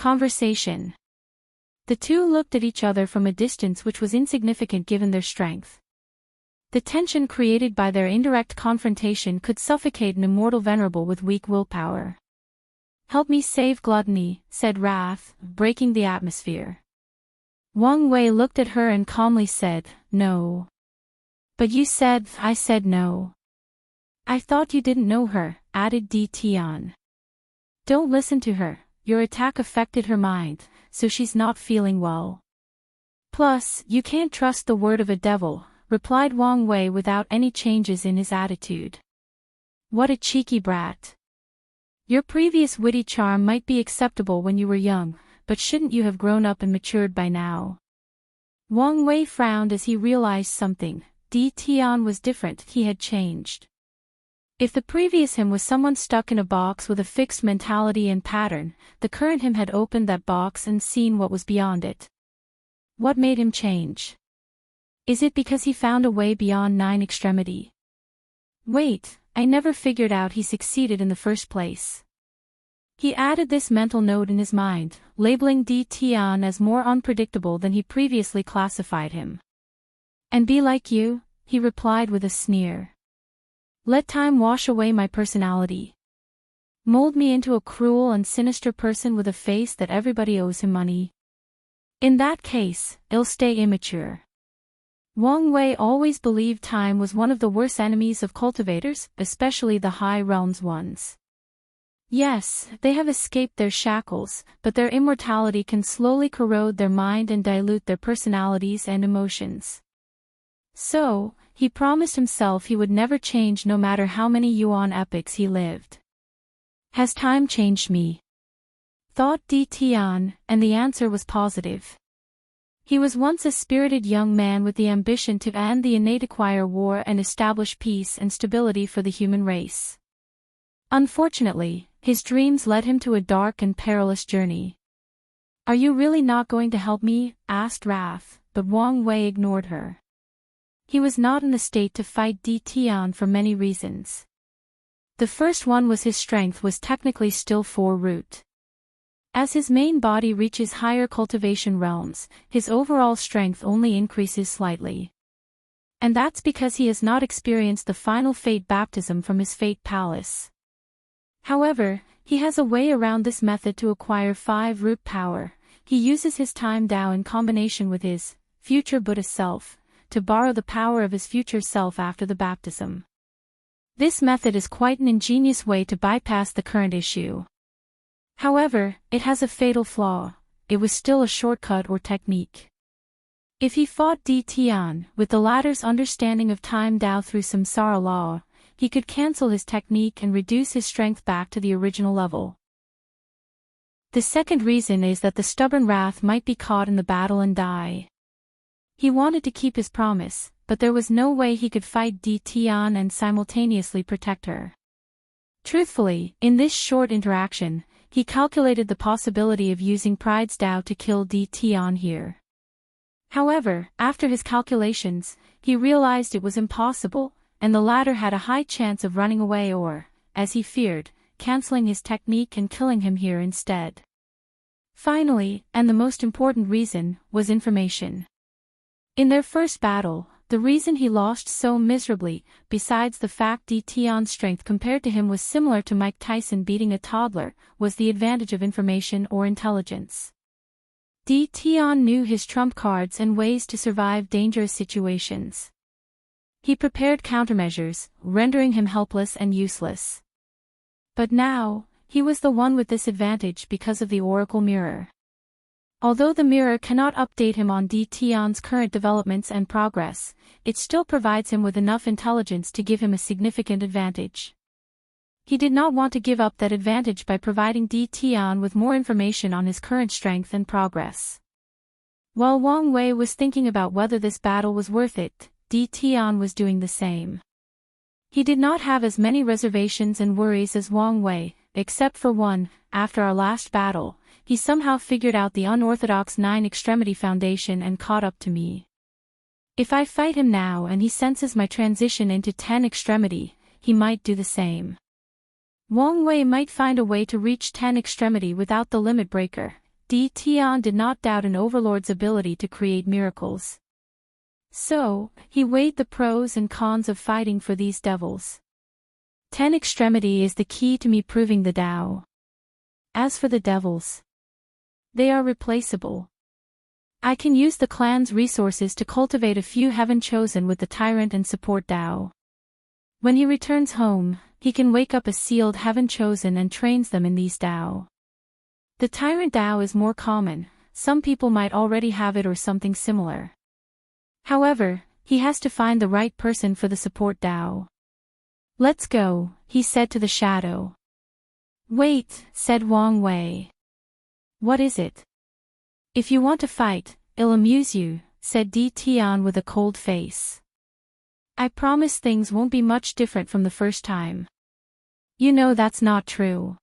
Conversation. The two looked at each other from a distance which was insignificant given their strength. The tension created by their indirect confrontation could suffocate an immortal venerable with weak willpower. "Help me save gluttony," said Wrath, breaking the atmosphere. Wang Wei looked at her and calmly said, "No." "But you said—" "I said no." "I thought you didn't know her," added Di Tian. "Don't listen to her, your attack affected her mind, so she's not feeling well." "Plus, you can't trust the word of a devil," replied Wang Wei without any changes in his attitude. "What a cheeky brat. Your previous witty charm might be acceptable when you were young, but shouldn't you have grown up and matured by now?" Wang Wei frowned as he realized something. Di Tian was different, he had changed. If the previous him was someone stuck in a box with a fixed mentality and pattern, the current him had opened that box and seen what was beyond it. What made him change? Is it because he found a way beyond nine extremity? Wait, I never figured out he succeeded in the first place. He added this mental note in his mind, labeling Di Tian as more unpredictable than he previously classified him. "And be like you?" he replied with a sneer. "Let time wash away my personality. Mold me into a cruel and sinister person with a face that everybody owes him money. In that case, I'll stay immature." Wang Wei always believed time was one of the worst enemies of cultivators, especially the high realms ones. Yes, they have escaped their shackles, but their immortality can slowly corrode their mind and dilute their personalities and emotions. So, he promised himself he would never change no matter how many Yuan epochs he lived. "Has time changed me?" thought Di Tian, and the answer was positive. He was once a spirited young man with the ambition to end the innate acquire war and establish peace and stability for the human race. Unfortunately, his dreams led him to a dark and perilous journey. "Are you really not going to help me?" asked Wrath, but Wang Wei ignored her. He was not in the state to fight Di Tian for many reasons. The first one was his strength was technically still 4 root. As his main body reaches higher cultivation realms, his overall strength only increases slightly. And that's because he has not experienced the final fate baptism from his fate palace. However, he has a way around this method to acquire 5 root power. He uses his time Tao in combination with his future Buddha self to borrow the power of his future self after the baptism. This method is quite an ingenious way to bypass the current issue. However, it has a fatal flaw. It was still a shortcut or technique. If he fought Di Tian with the latter's understanding of time Tao through samsara law, he could cancel his technique and reduce his strength back to the original level. The second reason is that the stubborn Wrath might be caught in the battle and die. He wanted to keep his promise, but there was no way he could fight Di Tian and simultaneously protect her. Truthfully, in this short interaction, he calculated the possibility of using Pride's Tao to kill Di Tian here. However, after his calculations, he realized it was impossible, and the latter had a high chance of running away or, as he feared, canceling his technique and killing him here instead. Finally, and the most important reason, was information. In their first battle, the reason he lost so miserably, besides the fact Di Tian's strength compared to him was similar to Mike Tyson beating a toddler, was the advantage of information or intelligence. Di Tian knew his trump cards and ways to survive dangerous situations. He prepared countermeasures, rendering him helpless and useless. But now, he was the one with this advantage because of the Oracle Mirror. Although the mirror cannot update him on Di Tian's current developments and progress, it still provides him with enough intelligence to give him a significant advantage. He did not want to give up that advantage by providing Di Tian with more information on his current strength and progress. While Wang Wei was thinking about whether this battle was worth it, Di Tian was doing the same. He did not have as many reservations and worries as Wang Wei, except for one. After our last battle, he somehow figured out the unorthodox 9-extremity foundation and caught up to me. If I fight him now and he senses my transition into 10-extremity, he might do the same. Wang Wei might find a way to reach 10-extremity without the limit breaker, Di Tian did not doubt an overlord's ability to create miracles. So, he weighed the pros and cons of fighting for these devils. 10 extremity is the key to me proving the Tao. As for the devils, they are replaceable. I can use the clan's resources to cultivate a few heaven chosen with the tyrant and support Tao. When he returns home, he can wake up a sealed heaven chosen and trains them in these Tao. The tyrant Tao is more common, some people might already have it or something similar. However, he has to find the right person for the support Tao. Let's go, he said to the shadow. Wait, said Wang Wei. What is it? If you want to fight, it'll amuse you, said Di Tian with a cold face. I promise things won't be much different from the first time. You know that's not true.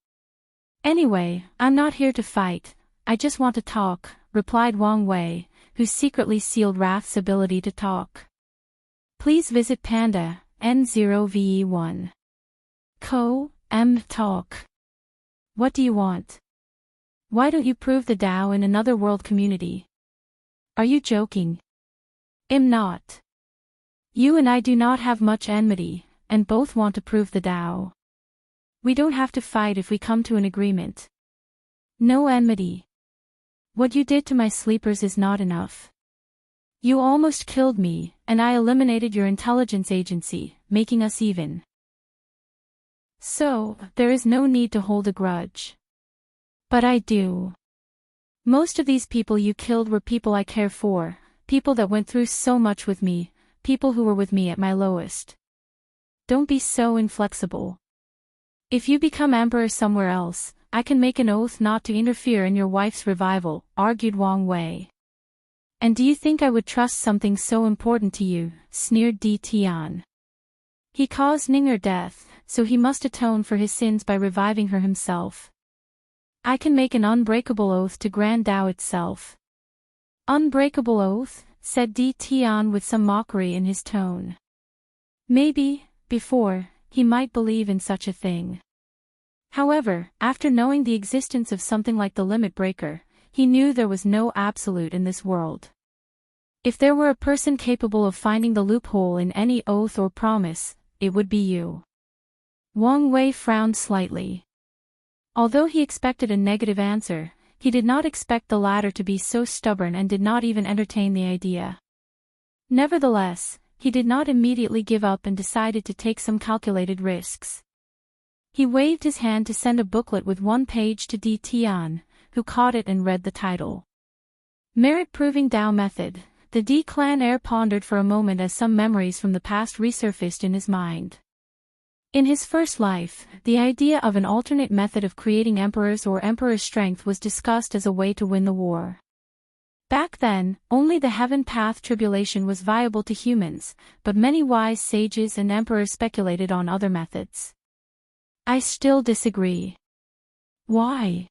Anyway, I'm not here to fight, I just want to talk, replied Wang Wei, who secretly sealed Wrath's ability to talk. Please visit Panda, N0VE1. Talk. What do you want? Why don't you prove the Tao in another world community? Are you joking? I'm not. You and I do not have much enmity, and both want to prove the Tao. We don't have to fight if we come to an agreement. No enmity. What you did to my sleepers is not enough. You almost killed me, and I eliminated your intelligence agency, making us even. So, there is no need to hold a grudge. But I do. Most of these people you killed were people I care for, people that went through so much with me, people who were with me at my lowest. Don't be so inflexible. If you become emperor somewhere else, I can make an oath not to interfere in your wife's revival, argued Wang Wei. And do you think I would trust something so important to you, sneered Di Tian. He caused Ninger death, so he must atone for his sins by reviving her himself. I can make an unbreakable oath to Grand Tao itself. Unbreakable oath, said Di Tian with some mockery in his tone. Maybe, before, he might believe in such a thing. However, after knowing the existence of something like the limit breaker, he knew there was no absolute in this world. If there were a person capable of finding the loophole in any oath or promise, it would be you. Wang Wei frowned slightly. Although he expected a negative answer, he did not expect the latter to be so stubborn and did not even entertain the idea. Nevertheless, he did not immediately give up and decided to take some calculated risks. He waved his hand to send a booklet with one page to Di Tian, who caught it and read the title. Merit-Proving Tao Method. The Di clan heir pondered for a moment as some memories from the past resurfaced in his mind. In his first life, the idea of an alternate method of creating emperors or emperor's strength was discussed as a way to win the war. Back then, only the heaven path tribulation was viable to humans, but many wise sages and emperors speculated on other methods. I still disagree. Why?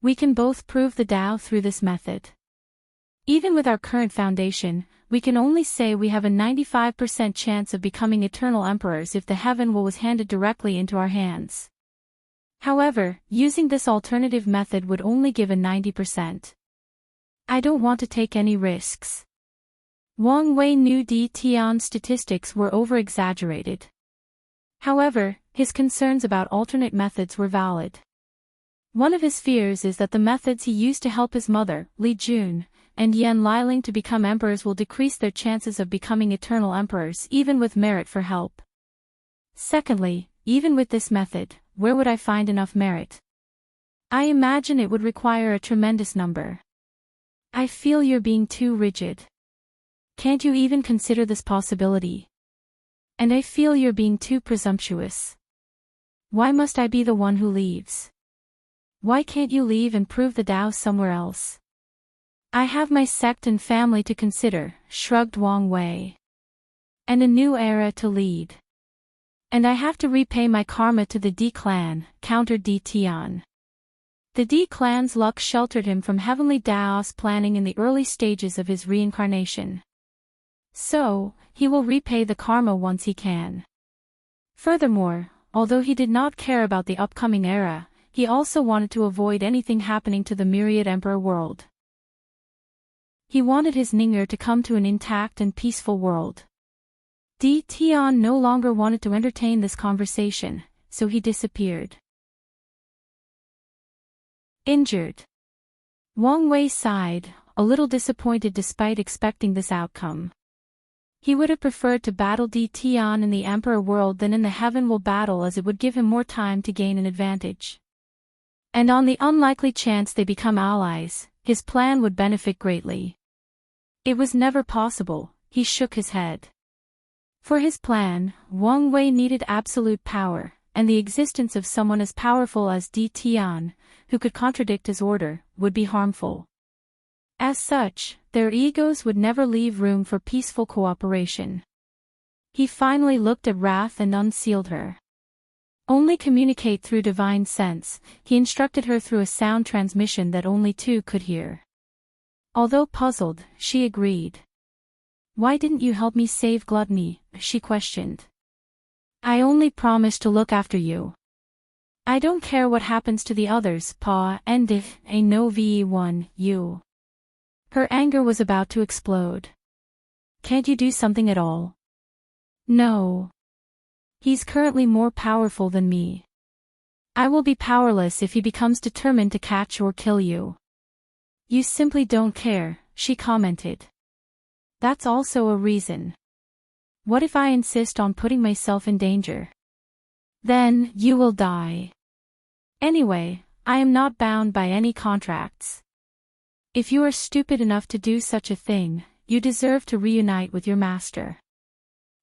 We can both prove the Tao through this method. Even with our current foundation, we can only say we have a 95% chance of becoming eternal emperors if the heaven will was handed directly into our hands. However, using this alternative method would only give a 90%. I don't want to take any risks. Wang Wei knew Di Tian's statistics were over-exaggerated. However, his concerns about alternate methods were valid. One of his fears is that the methods he used to help his mother, Li Jun, and Yan Liling to become emperors will decrease their chances of becoming eternal emperors even with merit for help. Secondly, even with this method, where would I find enough merit? I imagine it would require a tremendous number. I feel you're being too rigid. Can't you even consider this possibility? And I feel you're being too presumptuous. Why must I be the one who leaves? Why can't you leave and prove the Tao somewhere else? I have my sect and family to consider, shrugged Wang Wei. And a new era to lead. And I have to repay my karma to the Di clan, countered Di Tian. The Di clan's luck sheltered him from heavenly Tao's planning in the early stages of his reincarnation. So, he will repay the karma once he can. Furthermore, although he did not care about the upcoming era, he also wanted to avoid anything happening to the myriad Emperor world. He wanted his Ninger to come to an intact and peaceful world. Di Tian no longer wanted to entertain this conversation, so he disappeared. Injured. Wang Wei sighed, a little disappointed despite expecting this outcome. He would have preferred to battle Di Tian in the Emperor world than in the Heavenwell battle, as it would give him more time to gain an advantage. And on the unlikely chance they become allies, his plan would benefit greatly. It was never possible, he shook his head. For his plan, Wang Wei needed absolute power, and the existence of someone as powerful as Di Tian, who could contradict his order, would be harmful. As such, their egos would never leave room for peaceful cooperation. He finally looked at Wrath and unsealed her. Only communicate through divine sense, he instructed her through a sound transmission that only two could hear. Although puzzled, she agreed. "Why didn't you help me save Gluttony?" she questioned. "I only promised to look after you. I don't care what happens to the others, Pa, and if I no ve1, you." Her anger was about to explode. "Can't you do something at all?" "No. He's currently more powerful than me. I will be powerless if he becomes determined to catch or kill you." "You simply don't care," she commented. "That's also a reason. What if I insist on putting myself in danger? Then, you will die. Anyway, I am not bound by any contracts. If you are stupid enough to do such a thing, you deserve to reunite with your master."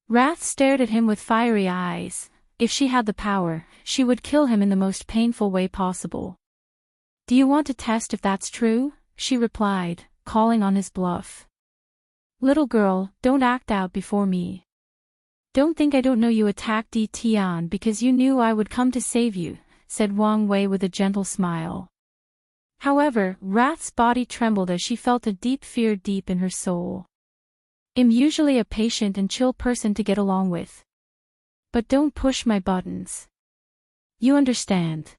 Wrath stared at him with fiery eyes. If she had the power, she would kill him in the most painful way possible. "Do you want to test if that's true?" she replied, calling on his bluff. "Little girl, don't act out before me. Don't think I don't know you attacked Di Tian because you knew I would come to save you," said Wang Wei with a gentle smile. However, Wrath's body trembled as she felt a deep fear deep in her soul. "I'm usually a patient and chill person to get along with. But don't push my buttons. You understand?"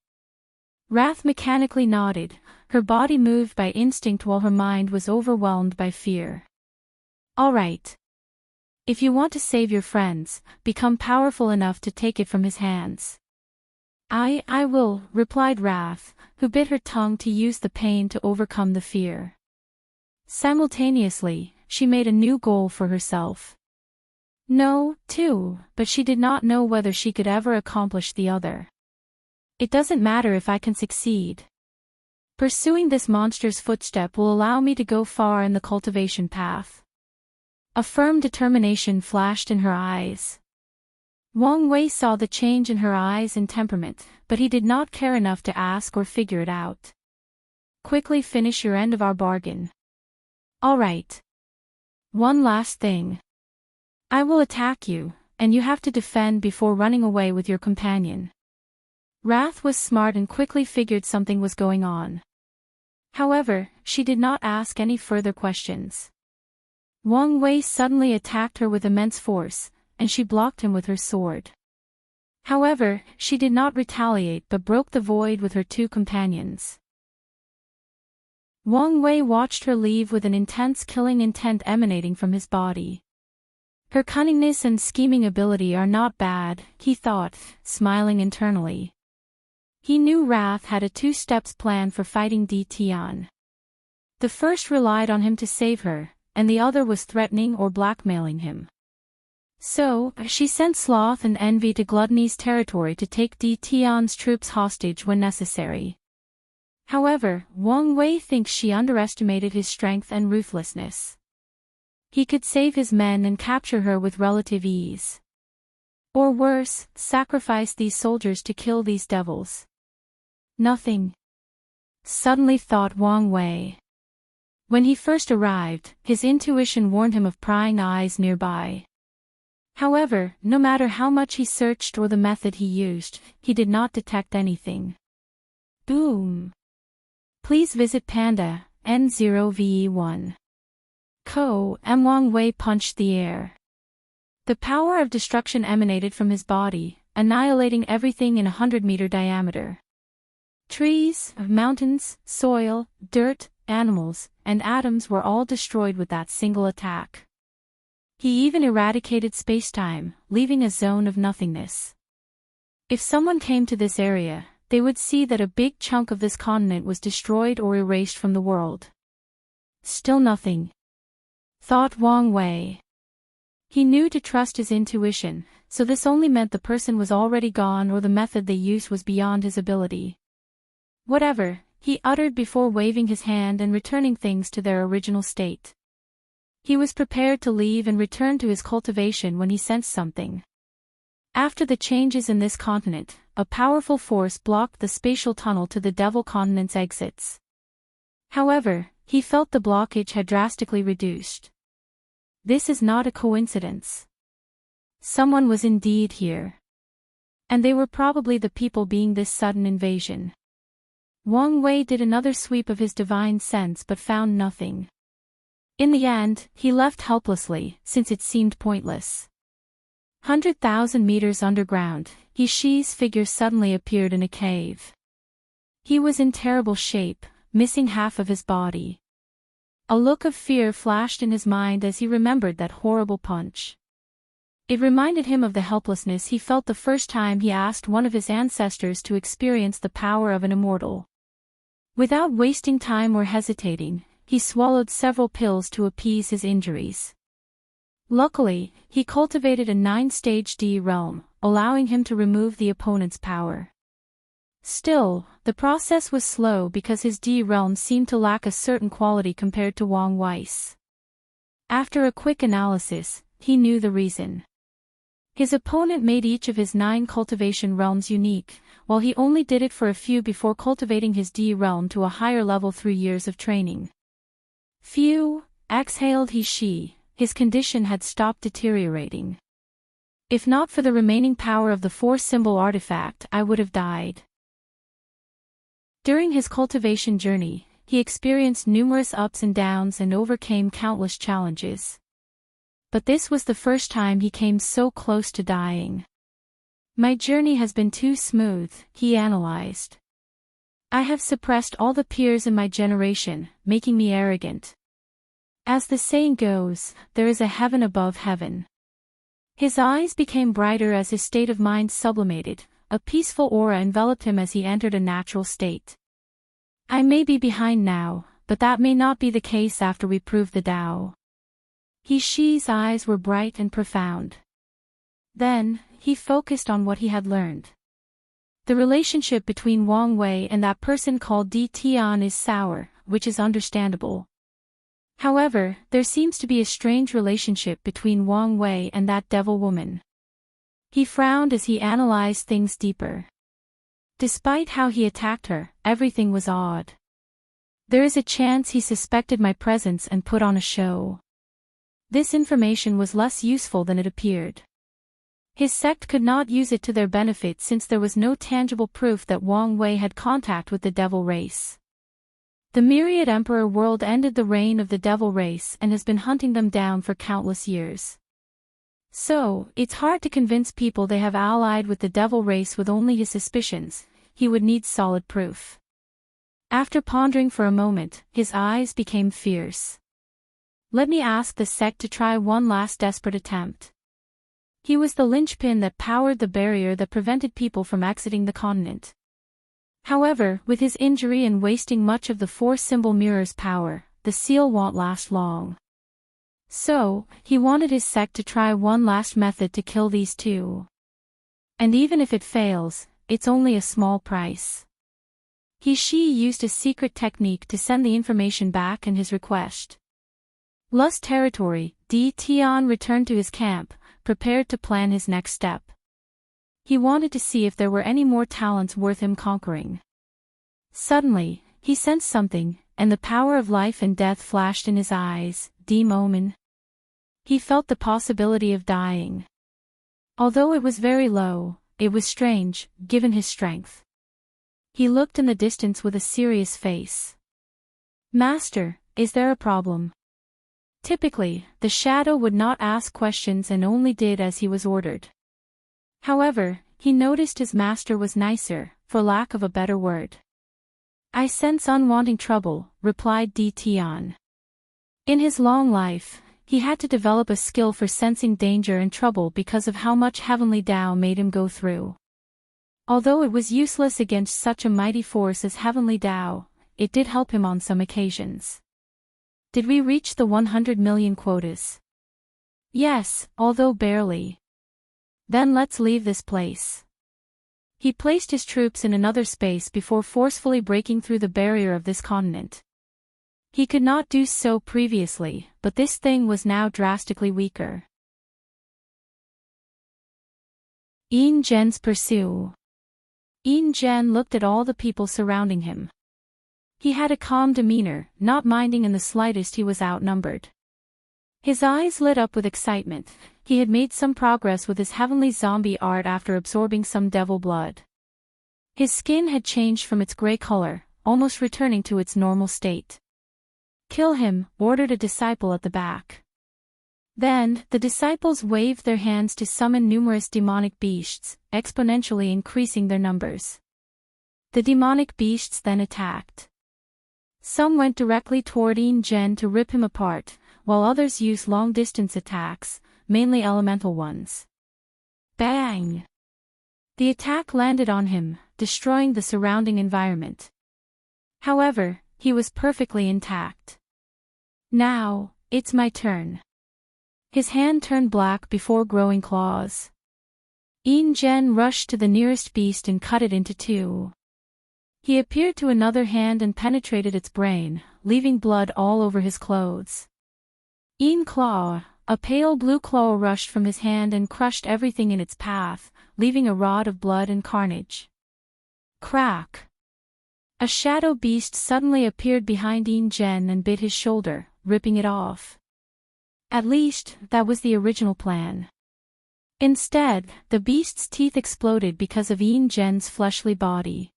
Wrath mechanically nodded, her body moved by instinct while her mind was overwhelmed by fear. "All right. If you want to save your friends, become powerful enough to take it from his hands." I will," replied Wrath, who bit her tongue to use the pain to overcome the fear. Simultaneously, she made a new goal for herself. No, too, but she did not know whether she could ever accomplish the other. "It doesn't matter if I can succeed. Pursuing this monster's footstep will allow me to go far in the cultivation path." A firm determination flashed in her eyes. Wang Wei saw the change in her eyes and temperament, but he did not care enough to ask or figure it out. "Quickly finish your end of our bargain." "All right. One last thing. I will attack you, and you have to defend before running away with your companion." Wrath was smart and quickly figured something was going on. However, she did not ask any further questions. Wang Wei suddenly attacked her with immense force, and she blocked him with her sword. However, she did not retaliate but broke the void with her two companions. Wang Wei watched her leave with an intense killing intent emanating from his body. Her cunningness and scheming ability are not bad, he thought, smiling internally. He knew Wrath had a two-steps plan for fighting Di Tian. The first relied on him to save her, and the other was threatening or blackmailing him. So, she sent Sloth and Envy to Gluttony's territory to take Di Tian's troops hostage when necessary. However, Wang Wei thinks she underestimated his strength and ruthlessness. He could save his men and capture her with relative ease. Or worse, sacrifice these soldiers to kill these devils. Nothing. Suddenly thought Wang Wei. When he first arrived, his intuition warned him of prying eyes nearby. However, no matter how much he searched or the method he used, he did not detect anything. Boom. Please visit Panda, N0VE1. Wang Wei punched the air. The power of destruction emanated from his body, annihilating everything in 100-meter diameter. Trees, mountains, soil, dirt, animals, and atoms were all destroyed with that single attack. He even eradicated spacetime, leaving a zone of nothingness. If someone came to this area, they would see that a big chunk of this continent was destroyed or erased from the world. Still nothing, thought Wang Wei. He knew to trust his intuition, so this only meant the person was already gone or the method they used was beyond his ability. Whatever, he uttered before waving his hand and returning things to their original state. He was prepared to leave and return to his cultivation when he sensed something. After the changes in this continent, a powerful force blocked the spatial tunnel to the Devil Continent's exits. However, he felt the blockage had drastically reduced. This is not a coincidence. Someone was indeed here. And they were probably the people being this sudden invasion. Wang Wei did another sweep of his divine sense but found nothing. In the end, he left helplessly, since it seemed pointless. 100,000 meters underground, He Shi's figure suddenly appeared in a cave. He was in terrible shape, missing half of his body. A look of fear flashed in his mind as he remembered that horrible punch. It reminded him of the helplessness he felt the first time he asked one of his ancestors to experience the power of an immortal. Without wasting time or hesitating, he swallowed several pills to appease his injuries. Luckily, he cultivated a 9-stage D realm, allowing him to remove the opponent's power. Still, the process was slow because his D realm seemed to lack a certain quality compared to Wang Wei's. After a quick analysis, he knew the reason. His opponent made each of his 9 cultivation realms unique, while he only did it for a few before cultivating his D realm to a higher level through years of training. Phew, exhaled He Shi, his condition had stopped deteriorating. If not for the remaining power of the 4-symbol artifact, I would have died. During his cultivation journey, he experienced numerous ups and downs and overcame countless challenges. But this was the first time he came so close to dying. My journey has been too smooth, he analyzed. I have suppressed all the peers in my generation, making me arrogant. As the saying goes, there is a heaven above heaven. His eyes became brighter as his state of mind sublimated, a peaceful aura enveloped him as he entered a natural state. I may be behind now, but that may not be the case after we prove the Tao. He Shi's eyes were bright and profound. Then, he focused on what he had learned. The relationship between Wang Wei and that person called Di Tian is sour, which is understandable. However, there seems to be a strange relationship between Wang Wei and that devil woman. He frowned as he analyzed things deeper. Despite how he attacked her, everything was odd. There is a chance he suspected my presence and put on a show. This information was less useful than it appeared. His sect could not use it to their benefit since there was no tangible proof that Wang Wei had contact with the devil race. The Myriad Emperor world ended the reign of the devil race and has been hunting them down for countless years. So, it's hard to convince people they have allied with the devil race with only his suspicions. He would need solid proof. After pondering for a moment, his eyes became fierce. Let me ask the sect to try one last desperate attempt. He was the linchpin that powered the barrier that prevented people from exiting the continent. However, with his injury and wasting much of the 4-symbol mirror's power, the seal won't last long. So, he wanted his sect to try one last method to kill these two. And even if it fails, it's only a small price. He Shi used a secret technique to send the information back and his request. Lost territory, Di Tian returned to his camp, prepared to plan his next step. He wanted to see if there were any more talents worth him conquering. Suddenly, he sensed something, and the power of life and death flashed in his eyes. Moment. He felt the possibility of dying. Although it was very low, it was strange, given his strength. He looked in the distance with a serious face. Master, is there a problem? Typically, the shadow would not ask questions and only did as he was ordered. However, he noticed his master was nicer, for lack of a better word. I sense unwanted trouble, replied Di Tian. In his long life, he had to develop a skill for sensing danger and trouble because of how much heavenly Tao made him go through. Although it was useless against such a mighty force as heavenly Tao, it did help him on some occasions. Did we reach the 100 million quotas? Yes, although barely. Then let's leave this place. He placed his troops in another space before forcefully breaking through the barrier of this continent. He could not do so previously, but this thing was now drastically weaker. Yin Zhen's pursuit. Yin Zhen looked at all the people surrounding him. He had a calm demeanor, not minding in the slightest he was outnumbered. His eyes lit up with excitement. He had made some progress with his heavenly zombie art after absorbing some devil blood. His skin had changed from its gray color, almost returning to its normal state. Kill him, ordered a disciple at the back. Then, the disciples waved their hands to summon numerous demonic beasts, exponentially increasing their numbers. The demonic beasts then attacked. Some went directly toward Yin Zhen to rip him apart, while others used long-distance attacks, mainly elemental ones. Bang! The attack landed on him, destroying the surrounding environment. However, he was perfectly intact. Now, it's my turn. His hand turned black before growing claws. Yin Zhen rushed to the nearest beast and cut it into two. He appeared to another hand and penetrated its brain, leaving blood all over his clothes. Yin Claw, a pale blue claw rushed from his hand and crushed everything in its path, leaving a rod of blood and carnage. Crack! A shadow beast suddenly appeared behind Yin Zhen and bit his shoulder, ripping it off. At least, that was the original plan. Instead, the beast's teeth exploded because of Yin Zhen's fleshly body.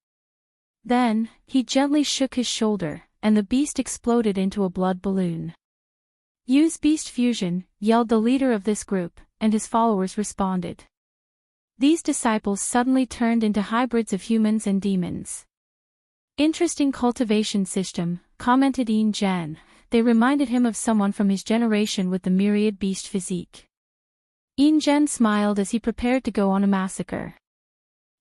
Then, he gently shook his shoulder, and the beast exploded into a blood balloon. Use beast fusion, yelled the leader of this group, and his followers responded. These disciples suddenly turned into hybrids of humans and demons. Interesting cultivation system, commented Yin Zhen. They reminded him of someone from his generation with the myriad beast physique. Yin Zhen smiled as he prepared to go on a massacre.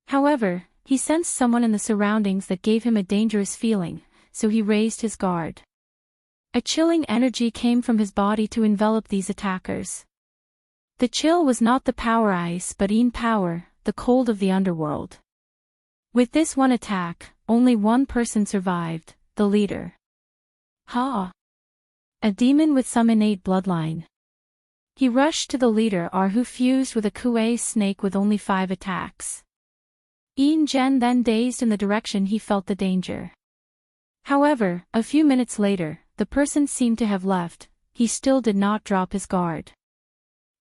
However, he sensed someone in the surroundings that gave him a dangerous feeling, so he raised his guard. A chilling energy came from his body to envelop these attackers. The chill was not the power ice but Yin power, the cold of the underworld. With this one attack, only one person survived, the leader. Ha! A demon with some innate bloodline. He rushed to the leader who fused with a Kuei snake with only 5 attacks. Yin Zhen then dazed in the direction he felt the danger. However, a few minutes later, the person seemed to have left. He still did not drop his guard.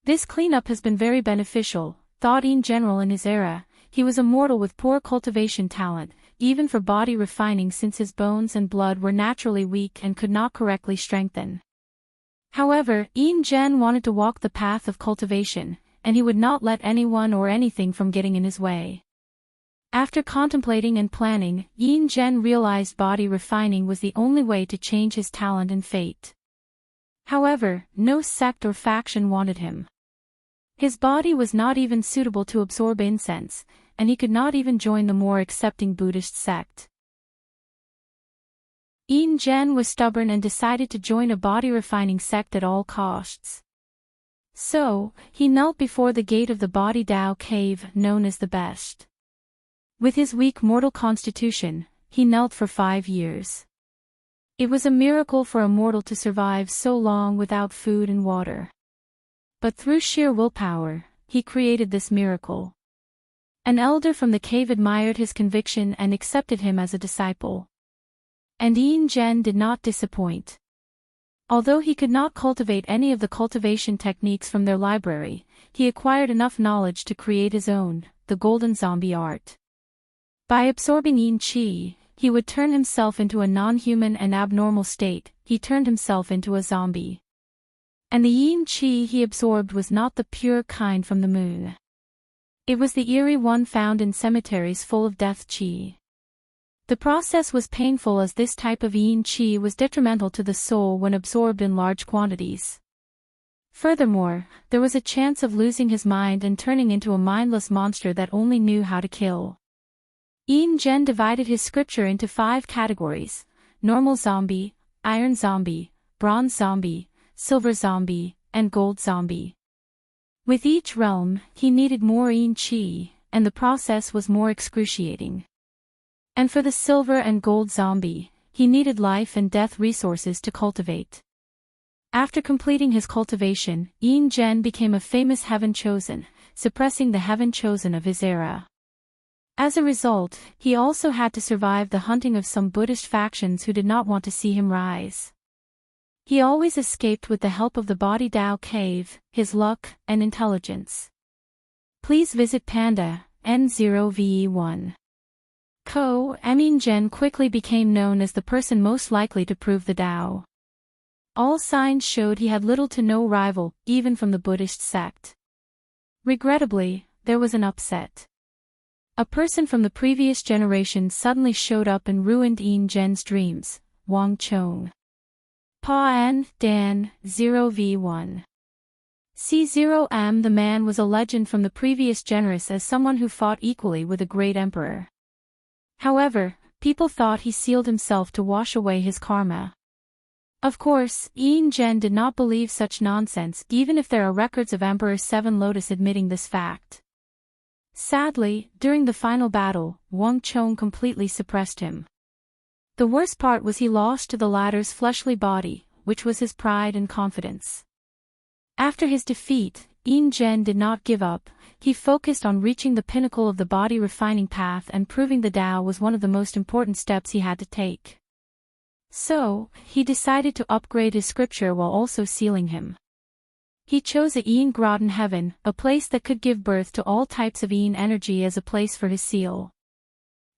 This cleanup has been very beneficial, thought Yin General in his era. He was a mortal with poor cultivation talent, even for body refining since his bones and blood were naturally weak and could not correctly strengthen. However, Yin Zhen wanted to walk the path of cultivation, and he would not let anyone or anything from getting in his way. After contemplating and planning, Yin Zhen realized body refining was the only way to change his talent and fate. However, no sect or faction wanted him. His body was not even suitable to absorb incense, and he could not even join the more accepting Buddhist sect. Yin Zhen was stubborn and decided to join a body-refining sect at all costs. So, he knelt before the gate of the Body Dao cave, known as the Best. With his weak mortal constitution, he knelt for 5 years. It was a miracle for a mortal to survive so long without food and water. But through sheer willpower, he created this miracle. An elder from the cave admired his conviction and accepted him as a disciple. And Yin Zhen did not disappoint. Although he could not cultivate any of the cultivation techniques from their library, he acquired enough knowledge to create his own, the golden zombie art. By absorbing Yin Qi, he would turn himself into a non-human and abnormal state. He turned himself into a zombie. And the Yin Qi he absorbed was not the pure kind from the moon. It was the eerie one found in cemeteries full of death Qi. The process was painful as this type of yin qi was detrimental to the soul when absorbed in large quantities. Furthermore, there was a chance of losing his mind and turning into a mindless monster that only knew how to kill. Yin Zhen divided his scripture into 5 categories: normal zombie, iron zombie, bronze zombie, silver zombie, and gold zombie. With each realm, he needed more yin qi, and the process was more excruciating. And for the silver and gold zombie, he needed life and death resources to cultivate. After completing his cultivation, Yin Zhen became a famous heaven chosen, suppressing the heaven chosen of his era. As a result, he also had to survive the hunting of some Buddhist factions who did not want to see him rise. He always escaped with the help of the Body Dao Cave, his luck, and intelligence. Please visit Panda, N0VE1. Yin Zhen quickly became known as the person most likely to prove the Tao. All signs showed he had little to no rival, even from the Buddhist sect. Regrettably, there was an upset. A person from the previous generation suddenly showed up and ruined Yin Zhen's dreams, Wang Chong. Pa-N, Dan, 0v1. C0M. The man was a legend from the previous generation as someone who fought equally with a great emperor. However, people thought he sealed himself to wash away his karma. Of course, Yin Zhen did not believe such nonsense even if there are records of Emperor Seven Lotus admitting this fact. Sadly, during the final battle, Wang Chong completely suppressed him. The worst part was he lost to the latter's fleshly body, which was his pride and confidence. After his defeat, Yin Zhen did not give up. He focused on reaching the pinnacle of the body refining path, and proving the Tao was one of the most important steps he had to take. So, he decided to upgrade his scripture while also sealing him. He chose a Yin Groton heaven, a place that could give birth to all types of Yin energy, as a place for his seal.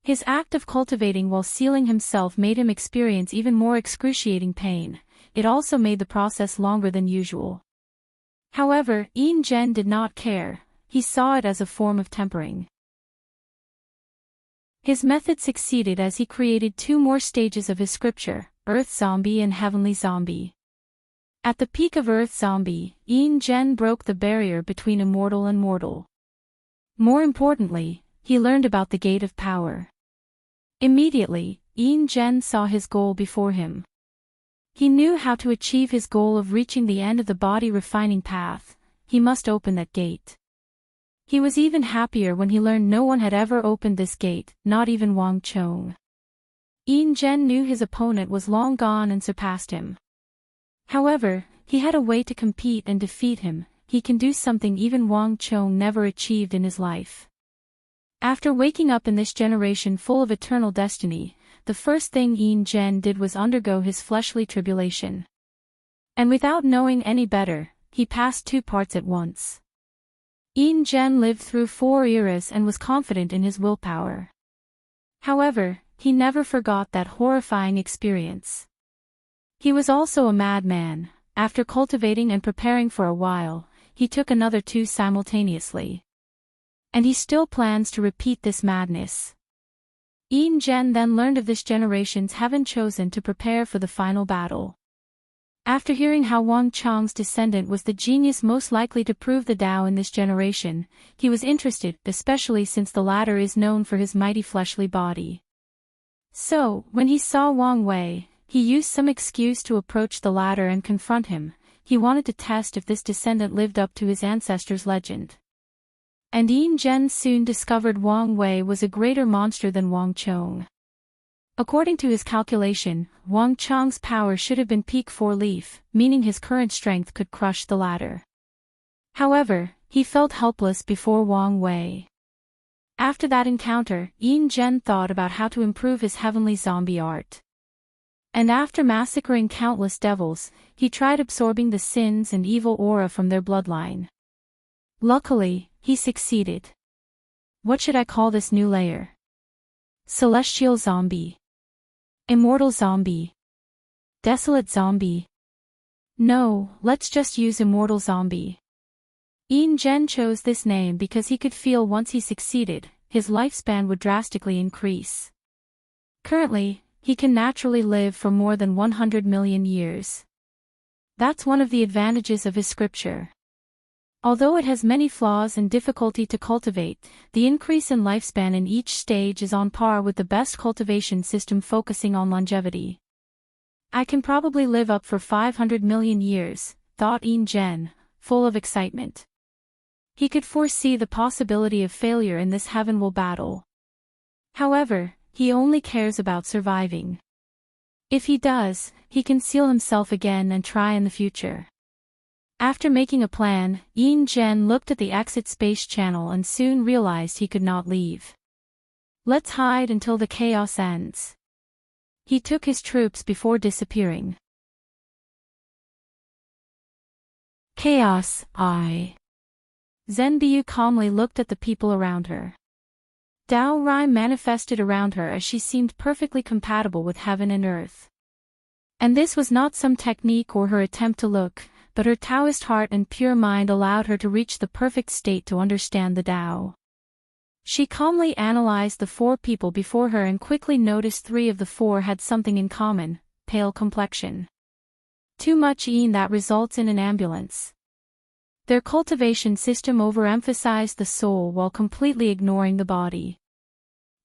His act of cultivating while sealing himself made him experience even more excruciating pain. It also made the process longer than usual. However, Yin Zhen did not care. He saw it as a form of tempering. His method succeeded as he created 2 more stages of his scripture, Earth Zombie and Heavenly Zombie. At the peak of Earth Zombie, Yin Zhen broke the barrier between immortal and mortal. More importantly, he learned about the Gate of Power. Immediately, Yin Zhen saw his goal before him. He knew how to achieve his goal of reaching the end of the body refining path. He must open that gate. He was even happier when he learned no one had ever opened this gate, not even Wang Chong. Yin Zhen knew his opponent was long gone and surpassed him. However, he had a way to compete and defeat him. He can do something even Wang Chong never achieved in his life. After waking up in this generation full of eternal destiny, the first thing Yin Zhen did was undergo his fleshly tribulation. And without knowing any better, he passed 2 parts at once. Yin Zhen lived through 4 eras and was confident in his willpower. However, he never forgot that horrifying experience. He was also a madman. After cultivating and preparing for a while, he took another 2 simultaneously. And he still plans to repeat this madness. Yin Zhen then learned of this generation's heaven chosen to prepare for the final battle. After hearing how Wang Chong's descendant was the genius most likely to prove the Tao in this generation, he was interested, especially since the latter is known for his mighty fleshly body. So, when he saw Wang Wei, he used some excuse to approach the latter and confront him. He wanted to test if this descendant lived up to his ancestors' legend. And Yin Zhen soon discovered Wang Wei was a greater monster than Wang Chong. According to his calculation, Wang Chong's power should have been peak 4-leaf, meaning his current strength could crush the latter. However, he felt helpless before Wang Wei. After that encounter, Yin Zhen thought about how to improve his heavenly zombie art. And after massacring countless devils, he tried absorbing the sins and evil aura from their bloodline. Luckily, he succeeded. What should I call this new layer? Celestial Zombie. Immortal Zombie. Desolate Zombie. No, let's just use Immortal Zombie. Yin Zhen chose this name because he could feel once he succeeded, his lifespan would drastically increase. Currently, he can naturally live for more than 100 million years. That's one of the advantages of his scripture. Although it has many flaws and difficulty to cultivate, the increase in lifespan in each stage is on par with the best cultivation system focusing on longevity. I can probably live up for 500 million years, thought Yin Zhen, full of excitement. He could foresee the possibility of failure in this heavenward battle. However, he only cares about surviving. If he does, he can seal himself again and try in the future. After making a plan, Yin Zhen looked at the exit space channel and soon realized he could not leave. Let's hide until the chaos ends. He took his troops before disappearing. Chaos, Zhenbiu calmly looked at the people around her. Dao Rai manifested around her as she seemed perfectly compatible with heaven and earth. And this was not some technique or her attempt to look, but her Taoist heart and pure mind allowed her to reach the perfect state to understand the Tao. She calmly analyzed the 4 people before her and quickly noticed 3 of the 4 had something in common: pale complexion. Too much yin that results in an ambulance. Their cultivation system overemphasized the soul while completely ignoring the body.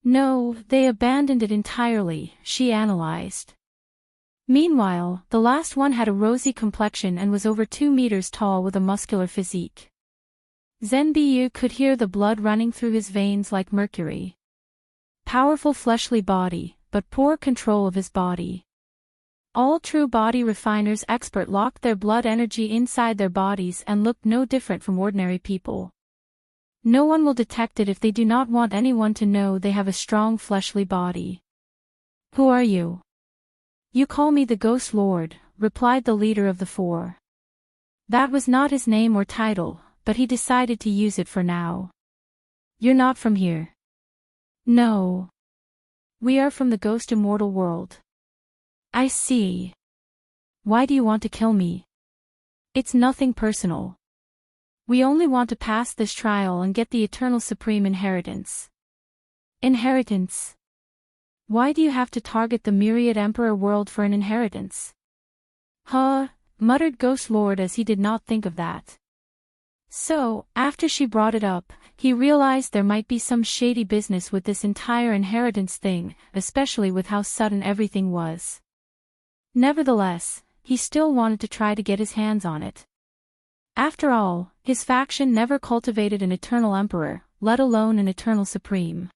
No, they abandoned it entirely, she analyzed. Meanwhile, the last one had a rosy complexion and was over 2 meters tall with a muscular physique. Zhenbiu could hear the blood running through his veins like mercury. Powerful fleshly body, but poor control of his body. All true body refiners expert locked their blood energy inside their bodies and looked no different from ordinary people. No one will detect it if they do not want anyone to know they have a strong fleshly body. Who are you? You call me the Ghost Lord, replied the leader of the 4. That was not his name or title, but he decided to use it for now. You're not from here. No. We are from the Ghost Immortal world. I see. Why do you want to kill me? It's nothing personal. We only want to pass this trial and get the eternal supreme inheritance. Inheritance? Why do you have to target the myriad emperor world for an inheritance? Huh, muttered Ghost Lord as he did not think of that. So, after she brought it up, he realized there might be some shady business with this entire inheritance thing, especially with how sudden everything was. Nevertheless, he still wanted to try to get his hands on it. After all, his faction never cultivated an eternal emperor, let alone an eternal supreme.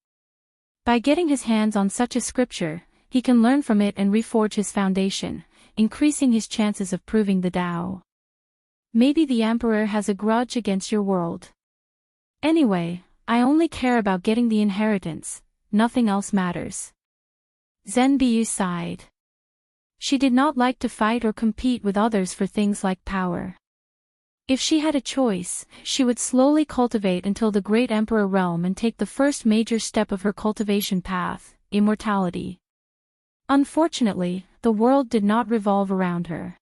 By getting his hands on such a scripture, he can learn from it and reforge his foundation, increasing his chances of proving the Tao. Maybe the emperor has a grudge against your world. Anyway, I only care about getting the inheritance, nothing else matters. Zhenbiu sighed. She did not like to fight or compete with others for things like power. If she had a choice, she would slowly cultivate until the great emperor realm and take the first major step of her cultivation path, immortality. Unfortunately, the world did not revolve around her.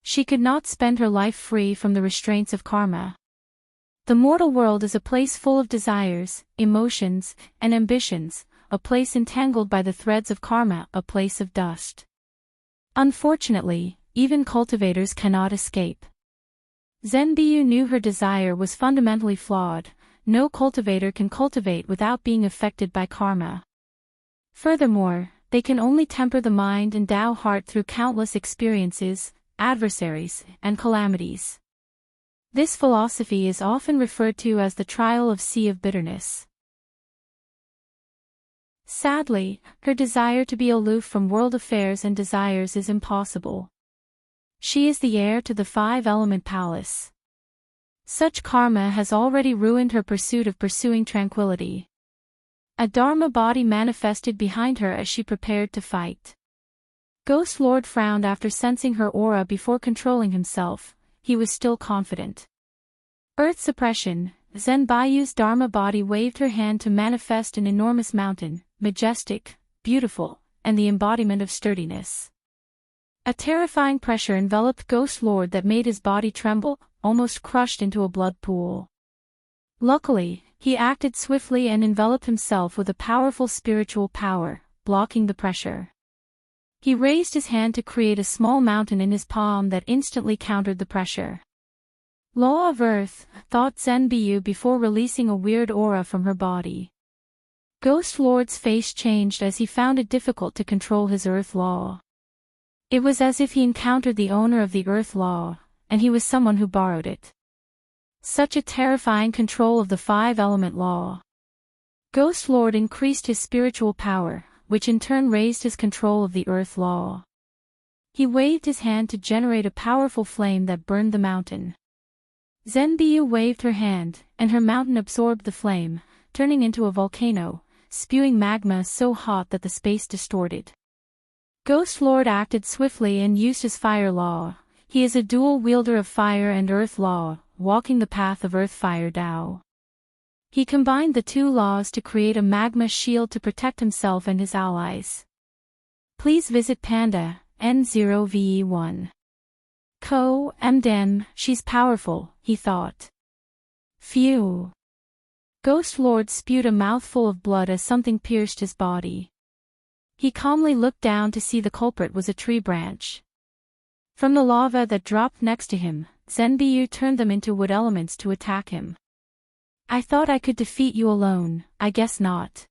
She could not spend her life free from the restraints of karma. The mortal world is a place full of desires, emotions, and ambitions, a place entangled by the threads of karma, a place of dust. Unfortunately, even cultivators cannot escape. Zhenbiu knew her desire was fundamentally flawed. No cultivator can cultivate without being affected by karma. Furthermore, they can only temper the mind and Tao heart through countless experiences, adversaries, and calamities. This philosophy is often referred to as the trial of sea of bitterness. Sadly, her desire to be aloof from world affairs and desires is impossible. She is the heir to the 5-element palace. Such karma has already ruined her pursuit of pursuing tranquility. A Dharma body manifested behind her as she prepared to fight. Ghost Lord frowned after sensing her aura before controlling himself. He was still confident. Earth suppression. Zhenbiu's Dharma body waved her hand to manifest an enormous mountain, majestic, beautiful, and the embodiment of sturdiness. A terrifying pressure enveloped Ghost Lord that made his body tremble, almost crushed into a blood pool. Luckily, he acted swiftly and enveloped himself with a powerful spiritual power, blocking the pressure. He raised his hand to create a small mountain in his palm that instantly countered the pressure. Law of Earth, thought Zenbiyu before releasing a weird aura from her body. Ghost Lord's face changed as he found it difficult to control his Earth Law. It was as if he encountered the owner of the Earth Law, and he was someone who borrowed it. Such a terrifying control of the 5-element law. Ghost Lord increased his spiritual power, which in turn raised his control of the Earth Law. He waved his hand to generate a powerful flame that burned the mountain. Zenbiyu waved her hand, and her mountain absorbed the flame, turning into a volcano, spewing magma so hot that the space distorted. Ghost Lord acted swiftly and used his fire law. He is a dual wielder of fire and earth law, walking the path of earth-fire Tao. He combined the two laws to create a magma shield to protect himself and his allies. Please visit Panda, N0VE1. Ko, Mdem, she's powerful, he thought. Phew. Ghost Lord spewed a mouthful of blood as something pierced his body. He calmly looked down to see the culprit was a tree branch. From the lava that dropped next to him, Zenbiyu turned them into wood elements to attack him. I thought I could defeat you alone, I guess not.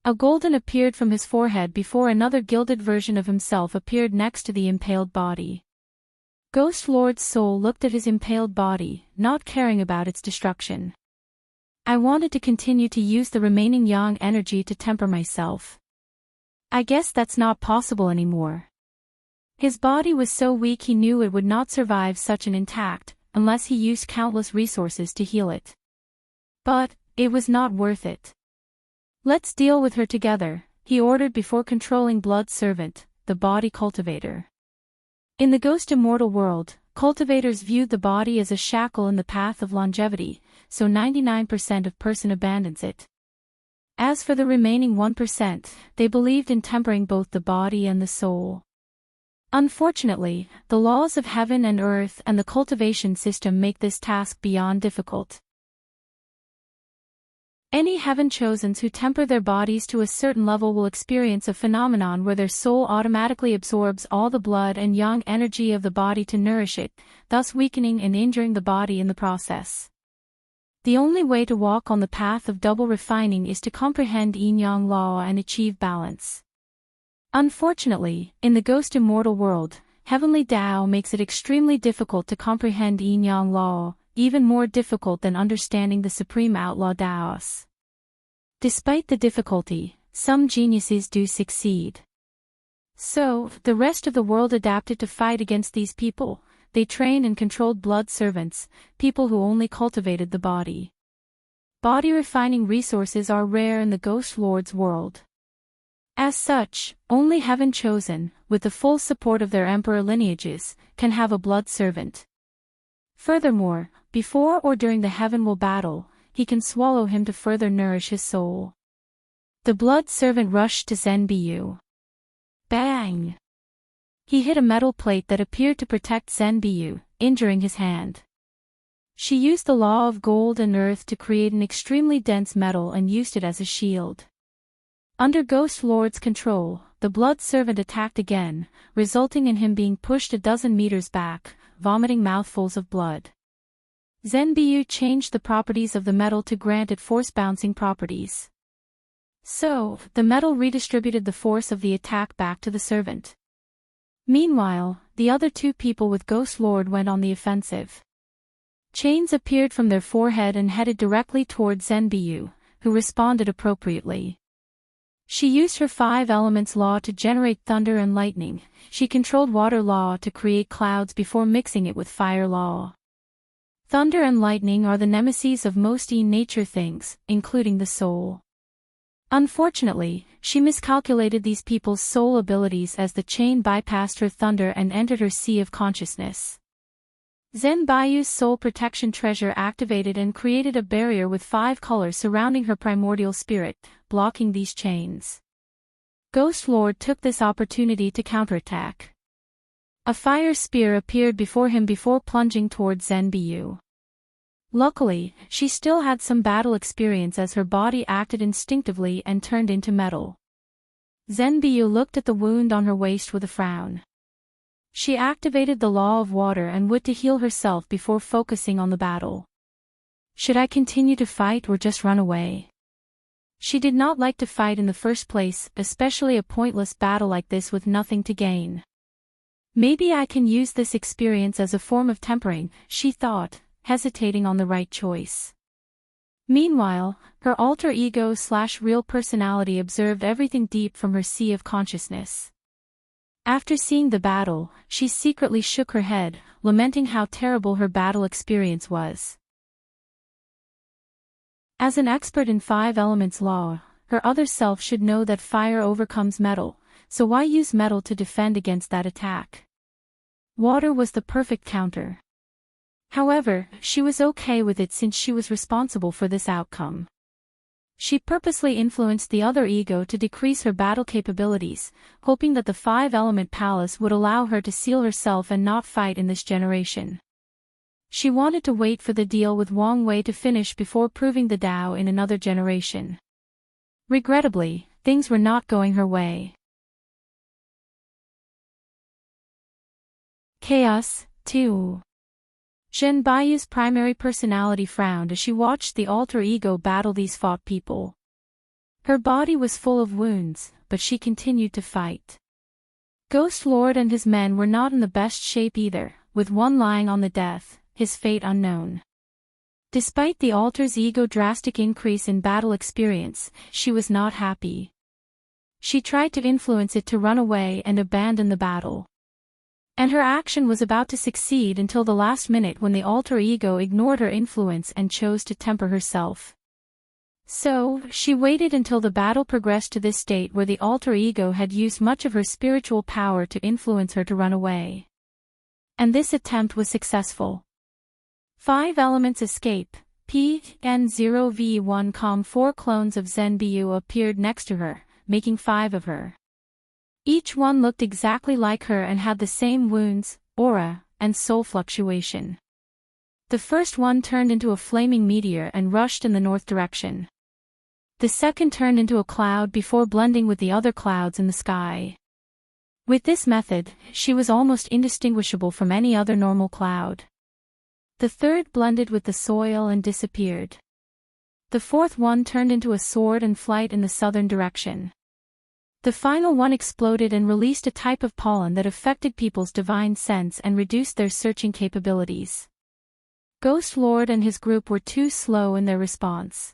A golden appeared from his forehead before another gilded version of himself appeared next to the impaled body. Ghost Lord's soul looked at his impaled body, not caring about its destruction. I wanted to continue to use the remaining yang energy to temper myself. I guess that's not possible anymore. His body was so weak he knew it would not survive such an intact, unless he used countless resources to heal it. But, it was not worth it. Let's deal with her together, he ordered before controlling Blood's servant, the body cultivator. In the Ghost Immortal world, cultivators viewed the body as a shackle in the path of longevity, so 99% of person abandons it. As for the remaining 1%, they believed in tempering both the body and the soul. Unfortunately, the laws of heaven and earth and the cultivation system make this task beyond difficult. Any heaven-chosens who temper their bodies to a certain level will experience a phenomenon where their soul automatically absorbs all the blood and yang energy of the body to nourish it, thus weakening and injuring the body in the process. The only way to walk on the path of double refining is to comprehend yin-yang law and achieve balance. Unfortunately, in the Ghost Immortal world, heavenly Tao makes it extremely difficult to comprehend yin-yang law, even more difficult than understanding the supreme outlaw Taos. Despite the difficulty, some geniuses do succeed. So, the rest of the world adapted to fight against these people. They trained and controlled blood servants, people who only cultivated the body. Body refining resources are rare in the Ghost Lord's world. As such, only heaven chosen, with the full support of their emperor lineages, can have a blood servant. Furthermore, before or during the heavenward battle, he can swallow him to further nourish his soul. The blood servant rushed to Zenbiyu. Bang! He hit a metal plate that appeared to protect Zenbiyu, injuring his hand. She used the law of gold and earth to create an extremely dense metal and used it as a shield. Under Ghost Lord's control, the blood servant attacked again, resulting in him being pushed a dozen meters back, vomiting mouthfuls of blood. Zenbiyu changed the properties of the metal to grant it force-bouncing properties. So, the metal redistributed the force of the attack back to the servant. Meanwhile, the other two people with Ghost Lord went on the offensive. Chains appeared from their forehead and headed directly toward Zenbiyu, who responded appropriately. She used her 5 elements law to generate thunder and lightning. She controlled water law to create clouds before mixing it with fire law. Thunder and lightning are the nemesis of most nature things, including the soul. Unfortunately, she miscalculated these people's soul abilities as the chain bypassed her thunder and entered her sea of consciousness. Zenbiyu's soul protection treasure activated and created a barrier with 5 colors surrounding her primordial spirit, blocking these chains. Ghost Lord took this opportunity to counterattack. A fire spear appeared before him before plunging towards Zenbiyu. Luckily, she still had some battle experience as her body acted instinctively and turned into metal. Zhenbiu looked at the wound on her waist with a frown. She activated the law of water and wood to heal herself before focusing on the battle. Should I continue to fight or just run away? She did not like to fight in the first place, especially a pointless battle like this with nothing to gain. Maybe I can use this experience as a form of tempering, she thought, hesitating on the right choice. Meanwhile, her alter ego/real personality observed everything deep from her sea of consciousness. After seeing the battle, she secretly shook her head, lamenting how terrible her battle experience was. As an expert in 5 elements law, her other self should know that fire overcomes metal, so why use metal to defend against that attack? Water was the perfect counter. However, she was okay with it since she was responsible for this outcome. She purposely influenced the other ego to decrease her battle capabilities, hoping that the 5-element palace would allow her to seal herself and not fight in this generation. She wanted to wait for the deal with Wang Wei to finish before proving the Tao in another generation. Regrettably, things were not going her way. Chaos, 2. Zhen Baiyu's primary personality frowned as she watched the alter ego battle these fought people. Her body was full of wounds, but she continued to fight. Ghost Lord and his men were not in the best shape either, with one lying on the death, his fate unknown. Despite the alter's ego drastic increase in battle experience, she was not happy. She tried to influence it to run away and abandon the battle. And her action was about to succeed until the last minute when the alter ego ignored her influence and chose to temper herself. So, she waited until the battle progressed to this state where the alter ego had used much of her spiritual power to influence her to run away. And this attempt was successful. 5 elements escape. PN0V1 4 clones of Zhenbiu appeared next to her, making 5 of her. Each one looked exactly like her and had the same wounds, aura, and soul fluctuation. The first one turned into a flaming meteor and rushed in the north direction. The second turned into a cloud before blending with the other clouds in the sky. With this method, she was almost indistinguishable from any other normal cloud. The third blended with the soil and disappeared. The fourth one turned into a sword and flight in the southern direction. The final one exploded and released a type of pollen that affected people's divine sense and reduced their searching capabilities. Ghost Lord and his group were too slow in their response.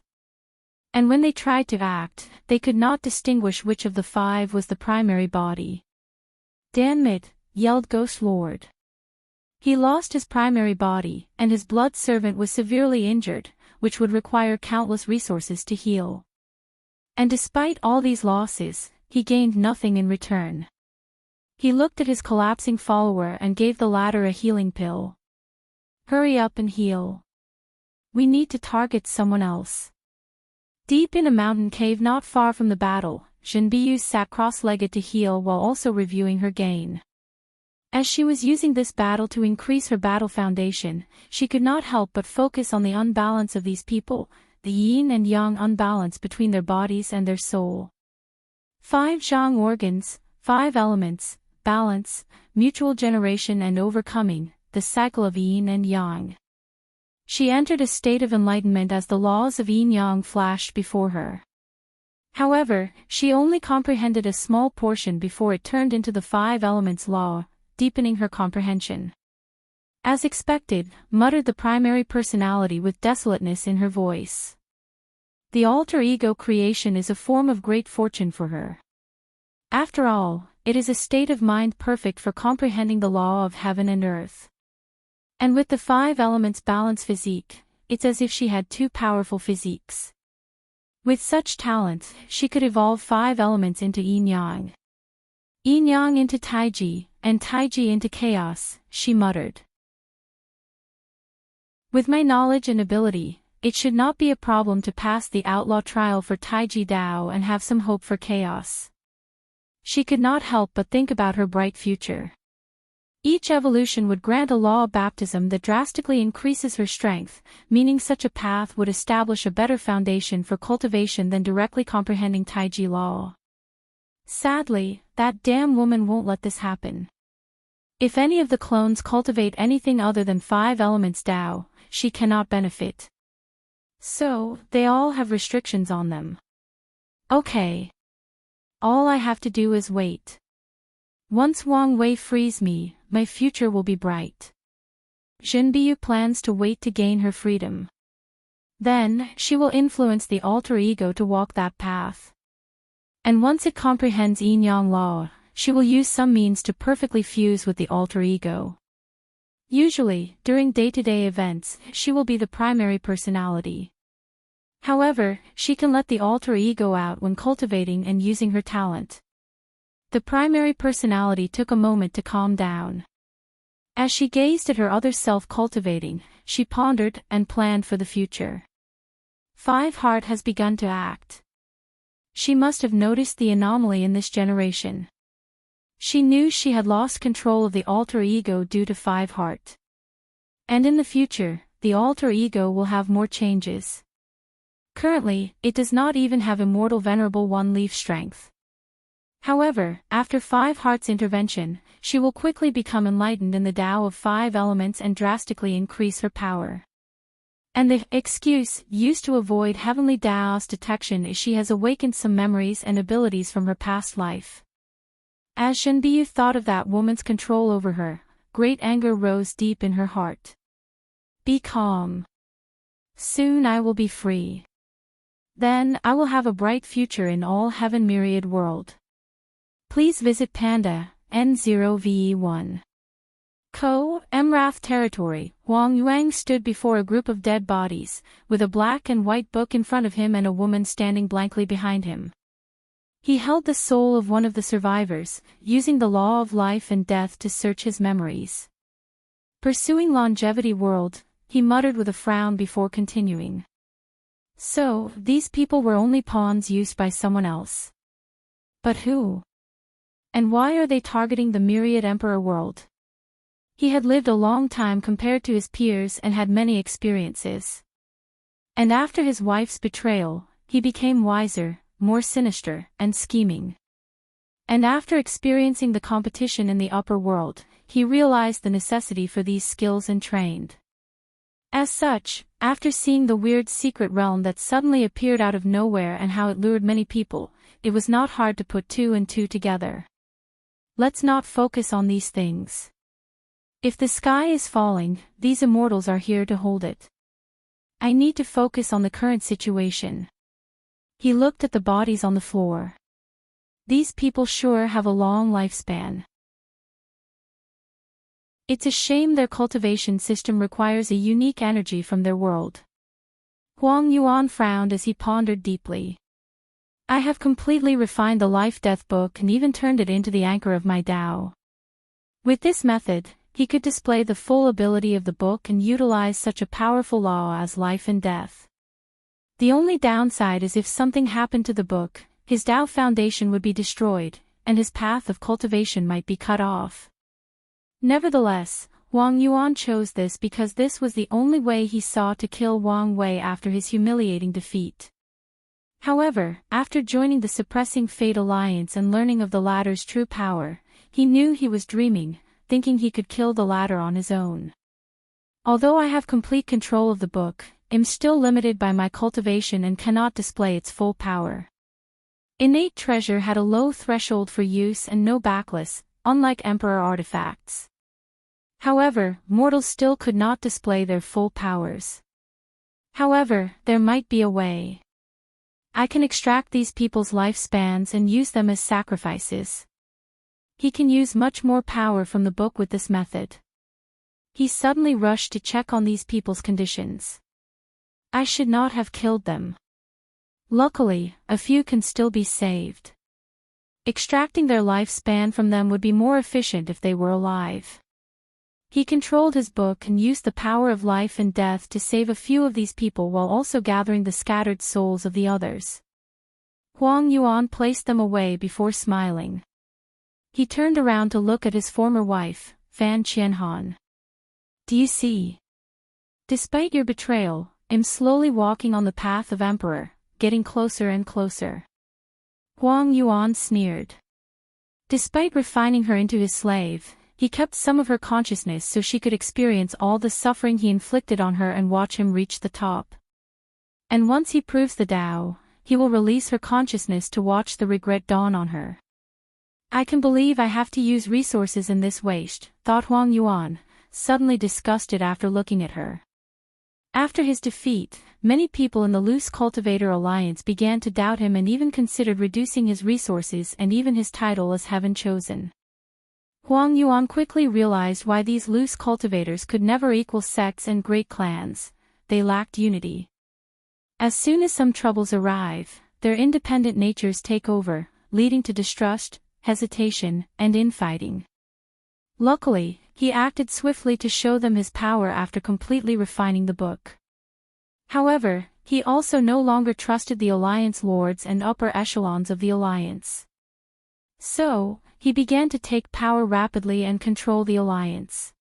And when they tried to act, they could not distinguish which of the 5 was the primary body. Damn it, yelled Ghost Lord. He lost his primary body, and his blood servant was severely injured, which would require countless resources to heal. And despite all these losses, he gained nothing in return. He looked at his collapsing follower and gave the latter a healing pill. Hurry up and heal. We need to target someone else. Deep in a mountain cave not far from the battle, Zhenbiu sat cross-legged to heal while also reviewing her gain. As she was using this battle to increase her battle foundation, she could not help but focus on the unbalance of these people, the yin and yang unbalance between their bodies and their soul. 5 zhang organs, 5 elements, balance, mutual generation and overcoming, the cycle of yin and yang. She entered a state of enlightenment as the laws of yin-yang flashed before her. However, she only comprehended a small portion before it turned into the 5 elements law, deepening her comprehension. As expected, muttered the primary personality with desolateness in her voice. The alter ego creation is a form of great fortune for her. After all, it is a state of mind perfect for comprehending the law of heaven and earth. And with the 5 elements balance physique, it's as if she had 2 powerful physiques. With such talent, she could evolve 5 elements into yin-yang. Yin-yang into taiji, and taiji into chaos, she muttered. With my knowledge and ability, it should not be a problem to pass the outlaw trial for Taiji Dao and have some hope for chaos. She could not help but think about her bright future. Each evolution would grant a law of baptism that drastically increases her strength, meaning such a path would establish a better foundation for cultivation than directly comprehending Taiji law. Sadly, that damn woman won't let this happen. If any of the clones cultivate anything other than 5 elements Tao, she cannot benefit. So, they all have restrictions on them. Okay. All I have to do is wait. Once Wang Wei frees me, my future will be bright. Jinbiyu plans to wait to gain her freedom. Then, she will influence the alter ego to walk that path. And once it comprehends yin-yang law, she will use some means to perfectly fuse with the alter ego. Usually, during day-to-day events, she will be the primary personality. However, she can let the alter ego out when cultivating and using her talent. The primary personality took a moment to calm down. As she gazed at her other self cultivating, she pondered and planned for the future. 5 Heart has begun to act. She must have noticed the anomaly in this generation. She knew she had lost control of the alter ego due to 5 Heart. And in the future, the alter ego will have more changes. Currently, it does not even have Immortal Venerable One Leaf strength. However, after 5 Heart's intervention, she will quickly become enlightened in the Tao of 5 elements and drastically increase her power. And the excuse used to avoid heavenly Tao's detection is she has awakened some memories and abilities from her past life. As Jinbiyu thought of that woman's control over her, great anger rose deep in her heart. Be calm. Soon I will be free. Then I will have a bright future in all heaven myriad world. Please visit Panda, N0VE1. Ko, Emrath territory. Wang Yuang stood before a group of dead bodies, with a black and white book in front of him and a woman standing blankly behind him. He held the soul of one of the survivors, using the law of life and death to search his memories. Pursuing longevity world, he muttered with a frown before continuing. So, these people were only pawns used by someone else. But who? And why are they targeting the myriad emperor world? He had lived a long time compared to his peers and had many experiences. And after his wife's betrayal, he became wiser, more sinister, and scheming. And after experiencing the competition in the upper world, he realized the necessity for these skills and trained. As such, after seeing the weird secret realm that suddenly appeared out of nowhere and how it lured many people, it was not hard to put 2 and 2 together. Let's not focus on these things. If the sky is falling, these immortals are here to hold it. I need to focus on the current situation. He looked at the bodies on the floor. These people sure have a long lifespan. It's a shame their cultivation system requires a unique energy from their world. Huang Yuan frowned as he pondered deeply. I have completely refined the life-death book and even turned it into the anchor of my Tao. With this method, he could display the full ability of the book and utilize such a powerful law as life and death. The only downside is if something happened to the book, his Tao foundation would be destroyed, and his path of cultivation might be cut off. Nevertheless, Wang Yuan chose this because this was the only way he saw to kill Wang Wei after his humiliating defeat. However, after joining the Suppressing Fate Alliance and learning of the latter's true power, he knew he was dreaming, thinking he could kill the latter on his own. Although I have complete control of the book, I'm still limited by my cultivation and cannot display its full power. Innate treasure had a low threshold for use and no backless, unlike Emperor artifacts. However, mortals still could not display their full powers. However, there might be a way. I can extract these people's lifespans and use them as sacrifices. He can use much more power from the book with this method. He suddenly rushed to check on these people's conditions. I should not have killed them. Luckily, a few can still be saved. Extracting their lifespan from them would be more efficient if they were alive. He controlled his book and used the power of life and death to save a few of these people while also gathering the scattered souls of the others. Huang Yuan placed them away before smiling. He turned around to look at his former wife, Fan Qianhan. Do you see? Despite your betrayal, I'm slowly walking on the path of Emperor, getting closer and closer. Huang Yuan sneered. Despite refining her into his slave, he kept some of her consciousness so she could experience all the suffering he inflicted on her and watch him reach the top. And once he proves the Tao, he will release her consciousness to watch the regret dawn on her. I can believe I have to use resources in this waste, thought Huang Yuan, suddenly disgusted after looking at her. After his defeat, many people in the Loose Cultivator Alliance began to doubt him and even considered reducing his resources and even his title as Heaven Chosen. Huang Yuan quickly realized why these loose cultivators could never equal sects and great clans. They lacked unity. As soon as some troubles arrive, their independent natures take over, leading to distrust, hesitation, and infighting. Luckily, he acted swiftly to show them his power after completely refining the book. However, he also no longer trusted the Alliance lords and upper echelons of the Alliance. So, he began to take power rapidly and control the Alliance.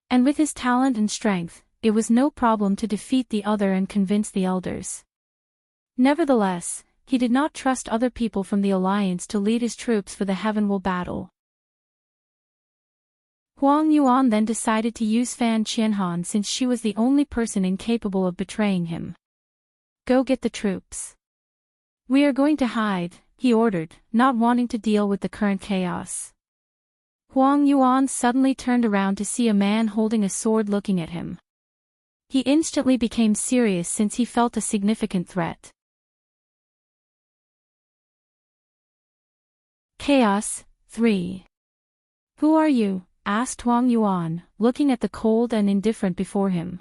And with his talent and strength, it was no problem to defeat the other and convince the elders. Nevertheless, he did not trust other people from the Alliance to lead his troops for the Heavenward battle. Huang Yuan then decided to use Fan Qianhan since she was the only person incapable of betraying him. Go get the troops. We are going to hide, he ordered, not wanting to deal with the current chaos. Huang Yuan suddenly turned around to see a man holding a sword looking at him. He instantly became serious since he felt a significant threat. Chaos 3. Who are you? Asked Huang Yuan, looking at the cold and indifferent before him.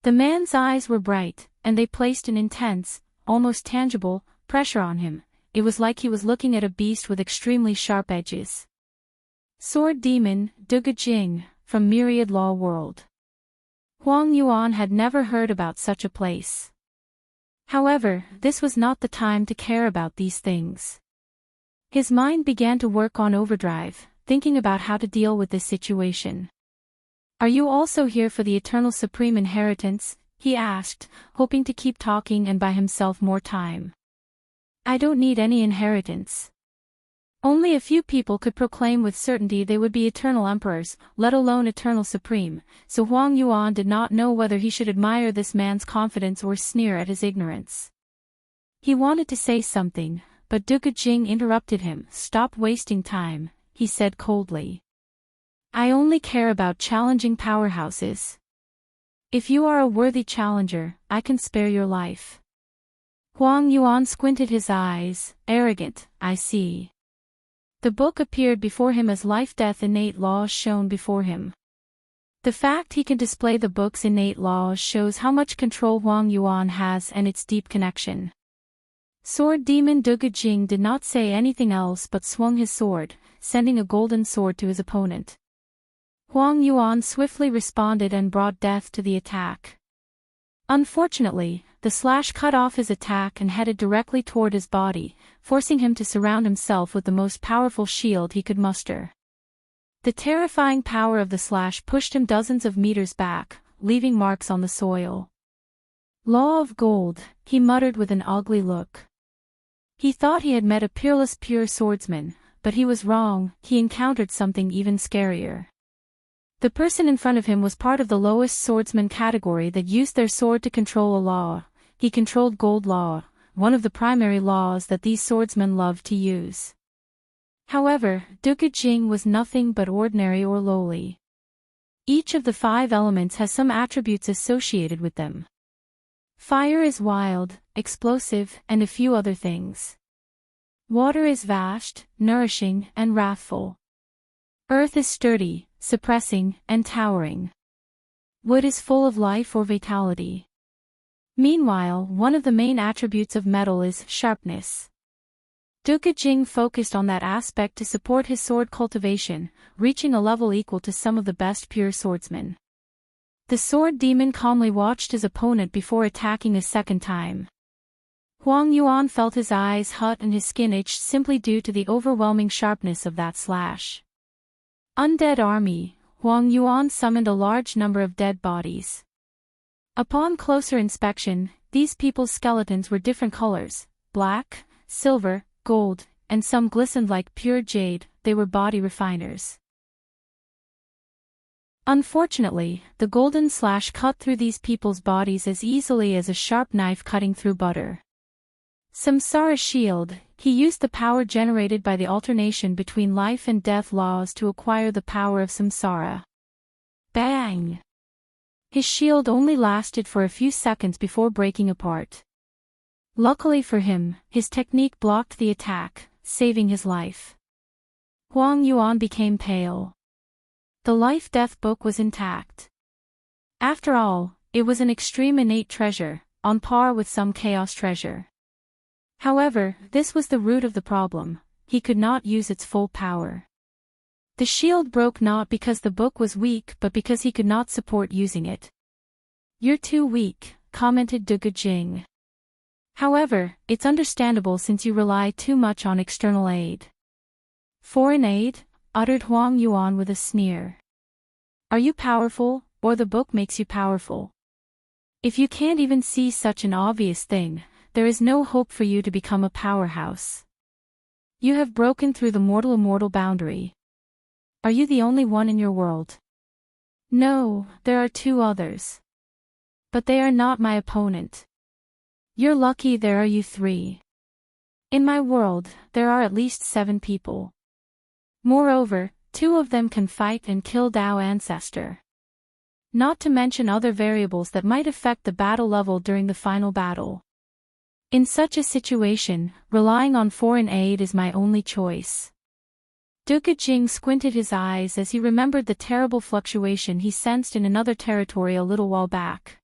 The man's eyes were bright, and they placed an intense, almost tangible, pressure on him. It was like he was looking at a beast with extremely sharp edges. Sword Demon, Duga Jing, from Myriad Law World. Huang Yuan had never heard about such a place. However, this was not the time to care about these things. His mind began to work on overdrive, thinking about how to deal with this situation. Are you also here for the Eternal Supreme Inheritance? He asked, hoping to keep talking and buy himself more time. I don't need any inheritance. Only a few people could proclaim with certainty they would be eternal emperors, let alone eternal supreme, so Huang Yuan did not know whether he should admire this man's confidence or sneer at his ignorance. He wanted to say something, but Duga Jing interrupted him. Stop wasting time, he said coldly. I only care about challenging powerhouses. If you are a worthy challenger, I can spare your life. Huang Yuan squinted his eyes, arrogant, I see. The book appeared before him as life-death innate laws shown before him. The fact he can display the book's innate laws shows how much control Huang Yuan has and its deep connection. Sword Demon Duga Jing did not say anything else but swung his sword, sending a golden sword to his opponent. Huang Yuan swiftly responded and brought death to the attack. Unfortunately, the slash cut off his attack and headed directly toward his body, forcing him to surround himself with the most powerful shield he could muster. The terrifying power of the slash pushed him dozens of meters back, leaving marks on the soil. Law of Gold, he muttered with an ugly look. He thought he had met a peerless pure swordsman, but he was wrong. He encountered something even scarier. The person in front of him was part of the lowest swordsman category that used their sword to control a law. He controlled Gold Law, one of the primary laws that these swordsmen loved to use. However, Duga Jing was nothing but ordinary or lowly. Each of the 5 elements has some attributes associated with them. Fire is wild, explosive, and a few other things. Water is vast, nourishing, and wrathful. Earth is sturdy, suppressing, and towering. Wood is full of life or vitality. Meanwhile, one of the main attributes of metal is sharpness. Duga Jing focused on that aspect to support his sword cultivation, reaching a level equal to some of the best pure swordsmen. The sword demon calmly watched his opponent before attacking a second time. Huang Yuan felt his eyes hot and his skin itched simply due to the overwhelming sharpness of that slash. Undead army, Huang Yuan summoned a large number of dead bodies. Upon closer inspection, these people's skeletons were different colors, black, silver, gold, and some glistened like pure jade. They were body refiners. Unfortunately, the golden slash cut through these people's bodies as easily as a sharp knife cutting through butter. Samsara shield, he used the power generated by the alternation between life and death laws to acquire the power of samsara. Bang! His shield only lasted for a few seconds before breaking apart. Luckily for him, his technique blocked the attack, saving his life. Huang Yuan became pale. The life-death book was intact. After all, it was an extreme innate treasure, on par with some chaos treasure. However, this was the root of the problem: he could not use its full power. The shield broke not because the book was weak but because he could not support using it. "You're too weak," commented Duge Jing. "However, it's understandable since you rely too much on external aid." "Foreign aid?" uttered Huang Yuan with a sneer. "Are you powerful, or the book makes you powerful? If you can't even see such an obvious thing, there is no hope for you to become a powerhouse. You have broken through the mortal-immortal boundary. Are you the only one in your world?" "No, there are 2 others. But they are not my opponent. You're lucky there are you 3. In my world, there are at least 7 people. Moreover, 2 of them can fight and kill Dao Ancestor. Not to mention other variables that might affect the battle level during the final battle. In such a situation, relying on foreign aid is my only choice." Duge Jing squinted his eyes as he remembered the terrible fluctuation he sensed in another territory a little while back.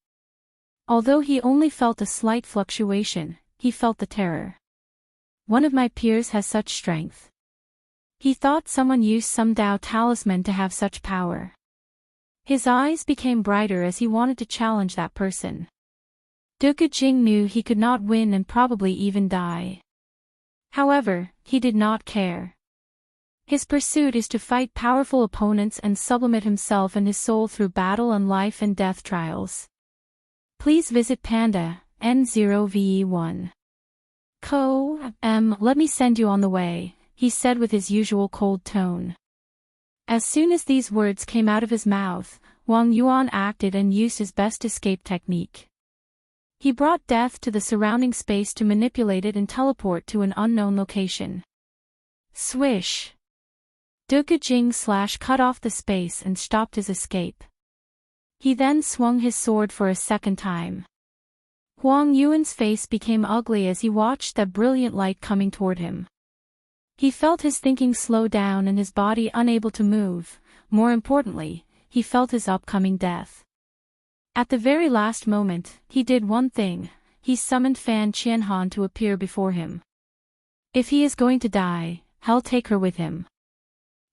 Although he only felt a slight fluctuation, he felt the terror. One of my peers has such strength. He thought someone used some Dao talisman to have such power. His eyes became brighter as he wanted to challenge that person. Duge Jing knew he could not win and probably even die. However, he did not care. His pursuit is to fight powerful opponents and sublimate himself and his soul through battle and life and death trials. Please visit Panda, N0VE1. Let me send you on the way, he said with his usual cold tone. As soon as these words came out of his mouth, Huang Yuan acted and used his best escape technique. He brought death to the surrounding space to manipulate it and teleport to an unknown location. Swish! Duge Jing cut off the space and stopped his escape. He then swung his sword for a second time. Huang Yuan's face became ugly as he watched that brilliant light coming toward him. He felt his thinking slow down and his body unable to move. More importantly, he felt his upcoming death. At the very last moment, he did one thing: he summoned Fan Qianhan to appear before him. If he is going to die, hell take her with him.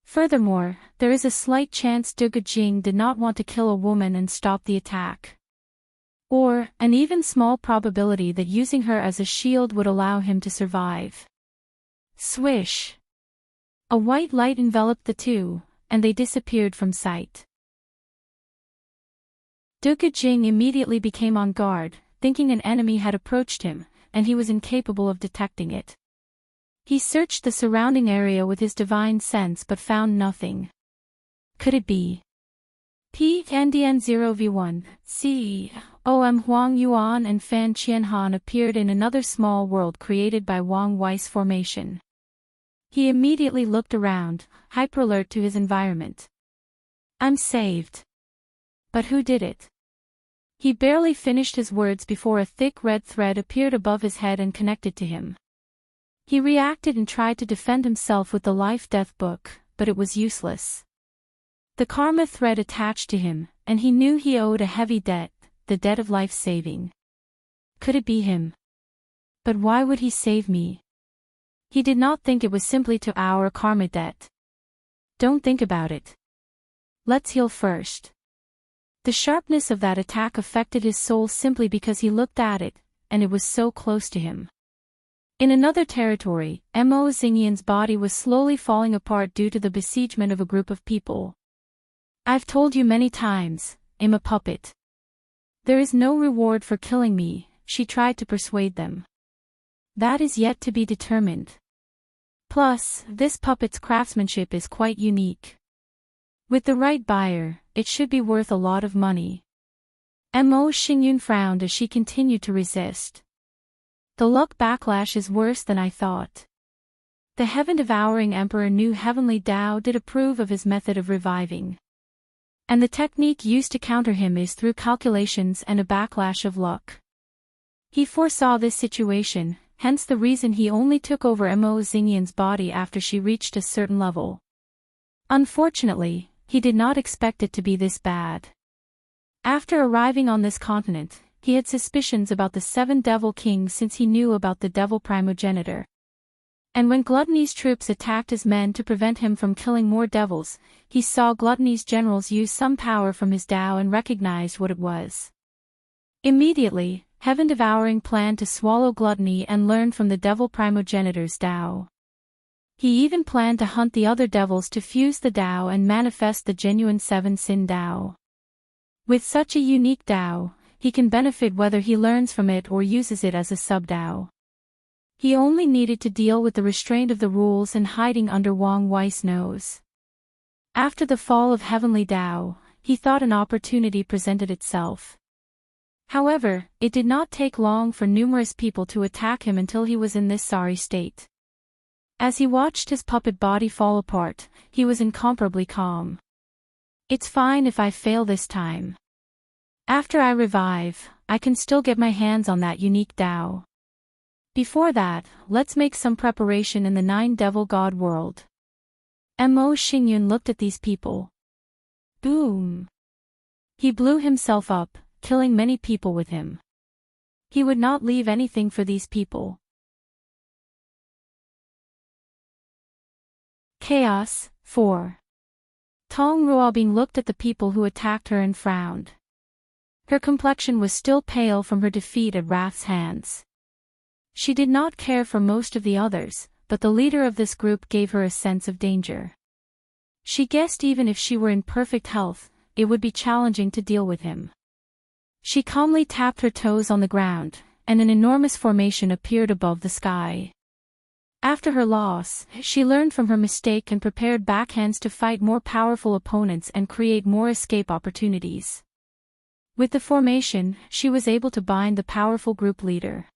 Furthermore, there is a slight chance Duge Jing did not want to kill a woman and stop the attack. Or, an even small probability that using her as a shield would allow him to survive. Swish! A white light enveloped the 2, and they disappeared from sight. Duge Jing immediately became on guard, thinking an enemy had approached him, and he was incapable of detecting it. He searched the surrounding area with his divine sense but found nothing. Could it be? PNDN0V1, Huang Yuan and Fan Qianhan appeared in another small world created by Wang Weiss formation. He immediately looked around, hyper-alert to his environment. I'm saved. But who did it? He barely finished his words before a thick red thread appeared above his head and connected to him. He reacted and tried to defend himself with the life-death book, but it was useless. The karma thread attached to him, and he knew he owed a heavy debt, the debt of life-saving. Could it be him? But why would he save me? He did not think it was simply to our karma debt. Don't think about it. Let's heal first. The sharpness of that attack affected his soul simply because he looked at it, and it was so close to him. In another territory, Mo Xingyan's body was slowly falling apart due to the besiegement of a group of people. I've told you many times, I'm a puppet. There is no reward for killing me, she tried to persuade them. That is yet to be determined. Plus, this puppet's craftsmanship is quite unique. With the right buyer, it should be worth a lot of money. Mo Xingyun frowned as she continued to resist. The luck backlash is worse than I thought. The heaven-devouring emperor knew Heavenly Tao did approve of his method of reviving. And the technique used to counter him is through calculations and a backlash of luck. He foresaw this situation, hence the reason he only took over Mo Xingyun's body after she reached a certain level. Unfortunately, he did not expect it to be this bad. After arriving on this continent, he had suspicions about the 7 Devil Kings since he knew about the Devil Primogenitor. And when Gluttony's troops attacked his men to prevent him from killing more devils, he saw Gluttony's generals use some power from his Tao and recognized what it was. Immediately, Heaven Devouring planned to swallow Gluttony and learn from the Devil Primogenitor's Tao. He even planned to hunt the other devils to fuse the Tao and manifest the genuine 7 Sin Tao. With such a unique Tao, he can benefit whether he learns from it or uses it as a sub-Tao. He only needed to deal with the restraint of the rules and hiding under Wang Wei's nose. After the fall of Heavenly Tao, he thought an opportunity presented itself. However, it did not take long for numerous people to attack him until he was in this sorry state. As he watched his puppet body fall apart, he was incomparably calm. It's fine if I fail this time. After I revive, I can still get my hands on that unique Tao. Before that, let's make some preparation in the 9 Devil God world. Mo Xingyun looked at these people. Boom! He blew himself up, killing many people with him. He would not leave anything for these people. Chaos 4. Tong Ruobing looked at the people who attacked her and frowned. Her complexion was still pale from her defeat at Wrath's hands. She did not care for most of the others, but the leader of this group gave her a sense of danger. She guessed even if she were in perfect health, it would be challenging to deal with him. She calmly tapped her toes on the ground, and an enormous formation appeared above the sky. After her loss, she learned from her mistake and prepared backhands to fight more powerful opponents and create more escape opportunities. With the formation, she was able to bind the powerful group leader.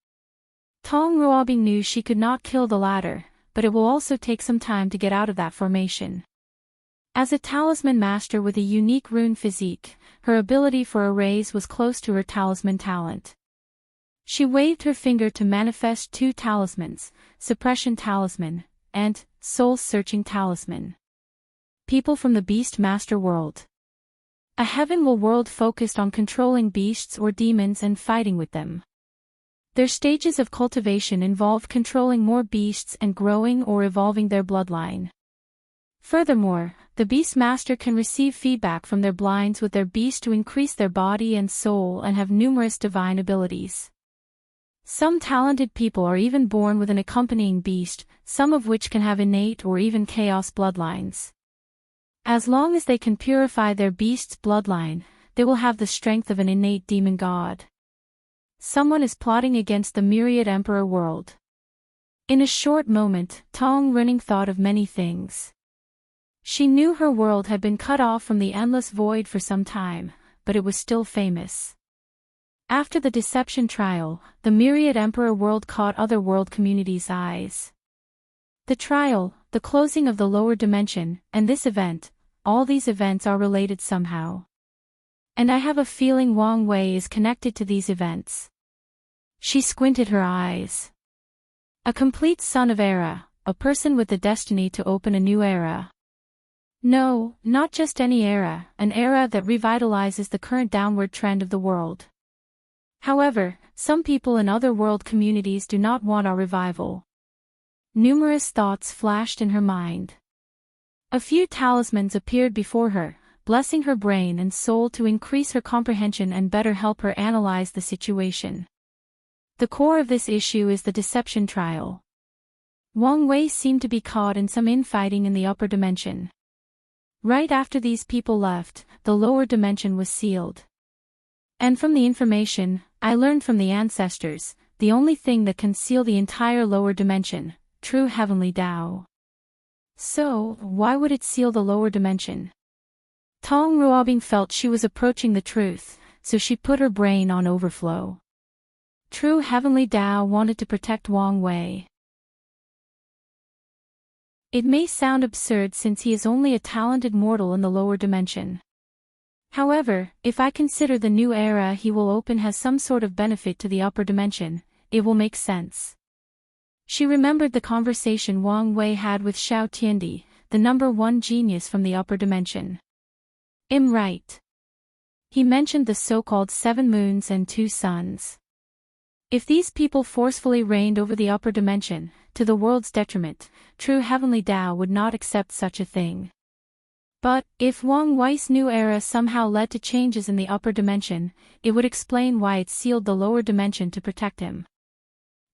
Tong Ruobing knew she could not kill the latter, but it will also take some time to get out of that formation. As a talisman master with a unique rune physique, her ability for a raise was close to her talisman talent. She waved her finger to manifest 2 talismans, Suppression Talisman, and Soul-Searching Talisman. People from the Beast Master world. A heavenly world focused on controlling beasts or demons and fighting with them. Their stages of cultivation involve controlling more beasts and growing or evolving their bloodline. Furthermore, the Beast Master can receive feedback from their blinds with their beast to increase their body and soul and have numerous divine abilities. Some talented people are even born with an accompanying beast, some of which can have innate or even chaos bloodlines. As long as they can purify their beast's bloodline, they will have the strength of an innate demon god. Someone is plotting against the myriad emperor world. In a short moment, Tong Running thought of many things. She knew her world had been cut off from the endless void for some time, but it was still famous. After the deception trial, the myriad emperor world caught other world communities' eyes. The trial, the closing of the lower dimension, and this event, all these events are related somehow. And I have a feeling Wang Wei is connected to these events. She squinted her eyes. A complete son of era, a person with the destiny to open a new era. No, not just any era, an era that revitalizes the current downward trend of the world. However, some people in other world communities do not want our revival. Numerous thoughts flashed in her mind. A few talismans appeared before her, blessing her brain and soul to increase her comprehension and better help her analyze the situation. The core of this issue is the deception trial. Wang Wei seemed to be caught in some infighting in the upper dimension. Right after these people left, the lower dimension was sealed. And from the information I learned from the ancestors, the only thing that can seal the entire lower dimension, true heavenly Tao. So, why would it seal the lower dimension? Tong Ruobing felt she was approaching the truth, so she put her brain on overflow. True heavenly Tao wanted to protect Wang Wei. It may sound absurd since he is only a talented mortal in the lower dimension. However, if I consider the new era he will open has some sort of benefit to the upper dimension, it will make sense. She remembered the conversation Wang Wei had with Xiao Tiandi, the number 1 genius from the upper dimension. Right. He mentioned the so-called 7 moons and 2 suns. If these people forcefully reigned over the upper dimension, to the world's detriment, true heavenly Tao would not accept such a thing. But, if Wang Wei's new era somehow led to changes in the upper dimension, it would explain why it sealed the lower dimension to protect him.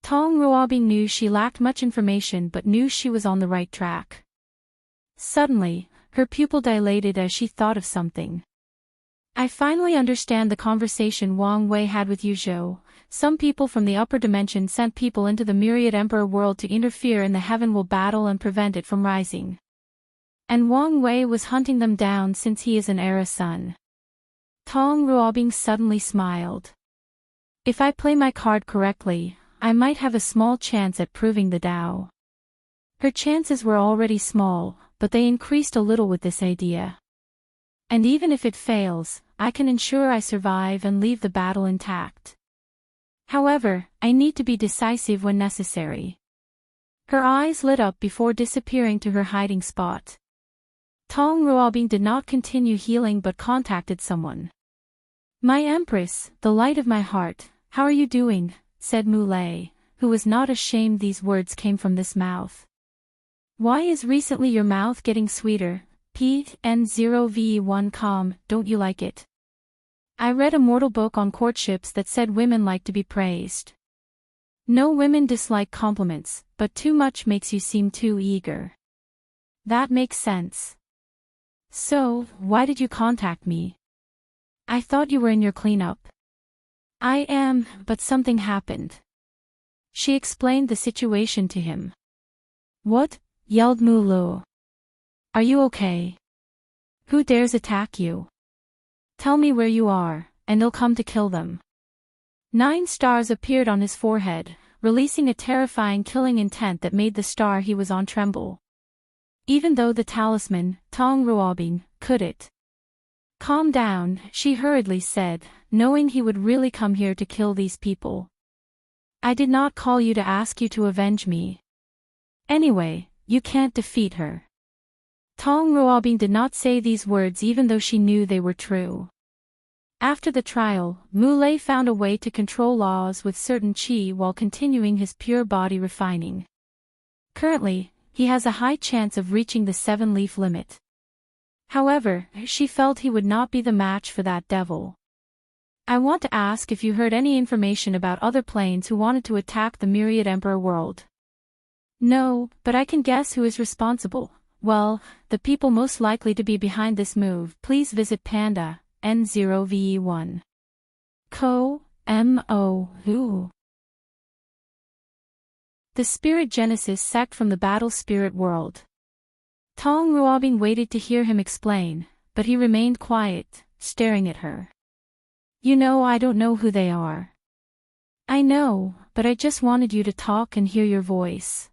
Tong Ruobing knew she lacked much information but knew she was on the right track. Suddenly, her pupil dilated as she thought of something. I finally understand the conversation Wang Wei had with Yuzhou. Some people from the upper dimension sent people into the myriad emperor world to interfere in the heavenly battle and prevent it from rising. And Wang Wei was hunting them down since he is an era son. Tong Ruobing suddenly smiled. If I play my card correctly, I might have a small chance at proving the Tao. Her chances were already small, but they increased a little with this idea. And even if it fails, I can ensure I survive and leave the battle intact. However, I need to be decisive when necessary. Her eyes lit up before disappearing to her hiding spot. Tong Ruobing did not continue healing but contacted someone. My Empress, the light of my heart, how are you doing? Said Mulei, who was not ashamed these words came from this mouth. Why is recently your mouth getting sweeter? PN0VE1 don't you like it? I read a mortal book on courtships that said women like to be praised. No women dislike compliments, but too much makes you seem too eager. That makes sense. So, why did you contact me? I thought you were in your cleanup. I am, but something happened. She explained the situation to him. What? Yelled Mulu. Are you okay? Who dares attack you? Tell me where you are, and I'll come to kill them. 9 stars appeared on his forehead, releasing a terrifying killing intent that made the star he was on tremble. Even though the talisman, Tong Ruobing, could it. Calm down, she hurriedly said, knowing he would really come here to kill these people. I did not call you to ask you to avenge me. Anyway, you can't defeat her. Tong Ruobing did not say these words even though she knew they were true. After the trial, Mulei found a way to control laws with certain qi while continuing his pure body refining. Currently, he has a high chance of reaching the 7-leaf limit. However, she felt he would not be the match for that devil. I want to ask if you heard any information about other planes who wanted to attack the Myriad Emperor world. No, but I can guess who is responsible. Well, the people most likely to be behind this move. Please visit Panda, N0VE1. Co, M.O. Who? The Spirit Genesis sect from the Battle Spirit world. Tong Ruobing waited to hear him explain, but he remained quiet, staring at her. You know I don't know who they are. I know, but I just wanted you to talk and hear your voice.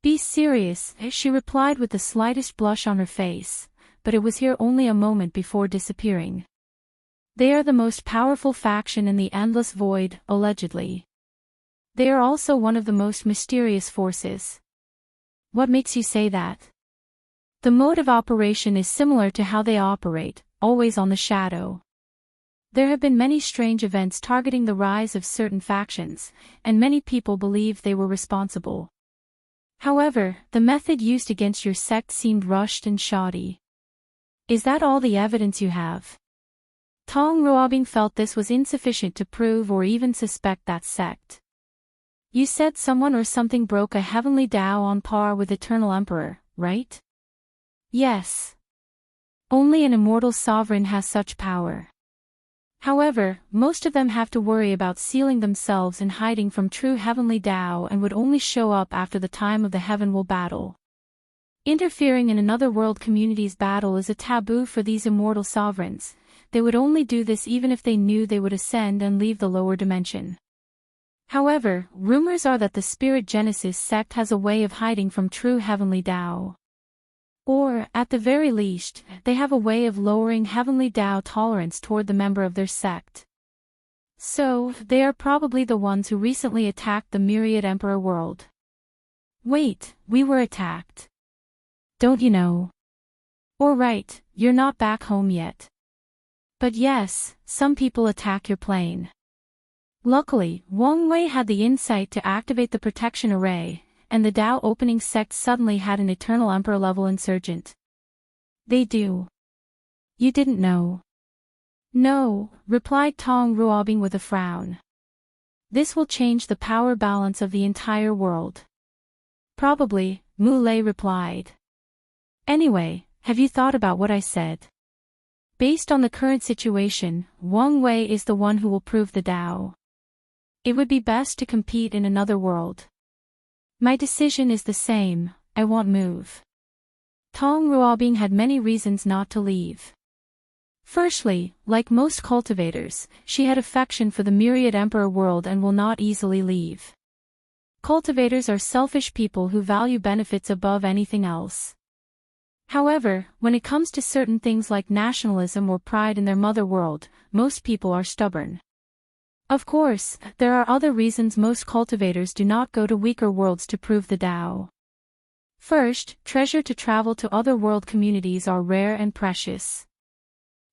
Be serious, she replied with the slightest blush on her face, but it was here only a moment before disappearing. They are the most powerful faction in the endless void, allegedly. They are also one of the most mysterious forces. What makes you say that? The mode of operation is similar to how they operate, always on the shadow. There have been many strange events targeting the rise of certain factions, and many people believe they were responsible. However, the method used against your sect seemed rushed and shoddy. Is that all the evidence you have? Tong Ruobing felt this was insufficient to prove or even suspect that sect. You said someone or something broke a heavenly Tao on par with Eternal Emperor, right? Yes. Only an immortal sovereign has such power. However, most of them have to worry about sealing themselves and hiding from true heavenly Tao and would only show up after the time of the heavenward battle. Interfering in another world community's battle is a taboo for these immortal sovereigns. They would only do this even if they knew they would ascend and leave the lower dimension. However, rumors are that the Spirit Genesis sect has a way of hiding from true heavenly Tao. Or, at the very least, they have a way of lowering heavenly Tao tolerance toward the member of their sect. So, they are probably the ones who recently attacked the Myriad Emperor world. Wait, we were attacked. Don't you know? Or right, you're not back home yet. But yes, some people attack your plane. Luckily, Wang Wei had the insight to activate the protection array, and the Tao opening sect suddenly had an eternal emperor-level insurgent. They do. You didn't know? No, replied Tong Ruobing with a frown. This will change the power balance of the entire world. Probably, Mu Lei replied. Anyway, have you thought about what I said? Based on the current situation, Wang Wei is the one who will prove the Tao. It would be best to compete in another world. My decision is the same, I won't move. Tong Ruobing had many reasons not to leave. Firstly, like most cultivators, she had affection for the Myriad Emperor world and will not easily leave. Cultivators are selfish people who value benefits above anything else. However, when it comes to certain things like nationalism or pride in their mother world, most people are stubborn. Of course, there are other reasons most cultivators do not go to weaker worlds to prove the Tao. First, treasure to travel to other world communities are rare and precious.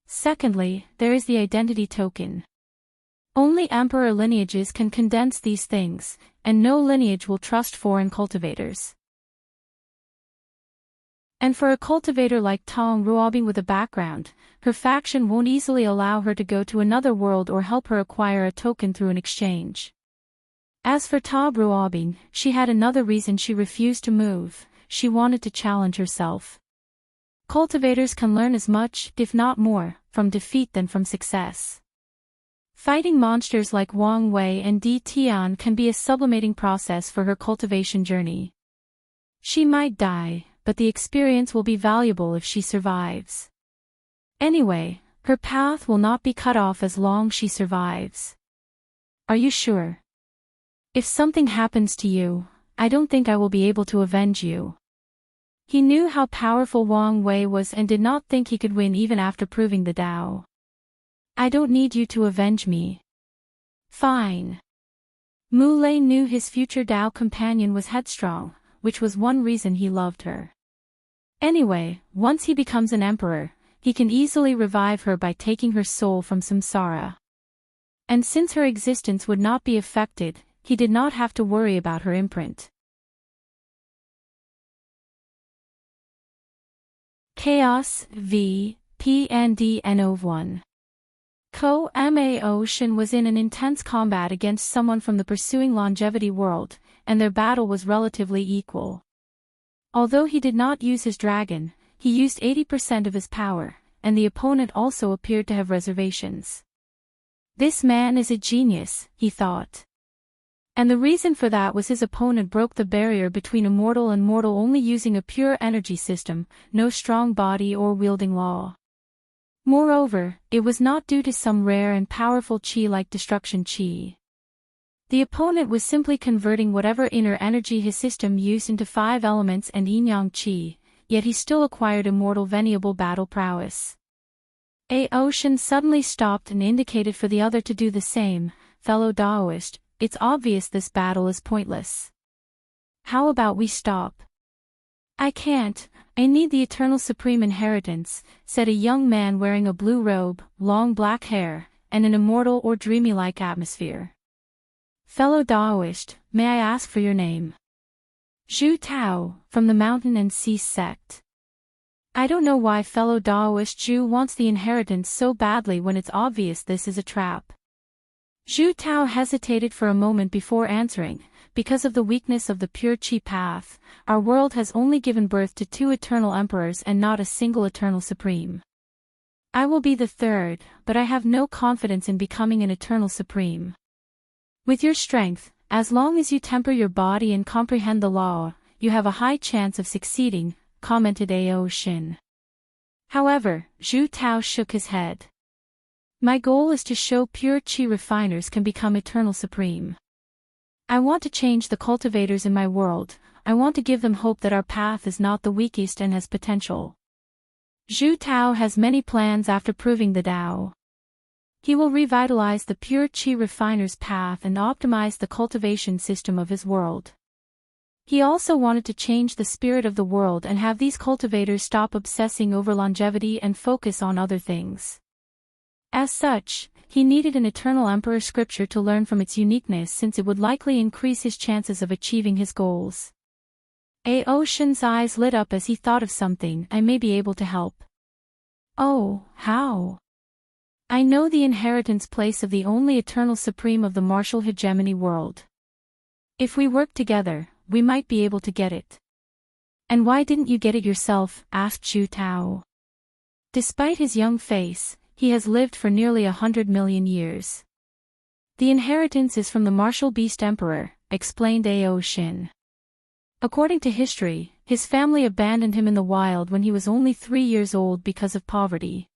Secondly, there is the identity token. Only emperor lineages can condense these things, and no lineage will trust foreign cultivators. And for a cultivator like Tong Ruobing with a background, her faction won't easily allow her to go to another world or help her acquire a token through an exchange. As for Tong Ruobing, she had another reason she refused to move: she wanted to challenge herself. Cultivators can learn as much, if not more, from defeat than from success. Fighting monsters like Wang Wei and Di Tian can be a sublimating process for her cultivation journey. She might die, but the experience will be valuable if she survives. Anyway, her path will not be cut off as long as she survives. Are you sure? If something happens to you, I don't think I will be able to avenge you. He knew how powerful Wang Wei was and did not think he could win even after proving the Tao. I don't need you to avenge me. Fine. Mu Lei knew his future Tao companion was headstrong, which was one reason he loved her. Anyway, once he becomes an emperor, he can easily revive her by taking her soul from samsara. And since her existence would not be affected, he did not have to worry about her imprint. Chaos v. PNDNO1. Ko-Ma Ocean was in an intense combat against someone from the pursuing longevity world, and their battle was relatively equal. Although he did not use his dragon, he used 80% of his power, and the opponent also appeared to have reservations. This man is a genius, he thought. And the reason for that was his opponent broke the barrier between immortal and mortal only using a pure energy system, no strong body or wielding law. Moreover, it was not due to some rare and powerful chi like destruction chi. The opponent was simply converting whatever inner energy his system used into 5 elements and yin-yang chi, yet he still acquired immortal veniable battle prowess. Ocean suddenly stopped and indicated for the other to do the same. Fellow Daoist, it's obvious this battle is pointless. How about we stop? I can't, I need the eternal supreme inheritance, said a young man wearing a blue robe, long black hair, and an immortal or dreamy-like atmosphere. Fellow Daoist, may I ask for your name? Zhu Tao, from the Mountain and Sea sect. I don't know why fellow Daoist Zhu wants the inheritance so badly when it's obvious this is a trap. Zhu Tao hesitated for a moment before answering. Because of the weakness of the pure chi path, our world has only given birth to 2 eternal emperors and not a single eternal supreme. I will be the third, but I have no confidence in becoming an eternal supreme. With your strength, as long as you temper your body and comprehend the law, you have a high chance of succeeding, commented Ao Shin. However, Zhu Tao shook his head. My goal is to show pure Qi refiners can become eternal supreme. I want to change the cultivators in my world. I want to give them hope that our path is not the weakest and has potential. Zhu Tao has many plans after proving the Tao. He will revitalize the pure Qi refiner's path and optimize the cultivation system of his world. He also wanted to change the spirit of the world and have these cultivators stop obsessing over longevity and focus on other things. As such, he needed an eternal emperor scripture to learn from its uniqueness since it would likely increase his chances of achieving his goals. Ao Shin's eyes lit up as he thought of something. I may be able to help. Oh, how? I know the inheritance place of the only eternal supreme of the martial hegemony world. If we work together, we might be able to get it. And why didn't you get it yourself? Asked Zhu Tao. Despite his young face, he has lived for nearly 100 million years. The inheritance is from the martial beast emperor, explained Ao Shin. According to history, his family abandoned him in the wild when he was only 3 years old because of poverty.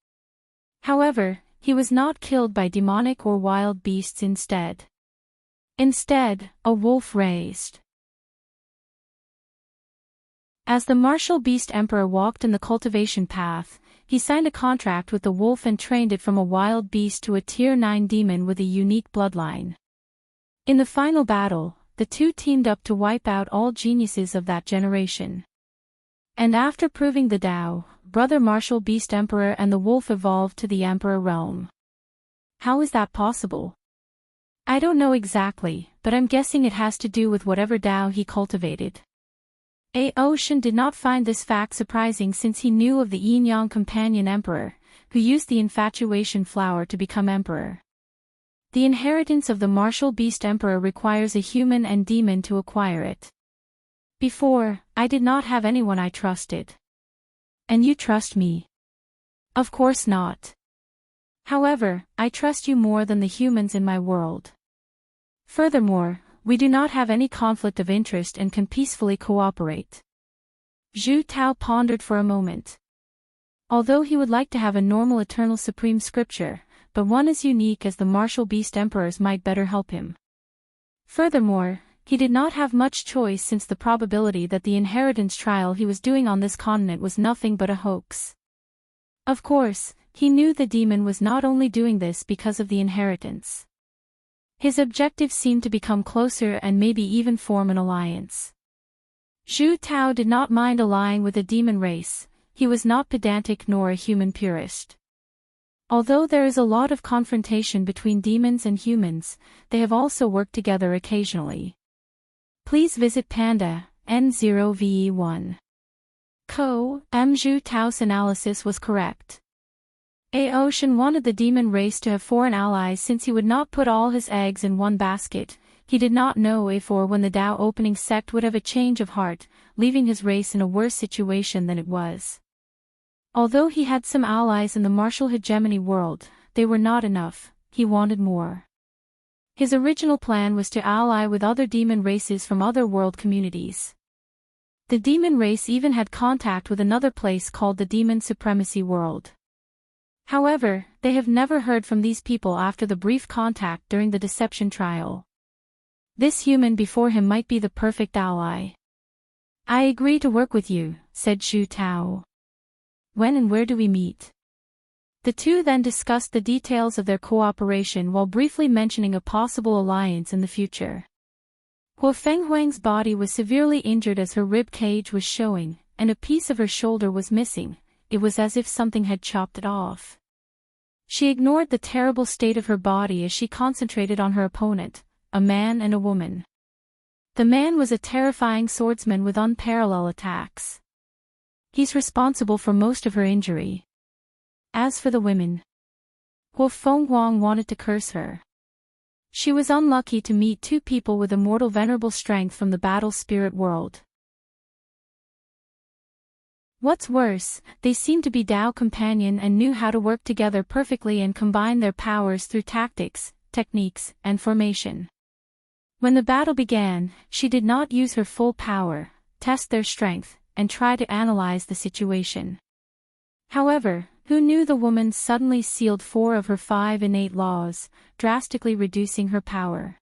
However, he was not killed by demonic or wild beasts instead. Instead, a wolf raised. As the martial beast emperor walked in the cultivation path, he signed a contract with the wolf and trained it from a wild beast to a Tier 9 demon with a unique bloodline. In the final battle, the two teamed up to wipe out all geniuses of that generation. And after proving the Tao, brother martial beast emperor and the wolf evolved to the emperor realm. How is that possible? I don't know exactly, but I'm guessing it has to do with whatever Tao he cultivated. Ao Shin did not find this fact surprising since he knew of the yin-yang companion emperor, who used the infatuation flower to become emperor. The inheritance of the martial beast emperor requires a human and demon to acquire it. Before, I did not have anyone I trusted. And you trust me? Of course not. However, I trust you more than the humans in my world. Furthermore, we do not have any conflict of interest and can peacefully cooperate. Zhu Tao pondered for a moment. Although he would like to have a normal eternal supreme scripture, but one as unique as the martial beast emperors might better help him. Furthermore, he did not have much choice since the probability that the inheritance trial he was doing on this continent was nothing but a hoax. Of course, he knew the demon was not only doing this because of the inheritance. His objective seemed to become closer and maybe even form an alliance. Zhu Tao did not mind allying with a demon race. He was not pedantic nor a human purist. Although there is a lot of confrontation between demons and humans, they have also worked together occasionally. Please visit Panda, N0VE1. Zhu Tao's analysis was correct. Ao Shin wanted the demon race to have foreign allies since he would not put all his eggs in one basket. He did not know if or when the Tao opening sect would have a change of heart, leaving his race in a worse situation than it was. Although he had some allies in the martial hegemony world, they were not enough. He wanted more. His original plan was to ally with other demon races from other world communities. The demon race even had contact with another place called the Demon Supremacy World. However, they have never heard from these people after the brief contact during the deception trial. This human before him might be the perfect ally. I agree to work with you, said Zhu Tao. When and where do we meet? The two then discussed the details of their cooperation while briefly mentioning a possible alliance in the future. Huo Fenghuang's body was severely injured as her rib cage was showing, and a piece of her shoulder was missing. It was as if something had chopped it off. She ignored the terrible state of her body as she concentrated on her opponent, a man and a woman. The man was a terrifying swordsman with unparalleled attacks. He's responsible for most of her injury. As for the women, Huo Fenghuang wanted to curse her. She was unlucky to meet two people with immortal venerable strength from the battle spirit world. What's worse, they seemed to be Tao companion and knew how to work together perfectly and combine their powers through tactics, techniques, and formation. When the battle began, she did not use her full power, test their strength, and try to analyze the situation. However, who knew the woman suddenly sealed 4 of her 5 innate laws, drastically reducing her power.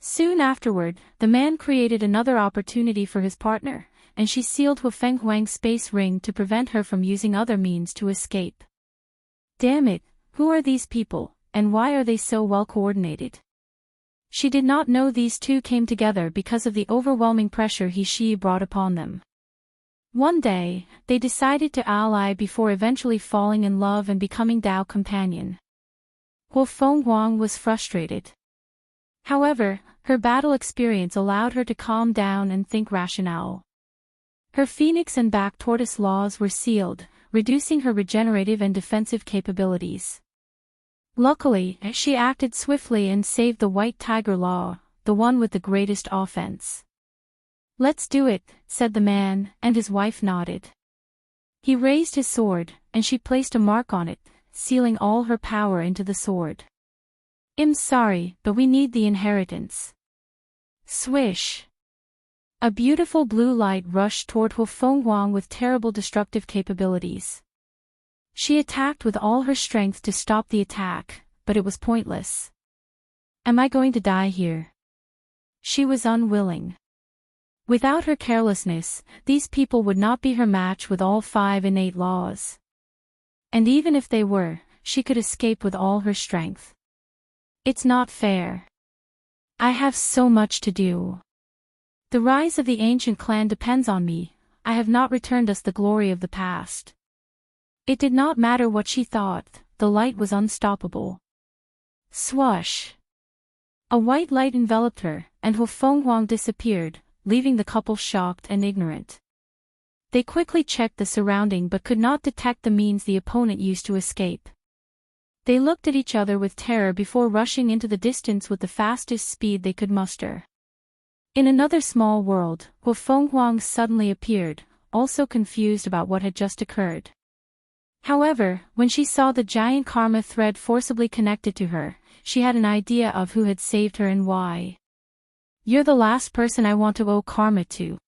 Soon afterward, the man created another opportunity for his partner, and she sealed Hu Fenghuang's space ring to prevent her from using other means to escape. Damn it, who are these people, and why are they so well coordinated? She did not know these two came together because of the overwhelming pressure she brought upon them. One day, they decided to ally before eventually falling in love and becoming Tao companion. Hu Fenghuang was frustrated. However, her battle experience allowed her to calm down and think rationale. Her phoenix and back tortoise laws were sealed, reducing her regenerative and defensive capabilities. Luckily, she acted swiftly and saved the white tiger law, the one with the greatest offense. "Let's do it," said the man, and his wife nodded. He raised his sword, and she placed a mark on it, sealing all her power into the sword. "I'm sorry, but we need the inheritance." Swish! A beautiful blue light rushed toward Hu Fenghuang with terrible destructive capabilities. She attacked with all her strength to stop the attack, but it was pointless. "Am I going to die here?" She was unwilling. Without her carelessness, these people would not be her match with all 5 innate laws. And even if they were, she could escape with all her strength. "It's not fair. I have so much to do. The rise of the ancient clan depends on me. I have not returned us the glory of the past." It did not matter what she thought, the light was unstoppable. Swoosh! A white light enveloped her, and Hu Fenghuang disappeared, leaving the couple shocked and ignorant. They quickly checked the surrounding but could not detect the means the opponent used to escape. They looked at each other with terror before rushing into the distance with the fastest speed they could muster. In another small world, Hu Fenghuang suddenly appeared, also confused about what had just occurred. However, when she saw the giant karma thread forcibly connected to her, she had an idea of who had saved her and why. "You're the last person I want to owe karma to."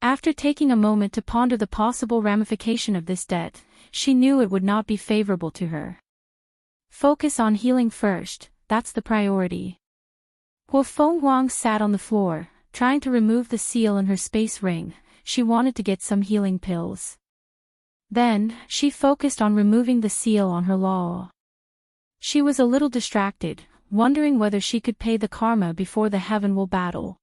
After taking a moment to ponder the possible ramification of this debt, she knew it would not be favorable to her. Focus on healing first, that's the priority. Hu Fenghuang sat on the floor, trying to remove the seal in her space ring. She wanted to get some healing pills. Then, she focused on removing the seal on her law. She was a little distracted, wondering whether she could pay the karma before the heavenward battle.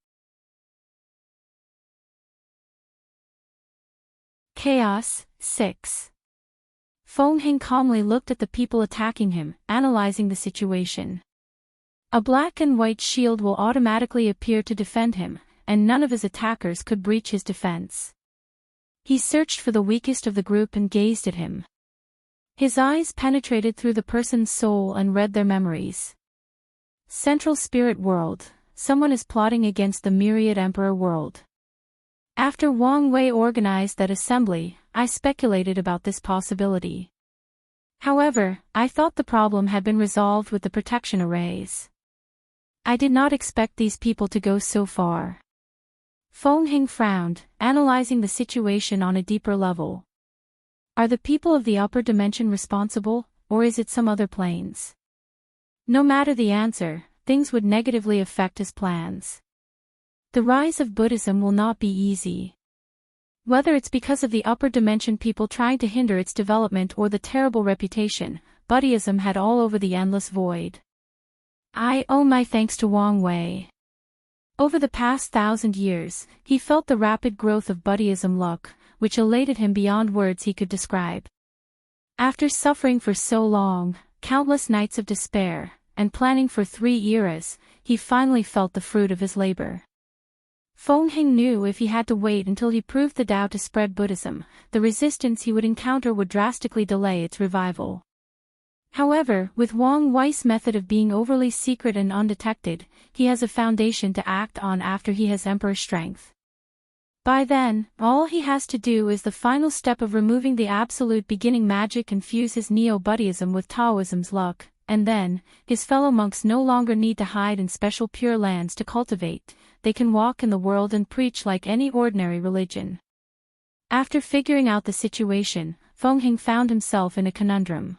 Chaos 6. Feng Hing calmly looked at the people attacking him, analyzing the situation. A black and white shield will automatically appear to defend him, and none of his attackers could breach his defense. He searched for the weakest of the group and gazed at him. His eyes penetrated through the person's soul and read their memories. Central Spirit World, someone is plotting against the Myriad Emperor World. After Wang Wei organized that assembly, I speculated about this possibility. However, I thought the problem had been resolved with the protection arrays. I did not expect these people to go so far. Feng Hing frowned, analyzing the situation on a deeper level. Are the people of the upper dimension responsible, or is it some other planes? No matter the answer, things would negatively affect his plans. The rise of Buddhism will not be easy. Whether it's because of the upper dimension people trying to hinder its development or the terrible reputation, Buddhism had all over the endless void. I owe my thanks to Wang Wei. Over the past 1,000 years, he felt the rapid growth of Buddhism luck, which elated him beyond words he could describe. After suffering for so long, countless nights of despair, and planning for 3 eras, he finally felt the fruit of his labor. Feng Hing knew if he had to wait until he proved the Tao to spread Buddhism, the resistance he would encounter would drastically delay its revival. However, with Wang Wei's method of being overly secret and undetected, he has a foundation to act on after he has Emperor strength. By then, all he has to do is the final step of removing the absolute beginning magic and fuse his Neo-Buddhism with Taoism's luck, and then, his fellow monks no longer need to hide in special pure lands to cultivate, they can walk in the world and preach like any ordinary religion. After figuring out the situation, Feng Hing found himself in a conundrum.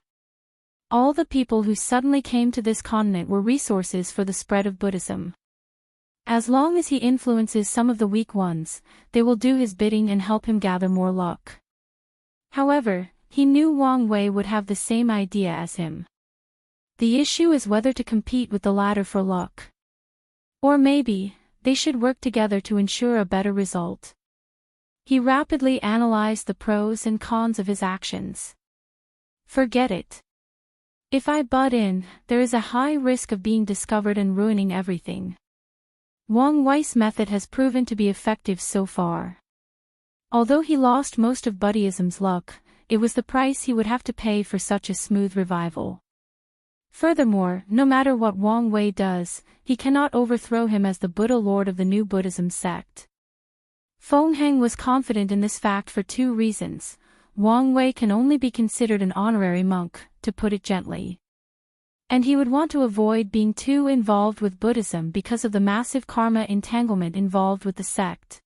All the people who suddenly came to this continent were resources for the spread of Buddhism. As long as he influences some of the weak ones, they will do his bidding and help him gather more luck. However, he knew Wang Wei would have the same idea as him. The issue is whether to compete with the latter for luck. Or maybe, they should work together to ensure a better result. He rapidly analyzed the pros and cons of his actions. Forget it. If I butt in, there is a high risk of being discovered and ruining everything. Wang Wei's method has proven to be effective so far. Although he lost most of Buddhism's luck, it was the price he would have to pay for such a smooth revival. Furthermore, no matter what Wang Wei does, he cannot overthrow him as the Buddha Lord of the new Buddhism sect. Feng Heng was confident in this fact for two reasons. Wang Wei can only be considered an honorary monk, to put it gently. And he would want to avoid being too involved with Buddhism because of the massive karma entanglement involved with the sect.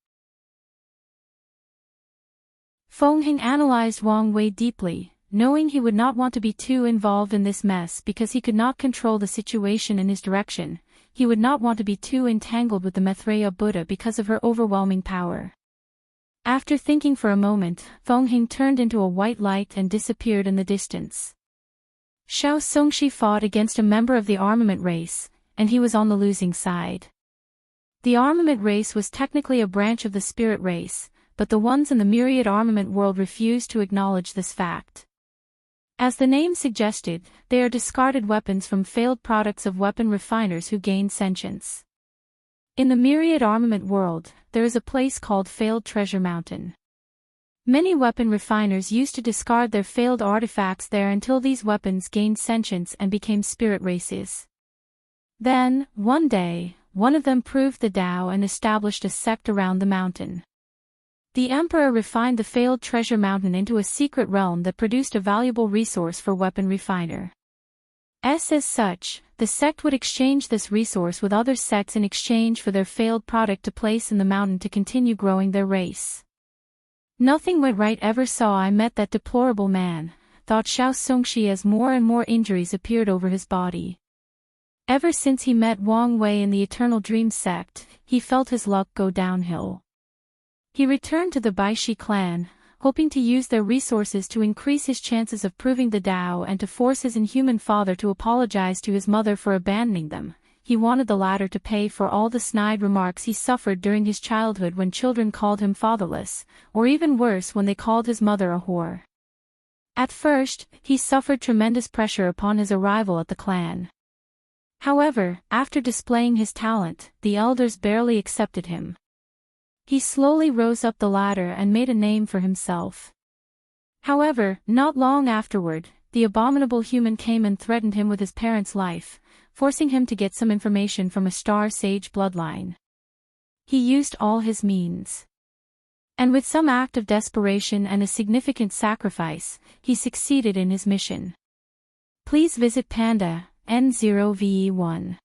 Feng Heng analyzed Wang Wei deeply, knowing he would not want to be too involved in this mess because he could not control the situation in his direction. He would not want to be too entangled with the Maitreya Buddha because of her overwhelming power. After thinking for a moment, Feng Heng turned into a white light and disappeared in the distance. Xiao Songxi fought against a member of the armament race, and he was on the losing side. The armament race was technically a branch of the spirit race, but the ones in the myriad armament world refused to acknowledge this fact. As the name suggested, they are discarded weapons from failed products of weapon refiners who gain sentience. In the myriad armament world, there is a place called Failed Treasure Mountain. Many weapon refiners used to discard their failed artifacts there until these weapons gained sentience and became spirit races. Then, one day, one of them proved the Tao and established a sect around the mountain. The emperor refined the failed treasure mountain into a secret realm that produced a valuable resource for weapon refiner. As such, the sect would exchange this resource with other sects in exchange for their failed product to place in the mountain to continue growing their race. Nothing went right ever since I met that deplorable man, thought Xiao Songxi as more and more injuries appeared over his body. Ever since he met Wang Wei in the Eternal Dream sect, he felt his luck go downhill. He returned to the Baishi clan, hoping to use their resources to increase his chances of proving the Tao and to force his inhuman father to apologize to his mother for abandoning them. He wanted the latter to pay for all the snide remarks he suffered during his childhood when children called him fatherless, or even worse when they called his mother a whore. At first, he suffered tremendous pressure upon his arrival at the clan. However, after displaying his talent, the elders barely accepted him. He slowly rose up the ladder and made a name for himself. However, not long afterward, the abominable human came and threatened him with his parents' life, forcing him to get some information from a star sage bloodline. He used all his means. And with some act of desperation and a significant sacrifice, he succeeded in his mission. Please visit Panda, N0VE1.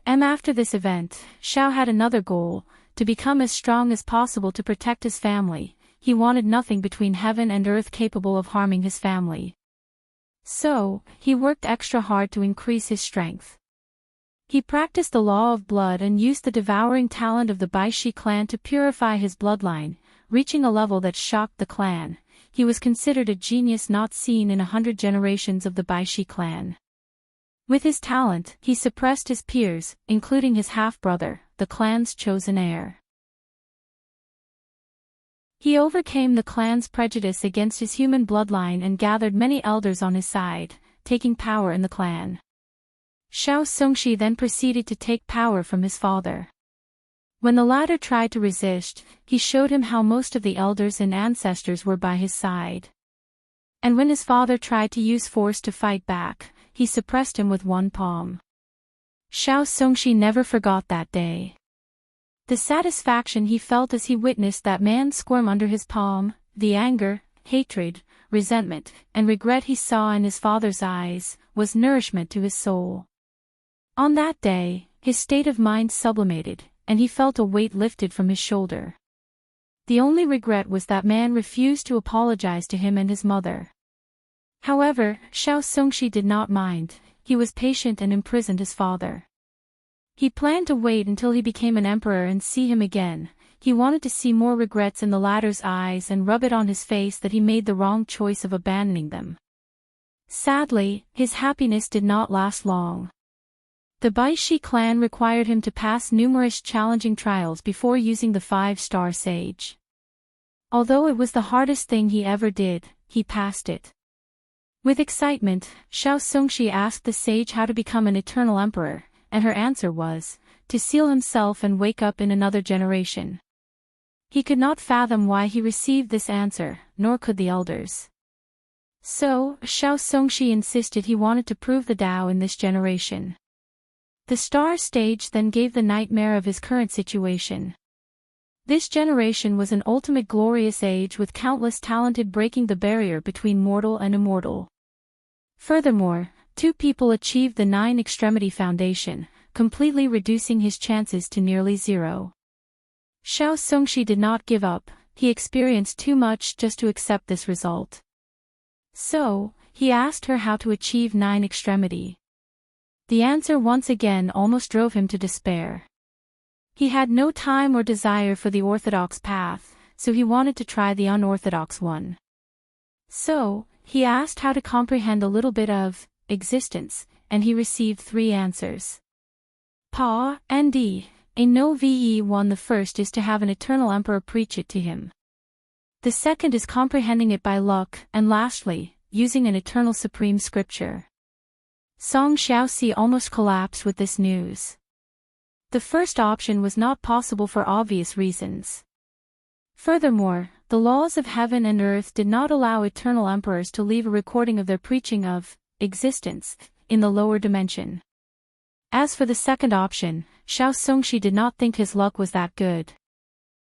After this event, Xiao had another goal, to become as strong as possible to protect his family. He wanted nothing between heaven and earth capable of harming his family. So, he worked extra hard to increase his strength. He practiced the law of blood and used the devouring talent of the Baishi clan to purify his bloodline, reaching a level that shocked the clan. He was considered a genius not seen in 100 generations of the Baishi clan. With his talent, he suppressed his peers, including his half-brother, the clan's chosen heir. He overcame the clan's prejudice against his human bloodline and gathered many elders on his side, taking power in the clan. Xiao Songxi then proceeded to take power from his father. When the latter tried to resist, he showed him how most of the elders and ancestors were by his side. And when his father tried to use force to fight back, he suppressed him with one palm. Xiao Songxi never forgot that day. The satisfaction he felt as he witnessed that man squirm under his palm, the anger, hatred, resentment, and regret he saw in his father's eyes, was nourishment to his soul. On that day, his state of mind sublimated, and he felt a weight lifted from his shoulder. The only regret was that man refused to apologize to him and his mother. However, Xiao Songshi did not mind. He was patient and imprisoned his father. He planned to wait until he became an emperor and see him again. He wanted to see more regrets in the latter's eyes and rub it on his face that he made the wrong choice of abandoning them. Sadly, his happiness did not last long. The Baishi clan required him to pass numerous challenging trials before using the 5-star sage. Although it was the hardest thing he ever did, he passed it. With excitement, Xiao Songshi asked the sage how to become an eternal emperor, and her answer was, to seal himself and wake up in another generation. He could not fathom why he received this answer, nor could the elders. So, Xiao Songshi insisted he wanted to prove the Tao in this generation. The star stage then gave the nightmare of his current situation. This generation was an ultimate glorious age with countless talented breaking the barrier between mortal and immortal. Furthermore, 2 people achieved the 9-extremity foundation, completely reducing his chances to nearly 0. Xiao Songshi did not give up. He experienced too much just to accept this result. So, he asked her how to achieve 9-extremity. The answer once again almost drove him to despair. He had no time or desire for the orthodox path, so he wanted to try the unorthodox one. So, he asked how to comprehend a little bit of existence, and he received 3 answers. Pa, Nd, a no ve1. The first is to have an eternal emperor preach it to him. The second is comprehending it by luck, and lastly, using an eternal supreme scripture. Song Xiaoxi almost collapsed with this news. The first option was not possible for obvious reasons. Furthermore, the laws of heaven and earth did not allow eternal emperors to leave a recording of their preaching of existence in the lower dimension. As for the second option, Xiao Songshi did not think his luck was that good.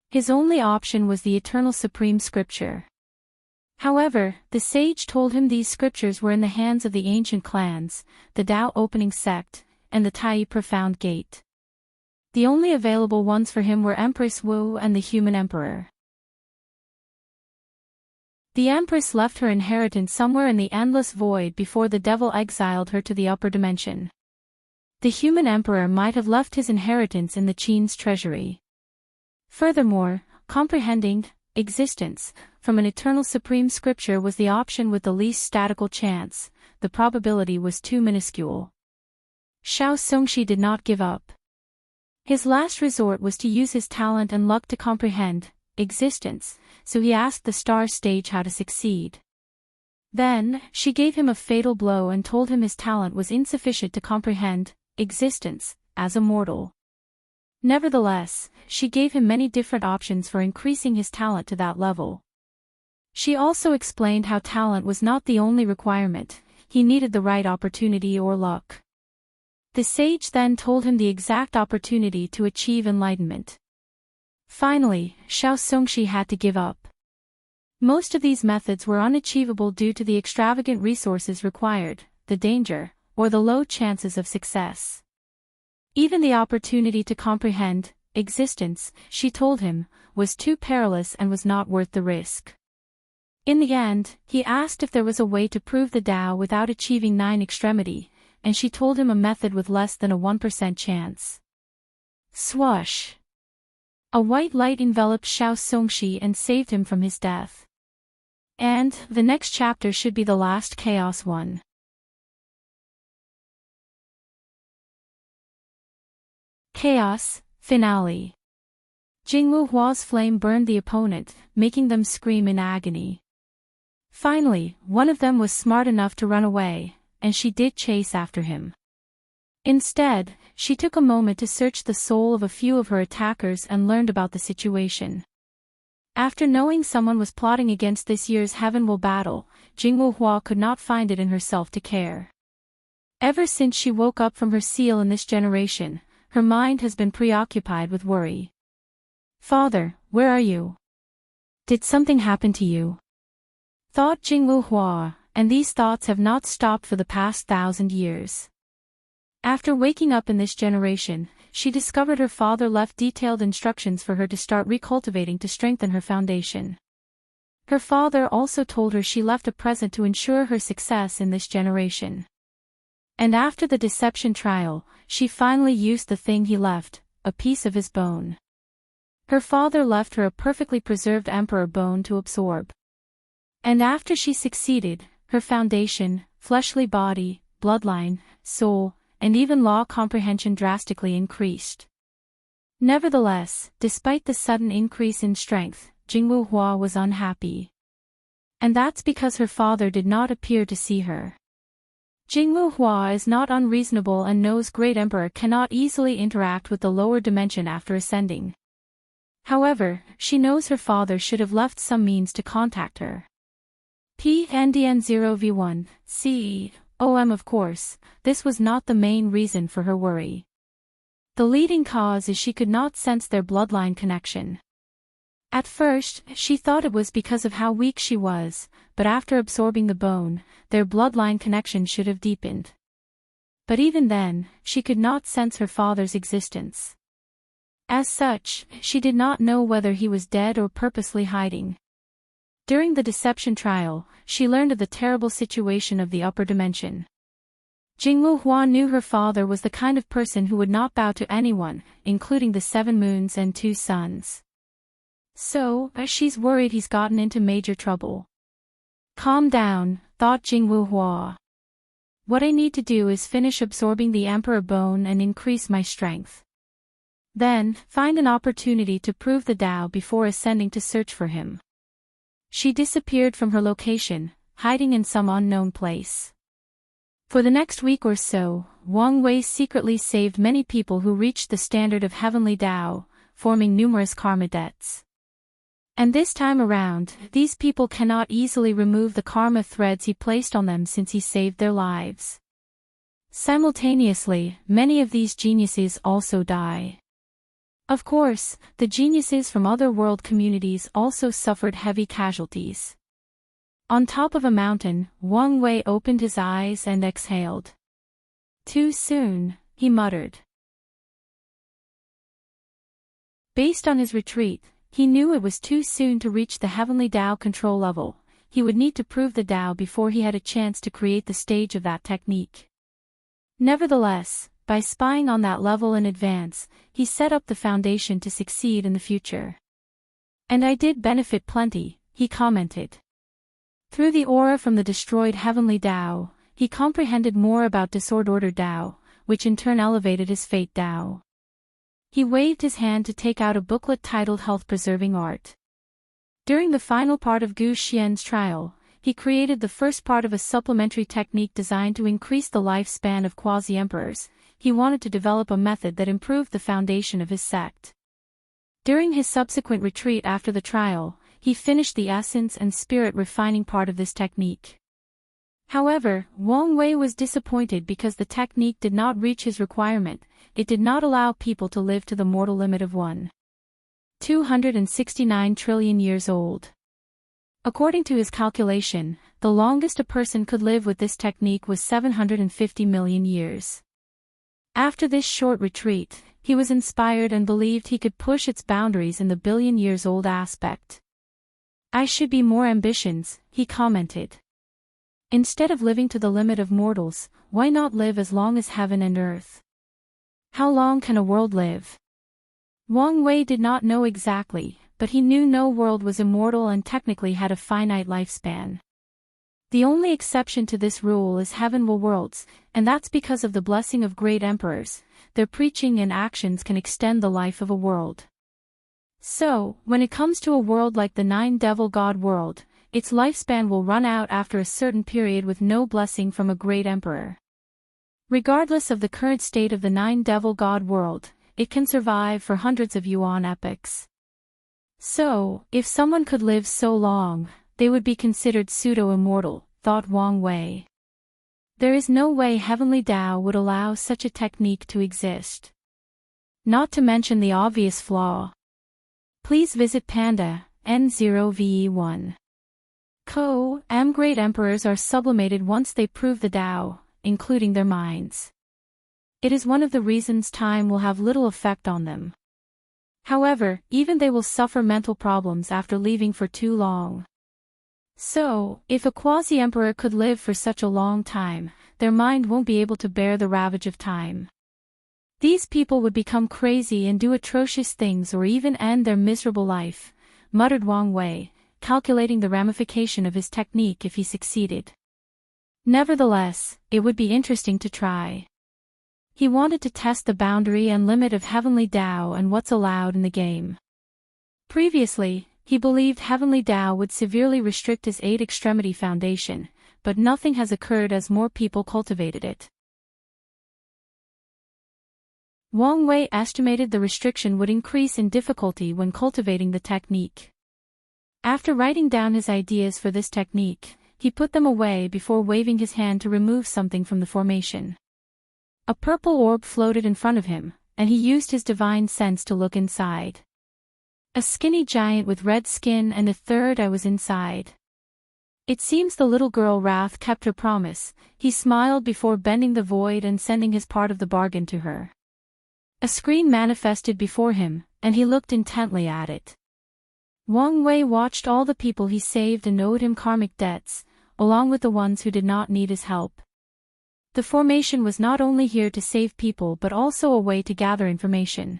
His only option was the eternal supreme scripture. However, the sage told him these scriptures were in the hands of the ancient clans, the Tao opening sect, and the Tai profound gate. The only available ones for him were Empress Wu and the human emperor. The Empress left her inheritance somewhere in the endless void before the devil exiled her to the upper dimension. The human emperor might have left his inheritance in the Qin's treasury. Furthermore, comprehending existence from an eternal supreme scripture was the option with the least statistical chance. The probability was too minuscule. Xiao Songshi did not give up. His last resort was to use his talent and luck to comprehend existence, so he asked the star stage how to succeed. Then, she gave him a fatal blow and told him his talent was insufficient to comprehend existence as a mortal. Nevertheless, she gave him many different options for increasing his talent to that level. She also explained how talent was not the only requirement, he needed the right opportunity or luck. The sage then told him the exact opportunity to achieve enlightenment. Finally, Xiao Songshi had to give up. Most of these methods were unachievable due to the extravagant resources required, the danger, or the low chances of success. Even the opportunity to comprehend existence, she told him, was too perilous and was not worth the risk. In the end, he asked if there was a way to prove the Tao without achieving 9-extremity, and she told him a method with less than a 1% chance. Swoosh! A white light enveloped Xiao Songshi and saved him from his death. And, the next chapter should be the last chaos one. Chaos, Finale. Jingwu Hua's flame burned the opponent, making them scream in agony. Finally, one of them was smart enough to run away, and she did chase after him. Instead, she took a moment to search the soul of a few of her attackers and learned about the situation. After knowing someone was plotting against this year's Heavenwell battle, Jingwu Hua could not find it in herself to care. Ever since she woke up from her seal in this generation, her mind has been preoccupied with worry. Father, where are you? Did something happen to you? Thought Jingwu Hua, and these thoughts have not stopped for the past 1,000 years. After waking up in this generation, she discovered her father left detailed instructions for her to start recultivating to strengthen her foundation. Her father also told her she left a present to ensure her success in this generation. And after the deception trial, she finally used the thing he left, a piece of his bone. Her father left her a perfectly preserved emperor bone to absorb. And after she succeeded, her foundation, fleshly body, bloodline, soul, and even law comprehension drastically increased. Nevertheless, despite the sudden increase in strength, Jingwu Hua was unhappy. And that's because her father did not appear to see her. Jingwu Hua is not unreasonable and knows Great Emperor cannot easily interact with the lower dimension after ascending. However, she knows her father should have left some means to contact her. PNDN0V1, CE, OM. Of course, this was not the main reason for her worry. The leading cause is she could not sense their bloodline connection. At first, she thought it was because of how weak she was, but after absorbing the bone, their bloodline connection should have deepened. But even then, she could not sense her father's existence. As such, she did not know whether he was dead or purposely hiding. During the deception trial, she learned of the terrible situation of the upper dimension. Jingwu Hua knew her father was the kind of person who would not bow to anyone, including the 7 moons and 2 suns. So, she's worried he's gotten into major trouble. Calm down, thought Jingwu Hua. What I need to do is finish absorbing the emperor bone and increase my strength. Then, find an opportunity to prove the Tao before ascending to search for him. She disappeared from her location, hiding in some unknown place. For the next week or so, Wang Wei secretly saved many people who reached the standard of heavenly Tao, forming numerous karma debts. And this time around, these people cannot easily remove the karma threads he placed on them since he saved their lives. Simultaneously, many of these geniuses also die. Of course, the geniuses from other world communities also suffered heavy casualties. On top of a mountain, Wang Wei opened his eyes and exhaled. Too soon, he muttered. Based on his retreat, he knew it was too soon to reach the heavenly Tao control level. He would need to prove the Tao before he had a chance to create the stage of that technique. Nevertheless, by spying on that level in advance, he set up the foundation to succeed in the future. And I did benefit plenty, he commented. Through the aura from the destroyed heavenly Tao, he comprehended more about disordered Tao, which in turn elevated his fate Tao. He waved his hand to take out a booklet titled Health Preserving Art. During the final part of Gu Xian's trial, he created the first part of a supplementary technique designed to increase the lifespan of quasi-emperors. He wanted to develop a method that improved the foundation of his sect. During his subsequent retreat after the trial, he finished the essence and spirit refining part of this technique. However, Wang Wei was disappointed because the technique did not reach his requirement. It did not allow people to live to the mortal limit of 269 trillion years old. According to his calculation, the longest a person could live with this technique was 750 million years. After this short retreat, he was inspired and believed he could push its boundaries in the billion years old aspect. I should be more ambitious, he commented. Instead of living to the limit of mortals, why not live as long as heaven and earth? How long can a world live? Wang Wei did not know exactly, but he knew no world was immortal and technically had a finite lifespan. The only exception to this rule is heavenly worlds, and that's because of the blessing of great emperors. Their preaching and actions can extend the life of a world. So, when it comes to a world like the 9 Devil God world, its lifespan will run out after a certain period with no blessing from a great emperor. Regardless of the current state of the 9 Devil God world, it can survive for hundreds of yuan epochs. So, if someone could live so long, they would be considered pseudo-immortal, thought Wang Wei. There is no way heavenly Tao would allow such a technique to exist. Not to mention the obvious flaw. Please visit Panda, N0VE1. Great emperors are sublimated once they prove the Tao, including their minds. It is one of the reasons time will have little effect on them. However, even they will suffer mental problems after leaving for too long. So, if a quasi-emperor could live for such a long time, their mind won't be able to bear the ravage of time. These people would become crazy and do atrocious things or even end their miserable life, muttered Wang Wei, calculating the ramification of his technique if he succeeded. Nevertheless, it would be interesting to try. He wanted to test the boundary and limit of Heavenly Tao and what's allowed in the game. Previously, he believed Heavenly Tao would severely restrict his 8-extremity foundation, but nothing has occurred as more people cultivated it. Wang Wei estimated the restriction would increase in difficulty when cultivating the technique. After writing down his ideas for this technique, he put them away before waving his hand to remove something from the formation. A purple orb floated in front of him, and he used his divine sense to look inside. A skinny giant with red skin and a third eye was inside. It seems the little girl Wrath kept her promise. He smiled before bending the void and sending his part of the bargain to her. A screen manifested before him, and he looked intently at it. Wang Wei watched all the people he saved and owed him karmic debts, along with the ones who did not need his help. The formation was not only here to save people but also a way to gather information.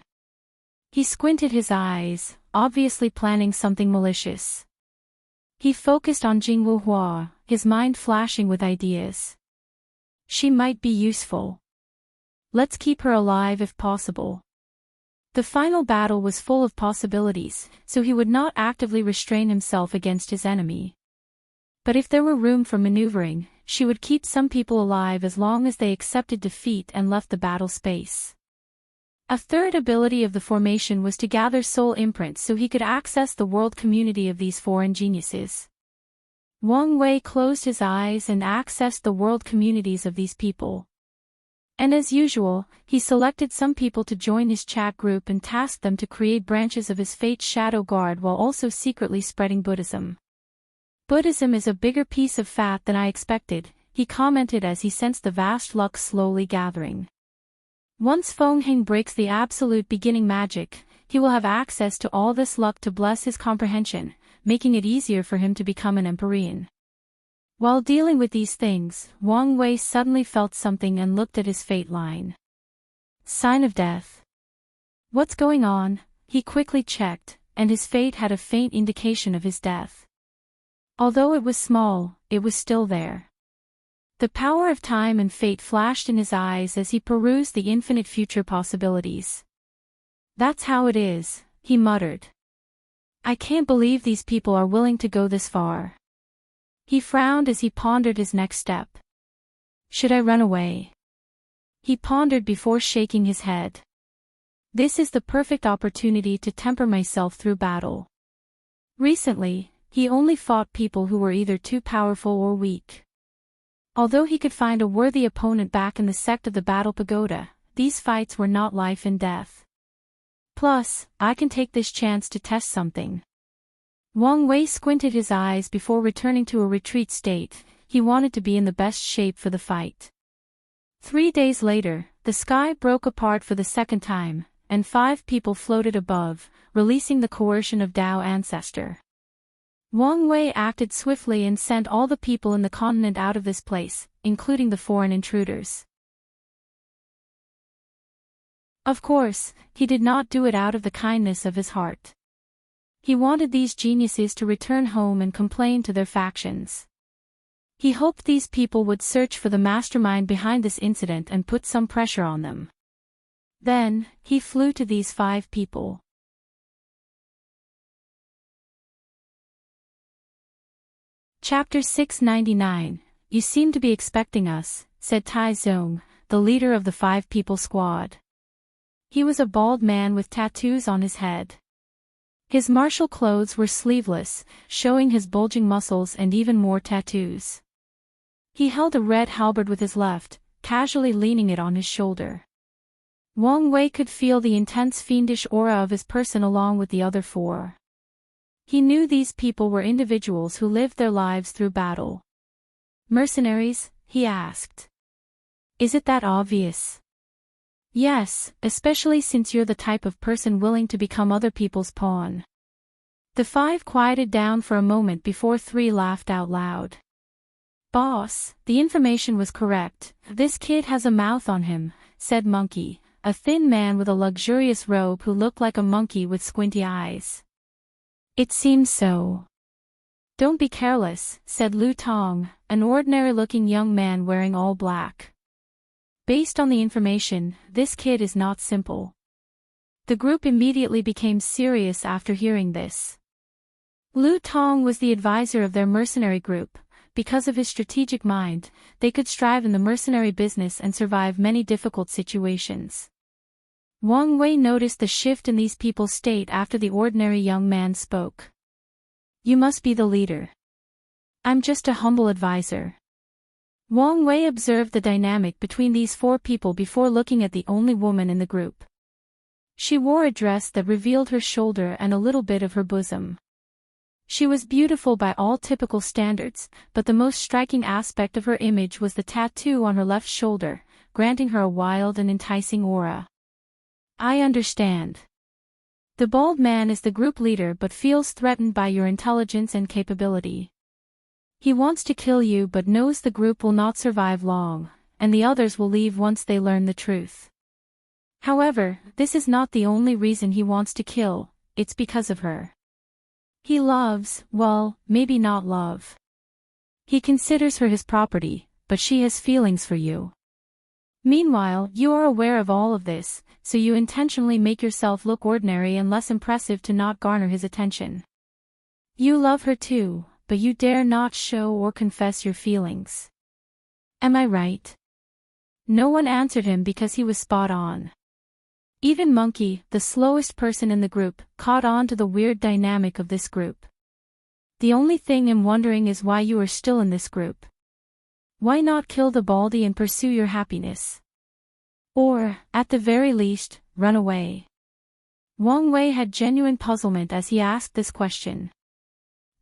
He squinted his eyes, obviously planning something malicious. He focused on Jingwu Hua, his mind flashing with ideas. She might be useful. Let's keep her alive if possible. The final battle was full of possibilities, so he would not actively restrain himself against his enemy. But if there were room for maneuvering, she would keep some people alive as long as they accepted defeat and left the battle space. A third ability of the formation was to gather soul imprints so he could access the world community of these foreign geniuses. Wang Wei closed his eyes and accessed the world communities of these people. And as usual, he selected some people to join his chat group and tasked them to create branches of his Fate Shadow Guard while also secretly spreading Buddhism. Buddhism is a bigger piece of fat than I expected, he commented as he sensed the vast luck slowly gathering. Once Feng Heng breaks the absolute beginning magic, he will have access to all this luck to bless his comprehension, making it easier for him to become an Empyrean. While dealing with these things, Wang Wei suddenly felt something and looked at his fate line. Sign of death. What's going on? He quickly checked, and his fate had a faint indication of his death. Although it was small, it was still there. The power of time and fate flashed in his eyes as he perused the infinite future possibilities. That's how it is, he muttered. I can't believe these people are willing to go this far. He frowned as he pondered his next step. Should I run away? He pondered before shaking his head. This is the perfect opportunity to temper myself through battle. Recently, he only fought people who were either too powerful or weak. Although he could find a worthy opponent back in the sect of the Battle Pagoda, these fights were not life and death. Plus, I can take this chance to test something. Wang Wei squinted his eyes before returning to a retreat state. He wanted to be in the best shape for the fight. 3 days later, the sky broke apart for the second time, and 5 people floated above, releasing the coercion of Tao Ancestor. Wang Wei acted swiftly and sent all the people in the continent out of this place, including the foreign intruders. Of course, he did not do it out of the kindness of his heart. He wanted these geniuses to return home and complain to their factions. He hoped these people would search for the mastermind behind this incident and put some pressure on them. Then, he flew to these 5 people. Chapter 699, You seem to be expecting us, said Tai Zong, the leader of the 5-people squad. He was a bald man with tattoos on his head. His martial clothes were sleeveless, showing his bulging muscles and even more tattoos. He held a red halberd with his left, casually leaning it on his shoulder. Wang Wei could feel the intense fiendish aura of his person along with the other four. He knew these people were individuals who lived their lives through battle. Mercenaries? He asked. Is it that obvious? Yes, especially since you're the type of person willing to become other people's pawn. The five quieted down for a moment before three laughed out loud. Boss, the information was correct. This kid has a mouth on him, said Monkey, a thin man with a luxurious robe who looked like a monkey with squinty eyes. It seems so. Don't be careless, said Lu Tong, an ordinary-looking young man wearing all black. Based on the information, this kid is not simple. The group immediately became serious after hearing this. Lu Tong was the advisor of their mercenary group. Because of his strategic mind, they could strive in the mercenary business and survive many difficult situations. Wang Wei noticed the shift in these people's state after the ordinary young man spoke. You must be the leader. I'm just a humble advisor. Wang Wei observed the dynamic between these four people before looking at the only woman in the group. She wore a dress that revealed her shoulder and a little bit of her bosom. She was beautiful by all typical standards, but the most striking aspect of her image was the tattoo on her left shoulder, granting her a wild and enticing aura. I understand. The bald man is the group leader but feels threatened by your intelligence and capability. He wants to kill you but knows the group will not survive long, and the others will leave once they learn the truth. However, this is not the only reason he wants to kill, it's because of her. He loves, well, maybe not love. He considers her his property, but she has feelings for you. Meanwhile, you are aware of all of this, so you intentionally make yourself look ordinary and less impressive to not garner his attention. You love her too, but you dare not show or confess your feelings. Am I right? No one answered him because he was spot on. Even Monkey, the slowest person in the group, caught on to the weird dynamic of this group. The only thing I'm wondering is why you are still in this group. Why not kill the baldy and pursue your happiness? Or, at the very least, run away? Wang Wei had genuine puzzlement as he asked this question.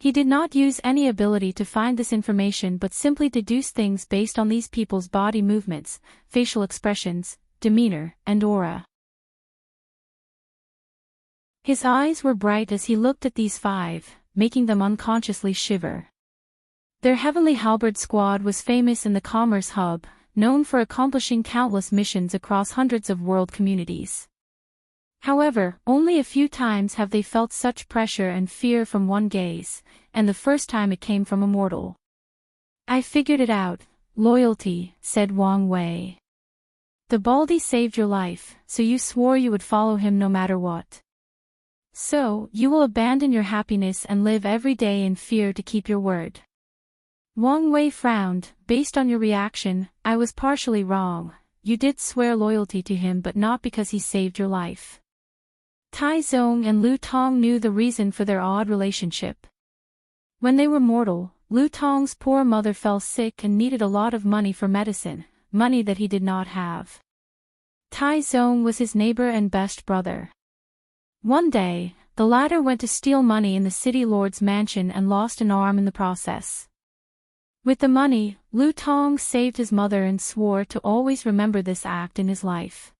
He did not use any ability to find this information but simply deduced things based on these people's body movements, facial expressions, demeanor, and aura. His eyes were bright as he looked at these five, making them unconsciously shiver. Their heavenly halberd squad was famous in the commerce hub, known for accomplishing countless missions across hundreds of world communities. However, only a few times have they felt such pressure and fear from one gaze, and the first time it came from Immortal. I figured it out, loyalty, said Wang Wei. The baldy saved your life, so you swore you would follow him no matter what. So, you will abandon your happiness and live every day in fear to keep your word. Wang Wei frowned. Based on your reaction, I was partially wrong. You did swear loyalty to him but not because he saved your life. Tai Zong and Lu Tong knew the reason for their odd relationship. When they were mortal, Lu Tong's poor mother fell sick and needed a lot of money for medicine, money that he did not have. Tai Zong was his neighbor and best brother. One day, the latter went to steal money in the city lord's mansion and lost an arm in the process. With the money, Lu Tong saved his mother and swore to always remember this act in his life.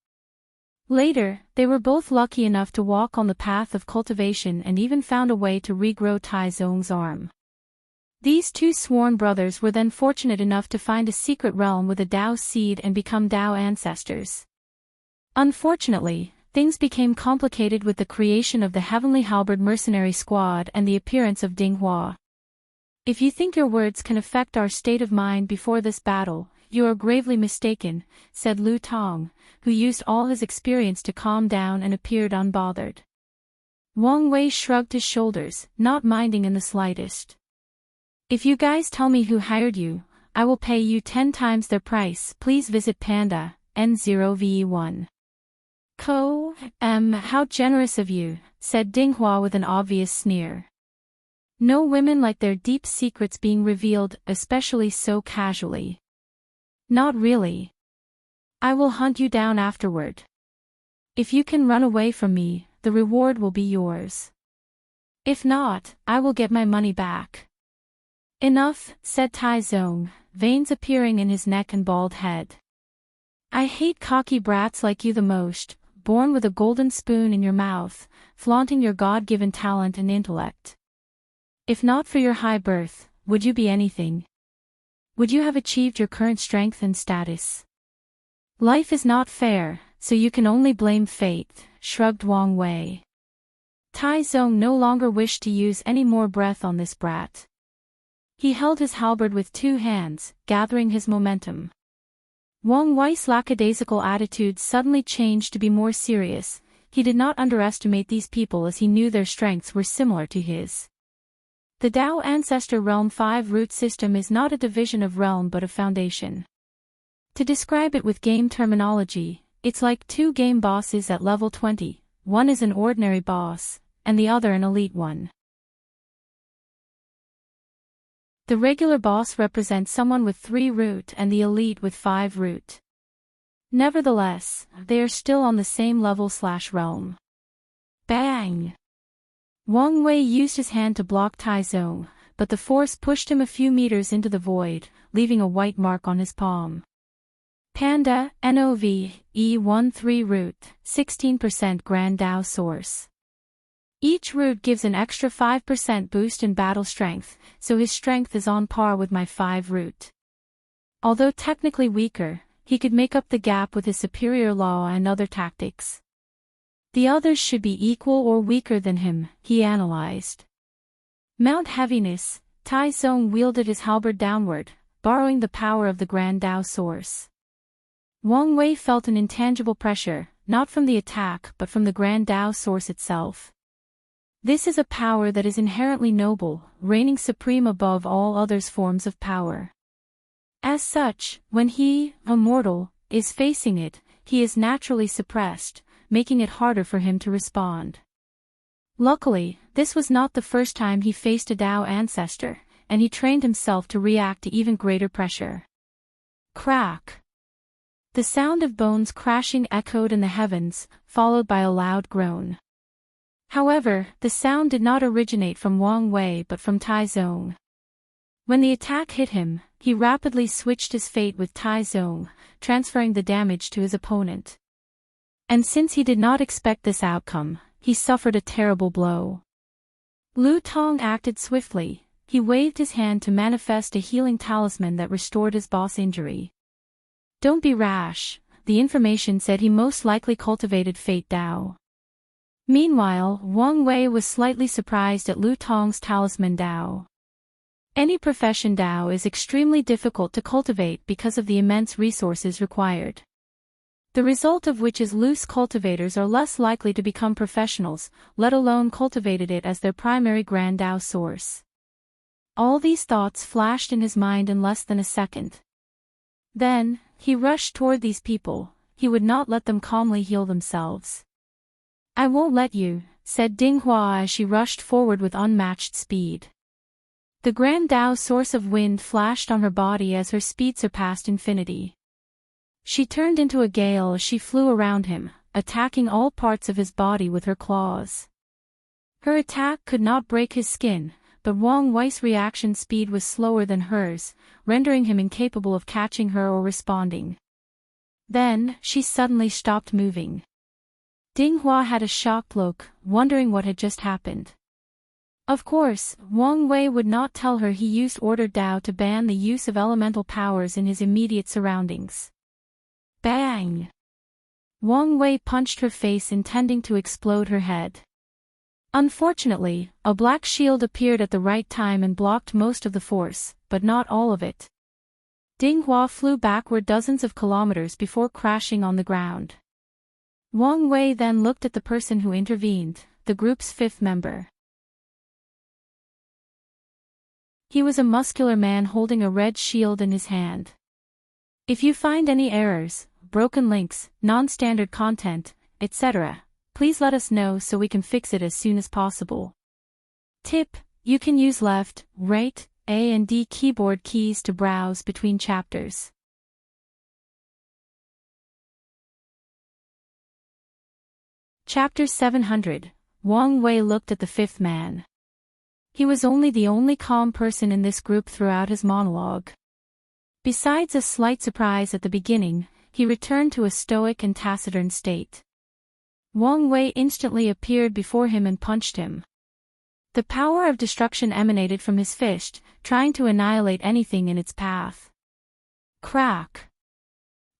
Later, they were both lucky enough to walk on the path of cultivation and even found a way to regrow Tai Zong's arm. These two sworn brothers were then fortunate enough to find a secret realm with a Dao seed and become Dao ancestors. Unfortunately, things became complicated with the creation of the Heavenly Halberd mercenary squad and the appearance of Ding Hua. If you think your words can affect our state of mind before this battle, you are gravely mistaken, said Lu Tong, who used all his experience to calm down and appeared unbothered. Wang Wei shrugged his shoulders, not minding in the slightest. If you guys tell me who hired you, I will pay you 10 times their price. Please visit Panda, N0VE1. How generous of you, said Ding Hua with an obvious sneer. No women like their deep secrets being revealed, especially so casually. Not really. I will hunt you down afterward. If you can run away from me, the reward will be yours. If not, I will get my money back. Enough, said Tai Zong, veins appearing in his neck and bald head. I hate cocky brats like you the most, born with a golden spoon in your mouth, flaunting your God-given talent and intellect. If not for your high birth, would you be anything? Would you have achieved your current strength and status? Life is not fair, so you can only blame fate, shrugged Wang Wei. Tai Zong no longer wished to use any more breath on this brat. He held his halberd with 2 hands, gathering his momentum. Wang Wei's lackadaisical attitude suddenly changed to be more serious. He did not underestimate these people as he knew their strengths were similar to his. The Dao Ancestor Realm 5 root system is not a division of realm but a foundation. To describe it with game terminology, it's like 2 game bosses at level 20, one is an ordinary boss, and the other an elite one. The regular boss represents someone with 3 root and the elite with 5 root. Nevertheless, they are still on the same level/realm. Bang! Wang Wei used his hand to block Tai Zong, but the force pushed him a few meters into the void, leaving a white mark on his palm. Panda, NOV, E13 root, 16% Grand Dao Source. Each root gives an extra 5% boost in battle strength, so his strength is on par with my 5 root. Although technically weaker, he could make up the gap with his superior law and other tactics. The others should be equal or weaker than him, he analyzed. Mount Heaviness, Tai Zong wielded his halberd downward, borrowing the power of the Grand Dao Source. Wang Wei felt an intangible pressure, not from the attack but from the Grand Dao Source itself. This is a power that is inherently noble, reigning supreme above all others forms of power. As such, when he, Immortal, is facing it, he is naturally suppressed, making it harder for him to respond. Luckily, this was not the first time he faced a Dao ancestor, and he trained himself to react to even greater pressure. Crack! The sound of bones crashing echoed in the heavens, followed by a loud groan. However, the sound did not originate from Wang Wei but from Tai Zong. When the attack hit him, he rapidly switched his fate with Tai Zong, transferring the damage to his opponent. And since he did not expect this outcome, he suffered a terrible blow. Lu Tong acted swiftly. He waved his hand to manifest a healing talisman that restored his boss injury. Don't be rash, the information said he most likely cultivated Fate Dao. Meanwhile, Wang Wei was slightly surprised at Lu Tong's talisman Dao. Any profession Dao is extremely difficult to cultivate because of the immense resources required. The result of which is loose cultivators are less likely to become professionals, let alone cultivated it as their primary Grand Dao source. All these thoughts flashed in his mind in less than a second. Then, he rushed toward these people. He would not let them calmly heal themselves. I won't let you, said Ding Hua as she rushed forward with unmatched speed. The Grand Dao source of wind flashed on her body as her speed surpassed infinity. She turned into a gale as she flew around him, attacking all parts of his body with her claws. Her attack could not break his skin, but Wang Wei's reaction speed was slower than hers, rendering him incapable of catching her or responding. Then, she suddenly stopped moving. Ding Hua had a shocked look, wondering what had just happened. Of course, Wang Wei would not tell her he used ordered Dao to ban the use of elemental powers in his immediate surroundings. Bang! Wang Wei punched her face intending to explode her head. Unfortunately, a black shield appeared at the right time and blocked most of the force, but not all of it. Ding Hua flew backward dozens of kilometers before crashing on the ground. Wang Wei then looked at the person who intervened, the group's 5th member. He was a muscular man holding a red shield in his hand. If you find any errors, broken links, non-standard content, etc., please let us know so we can fix it as soon as possible. Tip: you can use left, right, A and D keyboard keys to browse between chapters. Chapter 700. Wang Wei looked at the fifth man. He was the only calm person in this group throughout his monologue. Besides a slight surprise at the beginning, he returned to a stoic and taciturn state. Wang Wei instantly appeared before him and punched him. The power of destruction emanated from his fist, trying to annihilate anything in its path. Crack!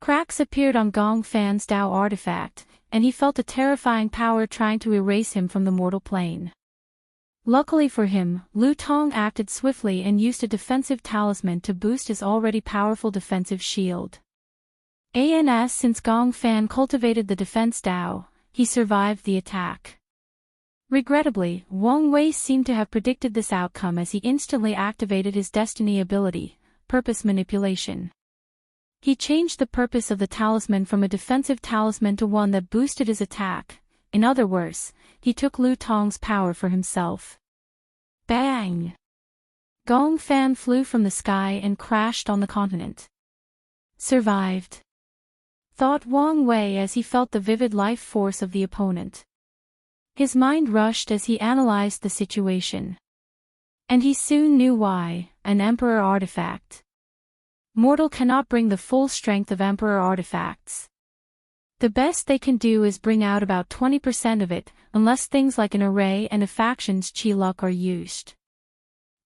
Cracks appeared on Gong Fan's Dao artifact, and he felt a terrifying power trying to erase him from the mortal plane. Luckily for him, Lu Tong acted swiftly and used a defensive talisman to boost his already powerful defensive shield. Since Gong Fan cultivated the defense Dao, he survived the attack. Regrettably, Wang Wei seemed to have predicted this outcome as he instantly activated his destiny ability, purpose manipulation. He changed the purpose of the talisman from a defensive talisman to one that boosted his attack. In other words, he took Lu Tong's power for himself. Bang! Gong Fan flew from the sky and crashed on the continent. Survived, thought Wang Wei as he felt the vivid life force of the opponent. His mind rushed as he analyzed the situation. And he soon knew why: an Emperor artifact. Mortal cannot bring the full strength of Emperor artifacts. The best they can do is bring out about 20% of it, unless things like an array and a faction's chi luck are used.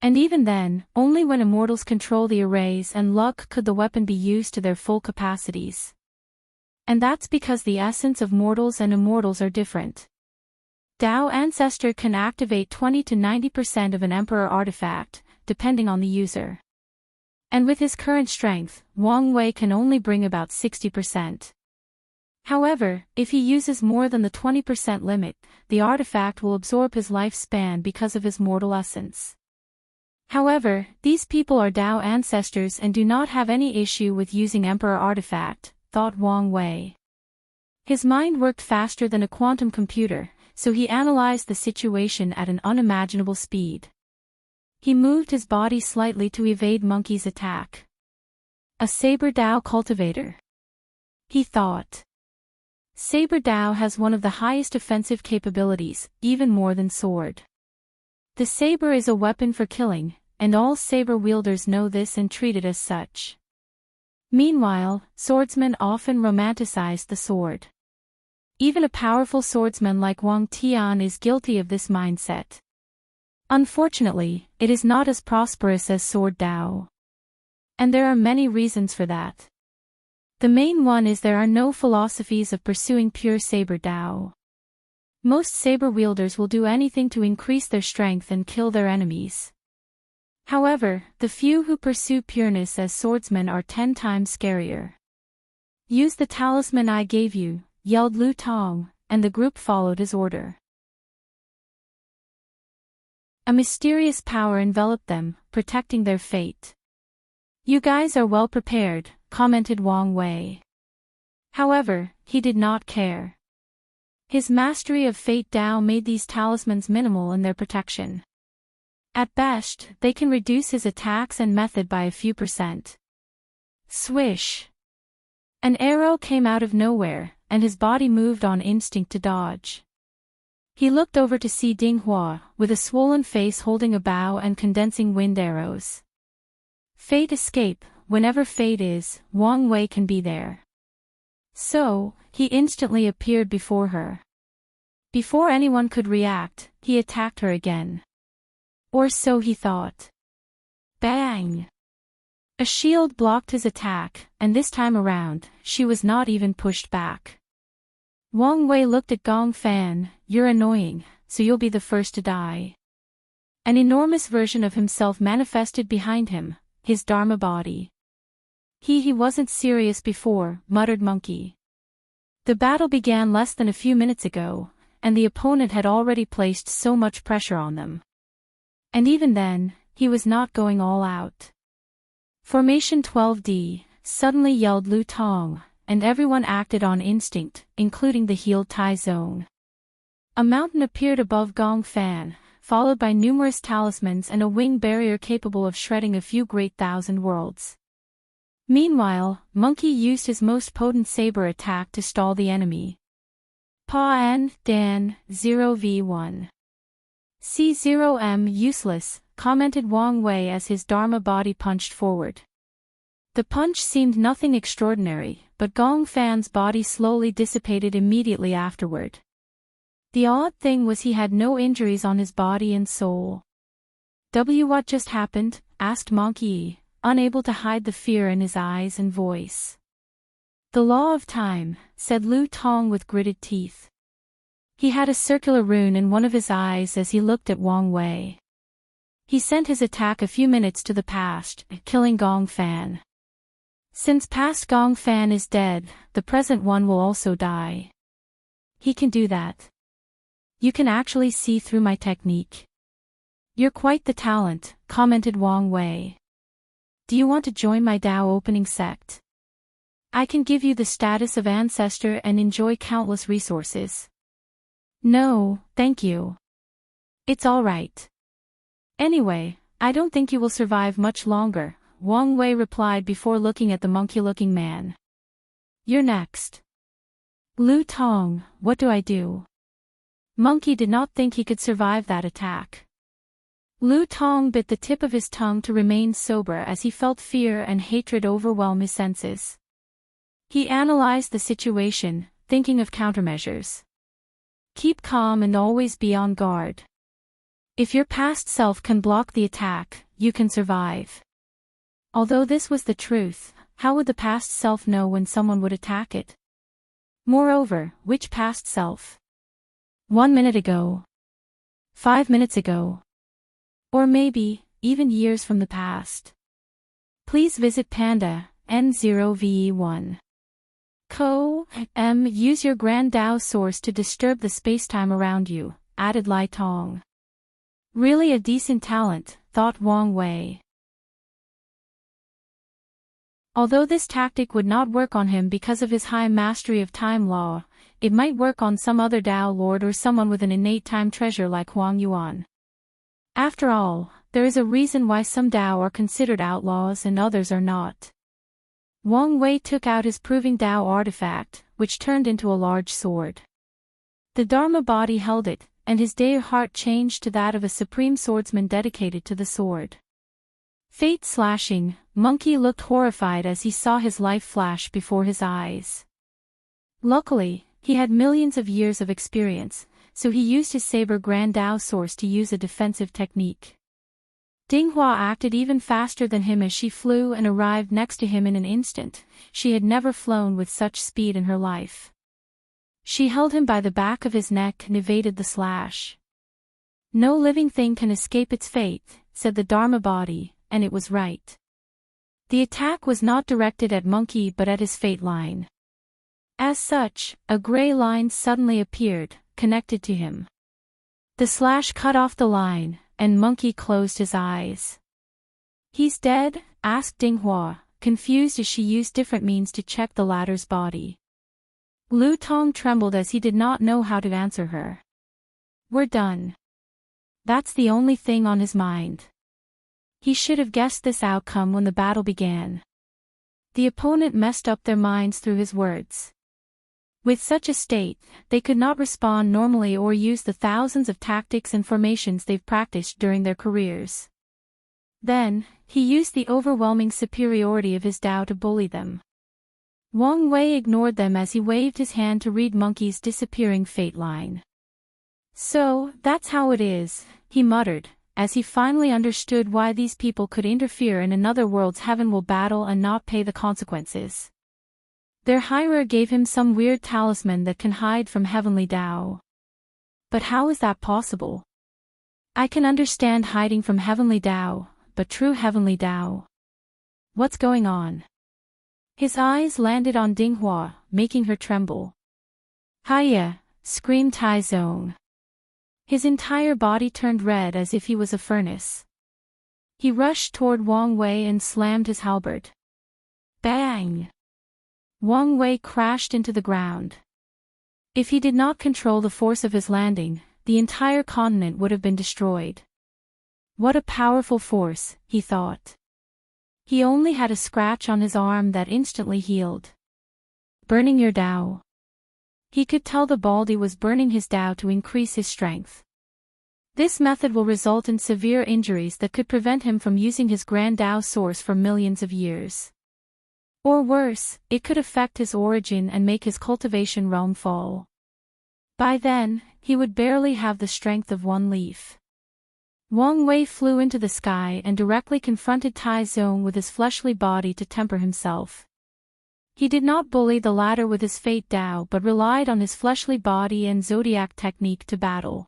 And even then, only when immortals control the arrays and luck could the weapon be used to their full capacities. And that's because the essence of mortals and immortals are different. Dao Ancestor can activate 20 to 90% of an Emperor artifact, depending on the user. And with his current strength, Wang Wei can only bring about 60%. However, if he uses more than the 20% limit, the artifact will absorb his lifespan because of his mortal essence. However, these people are Dao ancestors and do not have any issue with using Emperor artifact, thought Wang Wei. His mind worked faster than a quantum computer, so he analyzed the situation at an unimaginable speed. He moved his body slightly to evade Monkey's attack. A Saber Dao cultivator, he thought. Saber Dao has one of the highest offensive capabilities, even more than sword. The saber is a weapon for killing, and all saber wielders know this and treat it as such. Meanwhile, swordsmen often romanticize the sword. Even a powerful swordsman like Wang Tian is guilty of this mindset. Unfortunately, it is not as prosperous as sword Dao. And there are many reasons for that. The main one is there are no philosophies of pursuing pure saber Dao. Most saber wielders will do anything to increase their strength and kill their enemies. However, the few who pursue pureness as swordsmen are 10 times scarier. Use the talisman I gave you, yelled Lu Tong, and the group followed his order. A mysterious power enveloped them, protecting their fate. You guys are well prepared, commented Wang Wei. However, he did not care. His mastery of Fate Dao made these talismans minimal in their protection. At best, they can reduce his attacks and method by a few %. Swish! An arrow came out of nowhere, and his body moved on instinct to dodge. He looked over to see Ding Hua, with a swollen face holding a bow and condensing wind arrows. Fate escape, whenever fate is, Wang Wei can be there. So, he instantly appeared before her. Before anyone could react, he attacked her again. Or so he thought. Bang! A shield blocked his attack, and this time around, she was not even pushed back. Wang Wei looked at Gong Fan. You're annoying, so you'll be the first to die. An enormous version of himself manifested behind him, his Dharma body. He wasn't serious before, muttered Monkey. The battle began less than a few minutes ago, and the opponent had already placed so much pressure on them. And even then, he was not going all out. Formation 12D, suddenly yelled Lu Tong, and everyone acted on instinct, including the healed Tai Zone. A mountain appeared above Gong Fan, followed by numerous talismans and a wing barrier capable of shredding a few great thousand worlds. Meanwhile, Monkey used his most potent saber attack to stall the enemy. Pa N, Dan, 0v1. C0M useless, commented Wang Wei as his Dharma body punched forward. The punch seemed nothing extraordinary, but Gong Fan's body slowly dissipated immediately afterward. The odd thing was he had no injuries on his body and soul. What just happened? Asked Monkey, unable to hide the fear in his eyes and voice. The law of time, said Lu Tong with gritted teeth. He had a circular rune in one of his eyes as he looked at Wang Wei. He sent his attack a few minutes to the past, killing Gong Fan. Since past Gong Fan is dead, the present one will also die. He can do that. You can actually see through my technique. You're quite the talent, commented Wang Wei. Do you want to join my Dao opening sect? I can give you the status of ancestor and enjoy countless resources. No, thank you. It's all right. Anyway, I don't think you will survive much longer, Wang Wei replied before looking at the monkey-looking man. You're next. Lu Tong, what do I do? Monkey did not think he could survive that attack. Lu Tong bit the tip of his tongue to remain sober as he felt fear and hatred overwhelm his senses. He analyzed the situation, thinking of countermeasures. Keep calm and always be on guard. If your past self can block the attack, you can survive. Although this was the truth, how would the past self know when someone would attack it? Moreover, which past self? 1 minute ago? 5 minutes ago? Or maybe, even years from the past? Please visit Panda, N0VE1. Use your Grand Dao source to disturb the spacetime around you, added Lai Tong. Really a decent talent, thought Wang Wei. Although this tactic would not work on him because of his high mastery of time law, it might work on some other Dao lord or someone with an innate time treasure like Huang Yuan. After all, there is a reason why some Dao are considered outlaws and others are not. Wang Wei took out his proving Dao artifact, which turned into a large sword. The Dharma body held it, and his Dao heart changed to that of a supreme swordsman dedicated to the sword. Fate slashing, Monkey looked horrified as he saw his life flash before his eyes. Luckily, he had millions of years of experience, so he used his saber Grand Dao source to use a defensive technique. Dinghua acted even faster than him as she flew and arrived next to him in an instant. She had never flown with such speed in her life. She held him by the back of his neck and evaded the slash. No living thing can escape its fate, said the Dharma body, and it was right. The attack was not directed at Monkey but at his fate line. As such, a gray line suddenly appeared, connected to him. The slash cut off the line, and Monkey closed his eyes. He's dead? Asked Dinghua, confused as she used different means to check the latter's body. Lu Tong trembled as he did not know how to answer her. We're done. That's the only thing on his mind. He should have guessed this outcome when the battle began. The opponent messed up their minds through his words. With such a state, they could not respond normally or use the thousands of tactics and formations they've practiced during their careers. Then, he used the overwhelming superiority of his Dao to bully them. Wang Wei ignored them as he waved his hand to read Monkey's disappearing fate line. So, that's how it is, he muttered, as he finally understood why these people could interfere in another world's heaven will battle and not pay the consequences. Their Hira gave him some weird talisman that can hide from heavenly Dao. But how is that possible? I can understand hiding from heavenly Dao, but true heavenly Dao? What's going on? His eyes landed on Dinghua, making her tremble. Hiya! Screamed Taizong. His entire body turned red as if he was a furnace. He rushed toward Wang Wei and slammed his halberd. Bang! Wang Wei crashed into the ground. If he did not control the force of his landing, the entire continent would have been destroyed. What a powerful force, he thought. He only had a scratch on his arm that instantly healed. Burning your Dao. He could tell the Baldy was burning his Tao to increase his strength. This method will result in severe injuries that could prevent him from using his Grand Tao source for millions of years. Or worse, it could affect his origin and make his cultivation realm fall. By then, he would barely have the strength of one leaf. Wang Wei flew into the sky and directly confronted Tai Zong with his fleshly body to temper himself. He did not bully the latter with his fate Tao but relied on his fleshly body and zodiac technique to battle.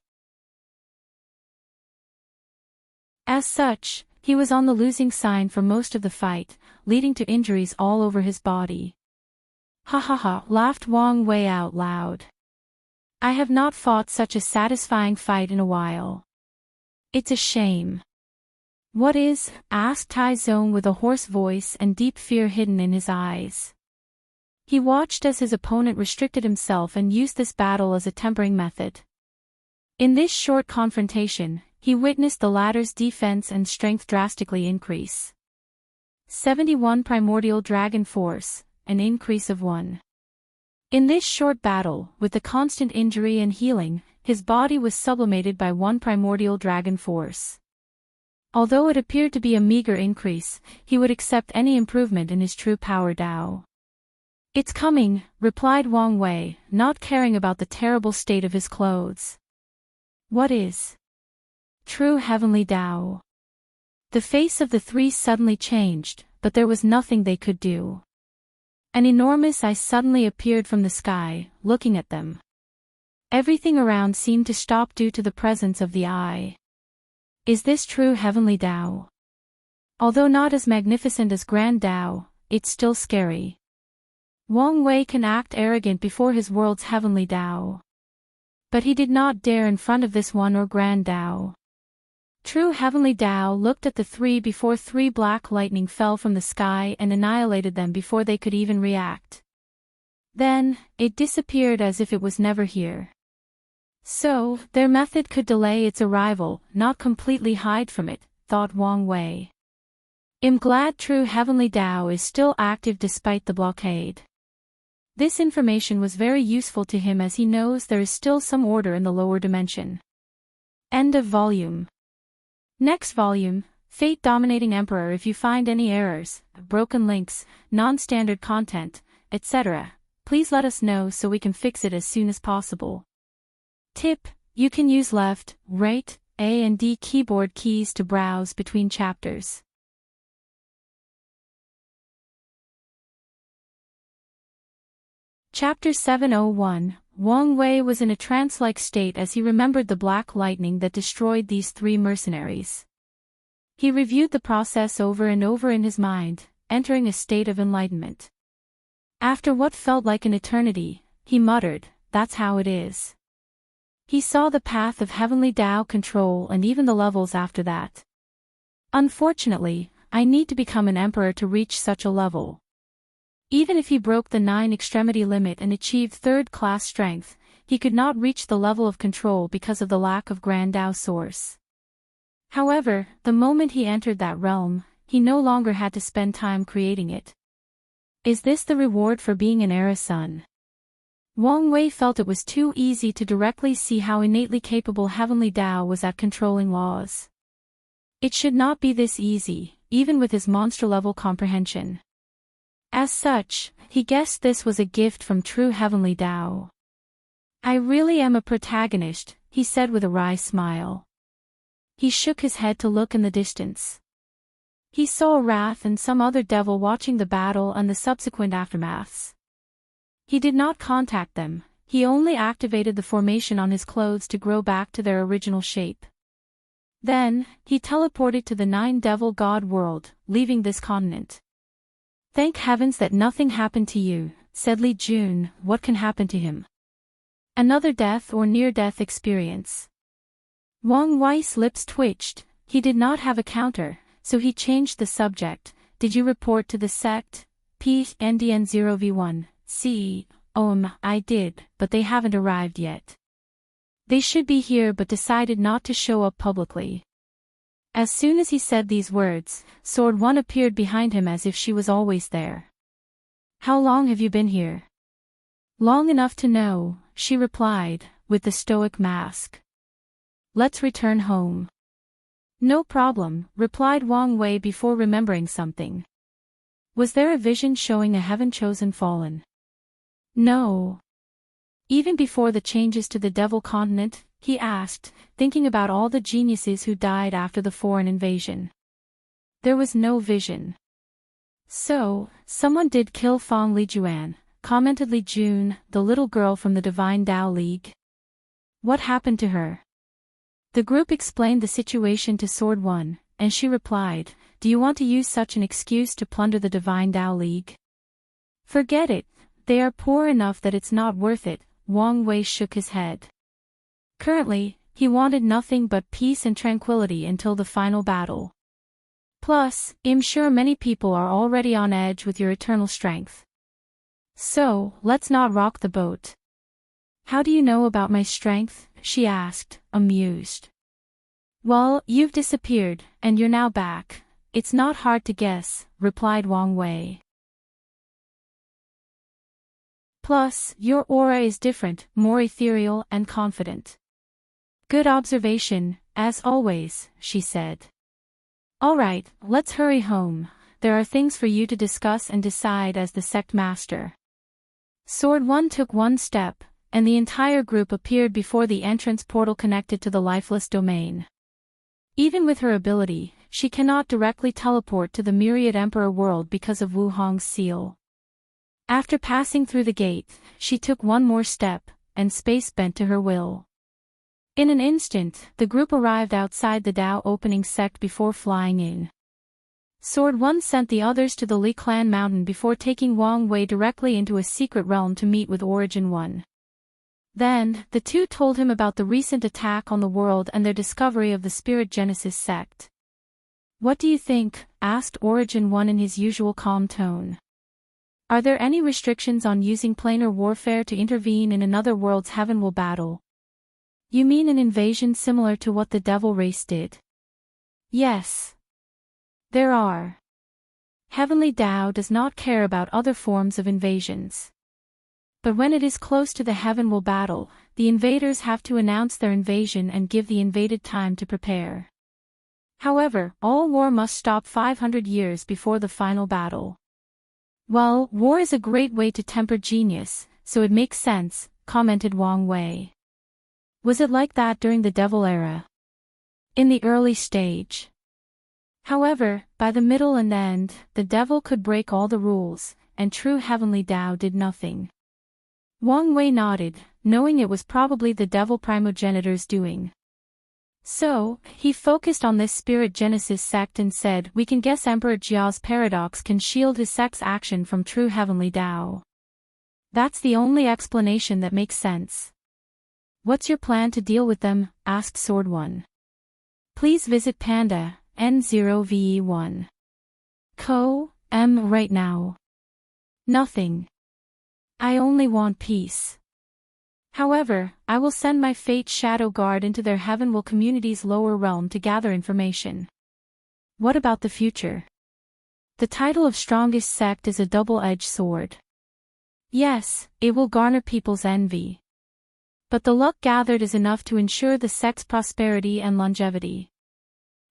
As such, he was on the losing side for most of the fight, leading to injuries all over his body. Ha ha ha, laughed Wang Wei out loud. I have not fought such a satisfying fight in a while. It's a shame. What is? Asked Tai Zong with a hoarse voice and deep fear hidden in his eyes. He watched as his opponent restricted himself and used this battle as a tempering method. In this short confrontation, he witnessed the latter's defense and strength drastically increase. 71 Primordial Dragon Force, an increase of 1. In this short battle, with the constant injury and healing, his body was sublimated by 1 Primordial Dragon Force. Although it appeared to be a meager increase, he would accept any improvement in his true power Tao. It's coming, replied Wang Wei, not caring about the terrible state of his clothes. What is true heavenly Tao? The face of the three suddenly changed, but there was nothing they could do. An enormous eye suddenly appeared from the sky, looking at them. Everything around seemed to stop due to the presence of the eye. Is this true heavenly Tao? Although not as magnificent as Grand Tao, it's still scary. Wang Wei can act arrogant before his world's heavenly Tao. But he did not dare in front of this one or Grand Tao. True heavenly Tao looked at the three before 3 black lightning fell from the sky and annihilated them before they could even react. Then, it disappeared as if it was never here. So, their method could delay its arrival, not completely hide from it, thought Wang Wei. I'm glad true heavenly Tao is still active despite the blockade. This information was very useful to him as he knows there is still some order in the lower dimension. End of volume. Next volume, Fate Dominating Emperor. If you find any errors, broken links, non-standard content, etc., please let us know so we can fix it as soon as possible. Tip: you can use left, right, A and D keyboard keys to browse between chapters. Chapter 701. Wang Wei was in a trance-like state as he remembered the black lightning that destroyed these 3 mercenaries. He reviewed the process over and over in his mind, entering a state of enlightenment. After what felt like an eternity, he muttered, "That's how it is." He saw the path of heavenly Tao control and even the levels after that. Unfortunately, I need to become an emperor to reach such a level. Even if he broke the 9 extremity limit and achieved 3rd-class strength, he could not reach the level of control because of the lack of Grand Tao source. However, the moment he entered that realm, he no longer had to spend time creating it. Is this the reward for being an era son? Wang Wei felt it was too easy to directly see how innately capable heavenly Tao was at controlling laws. It should not be this easy, even with his monster-level comprehension. As such, he guessed this was a gift from true heavenly Tao. I really am a protagonist, he said with a wry smile. He shook his head to look in the distance. He saw Wrath and some other devil watching the battle and the subsequent aftermaths. He did not contact them, he only activated the formation on his clothes to grow back to their original shape. Then, he teleported to the 9 devil god world, leaving this continent. Thank heavens that nothing happened to you, said Li Jun. What can happen to him? Another death or near-death experience. Wang Wei's lips twitched. He did not have a counter, so he changed the subject. Did you report to the sect? PNDN0V1, C. I did, but they haven't arrived yet. They should be here but decided not to show up publicly. As soon as he said these words, Sword One appeared behind him as if she was always there. How long have you been here? Long enough to know, she replied, with the stoic mask. Let's return home. No problem, replied Wang Wei before remembering something. Was there a vision showing a heaven-chosen fallen? No. Even before the changes to the Devil Continent, he asked, thinking about all the geniuses who died after the foreign invasion. There was no vision. So, someone did kill Fang Lijuan, commented Li Jun, the little girl from the Divine Tao League. What happened to her? The group explained the situation to Sword One, and she replied, do you want to use such an excuse to plunder the Divine Tao League? Forget it, they are poor enough that it's not worth it, Wang Wei shook his head. Currently, he wanted nothing but peace and tranquility until the final battle. Plus, I'm sure many people are already on edge with your eternal strength. So, let's not rock the boat. How do you know about my strength? She asked, amused. Well, you've disappeared, and you're now back. It's not hard to guess, replied Wang Wei. Plus, your aura is different, more ethereal and confident. Good observation, as always, she said. Alright, let's hurry home. There are things for you to discuss and decide as the sect master. Sword One took one step, and the entire group appeared before the entrance portal connected to the lifeless domain. Even with her ability, she cannot directly teleport to the Myriad Emperor world because of Wu Hong's seal. After passing through the gate, she took one more step, and space bent to her will. In an instant, the group arrived outside the Dao opening sect before flying in. Sword One sent the others to the Li Clan mountain before taking Wang Wei directly into a secret realm to meet with Origin One. Then, the two told him about the recent attack on the world and their discovery of the Spirit Genesis sect. What do you think? Asked Origin One in his usual calm tone. Are there any restrictions on using planar warfare to intervene in another world's heavenward battle? You mean an invasion similar to what the Devil race did? Yes. There are. Heavenly Tao does not care about other forms of invasions. But when it is close to the heavenward battle, the invaders have to announce their invasion and give the invaded time to prepare. However, all war must stop 500 years before the final battle. Well, war is a great way to temper genius, so it makes sense, commented Wang Wei. Was it like that during the Devil era? In the early stage. However, by the middle and end, the Devil could break all the rules, and true Heavenly Tao did nothing. Wang Wei nodded, knowing it was probably the Devil primogenitor's doing. So, he focused on this Spirit Genesis sect and said, we can guess Emperor Jia's paradox can shield his sect's action from true Heavenly Tao. That's the only explanation that makes sense. What's your plan to deal with them? Asked Sword One. Please visit Panda, N0VE1. Right now. Nothing. I only want peace. However, I will send my Fate Shadow Guard into their Heavenward community's lower realm to gather information. What about the future? The title of strongest sect is a double-edged sword. Yes, it will garner people's envy. But the luck gathered is enough to ensure the sect's prosperity and longevity.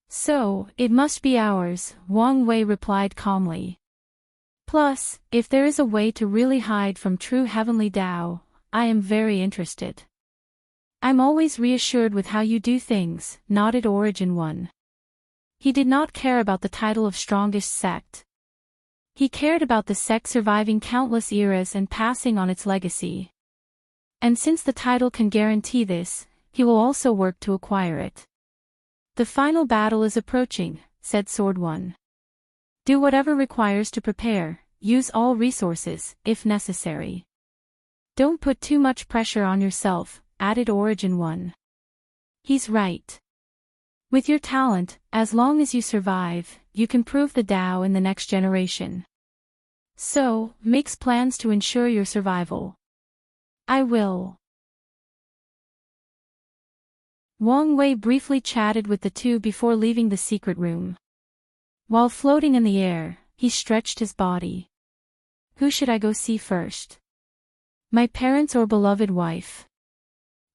So, it must be ours, Wang Wei replied calmly. Plus, if there is a way to really hide from true Heavenly Tao, I am very interested. I'm always reassured with how you do things, nodded Origin One. He did not care about the title of strongest sect. He cared about the sect surviving countless eras and passing on its legacy. And since the title can guarantee this, he will also work to acquire it. The final battle is approaching, said Sword One. Do whatever requires to prepare, use all resources, if necessary. Don't put too much pressure on yourself, added Origin One. He's right. With your talent, as long as you survive, you can prove the Tao in the next generation. So, makes plans to ensure your survival. I will. Wang Wei briefly chatted with the two before leaving the secret room. While floating in the air, he stretched his body. Who should I go see first? My parents or beloved wife?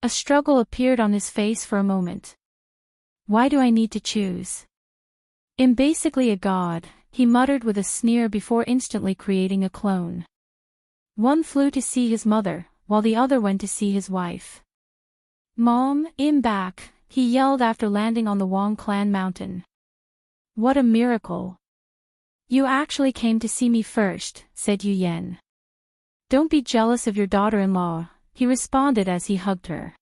A struggle appeared on his face for a moment. Why do I need to choose? I'm basically a god, he muttered with a sneer before instantly creating a clone. One flew to see his mother, while the other went to see his wife. Mom, I'm back, he yelled after landing on the Wong clan mountain. What a miracle. You actually came to see me first, said Yu Yen. Don't be jealous of your daughter-in-law, he responded as he hugged her.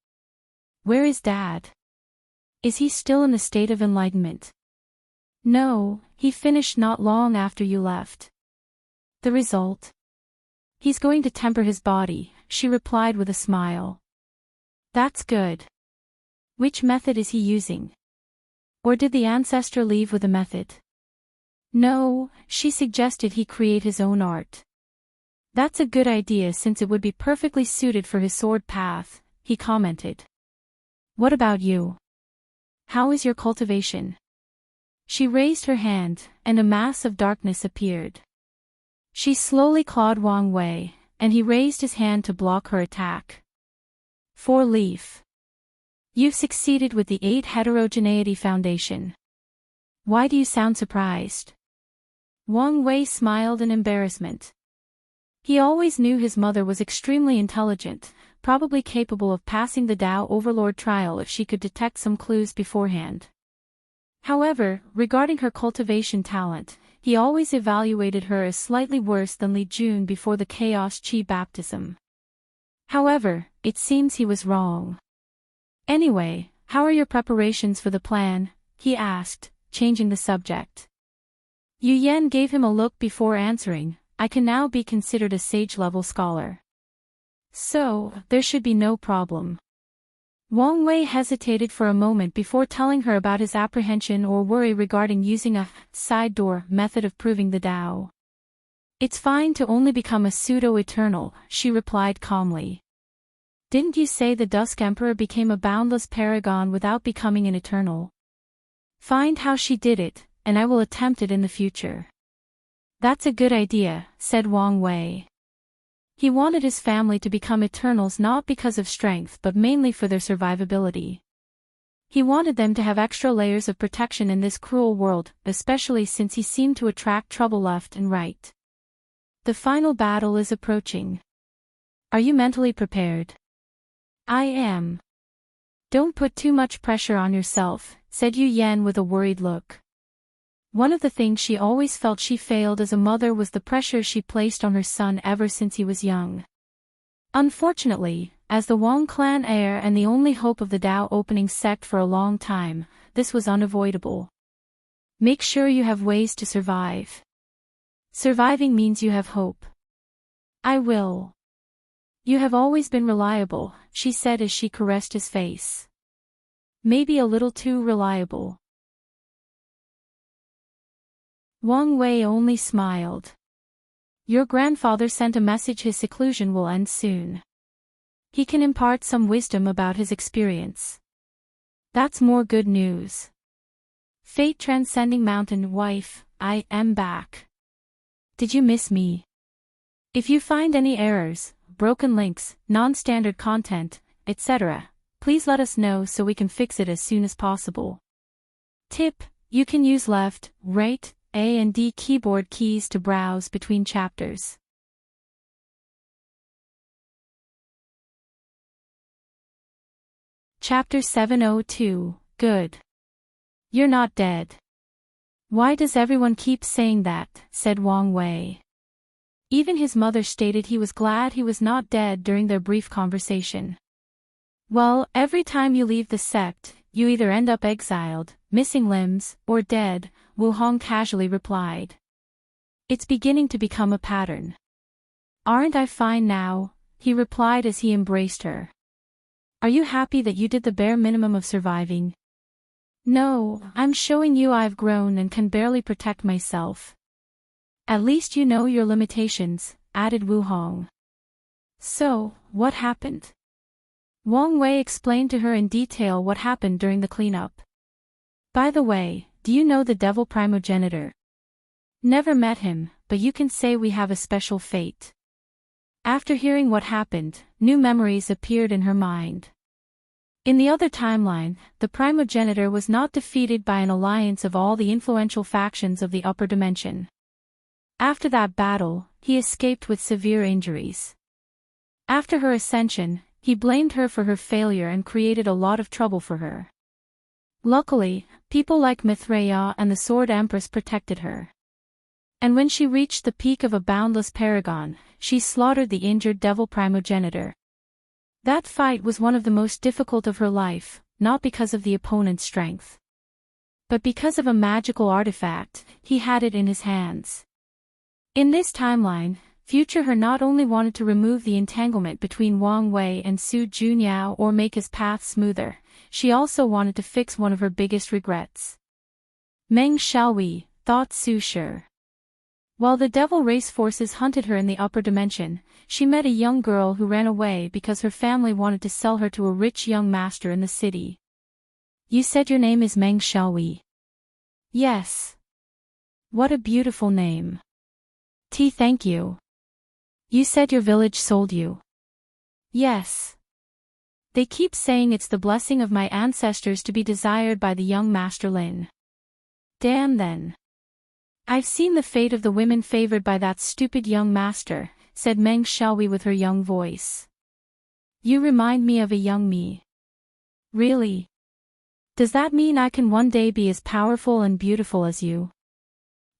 Where is Dad? Is he still in the state of enlightenment? No, he finished not long after you left. The result? He's going to temper his body, she replied with a smile. That's good. Which method is he using? Or did the ancestor leave with a method? No, she suggested he create his own art. That's a good idea since it would be perfectly suited for his sword path, he commented. What about you? How is your cultivation? She raised her hand, and a mass of darkness appeared. She slowly clawed Wang Wei, and he raised his hand to block her attack. 4-leaf. You've succeeded with the 8 heterogeneity foundation. Why do you sound surprised? Wang Wei smiled in embarrassment. He always knew his mother was extremely intelligent, probably capable of passing the Tao Overlord trial if she could detect some clues beforehand. However, regarding her cultivation talent, he always evaluated her as slightly worse than Li Jun before the Chaos Chi baptism. However, it seems he was wrong. Anyway, how are your preparations for the plan? He asked, changing the subject. Yu Yen gave him a look before answering, I can now be considered a sage-level scholar. So, there should be no problem. Wang Wei hesitated for a moment before telling her about his apprehension or worry regarding using a side door method of proving the Tao. It's fine to only become a pseudo-eternal, she replied calmly. Didn't you say the Dusk Emperor became a boundless paragon without becoming an eternal? Find how she did it, and I will attempt it in the future. That's a good idea, said Wang Wei. He wanted his family to become eternals not because of strength but mainly for their survivability. He wanted them to have extra layers of protection in this cruel world, especially since he seemed to attract trouble left and right. The final battle is approaching. Are you mentally prepared? I am. Don't put too much pressure on yourself, said Yu Yen with a worried look. One of the things she always felt she failed as a mother was the pressure she placed on her son ever since he was young. Unfortunately, as the Wong clan heir and the only hope of the Tao opening sect for a long time, this was unavoidable. Make sure you have ways to survive. Surviving means you have hope. I will. You have always been reliable, she said as she caressed his face. Maybe a little too reliable. Wang Wei only smiled. Your grandfather sent a message his seclusion will end soon. He can impart some wisdom about his experience. That's more good news. Fate transcending mountain wife, I am back. Did you miss me? If you find any errors, broken links, non-standard content, etc., please let us know so we can fix it as soon as possible. Tip, you can use left, right, A and D keyboard keys to browse between chapters. Chapter 702, Good. You're not dead. Why does everyone keep saying that, said Wang Wei. Even his mother stated he was glad he was not dead during their brief conversation. Well, every time you leave the sect, you either end up exiled, missing limbs, or dead, Wu Hong casually replied. It's beginning to become a pattern. Aren't I fine now? He replied as he embraced her. Are you happy that you did the bare minimum of surviving? No, I'm showing you I've grown and can barely protect myself. At least you know your limitations, added Wu Hong. So, what happened? Wang Wei explained to her in detail what happened during the cleanup. By the way, do you know the devil primogenitor? Never met him, but you can say we have a special fate. After hearing what happened, new memories appeared in her mind. In the other timeline, the primogenitor was not defeated by an alliance of all the influential factions of the upper dimension. After that battle, he escaped with severe injuries. After her ascension, he blamed her for her failure and created a lot of trouble for her. Luckily, people like Mithraea and the Sword Empress protected her. And when she reached the peak of a boundless paragon, she slaughtered the injured devil primogenitor. That fight was one of the most difficult of her life, not because of the opponent's strength, but because of a magical artifact. He had it in his hands. In this timeline, future her not only wanted to remove the entanglement between Wang Wei and Su Junyao or make his path smoother, she also wanted to fix one of her biggest regrets. Meng Xiaowei, thought Su Shi. While the devil race forces hunted her in the upper dimension, she met a young girl who ran away because her family wanted to sell her to a rich young master in the city. You said your name is Meng Xiaowei? Yes. What a beautiful name. Thank you. You said your village sold you? Yes. They keep saying it's the blessing of my ancestors to be desired by the young Master Lin. Damn then. I've seen the fate of the women favored by that stupid young master, said Meng Xiaowei with her young voice. You remind me of a young me. Really? Does that mean I can one day be as powerful and beautiful as you?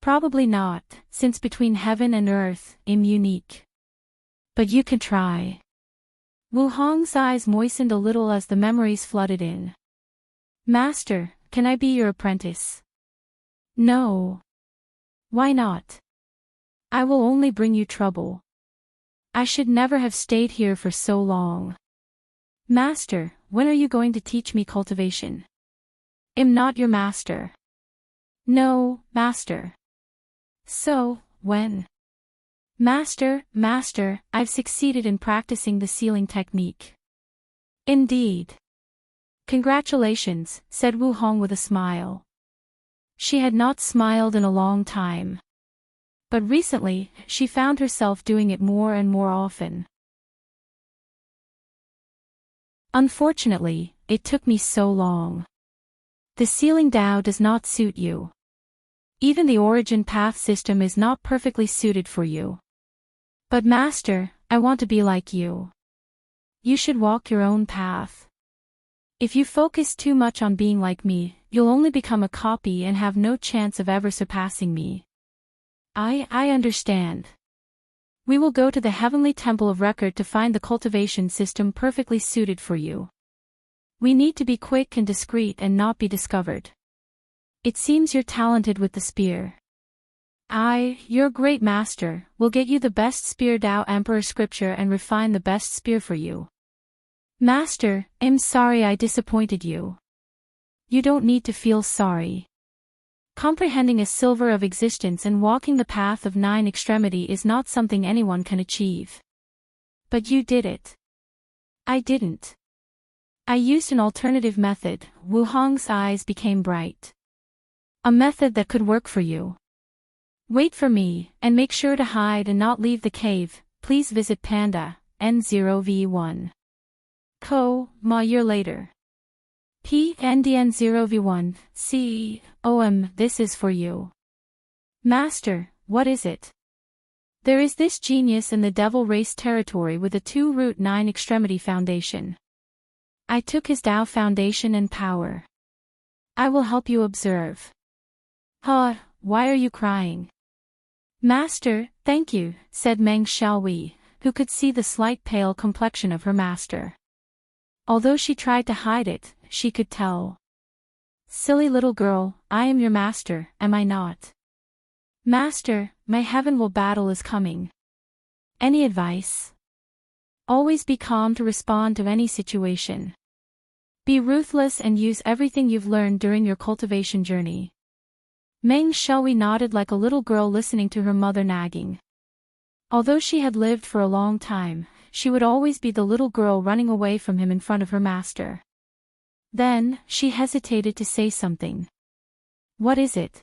Probably not, since between heaven and earth, I'm unique. But you can try. Wu Hong's eyes moistened a little as the memories flooded in. Master, can I be your apprentice? No. Why not? I will only bring you trouble. I should never have stayed here for so long. Master, when are you going to teach me cultivation? I'm not your master. No, master. So, when? Master, I've succeeded in practicing the sealing technique. Indeed. Congratulations, said Wu Hong with a smile. She had not smiled in a long time. But recently, she found herself doing it more and more often. Unfortunately, it took me so long. The sealing Tao does not suit you. Even the origin path system is not perfectly suited for you. But Master, I want to be like you. You should walk your own path. If you focus too much on being like me, you'll only become a copy and have no chance of ever surpassing me. I understand. We will go to the Heavenly Temple of Record to find the cultivation system perfectly suited for you. We need to be quick and discreet and not be discovered. It seems you're talented with the spear. Your great master, will get you the best spear Tao Emperor scripture and refine the best spear for you. Master, I'm sorry I disappointed you. You don't need to feel sorry. Comprehending a silver of existence and walking the path of 9 extremity is not something anyone can achieve. But you did it. I didn't. I used an alternative method. Wu Hong's eyes became bright. A method that could work for you. Wait for me, and make sure to hide and not leave the cave. Please visit Panda, N0V1. Ma year later. PNDN0V1, this is for you. Master, what is it? There is this genius in the devil race territory with a 2-root 9 extremity foundation. I took his Tao foundation and power. I will help you observe. Why are you crying? Master, thank you, said Meng Xiaowei, who could see the slight pale complexion of her master. Although she tried to hide it, she could tell. Silly little girl, I am your master, am I not? Master, my heavenly battle is coming. Any advice? Always be calm to respond to any situation. Be ruthless and use everything you've learned during your cultivation journey. Meng Xiaowei nodded like a little girl listening to her mother nagging. Although she had lived for a long time, she would always be the little girl running away from him in front of her master. Then, she hesitated to say something. What is it?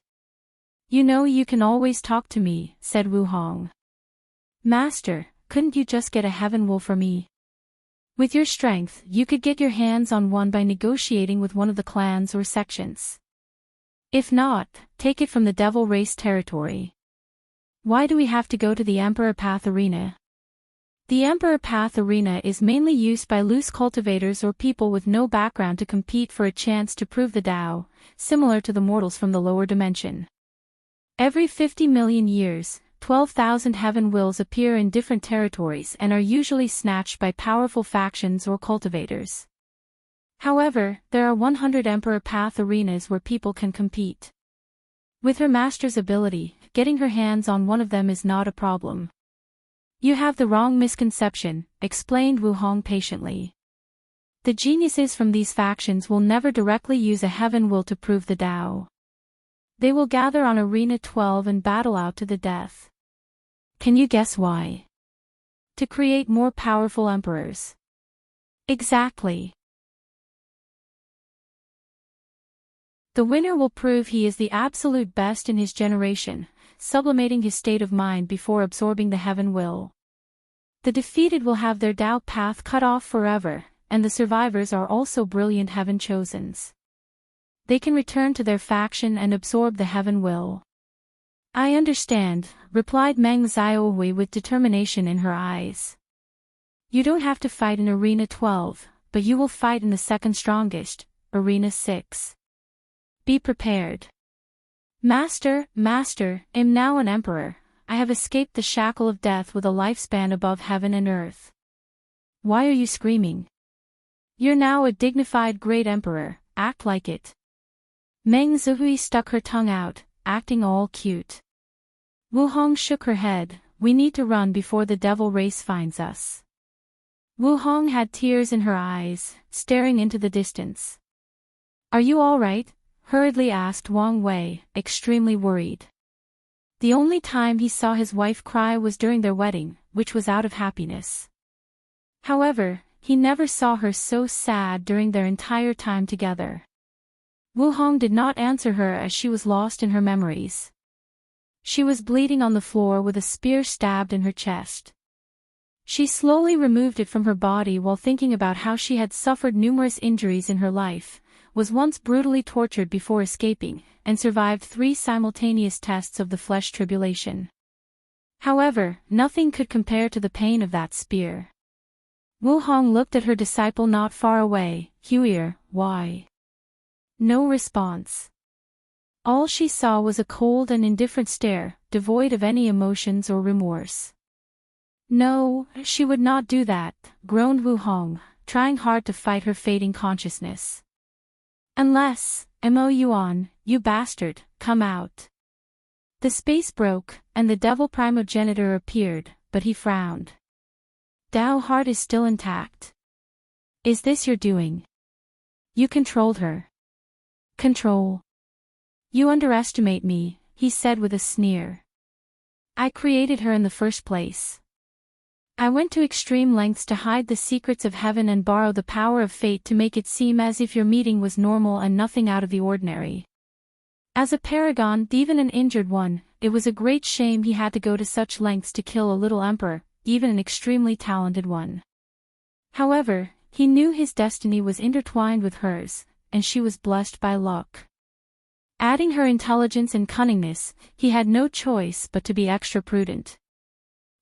You know you can always talk to me, said Wu Hong. Master, couldn't you just get a heaven wool for me? With your strength, you could get your hands on one by negotiating with one of the clans or sections. If not, take it from the devil race territory. Why do we have to go to the Emperor Path Arena? The Emperor Path Arena is mainly used by loose cultivators or people with no background to compete for a chance to prove the Tao, similar to the mortals from the lower dimension. Every 50 million years, 12,000 heaven wills appear in different territories and are usually snatched by powerful factions or cultivators. However, there are 100 Emperor Path arenas where people can compete. With her master's ability, getting her hands on one of them is not a problem. You have the wrong misconception, explained Wu Hong patiently. The geniuses from these factions will never directly use a heaven will to prove the Tao. They will gather on Arena 12 and battle out to the death. Can you guess why? To create more powerful emperors. Exactly. The winner will prove he is the absolute best in his generation, sublimating his state of mind before absorbing the heaven will. The defeated will have their Tao path cut off forever, and the survivors are also brilliant heaven chosens. They can return to their faction and absorb the heaven will. I understand, replied Meng Xiaohui with determination in her eyes. You don't have to fight in Arena 12, but you will fight in the second strongest, Arena 6. Be prepared. Master, am now an emperor. I have escaped the shackle of death with a lifespan above heaven and earth. Why are you screaming? You're now a dignified great emperor, act like it. Meng Zihui stuck her tongue out, acting all cute. Wu Hong shook her head, we need to run before the devil race finds us. Wu Hong had tears in her eyes, staring into the distance. Are you all right? Hurriedly asked Wang Wei, extremely worried. The only time he saw his wife cry was during their wedding, which was out of happiness. However, he never saw her so sad during their entire time together. Wu Hong did not answer her as she was lost in her memories. She was bleeding on the floor with a spear stabbed in her chest. She slowly removed it from her body while thinking about how she had suffered numerous injuries in her life, was once brutally tortured before escaping, and survived 3 simultaneous tests of the flesh tribulation. However, nothing could compare to the pain of that spear. Wu Hong looked at her disciple not far away, Huier, why? No response. All she saw was a cold and indifferent stare, devoid of any emotions or remorse. No, she would not do that, groaned Wu Hong, trying hard to fight her fading consciousness. Unless, Mo Yuan, you bastard, come out. The space broke, and the devil primogenitor appeared, but he frowned. Dao heart is still intact. Is this your doing? You controlled her. Control. You underestimate me, he said with a sneer. I created her in the first place. I went to extreme lengths to hide the secrets of heaven and borrow the power of fate to make it seem as if your meeting was normal and nothing out of the ordinary. As a paragon, even an injured one, it was a great shame he had to go to such lengths to kill a little emperor, even an extremely talented one. However, he knew his destiny was intertwined with hers, and she was blessed by luck. Adding her intelligence and cunningness, he had no choice but to be extra prudent.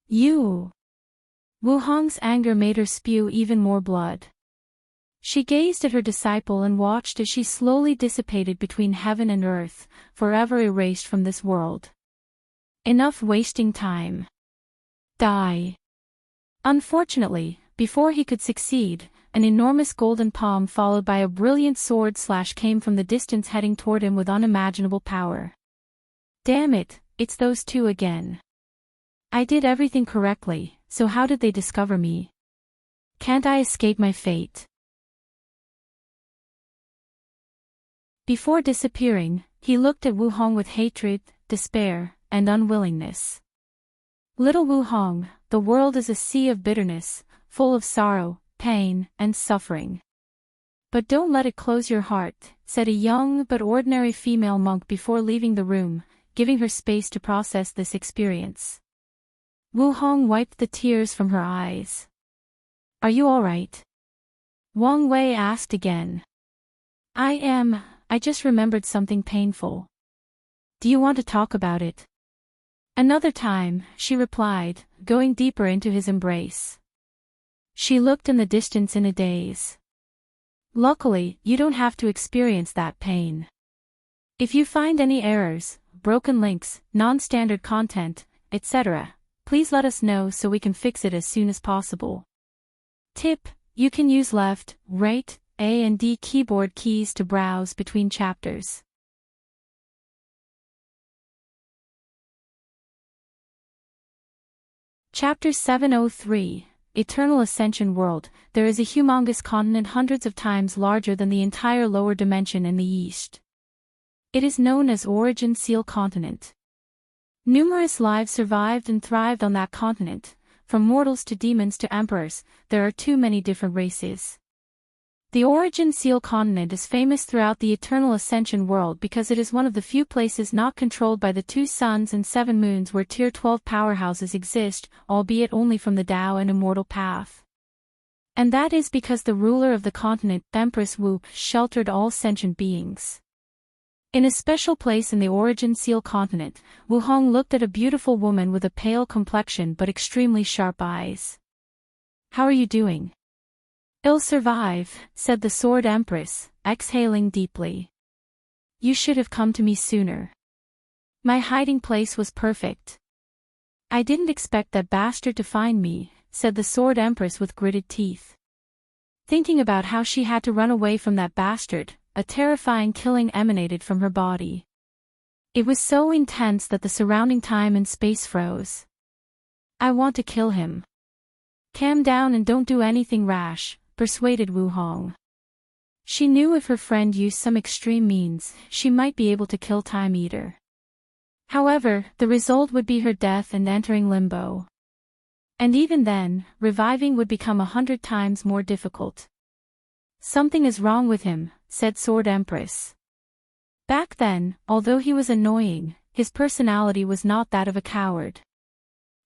You! Wu Hong's anger made her spew even more blood. She gazed at her disciple and watched as she slowly dissipated between heaven and earth, forever erased from this world. Enough wasting time. Die. Unfortunately, before he could succeed, an enormous golden palm followed by a brilliant sword slash came from the distance heading toward him with unimaginable power. Damn it, it's those two again. I did everything correctly, so how did they discover me? Can't I escape my fate? Before disappearing, he looked at Wu Hong with hatred, despair, and unwillingness. Little Wu Hong, the world is a sea of bitterness, full of sorrow, pain, and suffering. But don't let it close your heart, said a young but ordinary female monk before leaving the room, giving her space to process this experience. Wu Hong wiped the tears from her eyes. Are you alright? Wang Wei asked again. I just remembered something painful. Do you want to talk about it? Another time, she replied, going deeper into his embrace. She looked in the distance in a daze. Luckily, you don't have to experience that pain. If you find any errors, broken links, non-standard content, etc., please let us know so we can fix it as soon as possible. Tip: you can use left, right, A and D keyboard keys to browse between chapters. Chapter 703, Eternal Ascension World. There is a humongous continent hundreds of times larger than the entire lower dimension in the east. It is known as Origin Seal Continent. Numerous lives survived and thrived on that continent. From mortals to demons to emperors, there are too many different races. The Origin Seal Continent is famous throughout the Eternal Ascension world because it is one of the few places not controlled by the 2 suns and 7 moons where Tier 12 powerhouses exist, albeit only from the Tao and Immortal path. And that is because the ruler of the continent, Empress Wu, sheltered all sentient beings. In a special place in the Origin Seal Continent, Wu Hong looked at a beautiful woman with a pale complexion but extremely sharp eyes. How are you doing? I'll survive, said the Sword Empress, exhaling deeply. You should have come to me sooner. My hiding place was perfect. I didn't expect that bastard to find me, said the Sword Empress with gritted teeth. Thinking about how she had to run away from that bastard, a terrifying killing emanated from her body. It was so intense that the surrounding time and space froze. I want to kill him. Calm down and don't do anything rash, persuaded Wu Hong. She knew if her friend used some extreme means, she might be able to kill Time Eater. However, the result would be her death and entering limbo. And even then, reviving would become 100 times more difficult. Something is wrong with him, said Sword Empress. Back then, although he was annoying, his personality was not that of a coward.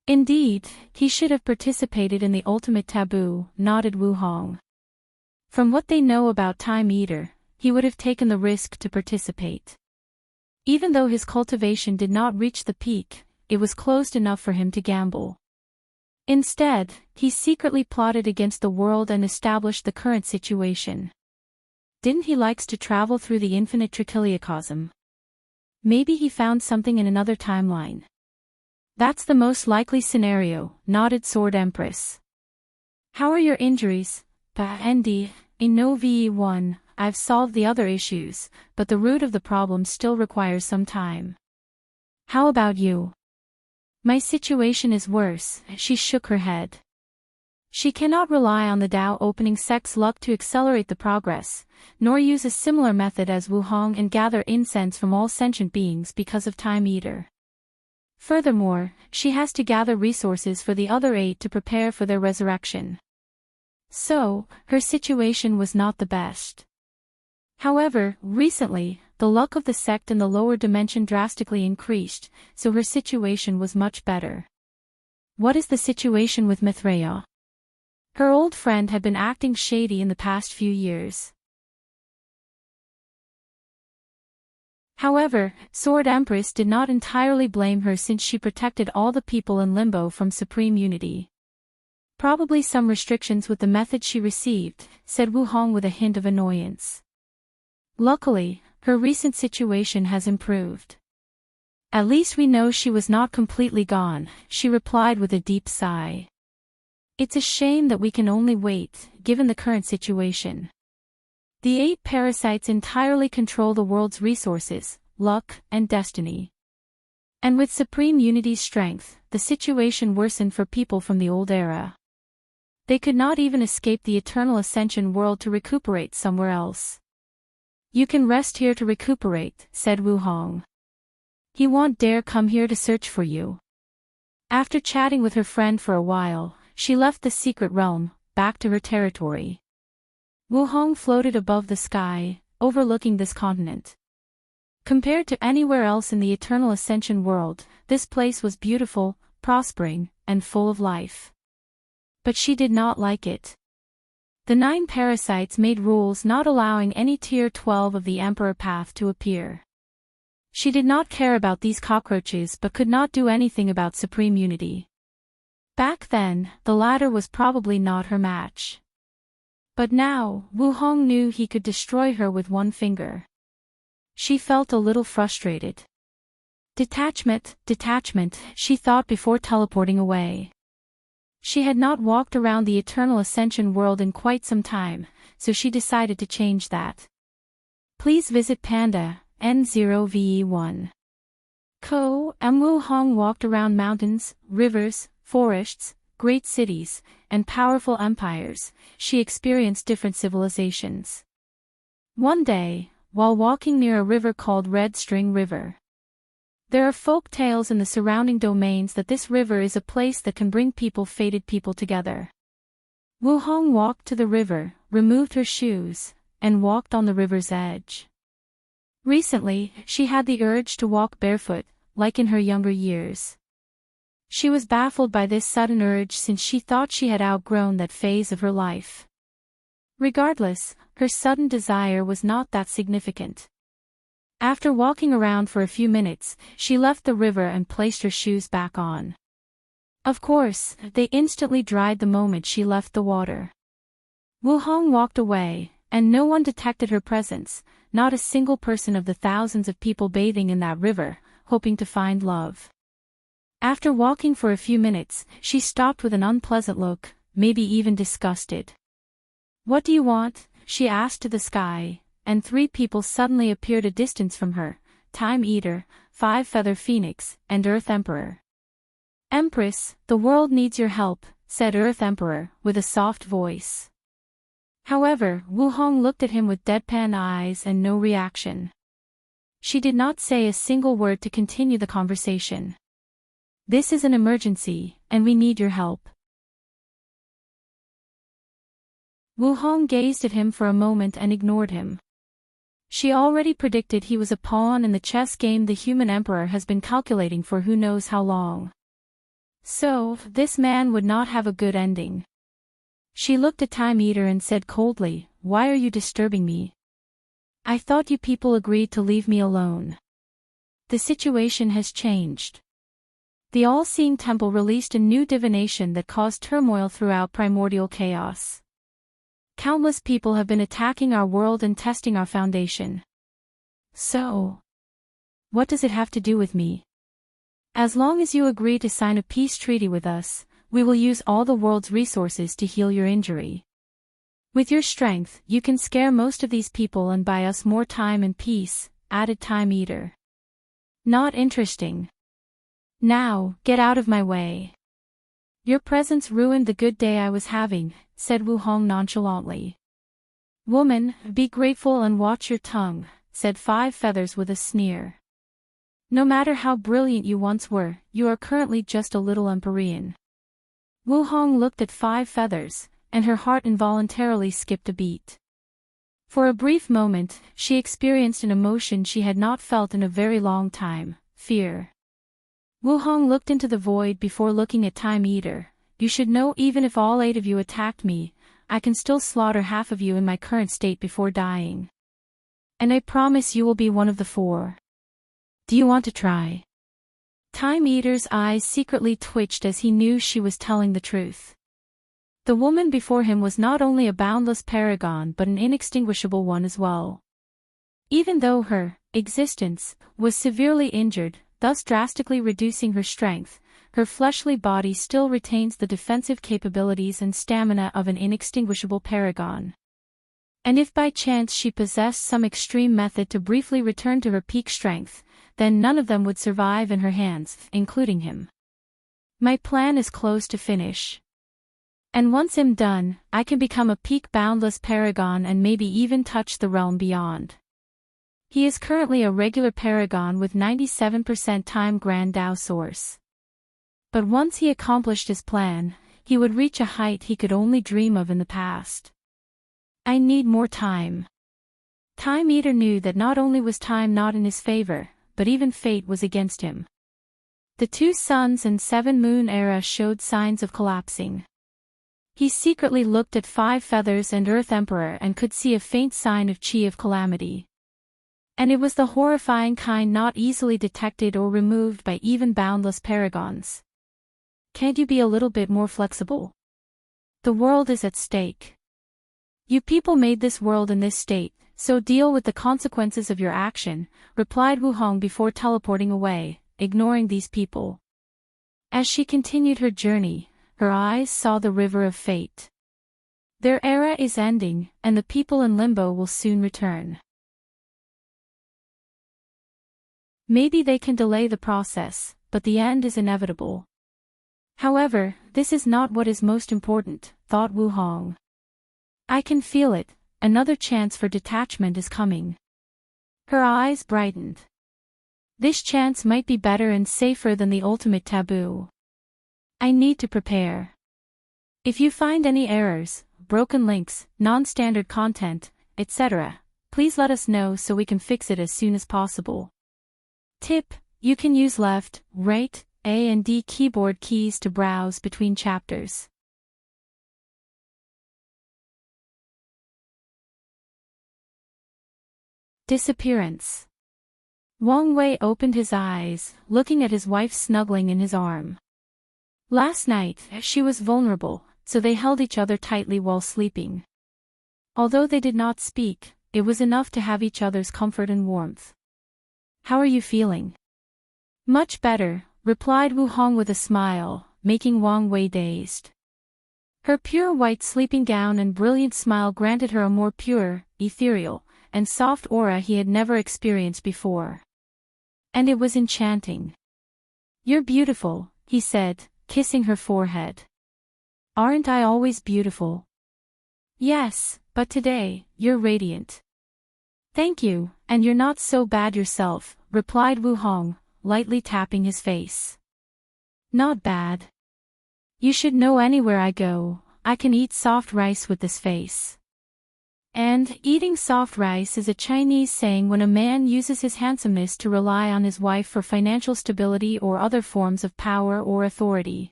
Indeed, he should have participated in the ultimate taboo, nodded Wu Hong. From what they know about Time Eater, he would have taken the risk to participate. Even though his cultivation did not reach the peak, it was closed enough for him to gamble. Instead, he secretly plotted against the world and established the current situation. Didn't he likes to travel through the infinite trichiliocosm? Maybe he found something in another timeline. That's the most likely scenario, nodded Sword Empress. How are your injuries? Andy, in no VE1, I've solved the other issues, but the root of the problem still requires some time. How about you? My situation is worse, she shook her head. She cannot rely on the Tao opening sect's luck to accelerate the progress, nor use a similar method as Wu Hong and gather incense from all sentient beings because of Time Eater. Furthermore, she has to gather resources for the other 8 to prepare for their resurrection. So, her situation was not the best. However, recently, the luck of the sect in the lower dimension drastically increased, so her situation was much better. What is the situation with Mithraea? Her old friend had been acting shady in the past few years. However, Sword Empress did not entirely blame her since she protected all the people in Limbo from supreme unity. Probably some restrictions with the method she received, said Wu Hong with a hint of annoyance. Luckily, her recent situation has improved. At least we know she was not completely gone, she replied with a deep sigh. It's a shame that we can only wait, given the current situation. The 8 parasites entirely control the world's resources, luck, and destiny. And with Supreme Unity's strength, the situation worsened for people from the old era. They could not even escape the Eternal Ascension world to recuperate somewhere else. You can rest here to recuperate, said Wu Hong. He won't dare come here to search for you. After chatting with her friend for a while, she left the secret realm, back to her territory. Wu Hong floated above the sky, overlooking this continent. Compared to anywhere else in the Eternal Ascension world, this place was beautiful, prospering, and full of life. But she did not like it. The 9 parasites made rules not allowing any Tier 12 of the Emperor path to appear. She did not care about these cockroaches but could not do anything about supreme unity. Back then, the latter was probably not her match. But now, Wu Hong knew he could destroy her with one finger. She felt a little frustrated. Detachment, she thought before teleporting away. She had not walked around the Eternal Ascension world in quite some time, so she decided to change that. Please visit Panda, N0VE1. Wu Hong walked around mountains, rivers, forests, great cities, and powerful empires. She experienced different civilizations. One day, while walking near a river called Red String River. There are folk tales in the surrounding domains that this river is a place that can bring fated people together. Wu Hong walked to the river, removed her shoes, and walked on the river's edge. Recently, she had the urge to walk barefoot, like in her younger years. She was baffled by this sudden urge since she thought she had outgrown that phase of her life. Regardless, her sudden desire was not that significant. After walking around for a few minutes, she left the river and placed her shoes back on. Of course, they instantly dried the moment she left the water. Wu Hong walked away, and no one detected her presence, not a single person of the thousands of people bathing in that river, hoping to find love. After walking for a few minutes, she stopped with an unpleasant look, maybe even disgusted. "What do you want?" she asked to the sky, and 3 people suddenly appeared a distance from her: Time Eater, 5-Feather Phoenix, and Earth Emperor. "Empress, the world needs your help," said Earth Emperor, with a soft voice. However, Wu Hong looked at him with deadpan eyes and no reaction. She did not say a single word to continue the conversation. "This is an emergency, and we need your help." Wu Hong gazed at him for a moment and ignored him. She already predicted he was a pawn in the chess game the human emperor has been calculating for who knows how long. So, this man would not have a good ending. She looked at Time Eater and said coldly, "Why are you disturbing me? I thought you people agreed to leave me alone. The situation has changed." The all-seeing temple released a new divination that caused turmoil throughout primordial chaos. Countless people have been attacking our world and testing our foundation. So, what does it have to do with me? As long as you agree to sign a peace treaty with us, we will use all the world's resources to heal your injury. With your strength, you can scare most of these people and buy us more time and peace, added Time Eater. Not interesting. Now, get out of my way. Your presence ruined the good day I was having, said Wu Hong nonchalantly. Woman, be grateful and watch your tongue, said 5 Feathers with a sneer. No matter how brilliant you once were, you are currently just a little Empyrean. Wu Hong looked at 5 Feathers, and her heart involuntarily skipped a beat. For a brief moment, she experienced an emotion she had not felt in a very long time: fear. Wu Hong looked into the void before looking at Time Eater. You should know, even if all 8 of you attacked me, I can still slaughter half of you in my current state before dying. And I promise you will be one of the 4. Do you want to try? Time Eater's eyes secretly twitched as he knew she was telling the truth. The woman before him was not only a boundless paragon but an inextinguishable one as well. Even though her existence was severely injured, thus drastically reducing her strength, her fleshly body still retains the defensive capabilities and stamina of an inextinguishable paragon. And if by chance she possessed some extreme method to briefly return to her peak strength, then none of them would survive in her hands, including him. My plan is close to finish. And once I'm done, I can become a peak boundless paragon and maybe even touch the realm beyond. He is currently a regular paragon with 97% time Grand Dao source. But once he accomplished his plan, he would reach a height he could only dream of in the past. I need more time. Time Eater knew that not only was time not in his favor, but even fate was against him. The 2 suns and 7 moon era showed signs of collapsing. He secretly looked at 5 feathers and Earth Emperor and could see a faint sign of chi of calamity. And it was the horrifying kind not easily detected or removed by even boundless paragons. Can't you be a little bit more flexible? The world is at stake. You people made this world in this state, so deal with the consequences of your action, replied Wu Hong before teleporting away, ignoring these people. As she continued her journey, her eyes saw the river of fate. Their era is ending, and the people in limbo will soon return. Maybe they can delay the process, but the end is inevitable. However, this is not what is most important, thought Wu Hong. I can feel it, another chance for detachment is coming. Her eyes brightened. This chance might be better and safer than the ultimate taboo. I need to prepare. If you find any errors, broken links, non-standard content, etc., please let us know so we can fix it as soon as possible. Tip: you can use left, right, A and D keyboard keys to browse between chapters. Disappearance. Wang Wei opened his eyes, looking at his wife snuggling in his arm. Last night, she was vulnerable, so they held each other tightly while sleeping. Although they did not speak, it was enough to have each other's comfort and warmth. How are you feeling? Much better, replied Wu Hong with a smile, making Wang Wei dazed. Her pure white sleeping gown and brilliant smile granted her a more pure, ethereal, and soft aura he had never experienced before. And it was enchanting. You're beautiful, he said, kissing her forehead. Aren't I always beautiful? Yes, but today, you're radiant. Thank you, and you're not so bad yourself, replied Wu Hong, lightly tapping his face. Not bad. You should know anywhere I go, I can eat soft rice with this face. And, eating soft rice is a Chinese saying when a man uses his handsomeness to rely on his wife for financial stability or other forms of power or authority.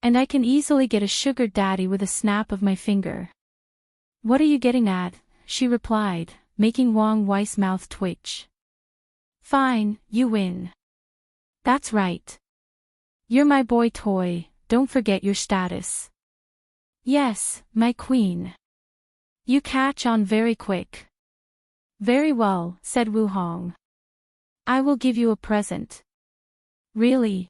And I can easily get a sugar daddy with a snap of my finger. What are you getting at? She replied, making Wang Wei's mouth twitch. Fine, you win. That's right. You're my boy toy, don't forget your status. Yes, my queen. You catch on very quick. Very well, said Wu Hong. I will give you a present. Really?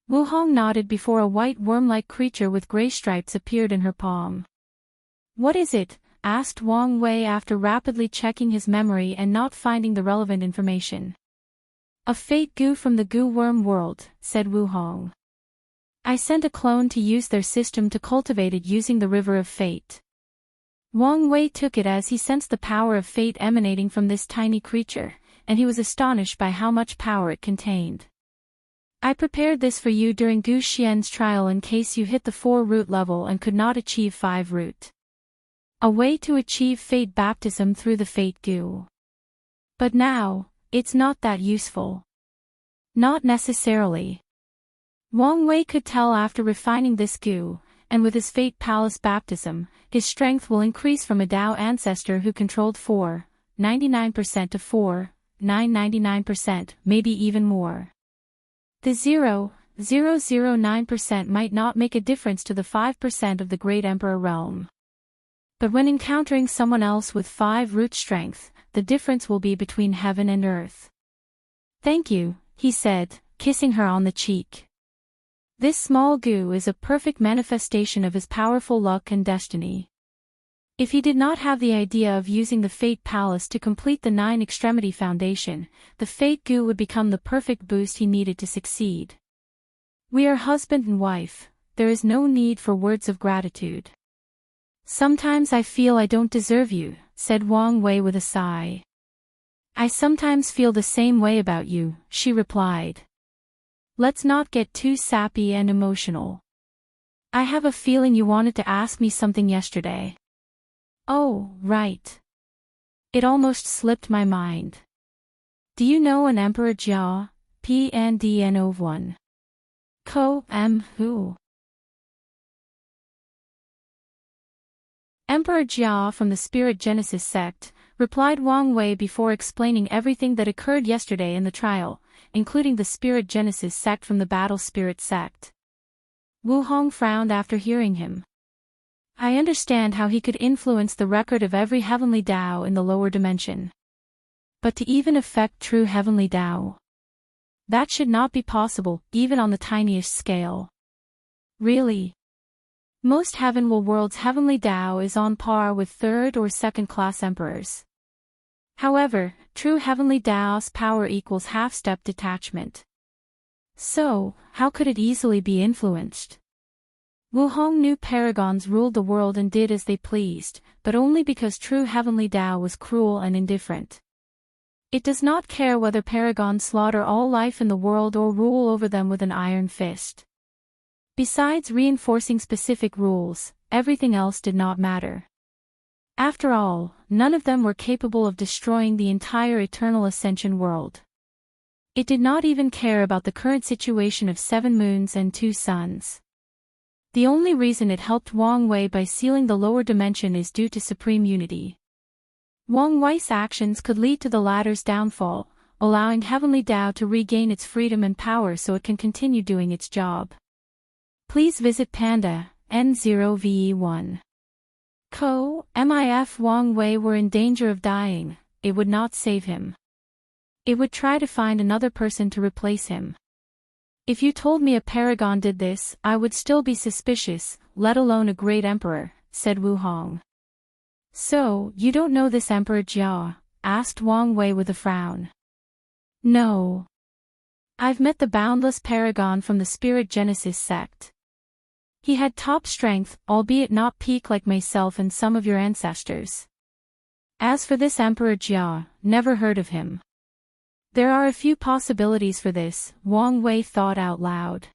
Wu Hong nodded before a white worm-like creature with gray stripes appeared in her palm. What is it? Asked Wang Wei after rapidly checking his memory and not finding the relevant information. A fate goo from the goo worm world, said Wu Hong. I sent a clone to use their system to cultivate it using the river of fate. Wang Wei took it as he sensed the power of fate emanating from this tiny creature, and he was astonished by how much power it contained. I prepared this for you during Gu Xian's trial in case you hit the 4 root level and could not achieve 5 root. A way to achieve fate baptism through the fate goo. But now, it's not that useful. Not necessarily. Wang Wei could tell after refining this goo, and with his fate palace baptism, his strength will increase from a Tao ancestor who controlled 4.99% to 4.999%, maybe even more. The 0.009% might not make a difference to the 5% of the Great Emperor realm. But when encountering someone else with 5 root strength, the difference will be between heaven and earth. Thank you, he said, kissing her on the cheek. This small goo is a perfect manifestation of his powerful luck and destiny. If he did not have the idea of using the Fate Palace to complete the 9 Extremity Foundation, the Fate Goo would become the perfect boost he needed to succeed. We are husband and wife, there is no need for words of gratitude. Sometimes I feel I don't deserve you, said Wang Wei with a sigh. I sometimes feel the same way about you, she replied. Let's not get too sappy and emotional. I have a feeling you wanted to ask me something yesterday. Oh, right. It almost slipped my mind. Do you know an Emperor Jia? PNDNO1. Co. M. Who? Emperor Jia from the Spirit Genesis sect, replied Wang Wei before explaining everything that occurred yesterday in the trial, including the Spirit Genesis sect from the Battle Spirit sect. Wu Hong frowned after hearing him. I understand how he could influence the record of every heavenly Tao in the lower dimension. But to even affect true heavenly Tao, that should not be possible, even on the tiniest scale. Really? Most Heavenward worlds' heavenly Tao is on par with third or second-class emperors. However, true heavenly Tao's power equals half-step detachment. So, how could it easily be influenced? Wu Hong knew paragons ruled the world and did as they pleased, but only because true heavenly Tao was cruel and indifferent. It does not care whether paragons slaughter all life in the world or rule over them with an iron fist. Besides reinforcing specific rules, everything else did not matter. After all, none of them were capable of destroying the entire eternal ascension world. It did not even care about the current situation of 7 moons and 2 suns. The only reason it helped Wang Wei by sealing the lower dimension is due to supreme unity. Wang Wei's actions could lead to the latter's downfall, allowing heavenly Tao to regain its freedom and power so it can continue doing its job. Please visit Panda, N0VE1. Co. MIF Wang Wei were in danger of dying, it would not save him. It would try to find another person to replace him. If you told me a paragon did this, I would still be suspicious, let alone a great emperor, said Wu Hong. So, you don't know this Emperor Jia? Asked Wang Wei with a frown. No. I've met the boundless paragon from the Spirit Genesis sect. He had top strength, albeit not peak like myself and some of your ancestors. As for this Emperor Jia, never heard of him. There are a few possibilities for this, Wang Wei thought out loud.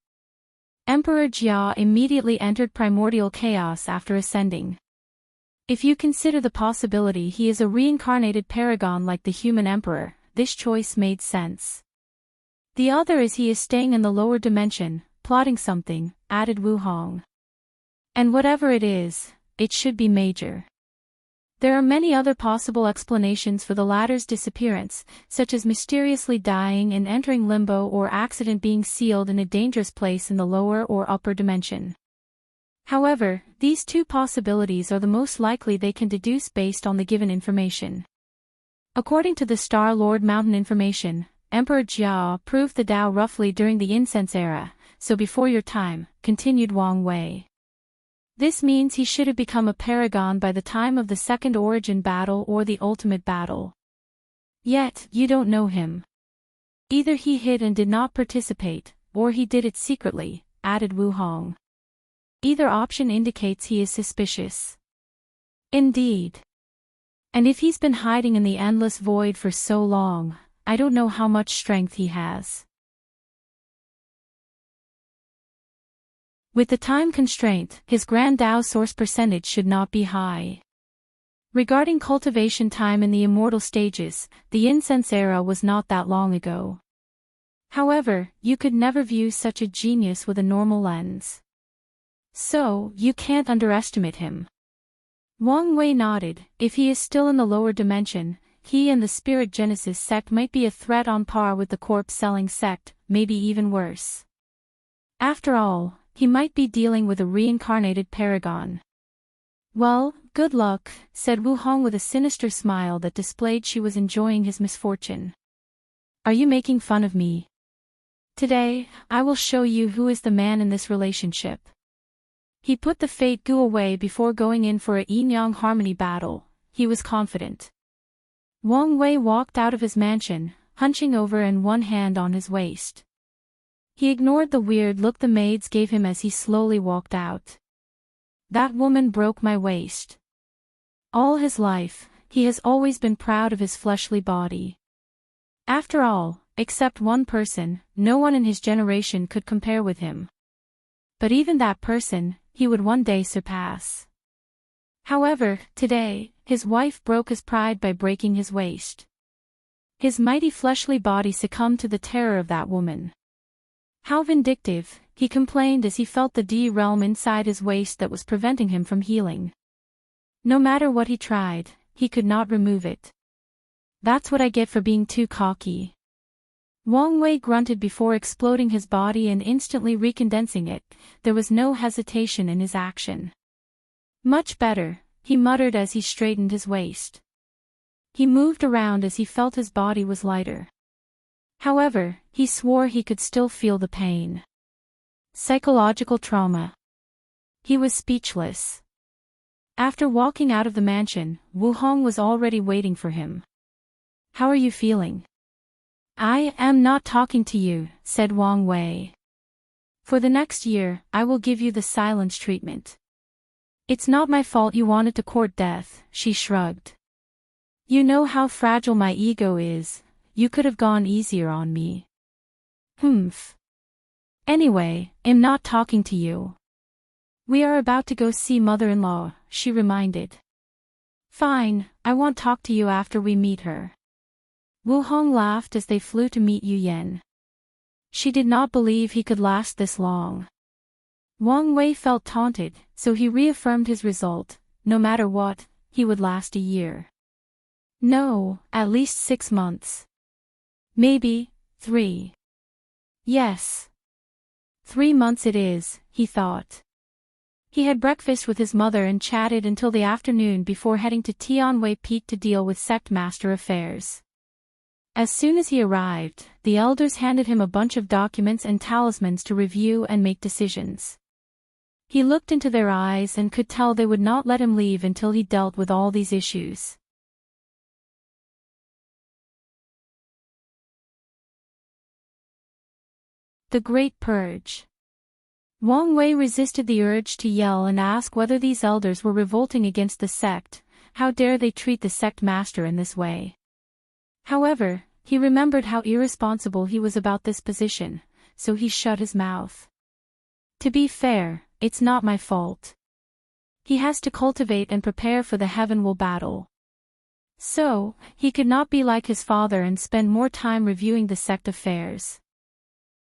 Emperor Jia immediately entered primordial chaos after ascending. If you consider the possibility he is a reincarnated paragon like the human emperor, this choice made sense. The other is he is staying in the lower dimension, plotting something, added Wu Hong. And whatever it is, it should be major. There are many other possible explanations for the latter's disappearance, such as mysteriously dying and entering limbo or accident being sealed in a dangerous place in the lower or upper dimension. However, these 2 possibilities are the most likely they can deduce based on the given information. According to the Star Lord Mountain information, Emperor Jia proved the Tao roughly during the Incense era, so before your time, continued Wang Wei. This means he should have become a paragon by the time of the second origin battle or the ultimate battle. Yet, you don't know him. Either he hid and did not participate, or he did it secretly, added Wu Hong. Either option indicates he is suspicious. Indeed. And if he's been hiding in the endless void for so long, I don't know how much strength he has. With the time constraint, his Grand Tao source percentage should not be high. Regarding cultivation time in the immortal stages, the incense era was not that long ago. However, you could never view such a genius with a normal lens. So, you can't underestimate him. Wang Wei nodded. If he is still in the lower dimension, he and the Spirit Genesis sect might be a threat on par with the corpse-selling sect, maybe even worse. After all, he might be dealing with a reincarnated paragon. Well, good luck, said Wu Hong with a sinister smile that displayed she was enjoying his misfortune. Are you making fun of me? Today, I will show you who is the man in this relationship. He put the fate goo away before going in for a yin-yang harmony battle. He was confident. Wang Wei walked out of his mansion, hunching over and one hand on his waist. He ignored the weird look the maids gave him as he slowly walked out. That woman broke my waist. All his life, he has always been proud of his fleshly body. After all, except one person, no one in his generation could compare with him. But even that person, he would one day surpass. However, today, his wife broke his pride by breaking his waist. His mighty fleshly body succumbed to the terror of that woman. How vindictive, he complained as he felt the D realm inside his waist that was preventing him from healing. No matter what he tried, he could not remove it. That's what I get for being too cocky. Wang Wei grunted before exploding his body and instantly recondensing it. There was no hesitation in his action. Much better, he muttered as he straightened his waist. He moved around as he felt his body was lighter. However, he swore he could still feel the pain. Psychological trauma. He was speechless. After walking out of the mansion, Wu Hong was already waiting for him. How are you feeling? I am not talking to you, said Wang Wei. For the next year, I will give you the silence treatment. It's not my fault you wanted to court death, she shrugged. You know how fragile my ego is, you could have gone easier on me. Humph. Anyway, I'm not talking to you. We are about to go see mother-in-law, she reminded. Fine, I won't talk to you after we meet her. Wu Hong laughed as they flew to meet Yu Yan. She did not believe he could last this long. Wang Wei felt taunted, so he reaffirmed his result, no matter what, he would last a year. No, at least 6 months. Maybe 3. Yes. 3 months it is, he thought. He had breakfast with his mother and chatted until the afternoon before heading to Tianwei Peak to deal with sect master affairs. As soon as he arrived, the elders handed him a bunch of documents and talismans to review and make decisions. He looked into their eyes and could tell they would not let him leave until he dealt with all these issues. The Great Purge. Wang Wei resisted the urge to yell and ask whether these elders were revolting against the sect. How dare they treat the sect master in this way? However, he remembered how irresponsible he was about this position, so he shut his mouth. To be fair, it's not my fault. He has to cultivate and prepare for the Heavenwall battle. So, he could not be like his father and spend more time reviewing the sect affairs.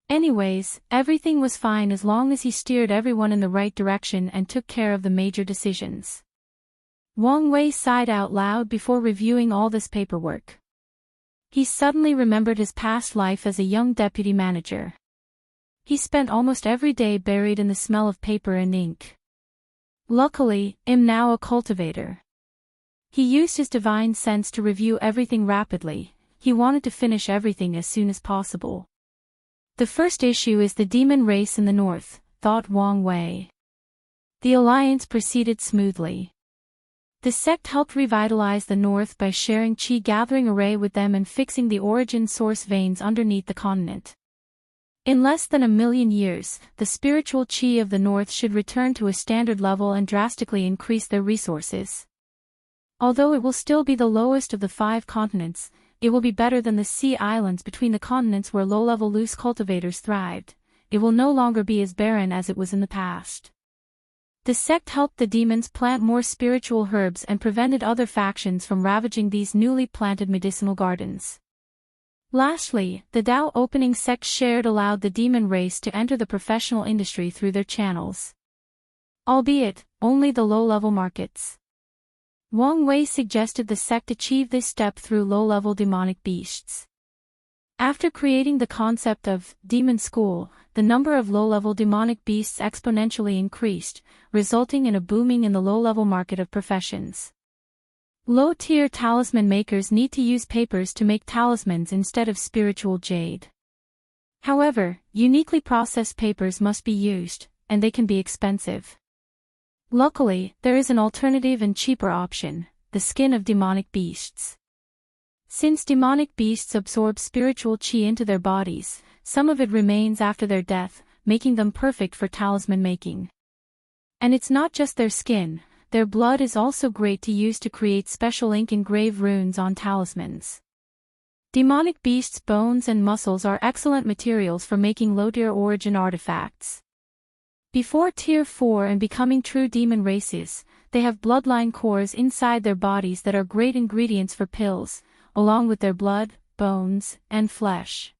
Anyways, everything was fine as long as he steered everyone in the right direction and took care of the major decisions. Wang Wei sighed out loud before reviewing all this paperwork. He suddenly remembered his past life as a young deputy manager. He spent almost every day buried in the smell of paper and ink. Luckily, I'm now a cultivator. He used his divine sense to review everything rapidly. He wanted to finish everything as soon as possible. The first issue is the demon race in the north, thought Wang Wei. The alliance proceeded smoothly. The sect helped revitalize the north by sharing qi gathering array with them and fixing the origin source veins underneath the continent. In less than 1,000,000 years, the spiritual qi of the north should return to a standard level and drastically increase their resources. Although it will still be the lowest of the 5 continents, it will be better than the sea islands between the continents where low-level loose cultivators thrived. It will no longer be as barren as it was in the past. The sect helped the demons plant more spiritual herbs and prevented other factions from ravaging these newly planted medicinal gardens. Lastly, the Dao opening sect shared allowed the demon race to enter the professional industry through their channels. Albeit, only the low-level markets. Wang Wei suggested the sect achieve this step through low-level demonic beasts. After creating the concept of demon school, the number of low-level demonic beasts exponentially increased, resulting in a booming in the low-level market of professions. Low-tier talisman makers need to use papers to make talismans instead of spiritual jade. However, uniquely processed papers must be used, and they can be expensive. Luckily, there is an alternative and cheaper option, the skin of demonic beasts. Since demonic beasts absorb spiritual qi into their bodies, some of it remains after their death, making them perfect for talisman making. And it's not just their skin, their blood is also great to use to create special ink engraved runes on talismans. Demonic beasts' bones and muscles are excellent materials for making low-tier origin artifacts. Before Tier 4 and becoming true demon races, they have bloodline cores inside their bodies that are great ingredients for pills, along with their blood, bones, and flesh.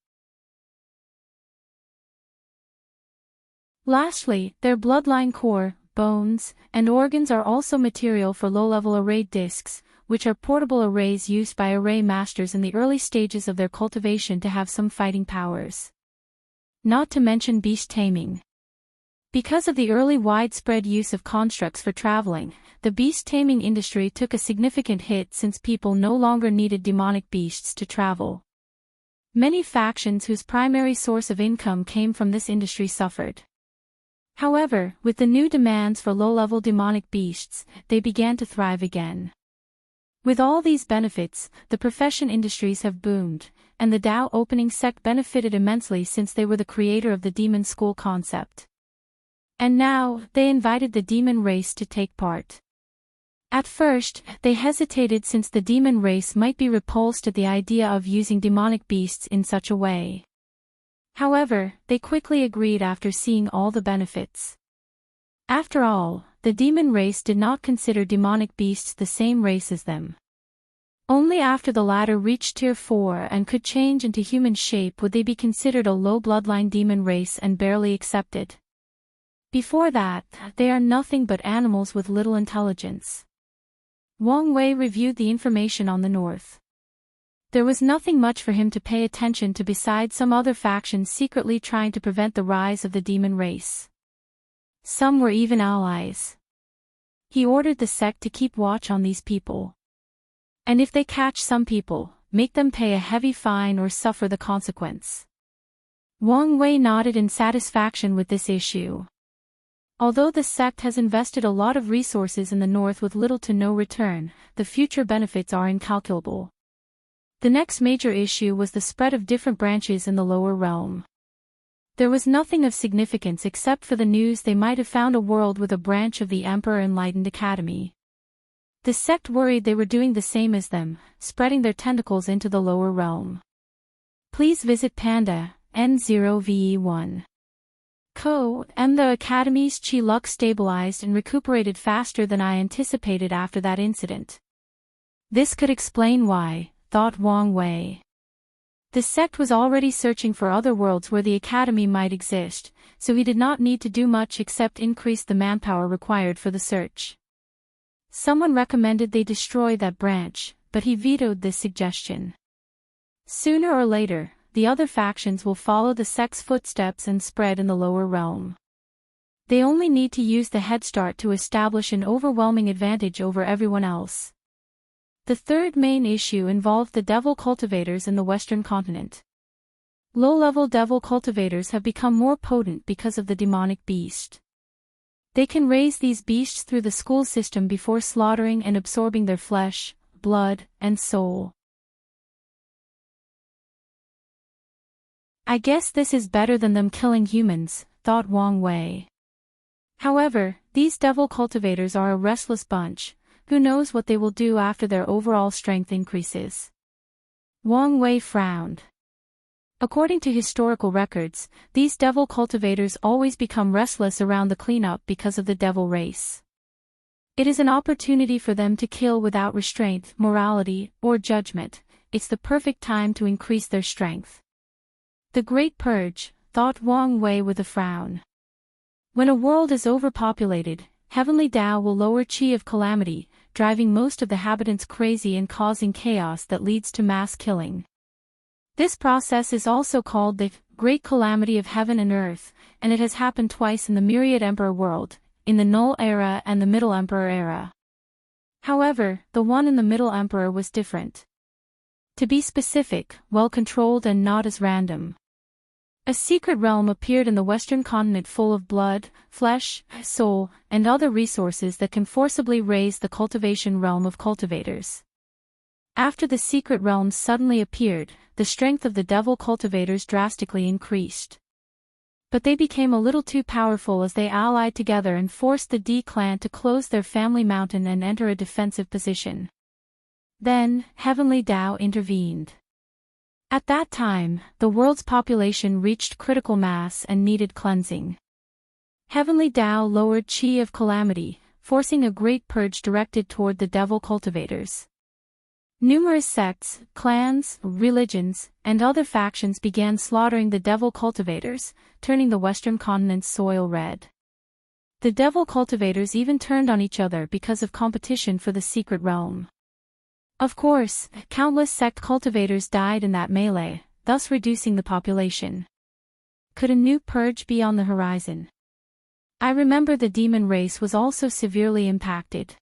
Lastly, their bloodline core, bones, and organs are also material for low-level array discs, which are portable arrays used by array masters in the early stages of their cultivation to have some fighting powers. Not to mention beast taming. Because of the early widespread use of constructs for traveling, the beast taming industry took a significant hit since people no longer needed demonic beasts to travel. Many factions whose primary source of income came from this industry suffered. However, with the new demands for low-level demonic beasts, they began to thrive again. With all these benefits, the profession industries have boomed, and the Dao opening sect benefited immensely since they were the creator of the demon school concept. And now, they invited the demon race to take part. At first, they hesitated since the demon race might be repulsed at the idea of using demonic beasts in such a way. However, they quickly agreed after seeing all the benefits. After all, the demon race did not consider demonic beasts the same race as them. Only after the latter reached Tier 4 and could change into human shape would they be considered a low bloodline demon race and barely accepted. Before that, they are nothing but animals with little intelligence. Wang Wei reviewed the information on the north. There was nothing much for him to pay attention to besides some other factions secretly trying to prevent the rise of the demon race. Some were even allies. He ordered the sect to keep watch on these people. And if they catch some people, make them pay a heavy fine or suffer the consequence. Wang Wei nodded in satisfaction with this issue. Although the sect has invested a lot of resources in the north with little to no return, the future benefits are incalculable. The next major issue was the spread of different branches in the lower realm. There was nothing of significance except for the news they might have found a world with a branch of the Emperor Enlightened Academy. The sect worried they were doing the same as them, spreading their tentacles into the lower realm. Please visit Panda, N0VE1. The Academy's Chi luck stabilized and recuperated faster than I anticipated after that incident. This could explain why, thought Wang Wei. The sect was already searching for other worlds where the Academy might exist, so he did not need to do much except increase the manpower required for the search. Someone recommended they destroy that branch, but he vetoed this suggestion. Sooner or later, the other factions will follow the sect's footsteps and spread in the lower realm. They only need to use the head start to establish an overwhelming advantage over everyone else. The third main issue involved the devil cultivators in the western continent. Low-level devil cultivators have become more potent because of the demonic beast. They can raise these beasts through the school system before slaughtering and absorbing their flesh, blood, and soul. I guess this is better than them killing humans, thought Wang Wei. However, these devil cultivators are a restless bunch. Who knows what they will do after their overall strength increases? Wang Wei frowned. According to historical records, these devil cultivators always become restless around the cleanup because of the devil race. It is an opportunity for them to kill without restraint, morality, or judgment. It's the perfect time to increase their strength. The Great Purge, thought Wang Wei with a frown. When a world is overpopulated, heavenly Dao will lower Qi of calamity, driving most of the habitants crazy and causing chaos that leads to mass killing. This process is also called the Great Calamity of Heaven and Earth, and it has happened twice in the Myriad Emperor world, in the Null Era and the Middle Emperor Era. However, the one in the Middle Emperor was different. To be specific, well-controlled and not as random. A secret realm appeared in the western continent full of blood, flesh, soul, and other resources that can forcibly raise the cultivation realm of cultivators. After the secret realm suddenly appeared, the strength of the devil cultivators drastically increased. But they became a little too powerful as they allied together and forced the D clan to close their family mountain and enter a defensive position. Then, Heavenly Dao intervened. At that time, the world's population reached critical mass and needed cleansing. Heavenly Dao lowered Qi of calamity, forcing a great purge directed toward the devil cultivators. Numerous sects, clans, religions, and other factions began slaughtering the devil cultivators, turning the western continent's soil red. The devil cultivators even turned on each other because of competition for the secret realm. Of course, countless sect cultivators died in that melee, thus reducing the population. Could a new purge be on the horizon? I remember the demon race was also severely impacted.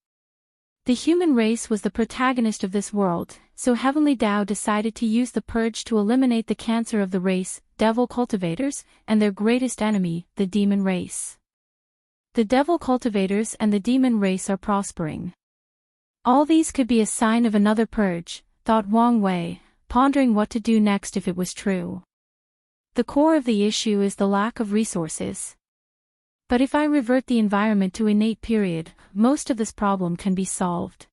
The human race was the protagonist of this world, so Heavenly Tao decided to use the purge to eliminate the cancer of the race, devil cultivators, and their greatest enemy, the demon race. The devil cultivators and the demon race are prospering. All these could be a sign of another purge, thought Wang Wei, pondering what to do next if it was true. The core of the issue is the lack of resources. But if I revert the environment to innate period, most of this problem can be solved.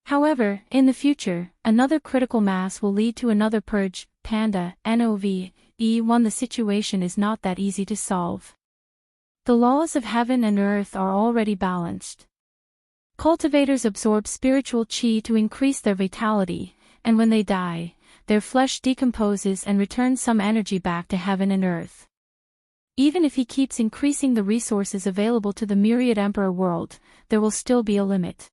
However, in the future, another critical mass will lead to another purge, Panda, NOV-E1. The situation is not that easy to solve. The laws of heaven and earth are already balanced. Cultivators absorb spiritual chi to increase their vitality, and when they die, their flesh decomposes and returns some energy back to heaven and earth. Even if he keeps increasing the resources available to the myriad emperor world, there will still be a limit.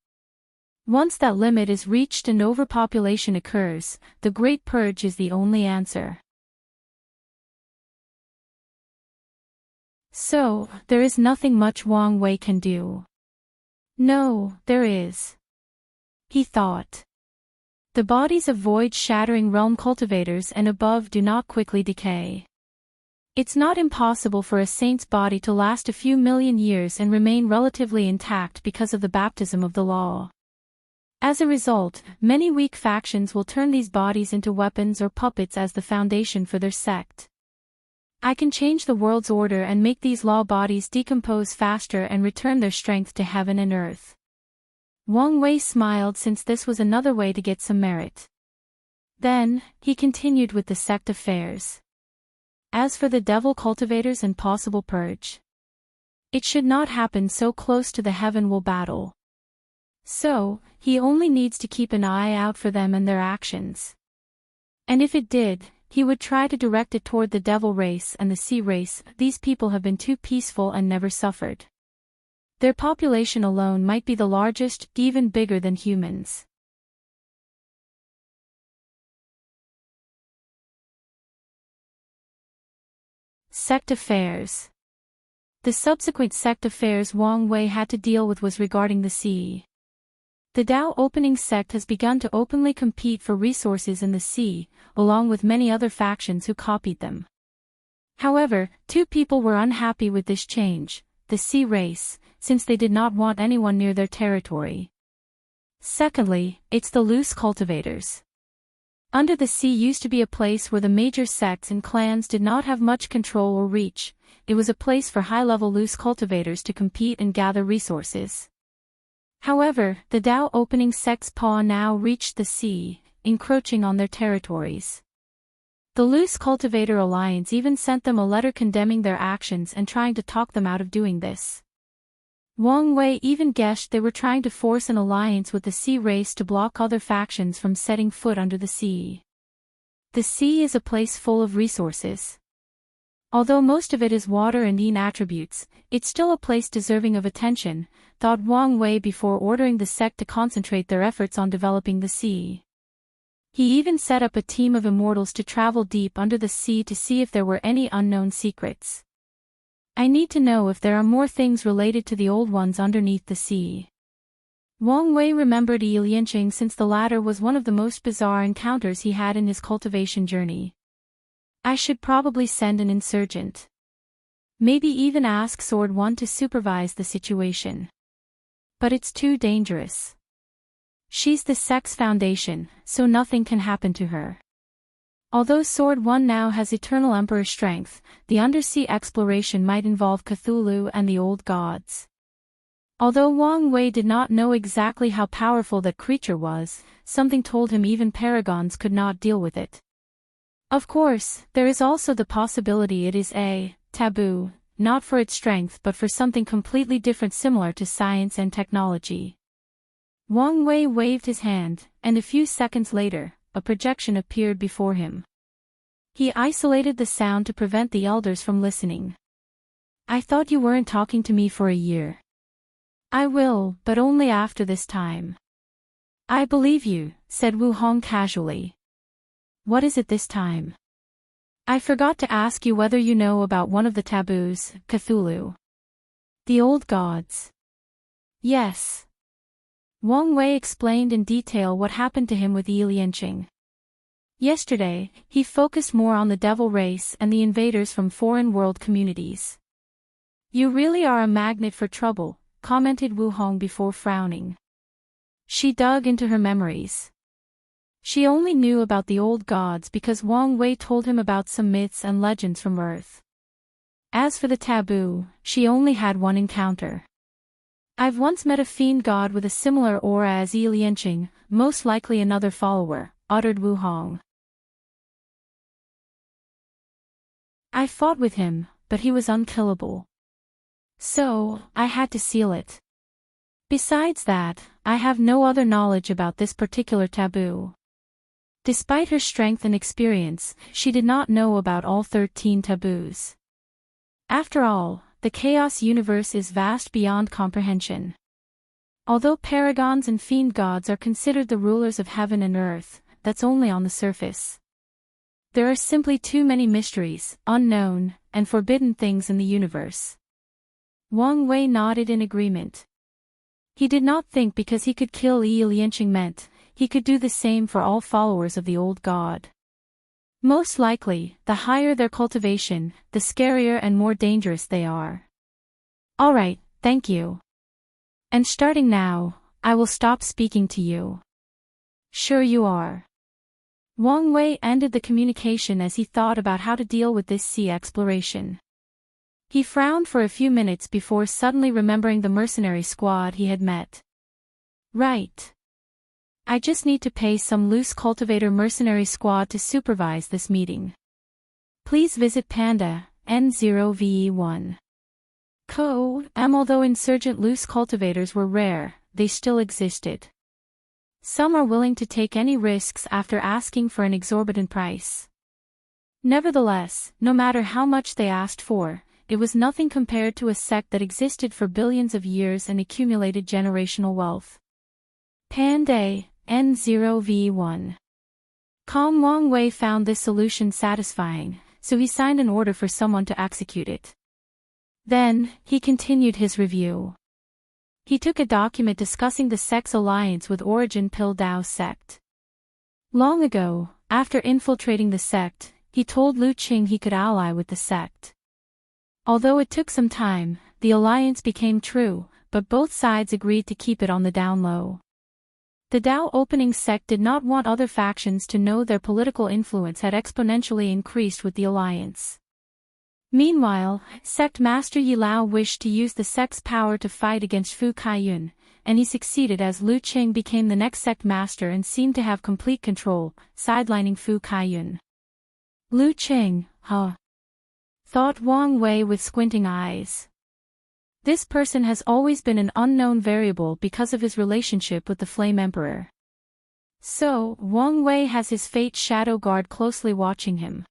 Once that limit is reached and overpopulation occurs, the Great Purge is the only answer. So, there is nothing much Wang Wei can do. No, there is. He thought. The bodies of void-shattering realm cultivators and above do not quickly decay. It's not impossible for a saint's body to last a few million years and remain relatively intact because of the baptism of the law. As a result, many weak factions will turn these bodies into weapons or puppets as the foundation for their sect. I can change the world's order and make these law bodies decompose faster and return their strength to heaven and earth. Wang Wei smiled since this was another way to get some merit. Then, he continued with the sect affairs. As for the devil cultivators and possible purge, it should not happen so close to the heavenward battle. So, he only needs to keep an eye out for them and their actions. And if it did, he would try to direct it toward the devil race and the sea race. These people have been too peaceful and never suffered. Their population alone might be the largest, even bigger than humans. Sect affairs. The subsequent sect affairs Wang Wei had to deal with was regarding the sea. The Tao Opening sect has begun to openly compete for resources in the sea, along with many other factions who copied them. However, two people were unhappy with this change, the sea race, since they did not want anyone near their territory. Secondly, it's the loose cultivators. Under the sea used to be a place where the major sects and clans did not have much control or reach. It was a place for high-level loose cultivators to compete and gather resources. However, the Tao Opening sect's paw now reached the sea, encroaching on their territories. The Loose Cultivator Alliance even sent them a letter condemning their actions and trying to talk them out of doing this. Wang Wei even guessed they were trying to force an alliance with the sea race to block other factions from setting foot under the sea. The sea is a place full of resources. Although most of it is water and yin attributes, it's still a place deserving of attention, thought Wang Wei before ordering the sect to concentrate their efforts on developing the sea. He even set up a team of immortals to travel deep under the sea to see if there were any unknown secrets. I need to know if there are more things related to the old ones underneath the sea. Wang Wei remembered Yi Lianqing since the latter was one of the most bizarre encounters he had in his cultivation journey. I should probably send an insurgent. Maybe even ask Sword One to supervise the situation. But it's too dangerous. She's the sect's foundation, so nothing can happen to her. Although Sword One now has eternal emperor strength, the undersea exploration might involve Cthulhu and the old gods. Although Wang Wei did not know exactly how powerful that creature was, something told him even paragons could not deal with it. Of course, there is also the possibility it is a taboo, not for its strength but for something completely different similar to science and technology. Wang Wei waved his hand, and a few seconds later, a projection appeared before him. He isolated the sound to prevent the elders from listening. I thought you weren't talking to me for a year. I will, but only after this time. I believe you, said Wu Hong casually. What is it this time? I forgot to ask you whether you know about one of the taboos, Cthulhu. The old gods. Yes. Wang Wei explained in detail what happened to him with Yi Lianqing. Yesterday, he focused more on the devil race and the invaders from foreign world communities. You really are a magnet for trouble, commented Wu Hong before frowning. She dug into her memories. She only knew about the old gods because Wang Wei told him about some myths and legends from Earth. As for the taboo, she only had one encounter. I've once met a fiend god with a similar aura as Yi Lianqing, most likely another follower, uttered Wu Hong. I fought with him, but he was unkillable. So, I had to seal it. Besides that, I have no other knowledge about this particular taboo. Despite her strength and experience, she did not know about all 13 taboos. After all, the chaos universe is vast beyond comprehension. Although paragons and fiend gods are considered the rulers of heaven and earth, that's only on the surface. There are simply too many mysteries, unknown, and forbidden things in the universe. Wang Wei nodded in agreement. He did not think because he could kill Yi Lianqing meant he could do the same for all followers of the old god. Most likely, the higher their cultivation, the scarier and more dangerous they are. All right, thank you. And starting now, I will stop speaking to you. Sure you are. Wang Wei ended the communication as he thought about how to deal with this sea exploration. He frowned for a few minutes before suddenly remembering the mercenary squad he had met. Right. I just need to pay some loose cultivator mercenary squad to supervise this meeting. Please visit Panda, N0VE1. Although insurgent loose cultivators were rare, they still existed. Some are willing to take any risks after asking for an exorbitant price. Nevertheless, no matter how much they asked for, it was nothing compared to a sect that existed for billions of years and accumulated generational wealth. Panda, N0V1. Wang Wei found this solution satisfying, so he signed an order for someone to execute it. Then, he continued his review. He took a document discussing the sect's alliance with Origin Pill Dao sect. Long ago, after infiltrating the sect, he told Lu Qing he could ally with the sect. Although it took some time, the alliance became true, but both sides agreed to keep it on the down low. The Dao opening sect did not want other factions to know their political influence had exponentially increased with the alliance. Meanwhile, sect master Yi Lao wished to use the sect's power to fight against Fu Kaiyun, and he succeeded as Lu Qing became the next sect master and seemed to have complete control, sidelining Fu Kaiyun. Lu Qing, huh? Thought Wang Wei with squinting eyes. This person has always been an unknown variable because of his relationship with the Flame Emperor. So, Wang Wei has his fate shadow guard closely watching him.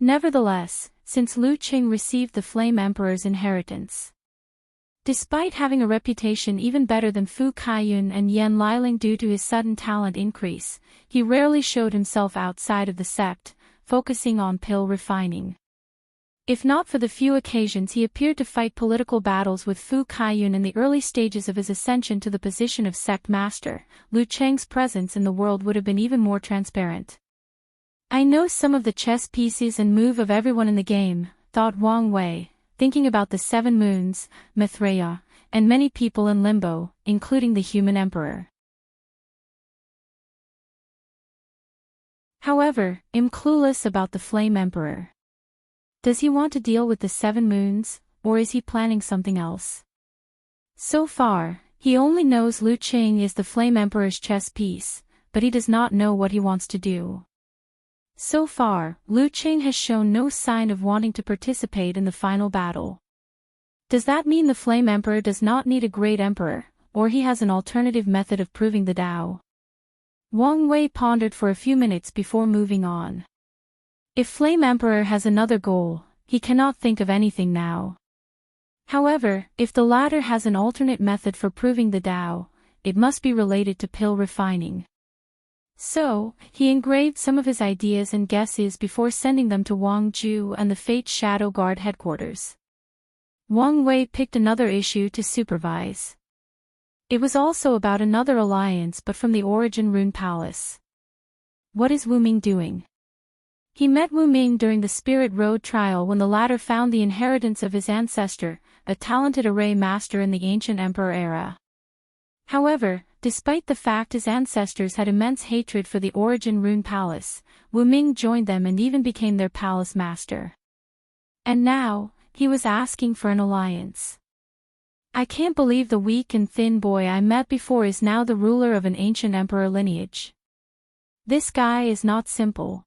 Nevertheless, since Lu Qing received the Flame Emperor's inheritance. Despite having a reputation even better than Fu Kaiyun and Yan Liling due to his sudden talent increase, he rarely showed himself outside of the sect, focusing on pill refining. If not for the few occasions he appeared to fight political battles with Fu Kaiyun in the early stages of his ascension to the position of sect master, Lu Qing's presence in the world would have been even more transparent. I know some of the chess pieces and move of everyone in the game, thought Wang Wei, thinking about the 7 moons, Mithraea, and many people in limbo, including the human emperor. However, I'm clueless about the Flame Emperor. Does he want to deal with the 7 moons, or is he planning something else? So far, he only knows Lu Qing is the Flame Emperor's chess piece, but he does not know what he wants to do. So far, Lu Qing has shown no sign of wanting to participate in the final battle. Does that mean the Flame Emperor does not need a great emperor, or he has an alternative method of proving the Tao. Wang Wei pondered for a few minutes before moving on. If Flame Emperor has another goal, he cannot think of anything now. However, if the latter has an alternate method for proving the Tao, it must be related to pill refining. So, he engraved some of his ideas and guesses before sending them to Wang Ju and the Fate Shadow Guard headquarters. Wang Wei picked another issue to supervise. It was also about another alliance but from the Origin Rune Palace. What is Wu Ming doing? He met Wu Ming during the Spirit Road trial when the latter found the inheritance of his ancestor, a talented array master in the ancient emperor era. However, despite the fact his ancestors had immense hatred for the Origin Rune Palace, Wu Ming joined them and even became their palace master. And now, he was asking for an alliance. I can't believe the weak and thin boy I met before is now the ruler of an ancient emperor lineage. This guy is not simple.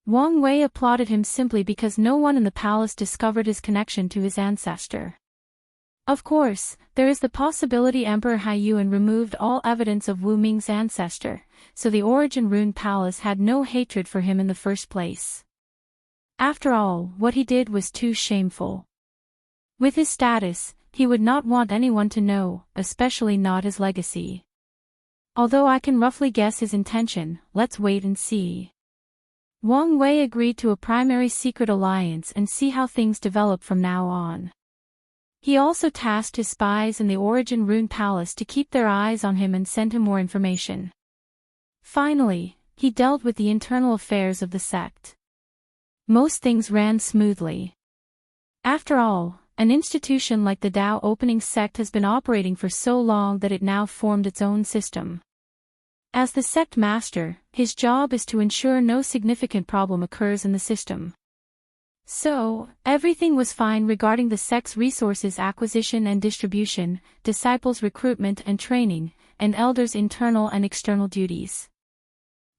Wang Wei applauded him simply because no one in the palace discovered his connection to his ancestor. Of course, there is the possibility Emperor Haiyuan removed all evidence of Wu Ming's ancestor, so the Origin Rune Palace had no hatred for him in the first place. After all, what he did was too shameful. With his status, he would not want anyone to know, especially not his legacy. Although I can roughly guess his intention, let's wait and see. Wang Wei agreed to a primary secret alliance and see how things develop from now on. He also tasked his spies in the Origin Rune Palace to keep their eyes on him and send him more information. Finally, he dealt with the internal affairs of the sect. Most things ran smoothly. After all, an institution like the Tao Opening Sect has been operating for so long that it now formed its own system. As the sect master, his job is to ensure no significant problem occurs in the system. So, everything was fine regarding the sect's resources acquisition and distribution, disciples' recruitment and training, and elders' internal and external duties.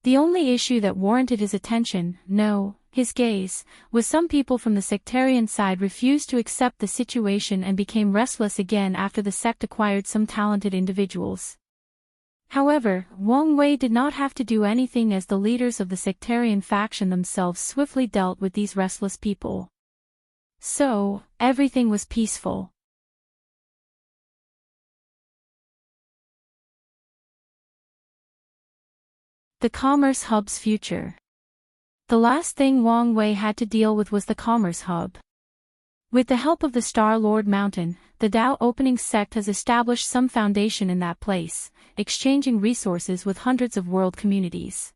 The only issue that warranted his attention, no, his gaze, was some people from the sectarian side refused to accept the situation and became restless again after the sect acquired some talented individuals. However, Wang Wei did not have to do anything as the leaders of the sectarian faction themselves swiftly dealt with these restless people. So, everything was peaceful. The Commerce Hub's future. The last thing Wang Wei had to deal with was the Commerce Hub. With the help of the Star Lord Mountain, the Tao Opening Sect has established some foundation in that place, exchanging resources with hundreds of world communities.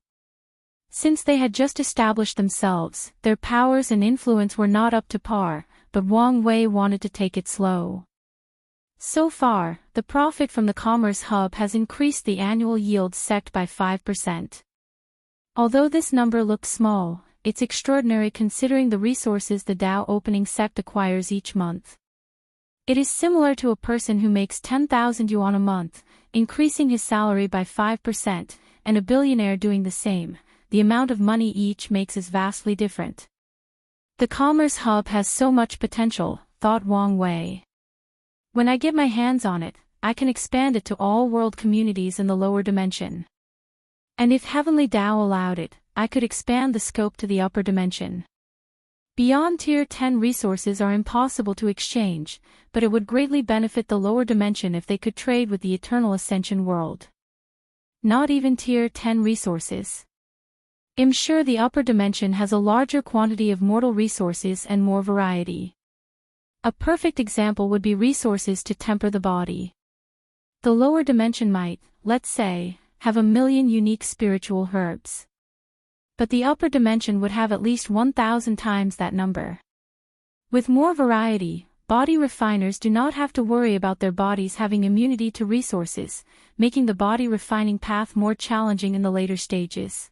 Since they had just established themselves, their powers and influence were not up to par, but Wang Wei wanted to take it slow. So far, the profit from the Commerce Hub has increased the annual yield sect by 5%. Although this number looks small, it's extraordinary considering the resources the Tao Opening Sect acquires each month. It is similar to a person who makes 10,000 yuan a month, increasing his salary by 5%, and a billionaire doing the same. The amount of money each makes is vastly different. The Commerce Hub has so much potential, thought Wang Wei. When I get my hands on it, I can expand it to all world communities in the lower dimension. And if Heavenly Tao allowed it, I could expand the scope to the upper dimension. Beyond Tier 10 resources are impossible to exchange, but it would greatly benefit the lower dimension if they could trade with the Eternal Ascension world. Not even Tier 10 resources. I'm sure the upper dimension has a larger quantity of mortal resources and more variety. A perfect example would be resources to temper the body. The lower dimension might, let's say, have 1,000,000 unique spiritual herbs. But the upper dimension would have at least 1,000 times that number. With more variety, body refiners do not have to worry about their bodies having immunity to resources, making the body refining path more challenging in the later stages.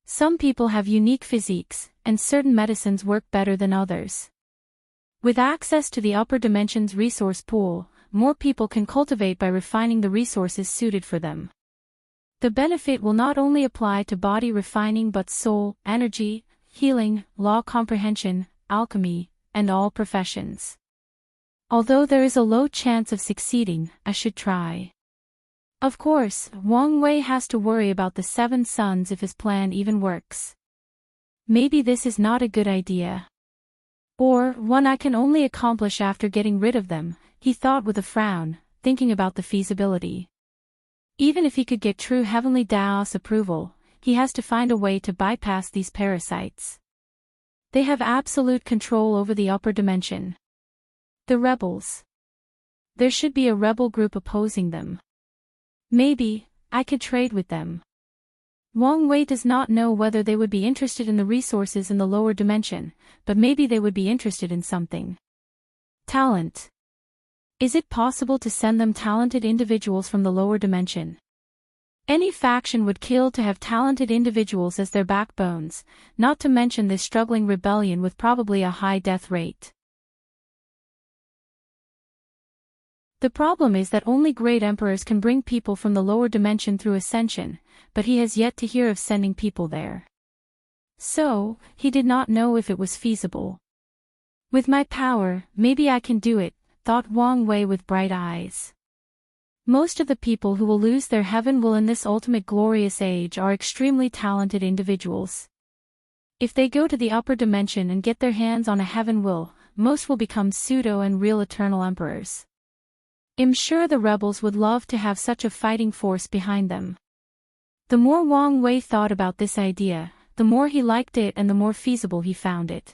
Some people have unique physiques, and certain medicines work better than others. With access to the upper dimension's resource pool, more people can cultivate by refining the resources suited for them. The benefit will not only apply to body refining but soul, energy, healing, law comprehension, alchemy, and all professions. Although there is a low chance of succeeding, I should try. Of course, Wang Wei has to worry about the 7 sons if his plan even works. Maybe this is not a good idea. Or, one I can only accomplish after getting rid of them, he thought with a frown, thinking about the feasibility. Even if he could get true heavenly Daos approval, he has to find a way to bypass these parasites. They have absolute control over the upper dimension. The rebels. There should be a rebel group opposing them. Maybe, I could trade with them. Wang Wei does not know whether they would be interested in the resources in the lower dimension, but maybe they would be interested in something. Talent. Is it possible to send them talented individuals from the lower dimension? Any faction would kill to have talented individuals as their backbones, not to mention this struggling rebellion with probably a high death rate. The problem is that only great emperors can bring people from the lower dimension through ascension, but he has yet to hear of sending people there. So, he did not know if it was feasible. With my power, maybe I can do it, thought Wang Wei with bright eyes. Most of the people who will lose their heaven will in this ultimate glorious age are extremely talented individuals. If they go to the upper dimension and get their hands on a heaven will, most will become pseudo and real eternal emperors. I'm sure the rebels would love to have such a fighting force behind them. The more Wang Wei thought about this idea, the more he liked it and the more feasible he found it.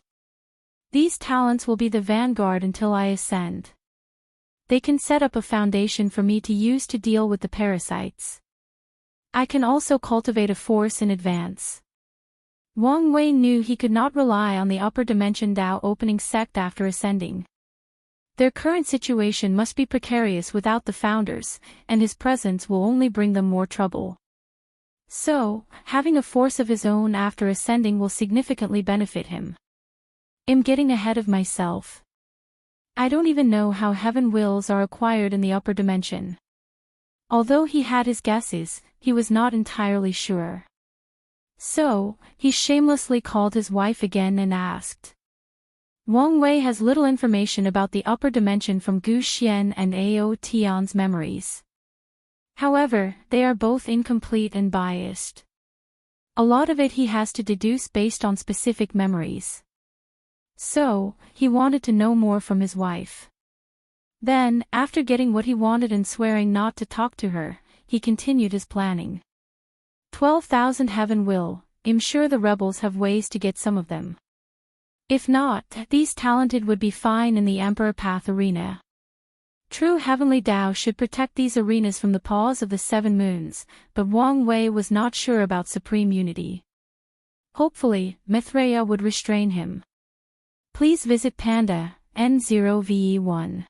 These talents will be the vanguard until I ascend. They can set up a foundation for me to use to deal with the parasites. I can also cultivate a force in advance. Wang Wei knew he could not rely on the upper dimension Dao opening sect after ascending. Their current situation must be precarious without the founders, and his presence will only bring them more trouble. So, having a force of his own after ascending will significantly benefit him. I'm getting ahead of myself. I don't even know how heaven wills are acquired in the upper dimension. Although he had his guesses, he was not entirely sure. So, he shamelessly called his wife again and asked. Wang Wei has little information about the upper dimension from Gu Xian and Ao Tian's memories. However, they are both incomplete and biased. A lot of it he has to deduce based on specific memories. So, he wanted to know more from his wife. Then, after getting what he wanted and swearing not to talk to her, he continued his planning. 12,000 heaven will, I'm sure the rebels have ways to get some of them. If not, these talented would be fine in the Emperor Path arena. True heavenly Dao should protect these arenas from the paws of the 7 moons, but Wang Wei was not sure about supreme unity. Hopefully, Mithraea would restrain him. Please visit Panda, N0VE1.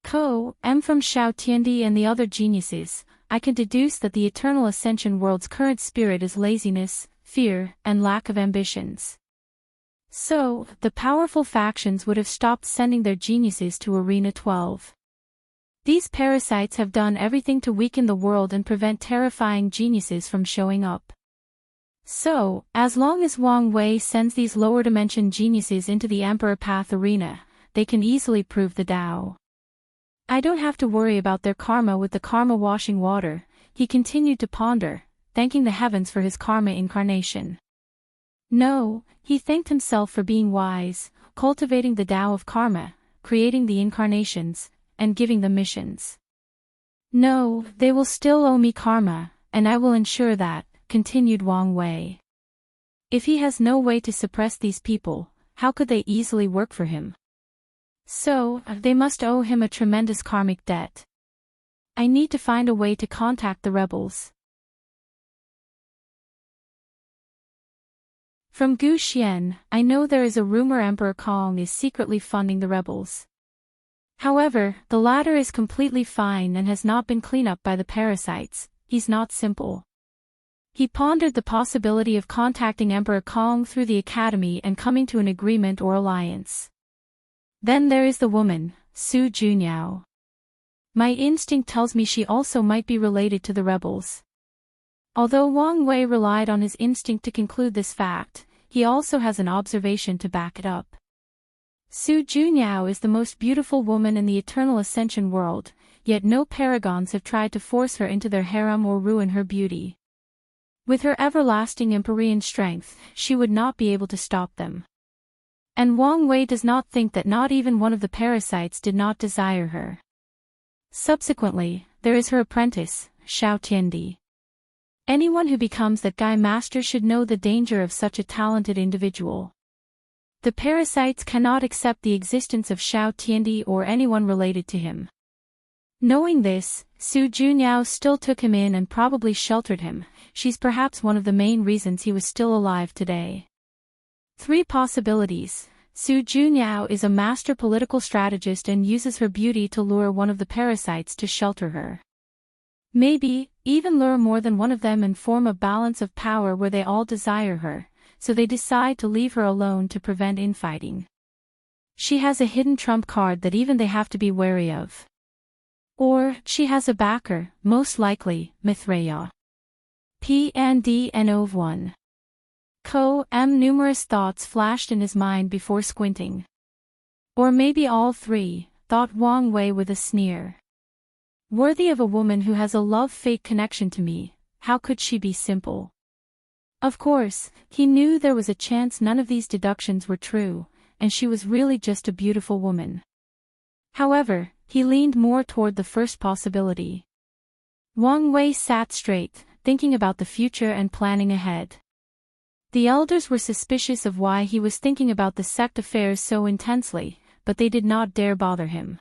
Co, M from Xiao Tiandi and the other geniuses, I can deduce that the Eternal Ascension world's current spirit is laziness, fear, and lack of ambitions. So, the powerful factions would have stopped sending their geniuses to Arena 12. These parasites have done everything to weaken the world and prevent terrifying geniuses from showing up. So, as long as Wang Wei sends these lower dimension geniuses into the Emperor Path arena, they can easily prove the Dao. I don't have to worry about their karma with the karma washing water, he continued to ponder, thanking the heavens for his karma incarnation. No, he thanked himself for being wise, cultivating the Tao of karma, creating the incarnations, and giving them missions. No, they will still owe me karma, and I will ensure that, continued Wang Wei. If he has no way to suppress these people, how could they easily work for him? So, they must owe him a tremendous karmic debt. I need to find a way to contact the rebels. From Gu Xian, I know there is a rumor Emperor Kong is secretly funding the rebels. However, the latter is completely fine and has not been cleaned up by the parasites, he's not simple. He pondered the possibility of contacting Emperor Kong through the academy and coming to an agreement or alliance. Then there is the woman, Su Junyao. My instinct tells me she also might be related to the rebels. Although Wang Wei relied on his instinct to conclude this fact, he also has an observation to back it up. Su Junyao is the most beautiful woman in the eternal ascension world, yet no paragons have tried to force her into their harem or ruin her beauty. With her everlasting empyrean strength, she would not be able to stop them. And Wang Wei does not think that not even one of the parasites did not desire her. Subsequently, there is her apprentice, Xiao Tiandi. Anyone who becomes that Gai master should know the danger of such a talented individual. The parasites cannot accept the existence of Xiao Tiandi or anyone related to him. Knowing this, Su Junyao still took him in and probably sheltered him. She's perhaps one of the main reasons he was still alive today. 3 possibilities. Su Junyao is a master political strategist and uses her beauty to lure one of the parasites to shelter her. Maybe, even lure more than one of them and form a balance of power where they all desire her, so they decide to leave her alone to prevent infighting. She has a hidden trump card that even they have to be wary of. Or, she has a backer, most likely, Mithreya. PND 1. Numerous thoughts flashed in his mind before squinting. Or maybe all 3, thought Wang Wei with a sneer. Worthy of a woman who has a love-fate connection to me, how could she be simple? Of course, he knew there was a chance none of these deductions were true, and she was really just a beautiful woman. However, he leaned more toward the first possibility. Wang Wei sat straight, thinking about the future and planning ahead. The elders were suspicious of why he was thinking about the sect affairs so intensely, but they did not dare bother him.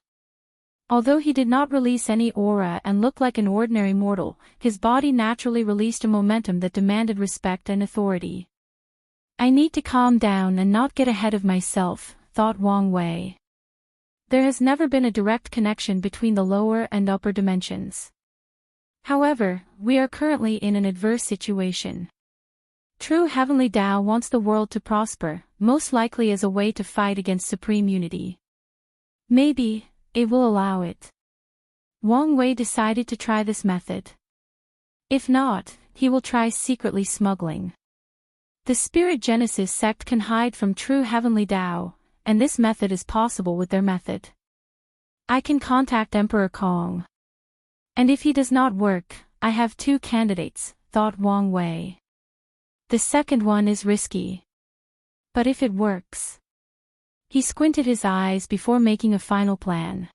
Although he did not release any aura and looked like an ordinary mortal, his body naturally released a momentum that demanded respect and authority. I need to calm down and not get ahead of myself, thought Wang Wei. There has never been a direct connection between the lower and upper dimensions. However, we are currently in an adverse situation. True heavenly Tao wants the world to prosper, most likely as a way to fight against supreme unity. Maybe, it will allow it. Wang Wei decided to try this method. If not, he will try secretly smuggling. The Spirit Genesis sect can hide from true heavenly Tao, and this method is possible with their method. I can contact Emperor Kong. And if he does not work, I have 2 candidates, thought Wang Wei. The second one is risky. But if it works... He squinted his eyes before making a final plan.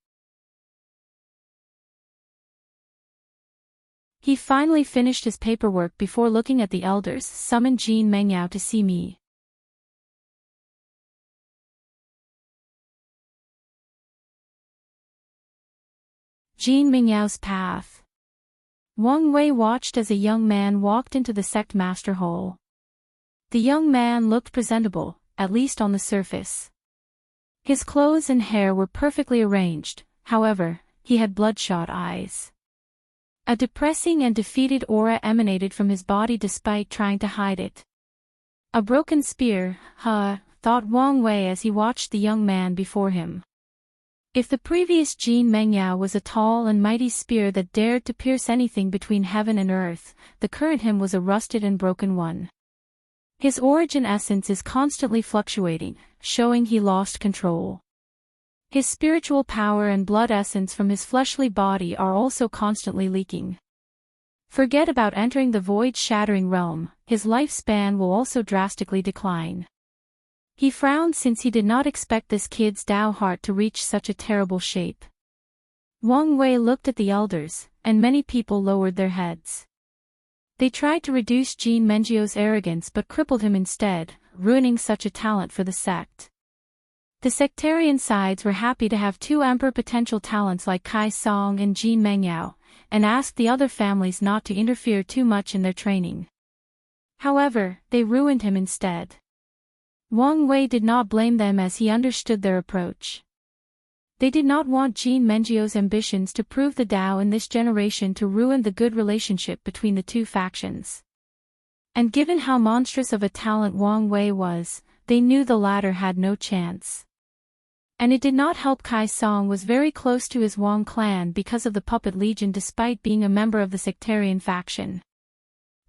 He finally finished his paperwork before looking at the elders. Summon Jin Mengyao to see me. Jin Mengyao's path. Wang Wei watched as a young man walked into the sect master hole. The young man looked presentable, at least on the surface. His clothes and hair were perfectly arranged, however, he had bloodshot eyes. A depressing and defeated aura emanated from his body despite trying to hide it. A broken spear, thought Wang Wei as he watched the young man before him. If the previous Jin Mengyao was a tall and mighty spear that dared to pierce anything between heaven and earth, the current him was a rusted and broken one. His origin essence is constantly fluctuating, showing he lost control. His spiritual power and blood essence from his fleshly body are also constantly leaking. Forget about entering the void-shattering realm, his lifespan will also drastically decline. He frowned since he did not expect this kid's Tao heart to reach such a terrible shape. Wang Wei looked at the elders, and many people lowered their heads. They tried to reduce Jin Mengyio's arrogance but crippled him instead, ruining such a talent for the sect. The sectarian sides were happy to have 2 emperor potential talents like Kai Song and Jin Mengyao, and asked the other families not to interfere too much in their training. However, they ruined him instead. Wang Wei did not blame them as he understood their approach. They did not want Jin Mengyio's ambitions to prove the Tao in this generation to ruin the good relationship between the 2 factions. And given how monstrous of a talent Wang Wei was, they knew the latter had no chance. And it did not help Kai Song was very close to his Wang clan because of the Puppet Legion despite being a member of the sectarian faction.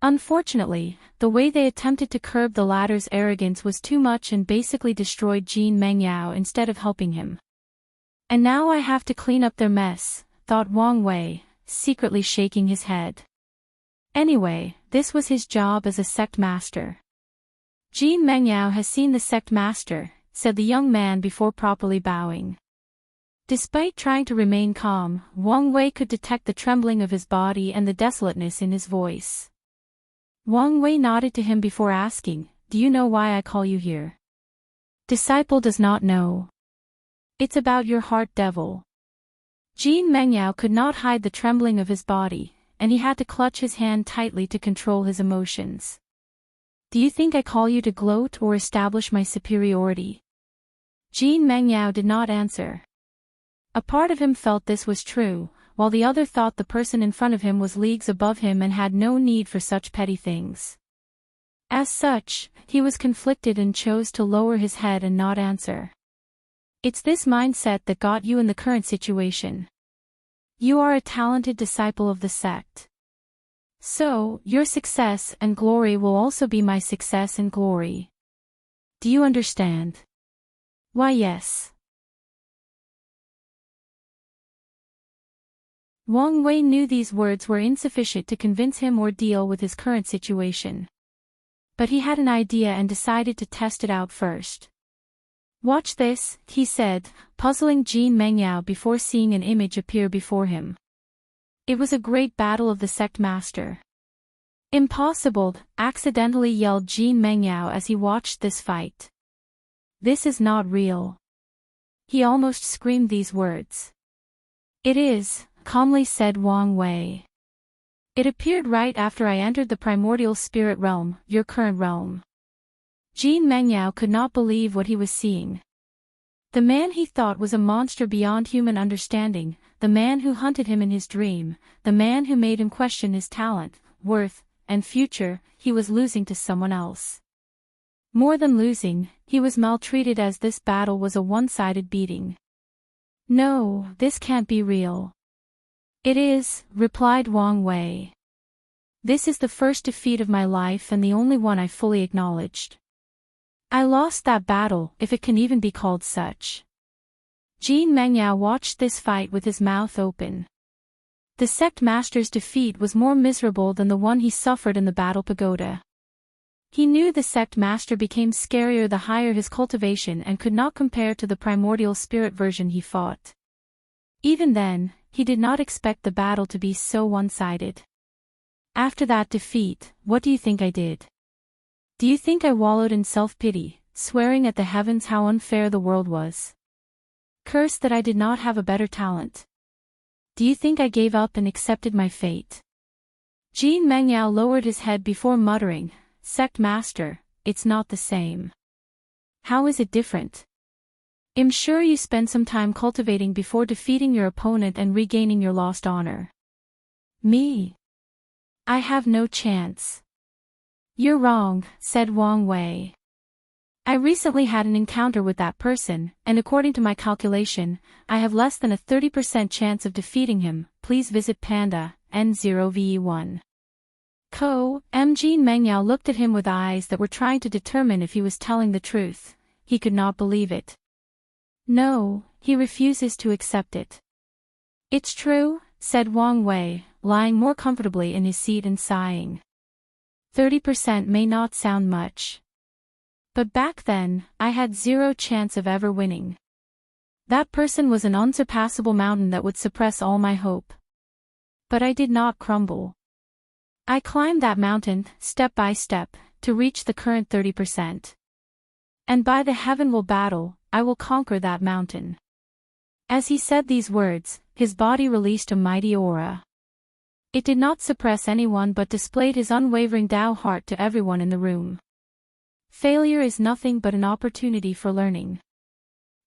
Unfortunately, the way they attempted to curb the latter's arrogance was too much and basically destroyed Jin Mengyao instead of helping him. And now I have to clean up their mess, thought Wang Wei, secretly shaking his head. Anyway, this was his job as a sect master. Jin Mengyao has seen the sect master, said the young man before properly bowing. Despite trying to remain calm, Wang Wei could detect the trembling of his body and the desolateness in his voice. Wang Wei nodded to him before asking, "Do you know why I call you here?" Disciple does not know. It's about your heart, devil. Jin Mengyao could not hide the trembling of his body, and he had to clutch his hand tightly to control his emotions. Do you think I call you to gloat or establish my superiority? Jin Mengyao did not answer. A part of him felt this was true, while the other thought the person in front of him was leagues above him and had no need for such petty things. As such, he was conflicted and chose to lower his head and not answer. It's this mindset that got you in the current situation. You are a talented disciple of the sect. So, your success and glory will also be my success and glory. Do you understand? Why, yes. Wang Wei knew these words were insufficient to convince him or deal with his current situation. But he had an idea and decided to test it out first. Watch this, he said, puzzling Jin Mengyao before seeing an image appear before him. It was a great battle of the sect master. Impossible, accidentally yelled Jin Mengyao as he watched this fight. This is not real. He almost screamed these words. It is, calmly said Wang Wei. It appeared right after I entered the primordial spirit realm, your current realm. Jin Mengyao could not believe what he was seeing. The man he thought was a monster beyond human understanding, the man who hunted him in his dream, the man who made him question his talent, worth, and future, he was losing to someone else. More than losing, he was maltreated as this battle was a one-sided beating. No, this can't be real. It is, replied Wang Wei. This is the first defeat of my life and the only one I fully acknowledged. I lost that battle, if it can even be called such. Jin Mengyao watched this fight with his mouth open. The sect master's defeat was more miserable than the one he suffered in the battle pagoda. He knew the sect master became scarier the higher his cultivation and could not compare to the primordial spirit version he fought. Even then, he did not expect the battle to be so one-sided. After that defeat, what do you think I did? Do you think I wallowed in self-pity, swearing at the heavens how unfair the world was? Cursed that I did not have a better talent. Do you think I gave up and accepted my fate? Jin Mengyao lowered his head before muttering, Sect Master, it's not the same. How is it different? I'm sure you spend some time cultivating before defeating your opponent and regaining your lost honor. Me? I have no chance. You're wrong, said Wang Wei. I recently had an encounter with that person, and according to my calculation, I have less than a 30% chance of defeating him. Please visit Panda, N0VE1. Jin Mengyao looked at him with eyes that were trying to determine if he was telling the truth. He could not believe it. No, he refuses to accept it. It's true, said Wang Wei, lying more comfortably in his seat and sighing. 30% may not sound much. But back then, I had zero chance of ever winning. That person was an unsurpassable mountain that would suppress all my hope. But I did not crumble. I climbed that mountain, step by step, to reach the current 30%. And by the heavenly battle, I will conquer that mountain. As he said these words, his body released a mighty aura. It did not suppress anyone but displayed his unwavering Tao heart to everyone in the room. Failure is nothing but an opportunity for learning.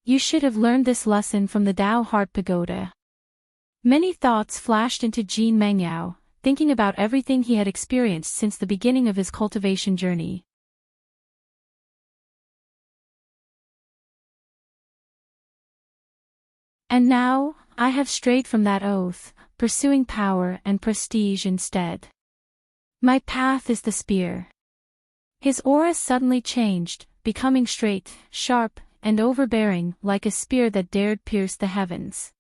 You should have learned this lesson from the Tao Heart Pagoda. Many thoughts flashed into Jin Mengyao, thinking about everything he had experienced since the beginning of his cultivation journey. And now, I have strayed from that oath, pursuing power and prestige instead. My path is the spear. His aura suddenly changed, becoming straight, sharp, and overbearing, like a spear that dared pierce the heavens.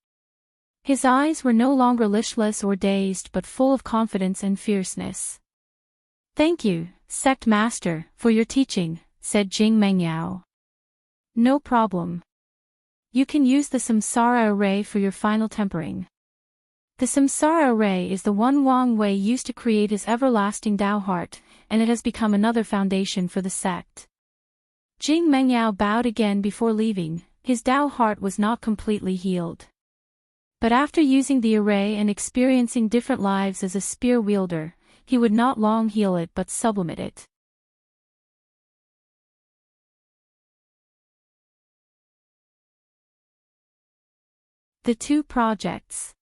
His eyes were no longer listless or dazed but full of confidence and fierceness. Thank you, Sect Master, for your teaching, said Jing Mengyao. No problem. You can use the samsara array for your final tempering. The samsara array is the one Wang Wei used to create his everlasting Tao heart, and it has become another foundation for the sect. Jing Mengyao bowed again before leaving. His Tao heart was not completely healed. But after using the array and experiencing different lives as a spear wielder, he would not long heal it but sublimate it. The two projects.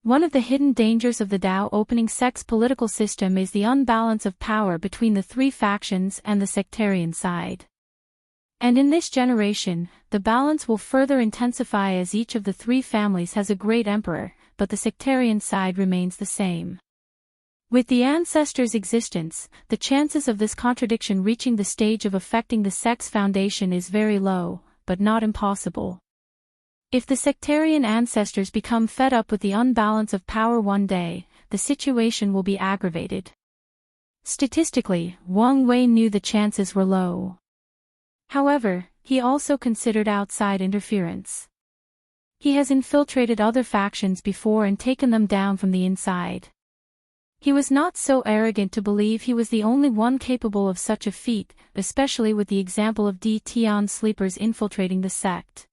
One of the hidden dangers of the Tao opening sect's political system is the unbalance of power between the three factions and the sectarian side. And in this generation, the balance will further intensify as each of the three families has a great emperor, but the sectarian side remains the same. With the ancestors' existence, the chances of this contradiction reaching the stage of affecting the sect's foundation is very low, but not impossible. If the sectarian ancestors become fed up with the unbalance of power one day, the situation will be aggravated. Statistically, Wang Wei knew the chances were low. However, he also considered outside interference. He has infiltrated other factions before and taken them down from the inside. He was not so arrogant to believe he was the only one capable of such a feat, especially with the example of Di Tian sleepers infiltrating the sect.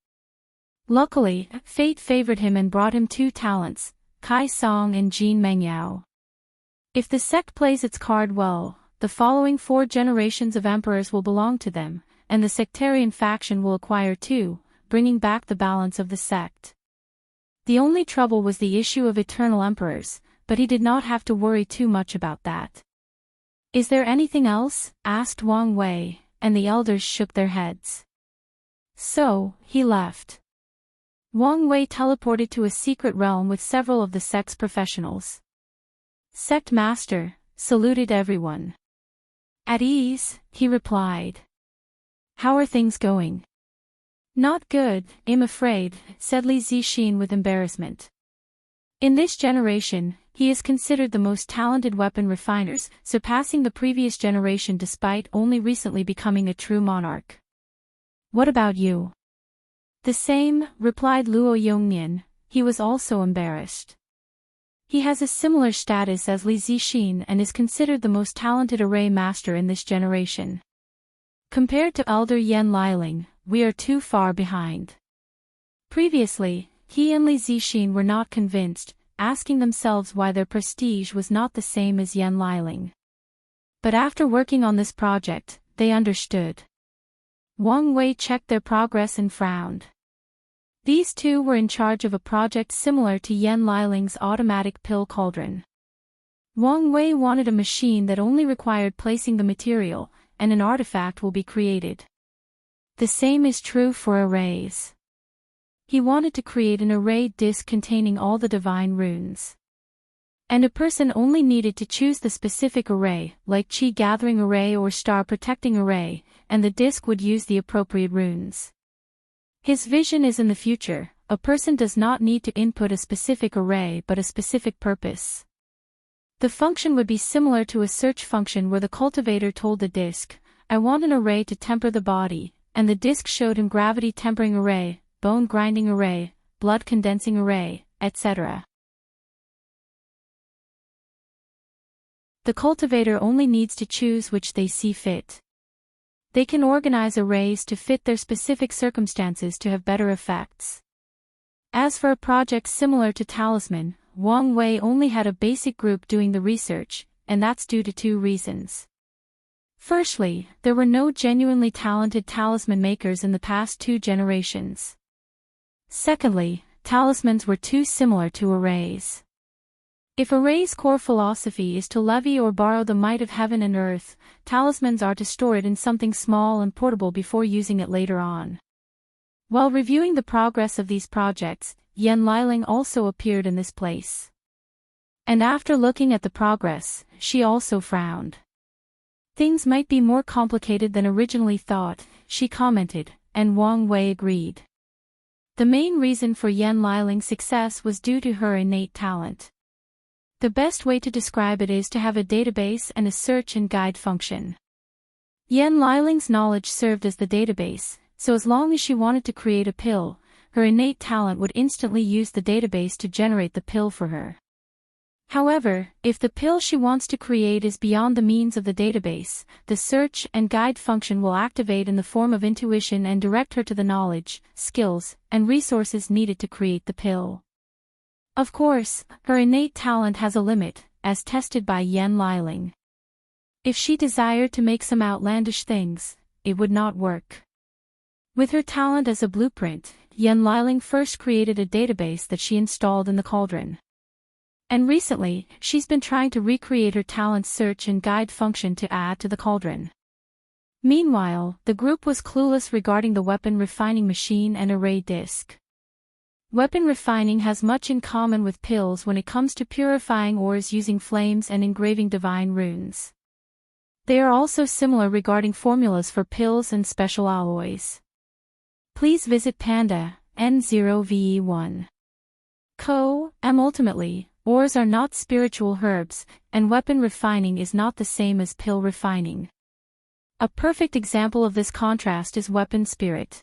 Luckily, fate favored him and brought him two talents, Kai Song and Jin Mengyao. If the sect plays its card well, the following 4 generations of emperors will belong to them, and the sectarian faction will acquire 2, bringing back the balance of the sect. The only trouble was the issue of eternal emperors, but he did not have to worry too much about that. Is there anything else? Asked Wang Wei, and the elders shook their heads. So, he left. Wang Wei teleported to a secret realm with several of the sect's professionals. Sect Master saluted everyone. At ease, he replied. How are things going? Not good, I'm afraid, said Li Zixin with embarrassment. In this generation, he is considered the most talented weapon refiners, surpassing the previous generation despite only recently becoming a true monarch. What about you? The same, replied Luo Yongnian. He was also embarrassed. He has a similar status as Li Zixin and is considered the most talented array master in this generation. Compared to elder Yan Liling, we are too far behind. Previously, he and Li Zixin were not convinced, asking themselves why their prestige was not the same as Yan Liling. But after working on this project, they understood. Wang Wei checked their progress and frowned. These two were in charge of a project similar to Yan Liling's automatic pill cauldron. Wang Wei wanted a machine that only required placing the material, and an artifact will be created. The same is true for arrays. He wanted to create an array disk containing all the divine runes. And a person only needed to choose the specific array, like Qi Gathering Array or Star Protecting Array, and the disk would use the appropriate runes. His vision is in the future. A person does not need to input a specific array but a specific purpose. The function would be similar to a search function where the cultivator told the disk, I want an array to temper the body, and the disk showed him gravity tempering array, bone grinding array, blood condensing array, etc. The cultivator only needs to choose which they see fit. They can organize arrays to fit their specific circumstances to have better effects. As for a project similar to Talisman, Wang Wei only had a basic group doing the research, and that's due to 2 reasons. Firstly, there were no genuinely talented talisman makers in the past 2 generations. Secondly, talismans were too similar to arrays. If array's core philosophy is to levy or borrow the might of heaven and earth, talismans are to store it in something small and portable before using it later on. While reviewing the progress of these projects, Yan Liling also appeared in this place. And after looking at the progress, she also frowned. Things might be more complicated than originally thought, she commented, and Wang Wei agreed. The main reason for Yan Liling's success was due to her innate talent. The best way to describe it is to have a database and a search and guide function. Yan Liling's knowledge served as the database, so as long as she wanted to create a pill, her innate talent would instantly use the database to generate the pill for her. However, if the pill she wants to create is beyond the means of the database, the search and guide function will activate in the form of intuition and direct her to the knowledge, skills, and resources needed to create the pill. Of course, her innate talent has a limit, as tested by Yan Liling. If she desired to make some outlandish things, it would not work. With her talent as a blueprint, Yan Liling first created a database that she installed in the cauldron. And recently, she's been trying to recreate her talent's search and guide function to add to the cauldron. Meanwhile, the group was clueless regarding the weapon refining machine and array disk. Weapon refining has much in common with pills when it comes to purifying ores using flames and engraving divine runes. They are also similar regarding formulas for pills and special alloys. Please visit Panda, N0VE1. Ultimately, ores are not spiritual herbs, and weapon refining is not the same as pill refining. A perfect example of this contrast is weapon spirit.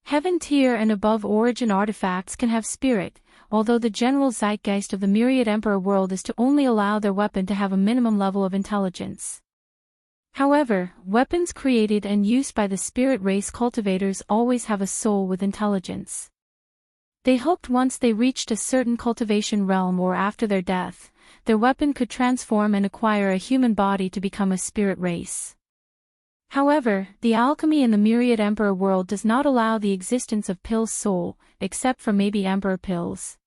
Heaven tier and above origin artifacts can have spirit, although the general zeitgeist of the Myriad Emperor world is to only allow their weapon to have a minimum level of intelligence. However, weapons created and used by the spirit race cultivators always have a soul with intelligence. They hoped once they reached a certain cultivation realm or after their death, their weapon could transform and acquire a human body to become a spirit race. However, the alchemy in the Myriad Emperor world does not allow the existence of Pill's soul, except for maybe Emperor Pills.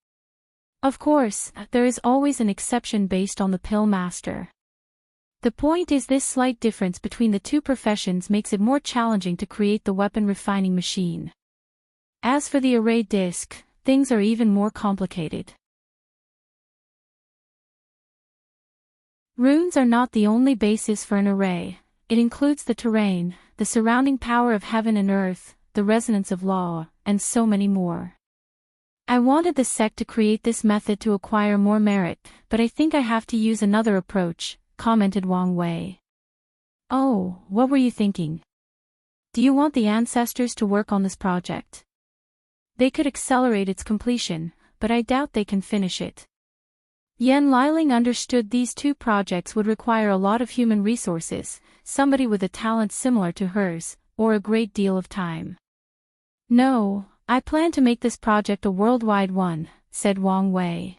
Of course, there is always an exception based on the Pill Master. The point is this slight difference between the two professions makes it more challenging to create the weapon refining machine. As for the array disk, things are even more complicated. Runes are not the only basis for an array. It includes the terrain, the surrounding power of heaven and earth, the resonance of law, and so many more. I wanted the sect to create this method to acquire more merit, but I think I have to use another approach, commented Wang Wei. Oh, what were you thinking? Do you want the ancestors to work on this project? They could accelerate its completion, but I doubt they can finish it. Yan Liling understood these two projects would require a lot of human resources, somebody with a talent similar to hers, or a great deal of time. No, I plan to make this project a worldwide one, said Wang Wei.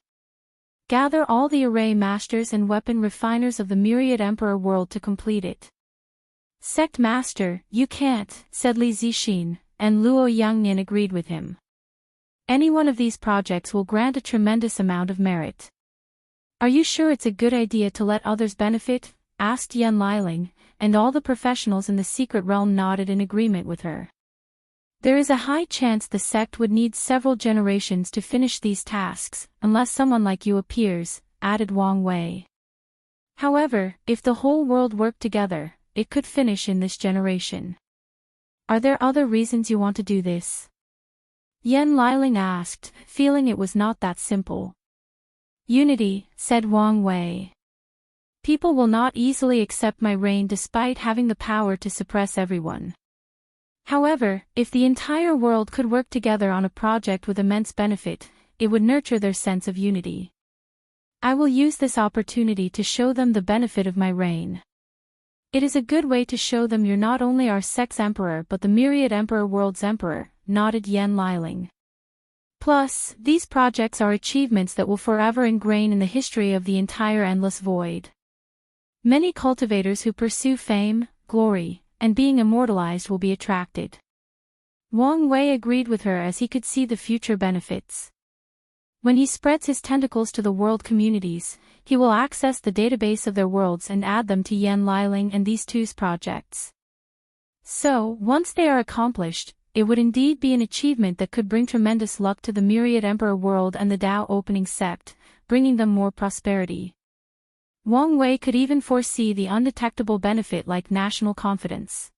Gather all the array masters and weapon refiners of the Myriad Emperor world to complete it. Sect Master, you can't, said Li Zixin, and Luo Yangnian agreed with him. Any one of these projects will grant a tremendous amount of merit. Are you sure it's a good idea to let others benefit? Asked Yan Liling, and all the professionals in the secret realm nodded in agreement with her. There is a high chance the sect would need several generations to finish these tasks, unless someone like you appears, added Wang Wei. However, if the whole world worked together, it could finish in this generation. Are there other reasons you want to do this? Yan Liling asked, feeling it was not that simple. Unity, said Wang Wei. People will not easily accept my reign despite having the power to suppress everyone. However, if the entire world could work together on a project with immense benefit, it would nurture their sense of unity. I will use this opportunity to show them the benefit of my reign. It is a good way to show them you're not only our sect's emperor but the Myriad Emperor world's emperor, nodded Yan Liling. Plus, these projects are achievements that will forever ingrain in the history of the entire endless void. Many cultivators who pursue fame, glory, and being immortalized will be attracted. Wang Wei agreed with her as he could see the future benefits. When he spreads his tentacles to the world communities, he will access the database of their worlds and add them to Yan Liling and these two's projects. So, once they are accomplished, it would indeed be an achievement that could bring tremendous luck to the myriad Emperor world and the Tao opening sect, bringing them more prosperity. Wang Wei could even foresee the undetectable benefit like national confidence.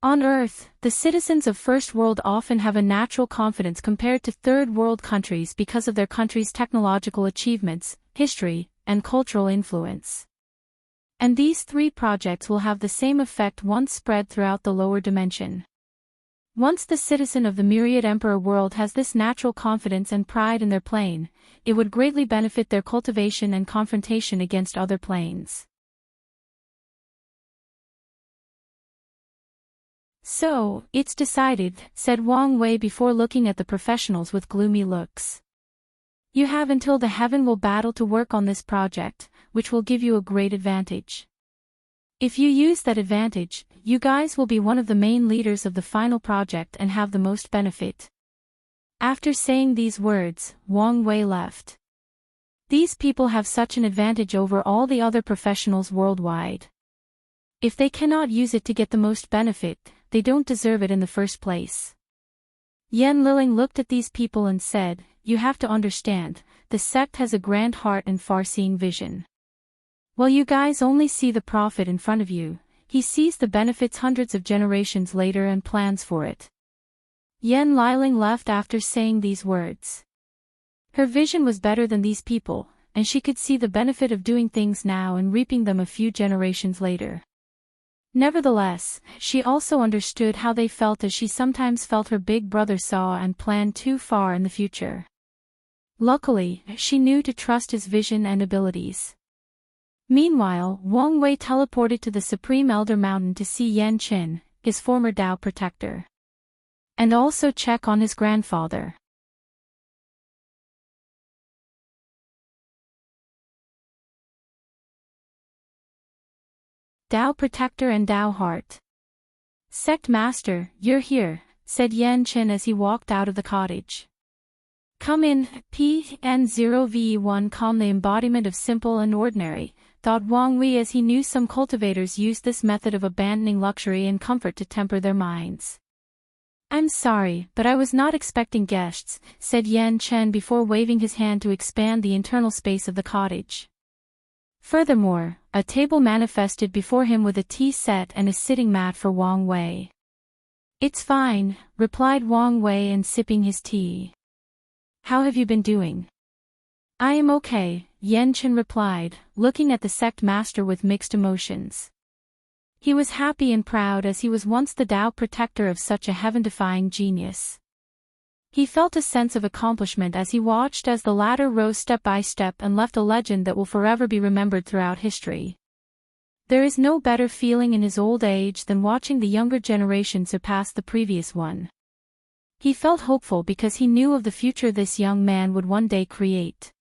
On Earth, the citizens of First World often have a natural confidence compared to Third World countries because of their country's technological achievements, history, and cultural influence. And these three projects will have the same effect once spread throughout the lower dimension. Once the citizen of the myriad Emperor world has this natural confidence and pride in their plane, it would greatly benefit their cultivation and confrontation against other planes. So, it's decided, said Wang Wei before looking at the professionals with gloomy looks. You have until the heaven will battle to work on this project, which will give you a great advantage. If you use that advantage, you guys will be one of the main leaders of the final project and have the most benefit. After saying these words, Wang Wei left. These people have such an advantage over all the other professionals worldwide. If they cannot use it to get the most benefit, they don't deserve it in the first place. Yan Liling looked at these people and said, you have to understand, the sect has a grand heart and far-seeing vision. While you guys only see the profit in front of you, he sees the benefits hundreds of generations later and plans for it. Yan Liling left after saying these words. Her vision was better than these people, and she could see the benefit of doing things now and reaping them a few generations later. Nevertheless, she also understood how they felt as she sometimes felt her big brother saw and planned too far in the future. Luckily, she knew to trust his vision and abilities. Meanwhile, Wang Wei teleported to the Supreme Elder Mountain to see Yan Qin, his former Tao protector. And also check on his grandfather. Tao Protector and Tao Heart. Sect Master, you're here, said Yan Qin as he walked out of the cottage. Come in, PN0VE1. Calm, the embodiment of simple and ordinary, thought Wang Wei as he knew some cultivators used this method of abandoning luxury and comfort to temper their minds. I'm sorry, but I was not expecting guests, said Yan Chen before waving his hand to expand the internal space of the cottage. Furthermore, a table manifested before him with a tea set and a sitting mat for Wang Wei. It's fine, replied Wang Wei and sipping his tea. How have you been doing? I am okay, Yan Chen replied, looking at the sect master with mixed emotions. He was happy and proud as he was once the Tao protector of such a heaven-defying genius. He felt a sense of accomplishment as he watched as the latter rose step by step and left a legend that will forever be remembered throughout history. There is no better feeling in his old age than watching the younger generation surpass the previous one. He felt hopeful because he knew of the future this young man would one day create.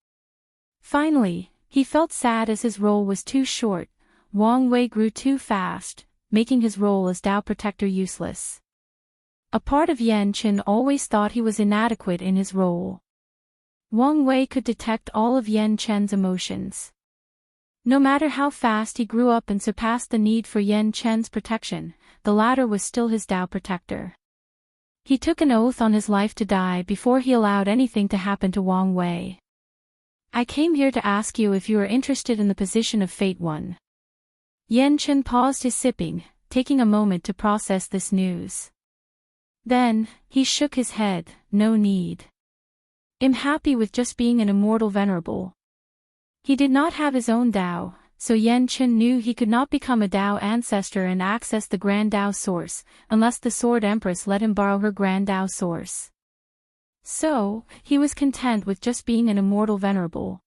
Finally, he felt sad as his role was too short. Wang Wei grew too fast, making his role as Tao protector useless. A part of Yan Qin always thought he was inadequate in his role. Wang Wei could detect all of Yan Chen's emotions. No matter how fast he grew up and surpassed the need for Yan Chen's protection, the latter was still his Tao protector. He took an oath on his life to die before he allowed anything to happen to Wang Wei. I came here to ask you if you are interested in the position of Fate One. Yan Chen paused his sipping, taking a moment to process this news. Then, he shook his head, no need. I'm happy with just being an immortal venerable. He did not have his own Tao, so Yan Chen knew he could not become a Tao ancestor and access the Grand Tao source, unless the Sword Empress let him borrow her Grand Tao source. So, he was content with just being an immortal venerable.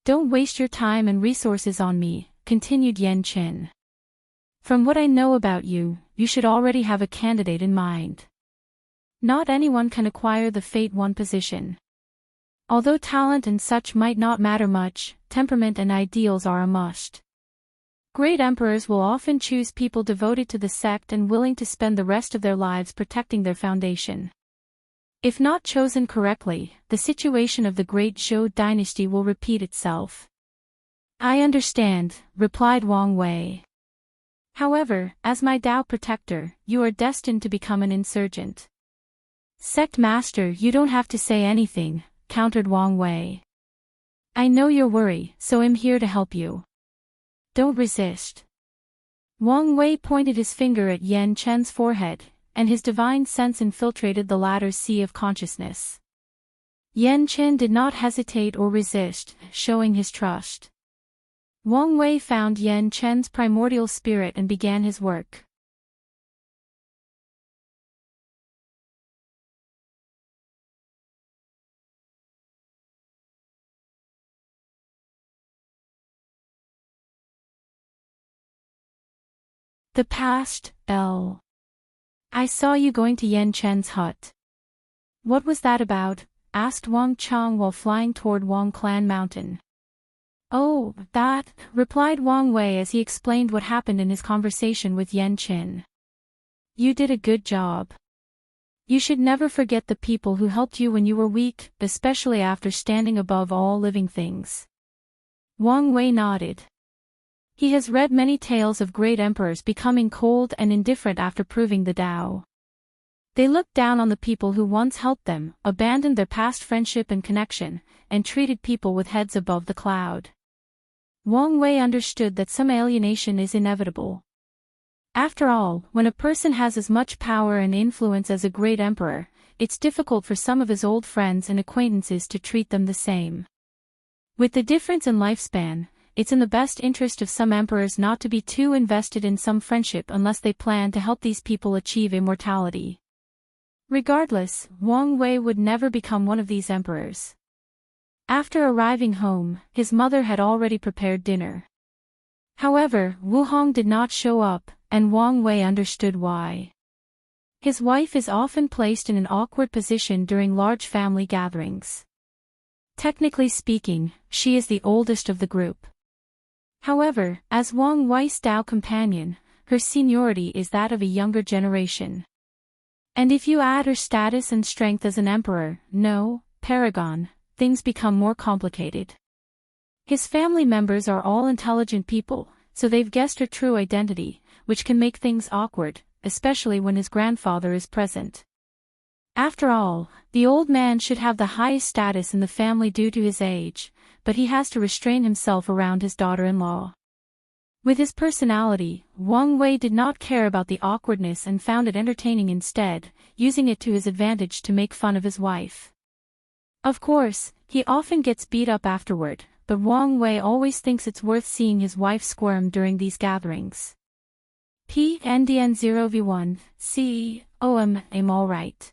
Don't waste your time and resources on me, continued Yan Chen. From what I know about you, you should already have a candidate in mind. Not anyone can acquire the Fate One position. Although talent and such might not matter much, temperament and ideals are a must. Great emperors will often choose people devoted to the sect and willing to spend the rest of their lives protecting their foundation. If not chosen correctly, the situation of the great Zhou dynasty will repeat itself. I understand, replied Wang Wei. However, as my Tao protector, you are destined to become an insurgent. Sect Master, you don't have to say anything, countered Wang Wei. I know your worry, so I'm here to help you. Don't resist. Wang Wei pointed his finger at Yan Chen's forehead, and his divine sense infiltrated the latter's sea of consciousness. Yan Chen did not hesitate or resist, showing his trust. Wang Wei found Yan Chen's primordial spirit and began his work. The past, L. I saw you going to Yan Chen's hut. What was that about? Asked Wang Chang while flying toward Wang Clan Mountain. Oh, that, replied Wang Wei as he explained what happened in his conversation with Yan Chen. You did a good job. You should never forget the people who helped you when you were weak, especially after standing above all living things. Wang Wei nodded. He has read many tales of great emperors becoming cold and indifferent after proving the Tao. They looked down on the people who once helped them, abandoned their past friendship and connection, and treated people with heads above the cloud. Wang Wei understood that some alienation is inevitable. After all, when a person has as much power and influence as a great emperor, it's difficult for some of his old friends and acquaintances to treat them the same. With the difference in lifespan, it's in the best interest of some emperors not to be too invested in some friendship unless they plan to help these people achieve immortality. Regardless, Wang Wei would never become one of these emperors. After arriving home, his mother had already prepared dinner. However, Wu Hong did not show up, and Wang Wei understood why. His wife is often placed in an awkward position during large family gatherings. Technically speaking, she is the oldest of the group. However, as Wang Wei's Tao companion, her seniority is that of a younger generation. And if you add her status and strength as an emperor, no, paragon, things become more complicated. His family members are all intelligent people, so they've guessed her true identity, which can make things awkward, especially when his grandfather is present. After all, the old man should have the highest status in the family due to his age, but he has to restrain himself around his daughter-in-law. With his personality, Wang Wei did not care about the awkwardness and found it entertaining instead, using it to his advantage to make fun of his wife. Of course, he often gets beat up afterward, but Wang Wei always thinks it's worth seeing his wife squirm during these gatherings. PNDN0V1, I'm alright.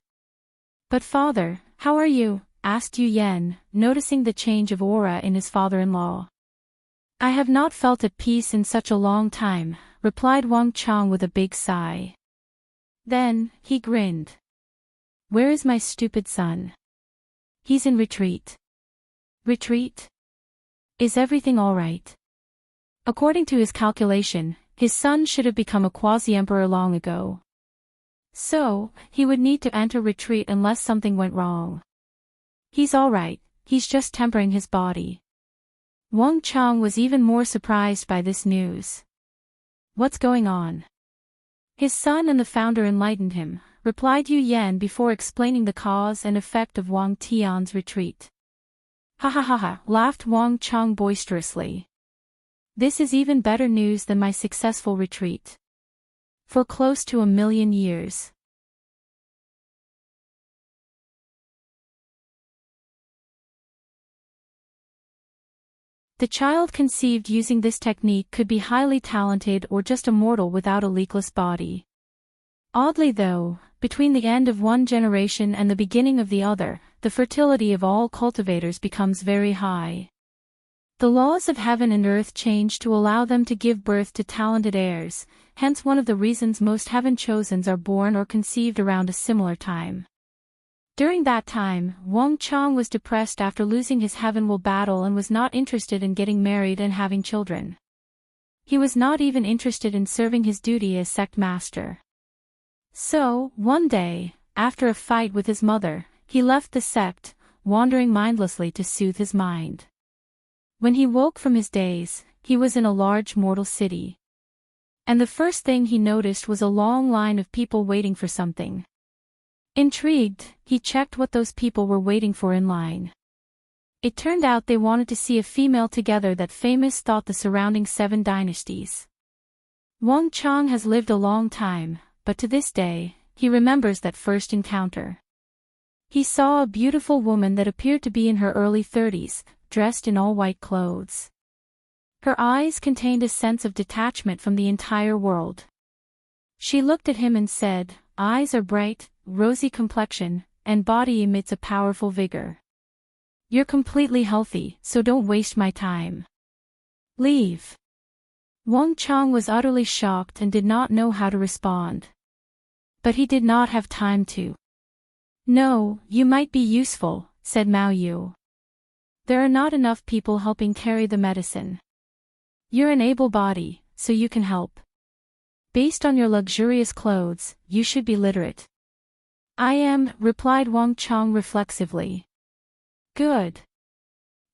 But father, how are you? Asked Yu Yan, noticing the change of aura in his father-in-law. I have not felt at peace in such a long time, replied Wang Chang with a big sigh. Then, he grinned. Where is my stupid son? He's in retreat. Retreat? Is everything alright? According to his calculation, his son should have become a quasi-emperor long ago. So, he would need to enter retreat unless something went wrong. He's alright, he's just tempering his body. Wang Chang was even more surprised by this news. What's going on? His son and the founder enlightened him, replied Yu Yan before explaining the cause and effect of Wang Tian's retreat. Ha ha ha ha, laughed Wang Chang boisterously. This is even better news than my successful retreat. For close to 1,000,000 years. The child conceived using this technique could be highly talented or just a mortal without a leakless body. Oddly though, between the end of one generation and the beginning of the other, the fertility of all cultivators becomes very high. The laws of heaven and earth change to allow them to give birth to talented heirs, hence one of the reasons most heaven-chosens are born or conceived around a similar time. During that time, Wang Chang was depressed after losing his heavenward battle and was not interested in getting married and having children. He was not even interested in serving his duty as sect master. So, one day, after a fight with his mother, he left the sect, wandering mindlessly to soothe his mind. When he woke from his daze, he was in a large mortal city. And the first thing he noticed was a long line of people waiting for something. Intrigued, he checked what those people were waiting for in line. It turned out they wanted to see a female together that famous thought the surrounding 7 dynasties. Wang Chang has lived a long time, but to this day, he remembers that first encounter. He saw a beautiful woman that appeared to be in her early 30s, dressed in all white clothes. Her eyes contained a sense of detachment from the entire world. She looked at him and said, "Eyes are bright, rosy complexion, and body emits a powerful vigor. You're completely healthy, so don't waste my time. Leave." Wang Chang was utterly shocked and did not know how to respond. But he did not have time to. "No, you might be useful," said Mao Yu. "There are not enough people helping carry the medicine. You're an able body, so you can help. Based on your luxurious clothes, you should be literate." "I am," replied Wang Chang reflexively. "Good.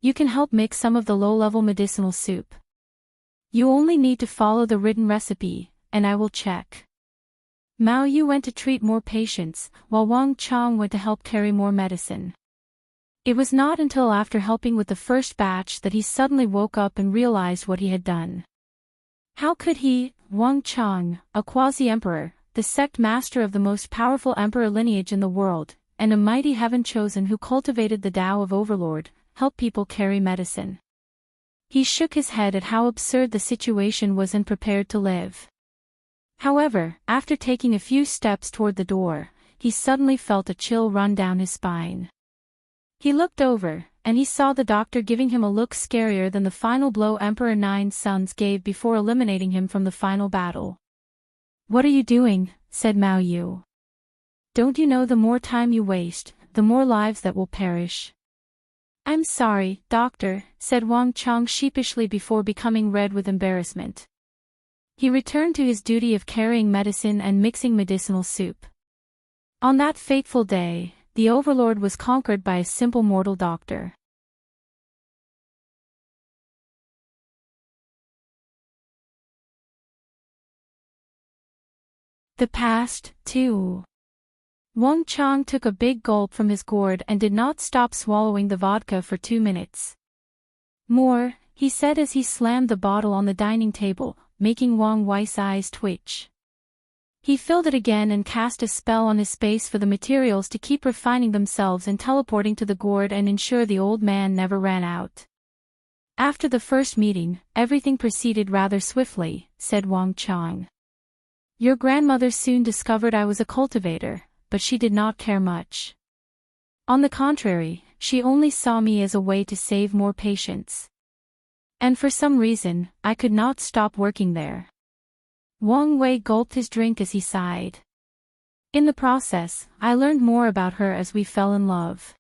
You can help mix some of the low-level medicinal soup. You only need to follow the written recipe, and I will check." Mao Yu went to treat more patients, while Wang Chang went to help carry more medicine. It was not until after helping with the first batch that he suddenly woke up and realized what he had done. How could he, Wang Chang, a quasi-emperor, the sect master of the most powerful emperor lineage in the world, and a mighty heaven-chosen who cultivated the Tao of Overlord, help people carry medicine? He shook his head at how absurd the situation was and prepared to live. However, after taking a few steps toward the door, he suddenly felt a chill run down his spine. He looked over, and he saw the doctor giving him a look scarier than the final blow Emperor Nine's sons gave before eliminating him from the final battle. "What are you doing?" said Mao Yu. "Don't you know the more time you waste, the more lives that will perish?" "I'm sorry, doctor," said Wang Chang sheepishly before becoming red with embarrassment. He returned to his duty of carrying medicine and mixing medicinal soup. On that fateful day, the Overlord was conquered by a simple mortal doctor. The past, too. Wang Chang took a big gulp from his gourd and did not stop swallowing the vodka for 2 minutes. "More," he said as he slammed the bottle on the dining table, making Wang Wei's eyes twitch. He filled it again and cast a spell on his space for the materials to keep refining themselves and teleporting to the gourd and ensure the old man never ran out. "After the first meeting, everything proceeded rather swiftly," said Wang Chang. "Your grandmother soon discovered I was a cultivator, but she did not care much. On the contrary, she only saw me as a way to save more patients. And for some reason, I could not stop working there." Wang Wei gulped his drink as he sighed. "In the process, I learned more about her as we fell in love.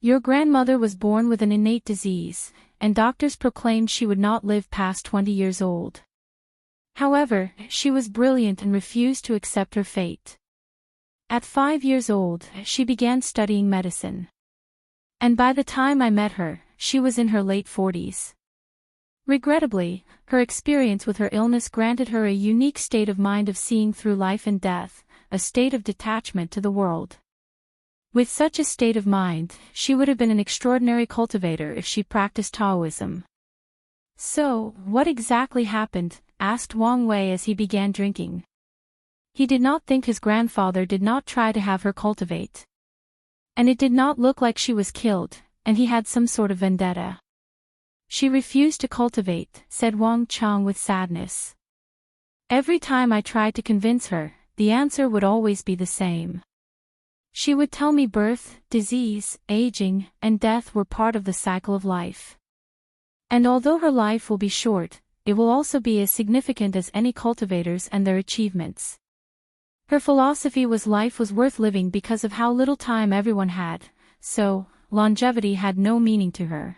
Your grandmother was born with an innate disease, and doctors proclaimed she would not live past 20 years old. However, she was brilliant and refused to accept her fate. At 5 years old, she began studying medicine. And by the time I met her, she was in her late 40s. Regrettably, her experience with her illness granted her a unique state of mind of seeing through life and death, a state of detachment to the world. With such a state of mind, she would have been an extraordinary cultivator if she practiced Taoism." "So, what exactly happened?" asked Wang Wei as he began drinking. He did not think his grandfather did not try to have her cultivate. And it did not look like she was killed, and he had some sort of vendetta. "She refused to cultivate," said Wang Chang with sadness. "Every time I tried to convince her, the answer would always be the same. She would tell me birth, disease, aging, and death were part of the cycle of life. And although her life will be short, it will also be as significant as any cultivators and their achievements. Her philosophy was life was worth living because of how little time everyone had, so, longevity had no meaning to her.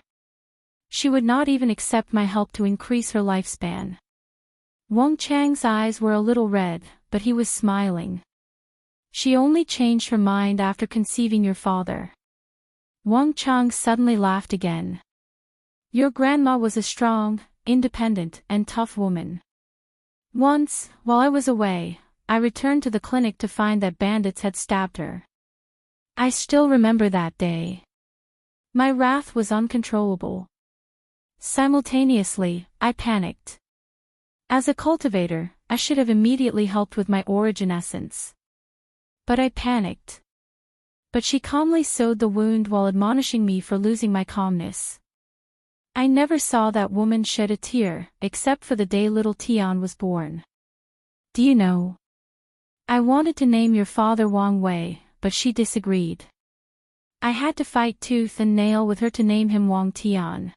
She would not even accept my help to increase her lifespan." Wang Chang's eyes were a little red, but he was smiling. "She only changed her mind after conceiving your father." Wang Chang suddenly laughed again. "Your grandma was a strong, independent, and tough woman. Once, while I was away, I returned to the clinic to find that bandits had stabbed her. I still remember that day. My wrath was uncontrollable. Simultaneously, I panicked. As a cultivator, I should have immediately helped with my origin essence. But I panicked. But she calmly sewed the wound while admonishing me for losing my calmness. I never saw that woman shed a tear, except for the day little Tian was born. Do you know? I wanted to name your father Wang Wei, but she disagreed. I had to fight tooth and nail with her to name him Wang Tian.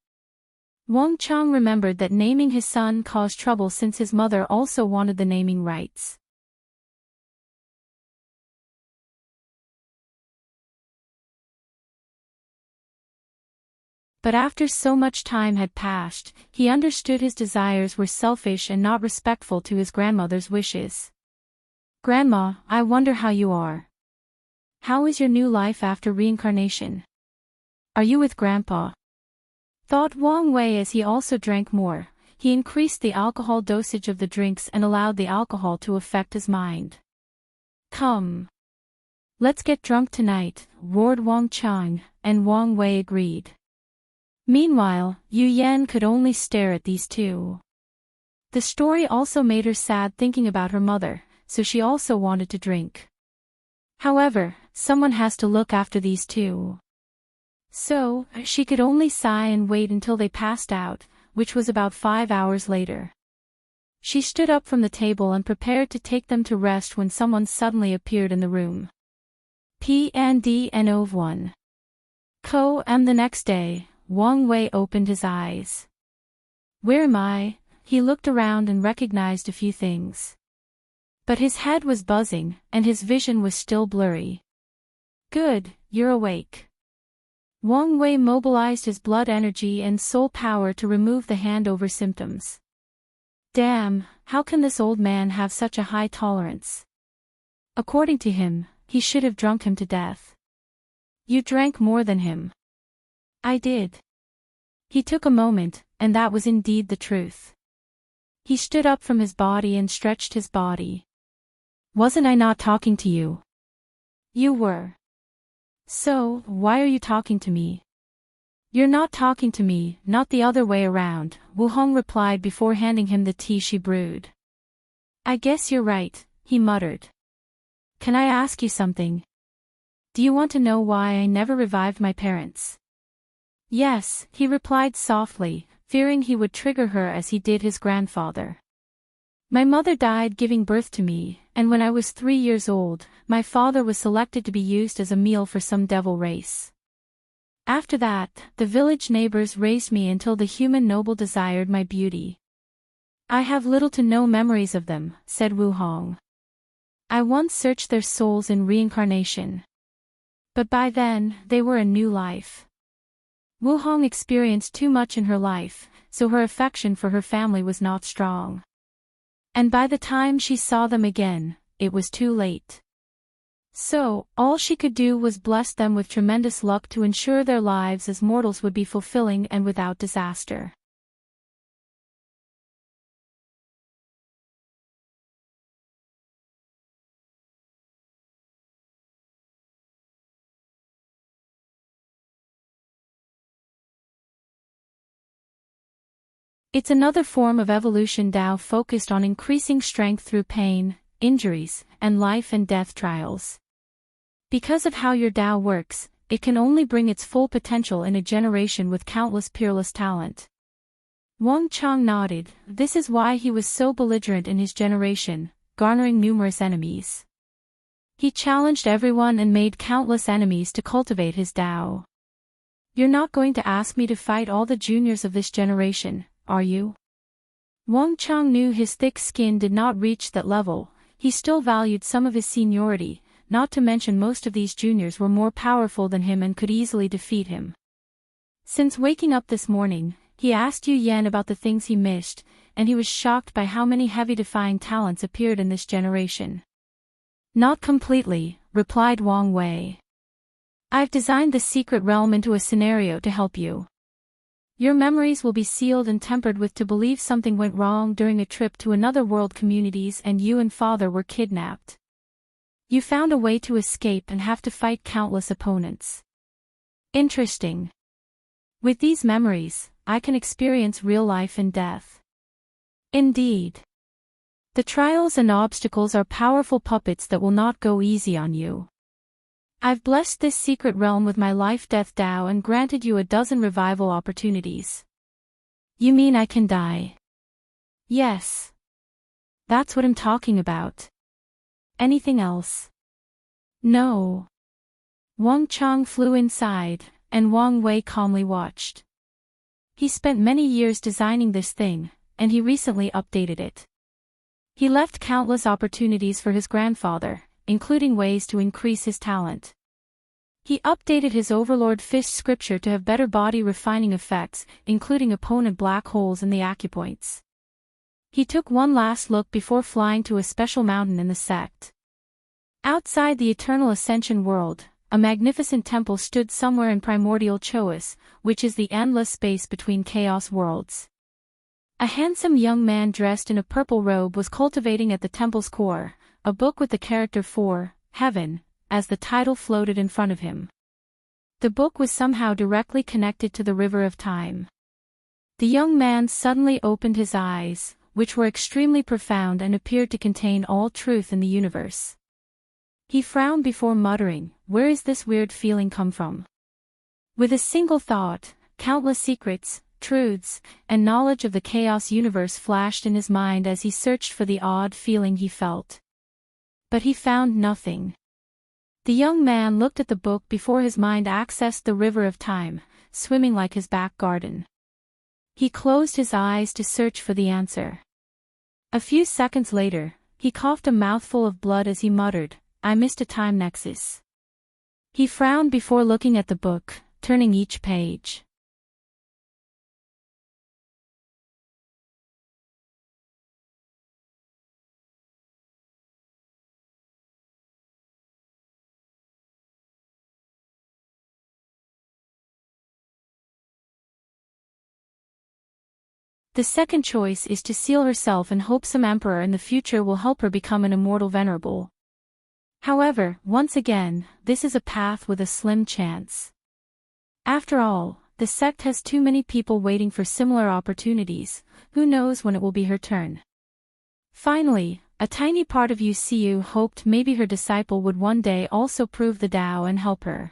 Wang Chang remembered that naming his son caused trouble since his mother also wanted the naming rights. But after so much time had passed, he understood his desires were selfish and not respectful to his grandmother's wishes. Grandma, I wonder how you are. How is your new life after reincarnation? Are you with Grandpa? Thought Wang Wei as he also drank more. He increased the alcohol dosage of the drinks and allowed the alcohol to affect his mind. Come. Let's get drunk tonight, roared Wang Chang, and Wang Wei agreed. Meanwhile, Yu Yan could only stare at these two. The story also made her sad thinking about her mother, so she also wanted to drink. However, someone has to look after these two. So, she could only sigh and wait until they passed out, which was about 5 hours later. She stood up from the table and prepared to take them to rest when someone suddenly appeared in the room. PND-NO1. Co-M the next day, Wang Wei opened his eyes. Where am I? He looked around and recognized a few things. But his head was buzzing, and his vision was still blurry. Good, you're awake. Wang Wei mobilized his blood energy and soul power to remove the handover symptoms. Damn, how can this old man have such a high tolerance? According to him, he should have drunk him to death. You drank more than him. I did. He took a moment, and that was indeed the truth. He stood up from his body and stretched his body. Wasn't I not talking to you? You were. So, why are you talking to me? You're not talking to me, not the other way around, Wu Hong replied before handing him the tea she brewed. I guess you're right, he muttered. Can I ask you something? Do you want to know why I never revived my parents? Yes, he replied softly, fearing he would trigger her as he did his grandfather. My mother died giving birth to me, and when I was 3 years old, my father was selected to be used as a meal for some devil race. After that, the village neighbors raised me until the human noble desired my beauty. I have little to no memories of them, said Wu Hong. I once searched their souls in reincarnation. But by then, they were a new life. Wu Hong experienced too much in her life, so her affection for her family was not strong. And by the time she saw them again, it was too late. So, all she could do was bless them with tremendous luck to ensure their lives as mortals would be fulfilling and without disaster. It's another form of evolution Tao focused on increasing strength through pain, injuries, and life and death trials. Because of how your Tao works, it can only bring its full potential in a generation with countless peerless talent. Wang Chang nodded. This is why he was so belligerent in his generation, garnering numerous enemies. He challenged everyone and made countless enemies to cultivate his Tao. You're not going to ask me to fight all the juniors of this generation, are you? Wang Chang knew his thick skin did not reach that level. He still valued some of his seniority, not to mention most of these juniors were more powerful than him and could easily defeat him. Since waking up this morning, he asked Yu Yan about the things he missed, and he was shocked by how many heavy defying talents appeared in this generation. Not completely, replied Wang Wei. I've designed the secret realm into a scenario to help you. Your memories will be sealed and tempered with to believe something went wrong during a trip to another world communities and you and father were kidnapped. You found a way to escape and have to fight countless opponents. Interesting. With these memories, I can experience real life and death. Indeed. The trials and obstacles are powerful puppets that will not go easy on you. I've blessed this secret realm with my life-death Tao and granted you a dozen revival opportunities. You mean I can die? Yes. That's what I'm talking about. Anything else? No. Wang Chang flew inside, and Wang Wei calmly watched. He spent many years designing this thing, and he recently updated it. He left countless opportunities for his grandfather, including ways to increase his talent. He updated his Overlord Fish scripture to have better body refining effects, including opponent black holes in the acupoints. He took one last look before flying to a special mountain in the sect. Outside the Eternal Ascension world, a magnificent temple stood somewhere in primordial Choas, which is the endless space between chaos worlds. A handsome young man dressed in a purple robe was cultivating at the temple's core, a book with the character for heaven, as the title floated in front of him. The book was somehow directly connected to the river of time. The young man suddenly opened his eyes, which were extremely profound and appeared to contain all truth in the universe. He frowned before muttering, "Where is this weird feeling come from?" With a single thought, countless secrets, truths, and knowledge of the chaos universe flashed in his mind as he searched for the odd feeling he felt. But he found nothing. The young man looked at the book before his mind accessed the river of time, swimming like his back garden. He closed his eyes to search for the answer. A few seconds later, he coughed a mouthful of blood as he muttered, "I missed a time nexus." He frowned before looking at the book, turning each page. The second choice is to seal herself and hope some emperor in the future will help her become an immortal venerable. However, once again, this is a path with a slim chance. After all, the sect has too many people waiting for similar opportunities, who knows when it will be her turn. Finally, a tiny part of UCU hoped maybe her disciple would one day also prove the Tao and help her.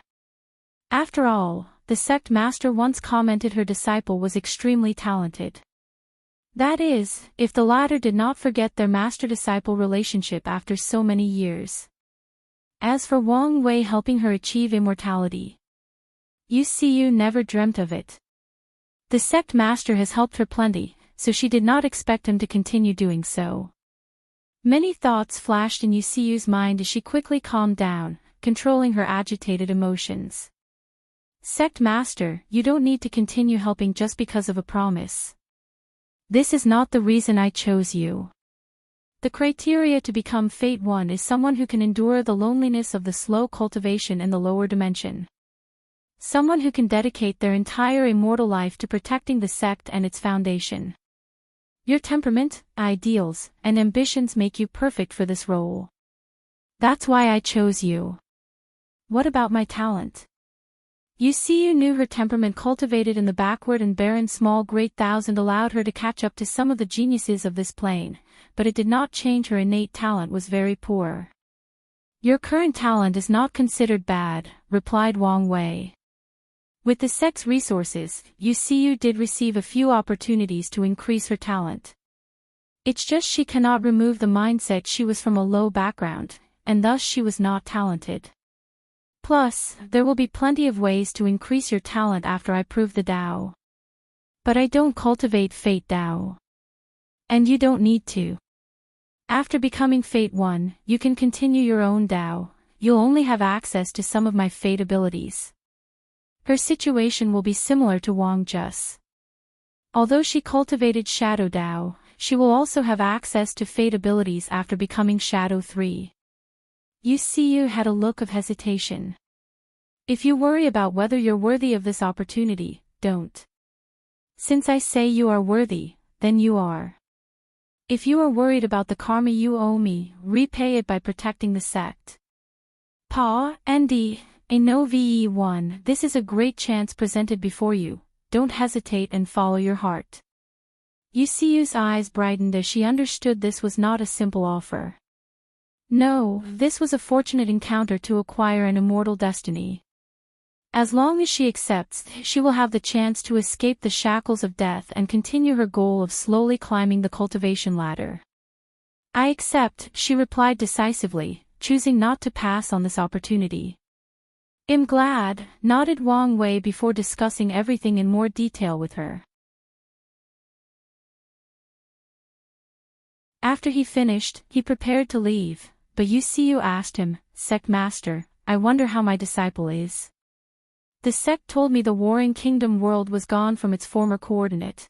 After all, the sect master once commented her disciple was extremely talented. That is, if the latter did not forget their master-disciple relationship after so many years. As for Wang Wei helping her achieve immortality, UCU never dreamt of it. The sect master has helped her plenty, so she did not expect him to continue doing so. Many thoughts flashed in UCU's mind as she quickly calmed down, controlling her agitated emotions. Sect master, you don't need to continue helping just because of a promise. This is not the reason I chose you. The criteria to become Fate 1 is someone who can endure the loneliness of the slow cultivation in the lower dimension. Someone who can dedicate their entire immortal life to protecting the sect and its foundation. Your temperament, ideals, and ambitions make you perfect for this role. That's why I chose you. What about my talent? UCU knew her temperament cultivated in the backward and barren small great thousand allowed her to catch up to some of the geniuses of this plane, but it did not change her innate talent was very poor. Your current talent is not considered bad, replied Wang Wei. With the sect's resources, UCU did receive a few opportunities to increase her talent. It's just she cannot remove the mindset she was from a low background, and thus she was not talented. Plus, there will be plenty of ways to increase your talent after I prove the Tao. But I don't cultivate Fate Tao. And you don't need to. After becoming Fate 1, you can continue your own Tao, you'll only have access to some of my Fate abilities. Her situation will be similar to Wang Just. Although she cultivated Shadow Tao, she will also have access to Fate abilities after becoming Shadow 3. UCU had a look of hesitation. If you worry about whether you're worthy of this opportunity, don't. Since I say you are worthy, then you are. If you are worried about the karma you owe me, repay it by protecting the sect. Pa, Nd, Ve1, this is a great chance presented before you, don't hesitate and follow your heart. Yusiu's eyes brightened as she understood this was not a simple offer. No, this was a fortunate encounter to acquire an immortal destiny. As long as she accepts, she will have the chance to escape the shackles of death and continue her goal of slowly climbing the cultivation ladder. I accept, she replied decisively, choosing not to pass on this opportunity. I'm glad, nodded Wang Wei before discussing everything in more detail with her. After he finished, he prepared to leave, but Yusiu asked him, Sect Master, I wonder how my disciple is. The sect told me the Warring Kingdom world was gone from its former coordinate.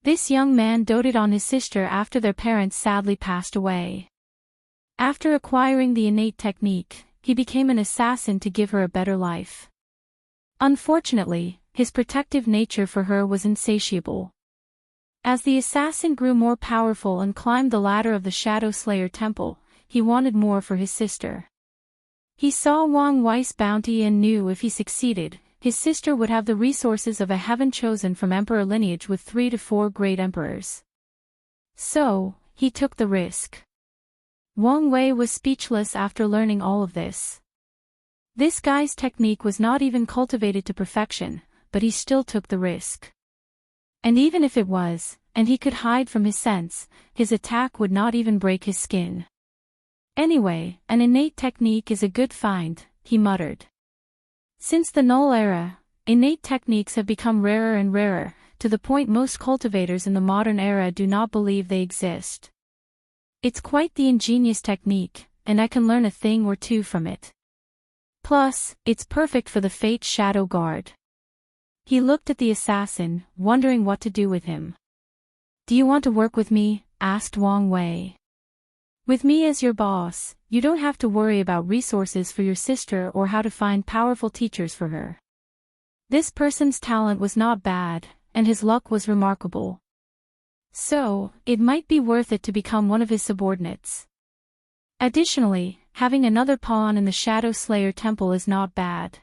This young man doted on his sister after their parents sadly passed away. After acquiring the innate technique, he became an assassin to give her a better life. Unfortunately, his protective nature for her was insatiable. As the assassin grew more powerful and climbed the ladder of the Shadow Slayer temple, he wanted more for his sister. He saw Wang Wei's bounty and knew if he succeeded, his sister would have the resources of a heaven chosen from emperor lineage with 3 to 4 great emperors. So, he took the risk. Wang Wei was speechless after learning all of this. This guy's technique was not even cultivated to perfection, but he still took the risk. And even if it was, and he could hide from his sense, his attack would not even break his skin. Anyway, an innate technique is a good find, he muttered. Since the Null era, innate techniques have become rarer and rarer, to the point most cultivators in the modern era do not believe they exist. It's quite the ingenious technique, and I can learn a thing or two from it. Plus, it's perfect for the Fate Shadow Guard. He looked at the assassin, wondering what to do with him. Do you want to work with me? Asked Wang Wei. With me as your boss, you don't have to worry about resources for your sister or how to find powerful teachers for her. This person's talent was not bad, and his luck was remarkable. So, it might be worth it to become one of his subordinates. Additionally, having another pawn in the Shadow Slayer temple is not bad.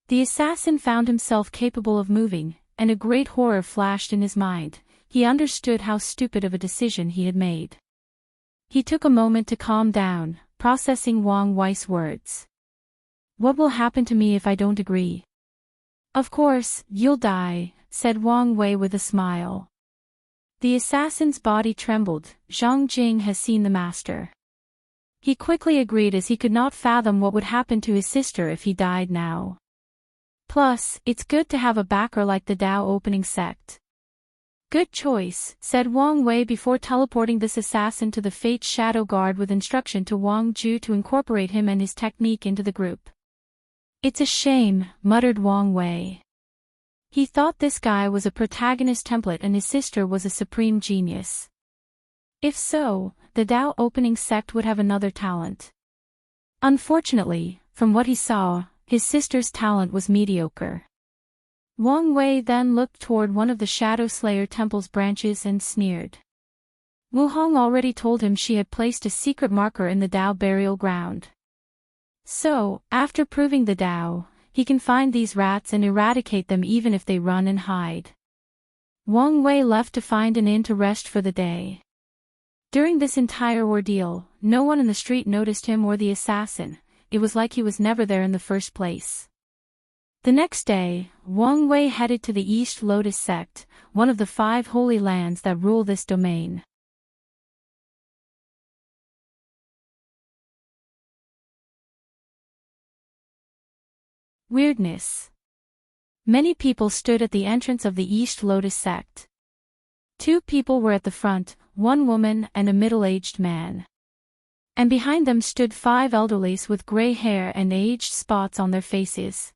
The assassin found himself capable of moving, and a great horror flashed in his mind. He understood how stupid of a decision he had made. He took a moment to calm down, processing Wang Wei's words. What will happen to me if I don't agree? Of course, you'll die, said Wang Wei with a smile. The assassin's body trembled. Zhang Jing has seen the master. He quickly agreed as he could not fathom what would happen to his sister if he died now. Plus, it's good to have a backer like the Dao opening sect. Good choice, said Wang Wei before teleporting this assassin to the Fate Shadow Guard with instruction to Wang Ju to incorporate him and his technique into the group. It's a shame, muttered Wang Wei. He thought this guy was a protagonist template and his sister was a supreme genius. If so, the Dao opening sect would have another talent. Unfortunately, from what he saw, his sister's talent was mediocre. Wang Wei then looked toward one of the Shadow Slayer temple's branches and sneered. Wu Hong already told him she had placed a secret marker in the Dao burial ground. So, after proving the Dao, he can find these rats and eradicate them even if they run and hide. Wang Wei left to find an inn to rest for the day. During this entire ordeal, no one in the street noticed him or the assassin. It was like he was never there in the first place. The next day, Wang Wei headed to the East Lotus sect, one of the 5 holy lands that rule this domain. Weirdness. Many people stood at the entrance of the East Lotus sect. 2 people were at the front, 1 woman and a middle-aged man. And behind them stood 5 elderlies with gray hair and aged spots on their faces.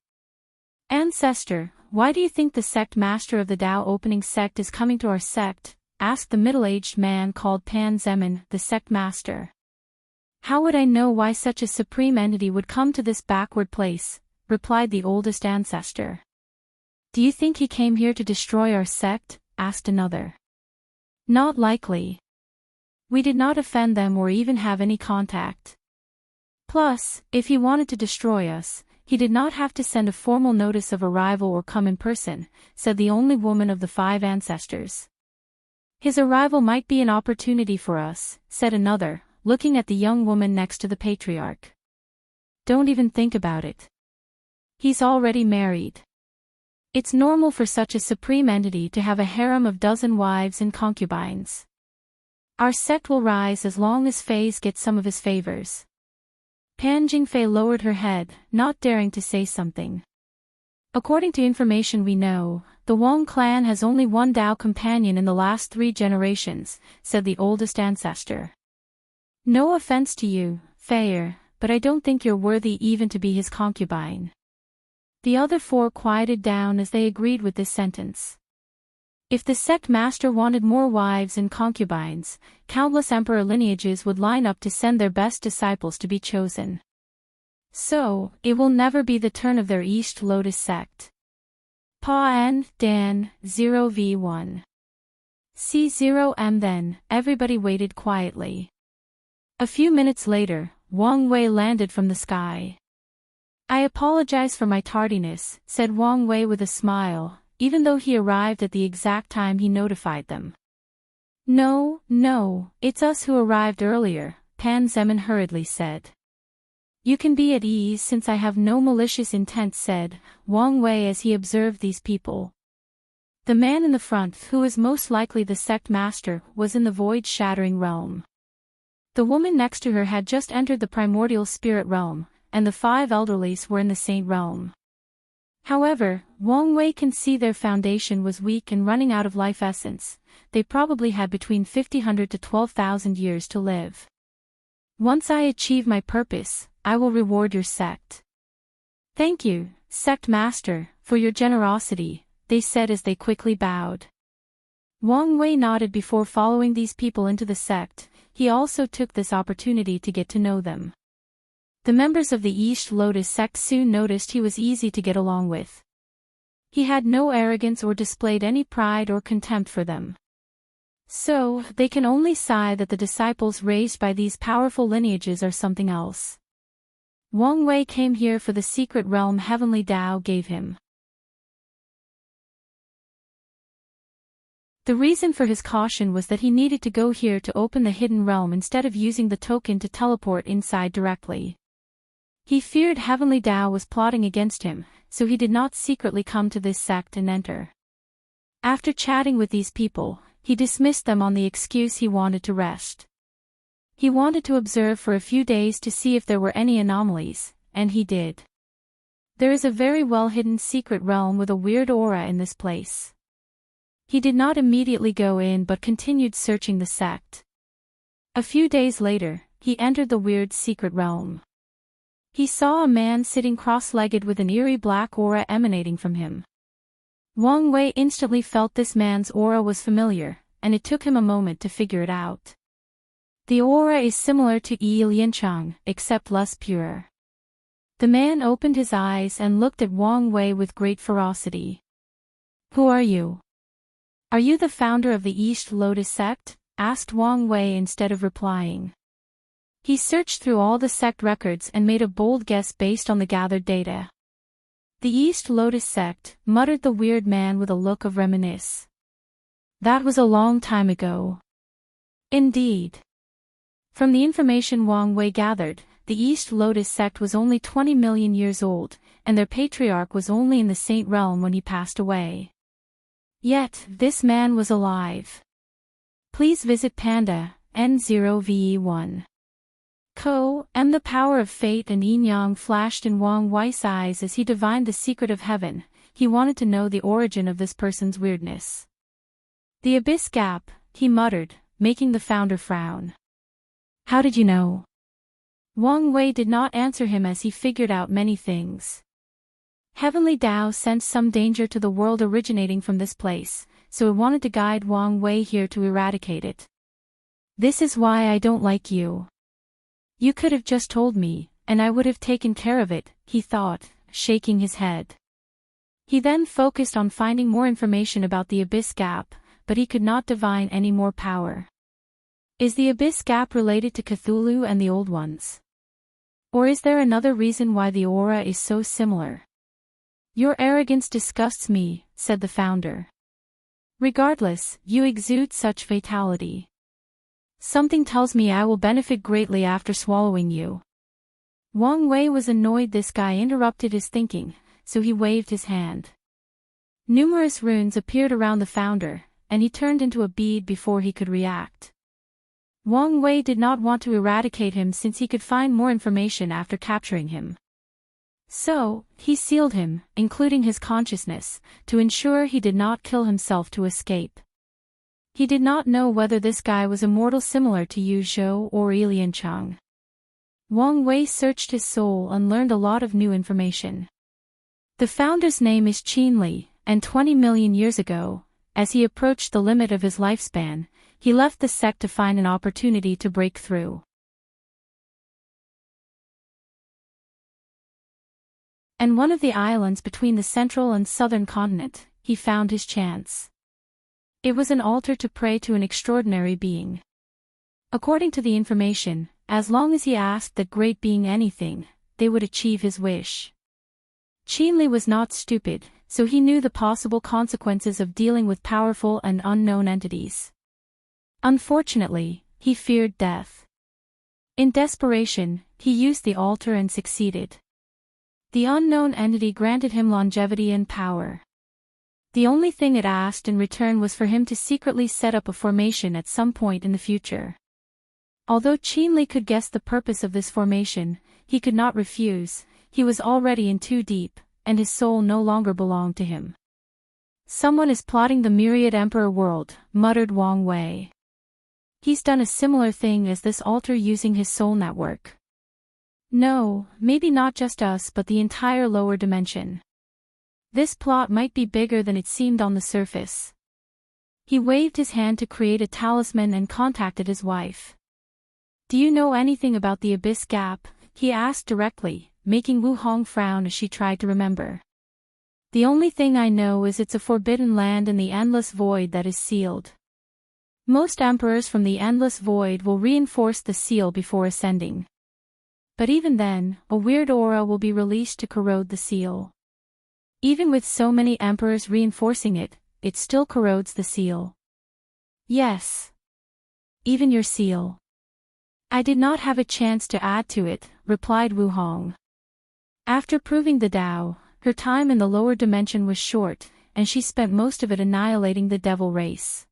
Ancestor, why do you think the sect master of the Tao opening sect is coming to our sect? Asked the middle-aged man called Pan Zemin, the sect master. How would I know why such a supreme entity would come to this backward place? Replied the oldest ancestor. Do you think he came here to destroy our sect? Asked another. Not likely. We did not offend them or even have any contact. Plus, if he wanted to destroy us, he did not have to send a formal notice of arrival or come in person, said the only woman of the 5 ancestors. His arrival might be an opportunity for us, said another, looking at the young woman next to the patriarch. Don't even think about it. He's already married. It's normal for such a supreme entity to have a harem of dozen wives and concubines. Our sect will rise as long as Fays get some of his favors. Pan Jingfei lowered her head, not daring to say something. According to information we know, the Wang clan has only one Dao companion in the last 3 generations, said the oldest ancestor. No offense to you, Fayer, but I don't think you're worthy even to be his concubine. The other 4 quieted down as they agreed with this sentence. If the sect master wanted more wives and concubines, countless emperor lineages would line up to send their best disciples to be chosen. So, it will never be the turn of their East Lotus sect. Pa N, Dan, 0v1. C0M. Then, everybody waited quietly. A few minutes later, Wang Wei landed from the sky. I apologize for my tardiness, said Wang Wei with a smile, even though he arrived at the exact time he notified them. No, it's us who arrived earlier, Pan Zemin hurriedly said. You can be at ease since I have no malicious intent, said Wang Wei as he observed these people. The man in the front, who was most likely the sect master, was in the void-shattering realm. The woman next to her had just entered the primordial spirit realm, and the 5 elderlies were in the saint realm. However, Wang Wei can see their foundation was weak and running out of life essence. They probably had between 50,000 to 12,000 years to live. Once I achieve my purpose, I will reward your sect. Thank you, sect master, for your generosity, they said as they quickly bowed. Wang Wei nodded before following these people into the sect. He also took this opportunity to get to know them. The members of the East Lotus sect soon noticed he was easy to get along with. He had no arrogance or displayed any pride or contempt for them. So, they can only sigh that the disciples raised by these powerful lineages are something else. Wang Wei came here for the secret realm heavenly Tao gave him. The reason for his caution was that he needed to go here to open the hidden realm instead of using the token to teleport inside directly. He feared heavenly Tao was plotting against him, so he did not secretly come to this sect and enter. After chatting with these people, he dismissed them on the excuse he wanted to rest. He wanted to observe for a few days to see if there were any anomalies, and he did. There is a very well-hidden secret realm with a weird aura in this place. He did not immediately go in but continued searching the sect. A few days later, he entered the weird secret realm. He saw a man sitting cross-legged with an eerie black aura emanating from him. Wang Wei instantly felt this man's aura was familiar, and it took him a moment to figure it out. The aura is similar to Yi Lianchang, except less pure. The man opened his eyes and looked at Wang Wei with great ferocity. Who are you? Are you the founder of the East Lotus sect? Asked Wang Wei instead of replying. He searched through all the sect records and made a bold guess based on the gathered data. The East Lotus sect, muttered the weird man with a look of reminiscence. That was a long time ago. Indeed. From the information Wang Wei gathered, the East Lotus sect was only 20 million years old, and their patriarch was only in the saint realm when he passed away. Yet, this man was alive. Please visit Panda, N0VE1. And the power of fate and yin-yang flashed in Wang Wei's eyes as he divined the secret of heaven. He wanted to know the origin of this person's weirdness. The abyss gap, he muttered, making the founder frown. How did you know? Wang Wei did not answer him as he figured out many things. Heavenly Tao sensed some danger to the world originating from this place, so it wanted to guide Wang Wei here to eradicate it. This is why I don't like you. You could have just told me, and I would have taken care of it, he thought, shaking his head. He then focused on finding more information about the Abyss Gap, but he could not divine any more power. Is the Abyss Gap related to Cthulhu and the Old Ones? Or is there another reason why the aura is so similar? Your arrogance disgusts me, said the founder. Regardless, you exude such vitality. Something tells me I will benefit greatly after swallowing you. Wang Wei was annoyed this guy interrupted his thinking, so he waved his hand. Numerous runes appeared around the founder, and he turned into a bead before he could react. Wang Wei did not want to eradicate him since he could find more information after capturing him. So, he sealed him, including his consciousness, to ensure he did not kill himself to escape. He did not know whether this guy was immortal similar to Yu Zhou or Elian Cheng. Wang Wei searched his soul and learned a lot of new information. The founder's name is Qin Li, and 20 million years ago, as he approached the limit of his lifespan, he left the sect to find an opportunity to break through. And one of the islands between the central and southern continent, he found his chance. It was an altar to pray to an extraordinary being. According to the information, as long as he asked that great being anything, they would achieve his wish. Qin Li was not stupid, so he knew the possible consequences of dealing with powerful and unknown entities. Unfortunately, he feared death. In desperation, he used the altar and succeeded. The unknown entity granted him longevity and power. The only thing it asked in return was for him to secretly set up a formation at some point in the future. Although Qin Li could guess the purpose of this formation, he could not refuse. He was already in too deep, and his soul no longer belonged to him. Someone is plotting the myriad emperor world, muttered Wang Wei. He's done a similar thing as this altar using his soul network. No, maybe not just us but the entire lower dimension. This plot might be bigger than it seemed on the surface. He waved his hand to create a talisman and contacted his wife. Do you know anything about the Abyss Gap? He asked directly, making Wu Hong frown as she tried to remember. The only thing I know is it's a forbidden land in the endless void that is sealed. Most emperors from the endless void will reinforce the seal before ascending. But even then, a weird aura will be released to corrode the seal. Even with so many emperors reinforcing it, it still corrodes the seal. Yes. Even your seal. I did not have a chance to add to it, replied Wu Hong. After proving the Tao, her time in the lower dimension was short, and she spent most of it annihilating the devil race.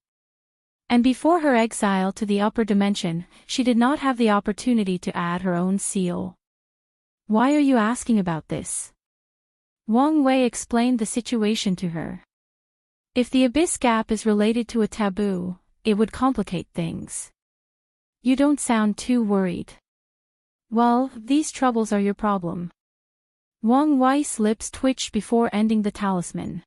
And before her exile to the upper dimension, she did not have the opportunity to add her own seal. Why are you asking about this? Wang Wei explained the situation to her. If the Abyss Gap is related to a taboo, it would complicate things. You don't sound too worried. Well, these troubles are your problem. Wang Wei's lips twitched before ending the talisman.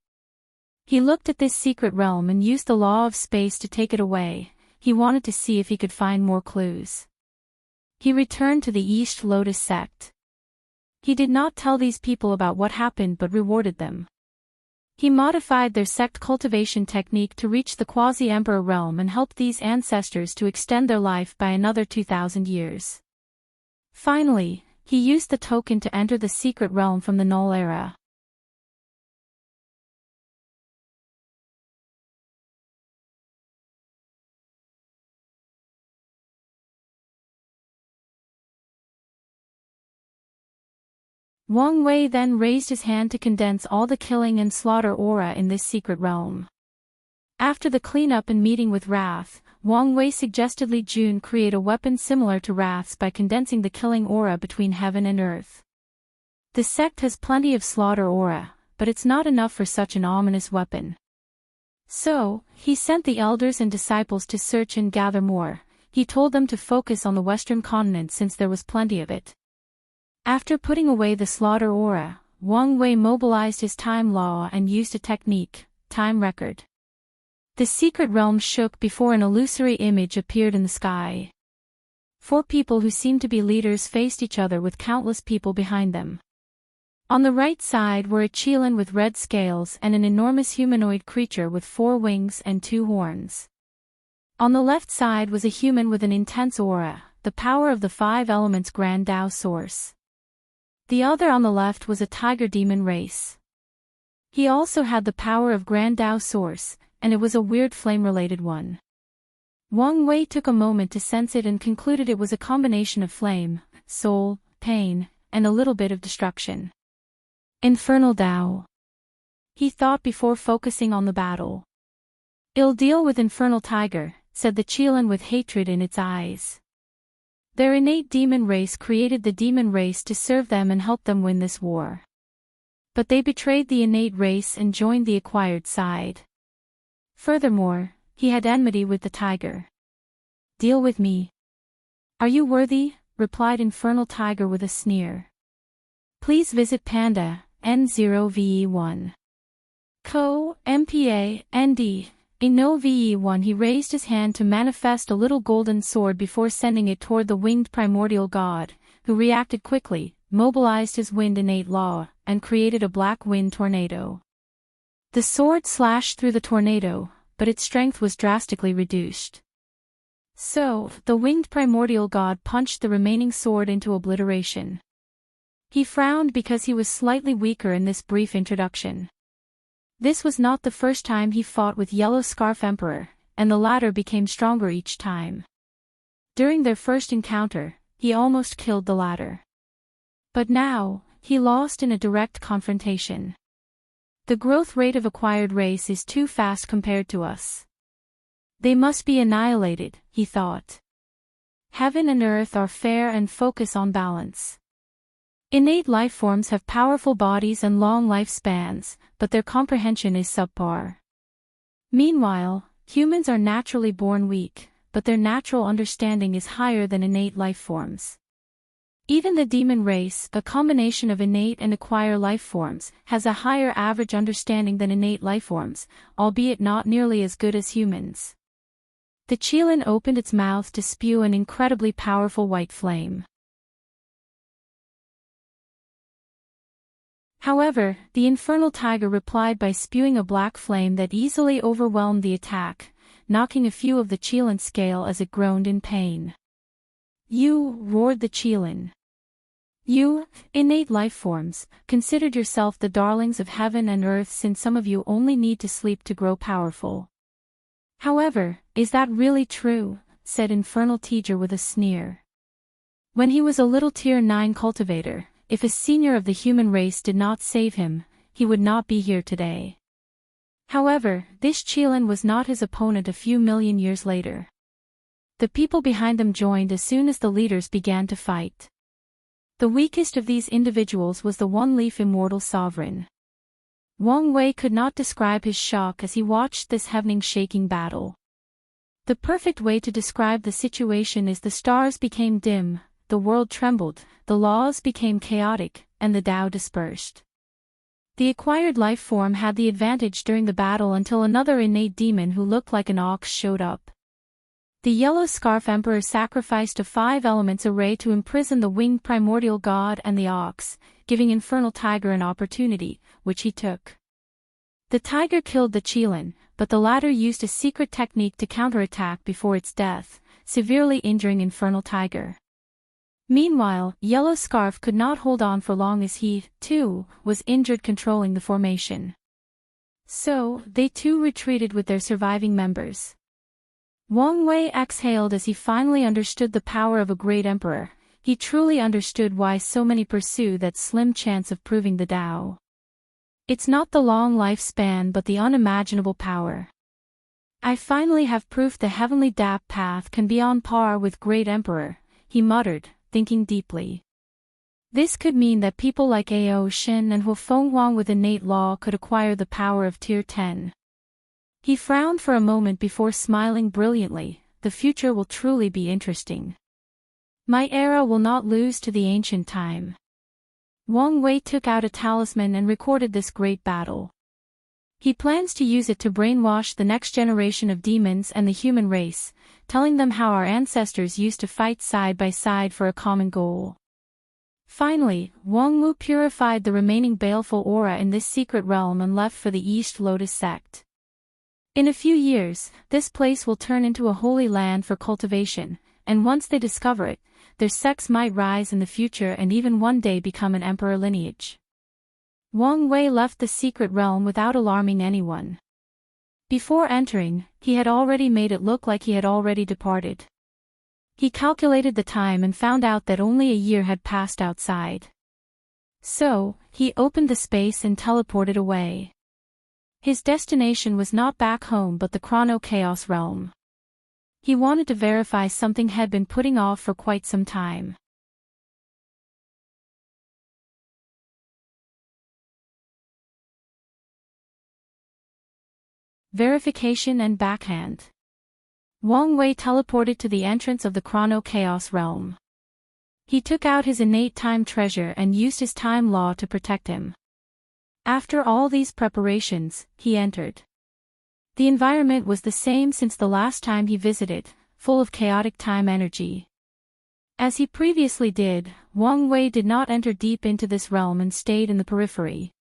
He looked at this secret realm and used the law of space to take it away. He wanted to see if he could find more clues. He returned to the East Lotus sect. He did not tell these people about what happened but rewarded them. He modified their sect cultivation technique to reach the quasi-emperor realm and helped these ancestors to extend their life by another 2,000 years. Finally, he used the token to enter the secret realm from the Null era. Wang Wei then raised his hand to condense all the killing and slaughter aura in this secret realm. After the cleanup and meeting with Wrath, Wang Wei suggested Li Jun create a weapon similar to Wrath's by condensing the killing aura between heaven and earth. The sect has plenty of slaughter aura, but it's not enough for such an ominous weapon. So, he sent the elders and disciples to search and gather more. He told them to focus on the western continent since there was plenty of it. After putting away the slaughter aura, Wang Wei mobilized his time law and used a technique, time record. The secret realm shook before an illusory image appeared in the sky. 4 people who seemed to be leaders faced each other with countless people behind them. On the right side were a Qilin with red scales and an enormous humanoid creature with 4 wings and 2 horns. On the left side was a human with an intense aura, the power of the 5 elements Grand Tao source. The other on the left was a tiger demon race. He also had the power of Grand Tao source, and it was a weird flame-related one. Wang Wei took a moment to sense it and concluded it was a combination of flame, soul, pain, and a little bit of destruction. Infernal Tao. He thought before focusing on the battle. "I'll deal with Infernal Tiger," said the Qilin with hatred in its eyes. Their innate demon race created the demon race to serve them and help them win this war. But they betrayed the innate race and joined the acquired side. Furthermore, he had enmity with the tiger. "Deal with me." "Are you worthy?" replied Infernal Tiger with a sneer. Please visit Panda, N0VE1. Co, MPA, ND. In no VE1 he raised his hand to manifest a little golden sword before sending it toward the winged primordial god, who reacted quickly, mobilized his wind innate law, and created a black wind tornado. The sword slashed through the tornado, but its strength was drastically reduced. So, the winged primordial god punched the remaining sword into obliteration. He frowned because he was slightly weaker in this brief introduction. This was not the first time he fought with Yellow Scarf Emperor, and the latter became stronger each time. During their first encounter, he almost killed the latter. But now, he lost in a direct confrontation. The growth rate of acquired race is too fast compared to us. They must be annihilated, he thought. Heaven and earth are fair and focus on balance. Innate lifeforms have powerful bodies and long lifespans, but their comprehension is subpar. Meanwhile, humans are naturally born weak, but their natural understanding is higher than innate lifeforms. Even the demon race, a combination of innate and acquired lifeforms, has a higher average understanding than innate lifeforms, albeit not nearly as good as humans. The Qilin opened its mouth to spew an incredibly powerful white flame. However, the Infernal Tiger replied by spewing a black flame that easily overwhelmed the attack, knocking a few of the Qilin's scale as it groaned in pain. "You," roared the Qilin. "You, innate lifeforms, considered yourself the darlings of heaven and earth since some of you only need to sleep to grow powerful. However, is that really true?" said Infernal Tiger with a sneer. When he was a little Tier 9 cultivator, if a senior of the human race did not save him, he would not be here today. However, this Qilin was not his opponent a few million years later. The people behind them joined as soon as the leaders began to fight. The weakest of these individuals was the one-leaf immortal sovereign. Wang Wei could not describe his shock as he watched this heaven-shaking battle. The perfect way to describe the situation is the stars became dim, the world trembled, the laws became chaotic, and the Tao dispersed. The acquired life form had the advantage during the battle until another innate demon who looked like an ox showed up. The Yellow Scarf Emperor sacrificed a 5 elements array to imprison the winged primordial god and the ox, giving Infernal Tiger an opportunity, which he took. The tiger killed the Qilin, but the latter used a secret technique to counterattack before its death, severely injuring Infernal Tiger. Meanwhile, Yellow Scarf could not hold on for long as he, too, was injured controlling the formation. So, they too retreated with their surviving members. Wang Wei exhaled as he finally understood the power of a great emperor. He truly understood why so many pursue that slim chance of proving the Tao. It's not the long lifespan but the unimaginable power. "I finally have proof the heavenly Tao path can be on par with great emperor," he muttered, thinking deeply. This could mean that people like Ao Shin and Hu Fenghuang with innate law could acquire the power of Tier 10. He frowned for a moment before smiling brilliantly. "The future will truly be interesting. My era will not lose to the ancient time." Wang Wei took out a talisman and recorded this great battle. He plans to use it to brainwash the next generation of demons and the human race, telling them how our ancestors used to fight side by side for a common goal. Finally, Wang Wu purified the remaining baleful aura in this secret realm and left for the East Lotus sect. In a few years, this place will turn into a holy land for cultivation, and once they discover it, their sects might rise in the future and even one day become an emperor lineage. Wang Wei left the secret realm without alarming anyone. Before entering, he had already made it look like he had already departed. He calculated the time and found out that only a year had passed outside. So, he opened the space and teleported away. His destination was not back home but the Chrono-Chaos realm. He wanted to verify something had been putting off for quite some time. Verification and backhand. Wang Wei teleported to the entrance of the Chrono-Chaos realm. He took out his innate time treasure and used his time law to protect him. After all these preparations, he entered. The environment was the same since the last time he visited, full of chaotic time energy. As he previously did, Wang Wei did not enter deep into this realm and stayed in the periphery.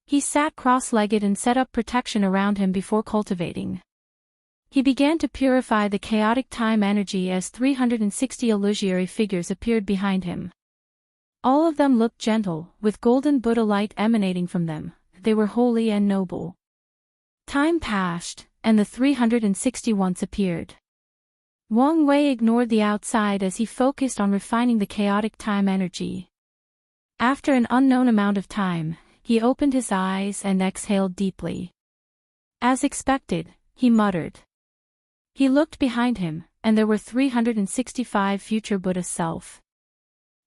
He sat cross-legged and set up protection around him before cultivating. He began to purify the chaotic time energy as 360 illusory figures appeared behind him. All of them looked gentle, with golden Buddha light emanating from them. They were holy and noble. Time passed, and the 360 once appeared. Wang Wei ignored the outside as he focused on refining the chaotic time energy. After an unknown amount of time, he opened his eyes and exhaled deeply. As expected, he muttered. He looked behind him, and there were 365 future Buddha self.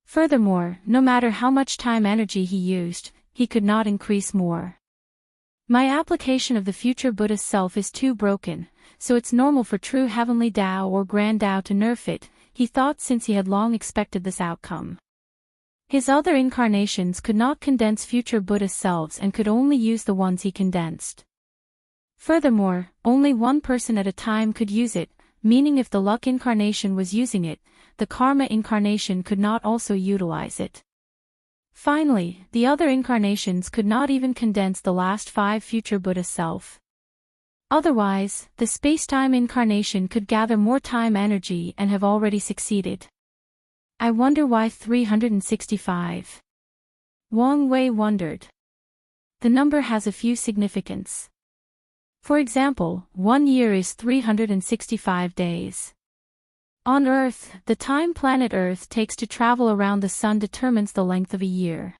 Furthermore, no matter how much time energy he used, he could not increase more. My application of the future Buddha self is too broken, so it's normal for true heavenly Tao or grand Tao to nerf it, he thought since he had long expected this outcome. His other incarnations could not condense future Buddha selves and could only use the ones he condensed. Furthermore, only one person at a time could use it, meaning if the luck incarnation was using it, the karma incarnation could not also utilize it. Finally, the other incarnations could not even condense the last 5 future Buddha self. Otherwise, the space-time incarnation could gather more time energy and have already succeeded. I wonder why 365? Wang Wei wondered. The number has a few significance. For example, 1 year is 365 days. On Earth, the time planet Earth takes to travel around the Sun determines the length of a year.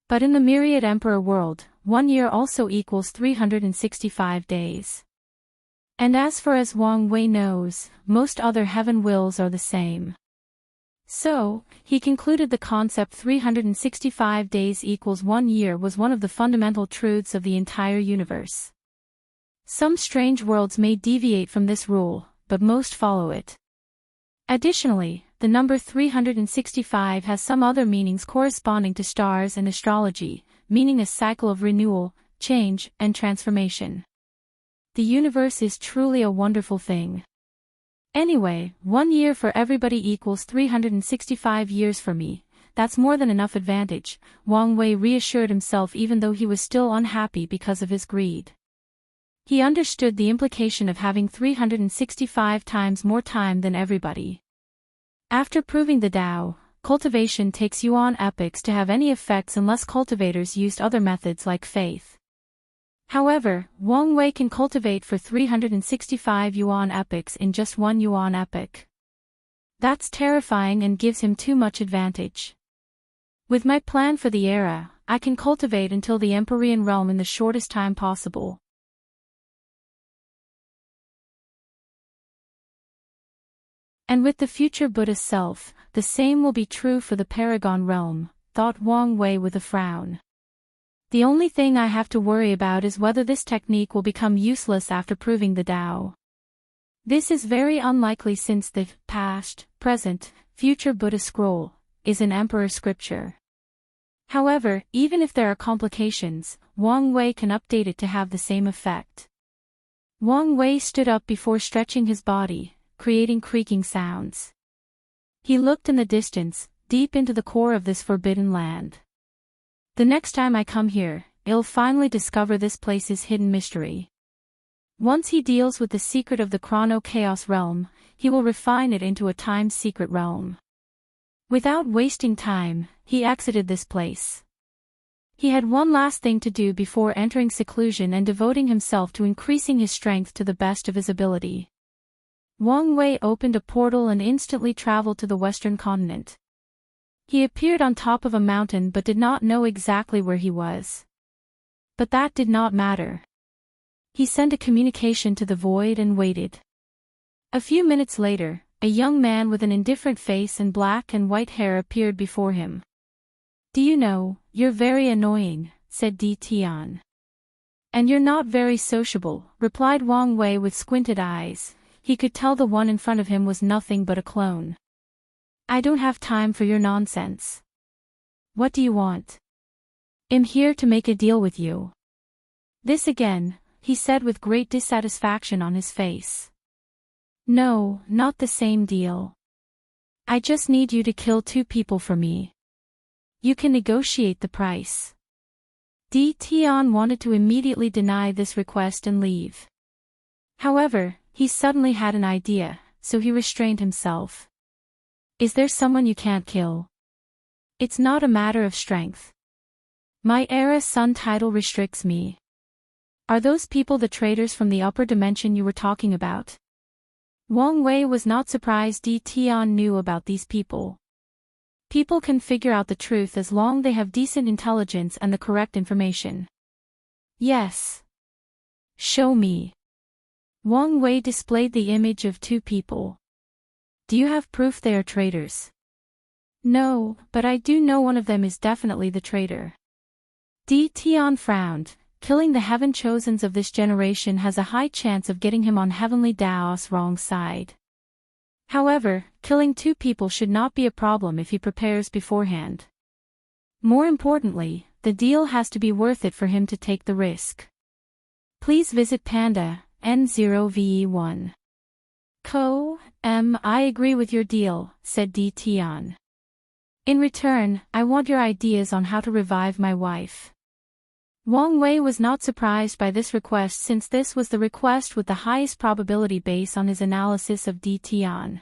But in the myriad emperor world, 1 year also equals 365 days. And as Wang Wei knows, most other heaven wills are the same. So, he concluded the concept 365 days equals 1 year was one of the fundamental truths of the entire universe. Some strange worlds may deviate from this rule, but most follow it. Additionally, the number 365 has some other meanings corresponding to stars and astrology, meaning a cycle of renewal, change, and transformation. The universe is truly a wonderful thing. Anyway, 1 year for everybody equals 365 years for me. That's more than enough advantage, Wang Wei reassured himself even though he was still unhappy because of his greed. He understood the implication of having 365 times more time than everybody. After proving the Tao, cultivation takes yuan epochs to have any effects unless cultivators used other methods like faith. However, Wang Wei can cultivate for 365 yuan epochs in just 1 yuan epoch. That's terrifying and gives him too much advantage. With my plan for the era, I can cultivate until the Empyrean realm in the shortest time possible. And with the future Buddha self, the same will be true for the Paragon realm, thought Wang Wei with a frown. The only thing I have to worry about is whether this technique will become useless after proving the Tao. This is very unlikely since the past, present, future Buddha scroll is an emperor scripture. However, even if there are complications, Wang Wei can update it to have the same effect. Wang Wei stood up before stretching his body, creating creaking sounds. He looked in the distance, deep into the core of this forbidden land. The next time I come here, I'll finally discover this place's hidden mystery. Once he deals with the secret of the Chrono-Chaos realm, he will refine it into a time-secret realm. Without wasting time, he exited this place. He had one last thing to do before entering seclusion and devoting himself to increasing his strength to the best of his ability. Wang Wei opened a portal and instantly traveled to the western continent. He appeared on top of a mountain but did not know exactly where he was. But that did not matter. He sent a communication to the void and waited. A few minutes later, a young man with an indifferent face and black and white hair appeared before him. "Do you know, you're very annoying," said Di Tian. "And you're not very sociable," replied Wang Wei with squinted eyes. He could tell the one in front of him was nothing but a clone. "I don't have time for your nonsense. What do you want?" "I'm here to make a deal with you." "This again," he said with great dissatisfaction on his face. "No, not the same deal. I just need you to kill 2 people for me. You can negotiate the price." Di Tian wanted to immediately deny this request and leave. However, he suddenly had an idea, so he restrained himself. "Is there someone you can't kill?" "It's not a matter of strength. My Era Sun title restricts me." "Are those people the traitors from the upper dimension you were talking about?" Wang Wei was not surprised Di Tian knew about these people. People can figure out the truth as long as they have decent intelligence and the correct information. "Yes." "Show me." Wang Wei displayed the image of 2 people. "Do you have proof they are traitors?" "No, but I do know one of them is definitely the traitor." Di Tian frowned. Killing the heaven chosens of this generation has a high chance of getting him on heavenly Dao's wrong side. However, killing 2 people should not be a problem if he prepares beforehand. More importantly, the deal has to be worth it for him to take the risk. Please visit Panda, N0VE1. I agree with your deal, said Di Tian. In return, I want your ideas on how to revive my wife. Wang Wei was not surprised by this request since this was the request with the highest probability based on his analysis of Di Tian.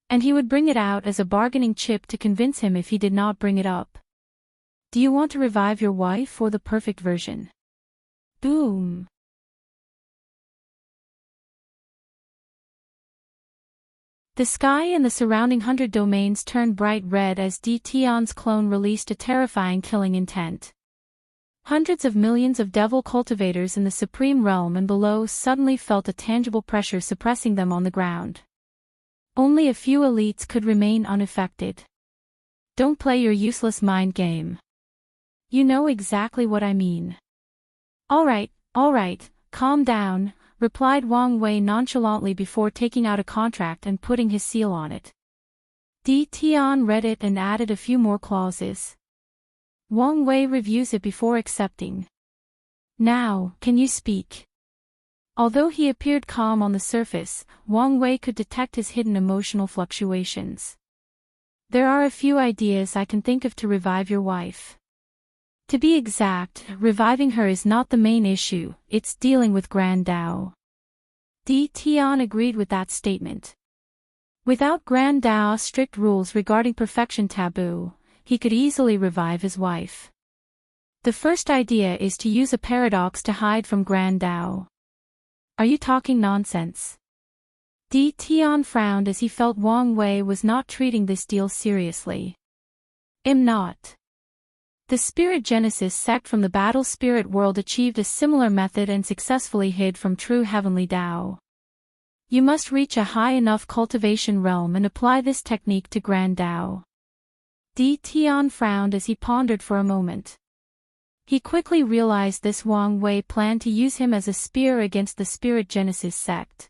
And he would bring it out as a bargaining chip to convince him if he did not bring it up. Do you want to revive your wife or the perfect version? Boom. The sky and the surrounding 100 domains turned bright red as Di Tian's clone released a terrifying killing intent. Hundreds of millions of devil cultivators in the supreme realm and below suddenly felt a tangible pressure suppressing them on the ground. Only a few elites could remain unaffected. Don't play your useless mind game. You know exactly what I mean. All right, calm down, replied Wang Wei nonchalantly before taking out a contract and putting his seal on it. Di Tian read it and added a few more clauses. Wang Wei reviews it before accepting. Now, can you speak? Although he appeared calm on the surface, Wang Wei could detect his hidden emotional fluctuations. There are a few ideas I can think of to revive your wife. To be exact, reviving her is not the main issue, it's dealing with Grand Dao. Di Tian agreed with that statement. Without Grand Dao's strict rules regarding perfection taboo, he could easily revive his wife. The first idea is to use a paradox to hide from Grand Dao. Are you talking nonsense? Di Tian frowned as he felt Wang Wei was not treating this deal seriously. I'm not. The Spirit Genesis sect from the Battle Spirit world achieved a similar method and successfully hid from true heavenly Dao. You must reach a high enough cultivation realm and apply this technique to Grand Dao. Di Tian frowned as he pondered for a moment. He quickly realized this Wang Wei planned to use him as a spear against the Spirit Genesis sect.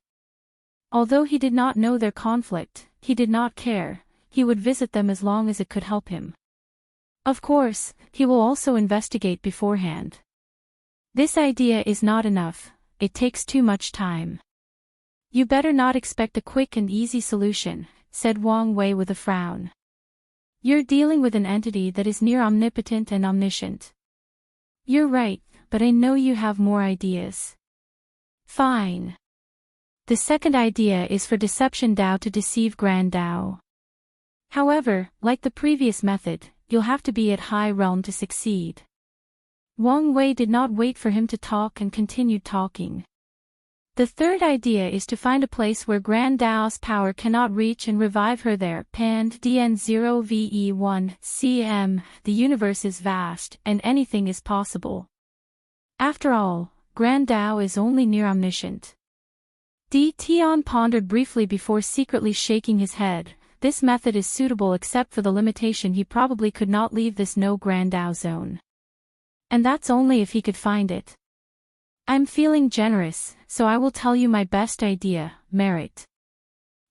Although he did not know their conflict, he did not care, he would visit them as long as it could help him. Of course, he will also investigate beforehand. This idea is not enough, it takes too much time. You better not expect a quick and easy solution, said Wang Wei with a frown. You're dealing with an entity that is near omnipotent and omniscient. You're right, but I know you have more ideas. Fine. The second idea is for Deception Dao to deceive Grand Dao. However, like the previous method, you'll have to be at high realm to succeed. Wang Wei did not wait for him to talk and continued talking. The third idea is to find a place where Grand Dao's power cannot reach and revive her there. Pand DN0VE1 CM. The universe is vast, and anything is possible. After all, Grand Dao is only near omniscient. Di Tian pondered briefly before secretly shaking his head. This method is suitable except for the limitation he probably could not leave this no Grand Dao zone. And that's only if he could find it. I'm feeling generous, so I will tell you my best idea, merit.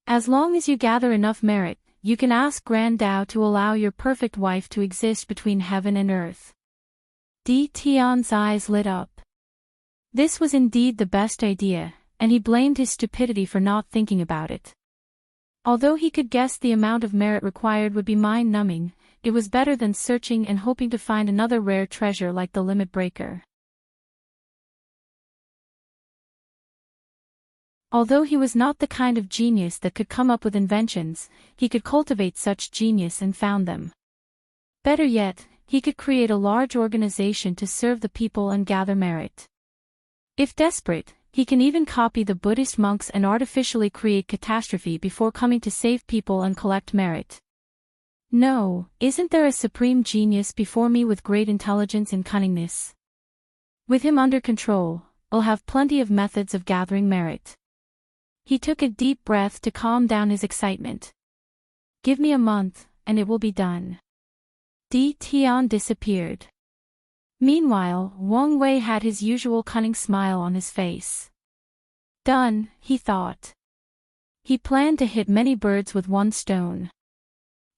As long as you gather enough merit, you can ask Grand Dao to allow your perfect wife to exist between heaven and earth. Di Tian's eyes lit up. This was indeed the best idea, and he blamed his stupidity for not thinking about it. Although he could guess the amount of merit required would be mind-numbing, it was better than searching and hoping to find another rare treasure like the limit breaker. Although he was not the kind of genius that could come up with inventions, he could cultivate such genius and found them. Better yet, he could create a large organization to serve the people and gather merit. If desperate, he can even copy the Buddhist monks and artificially create catastrophe before coming to save people and collect merit. No, isn't there a supreme genius before me with great intelligence and cunningness? With him under control, I'll have plenty of methods of gathering merit. He took a deep breath to calm down his excitement. Give me a month, and it will be done. Di Tian disappeared. Meanwhile, Wang Wei had his usual cunning smile on his face. Done, he thought. He planned to hit many birds with one stone.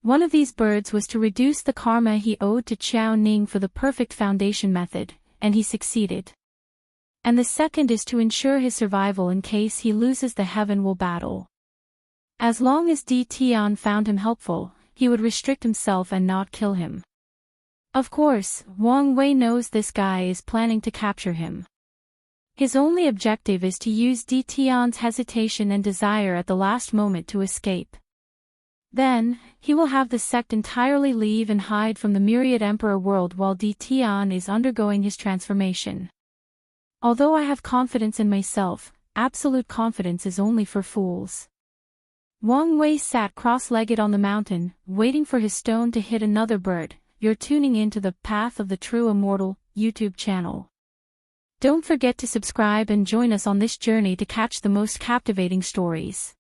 One of these birds was to reduce the karma he owed to Qiao Ning for the perfect foundation method, and he succeeded. And the second is to ensure his survival in case he loses the heaven will battle. As long as Di Tian found him helpful, he would restrict himself and not kill him. Of course, Wang Wei knows this guy is planning to capture him. His only objective is to use Di Tian's hesitation and desire at the last moment to escape. Then, he will have the sect entirely leave and hide from the myriad emperor world while Di Tian is undergoing his transformation. Although I have confidence in myself, absolute confidence is only for fools. Wang Wei sat cross-legged on the mountain, waiting for his stone to hit another bird. You're tuning into the Path of the True Immortal YouTube channel. Don't forget to subscribe and join us on this journey to catch the most captivating stories.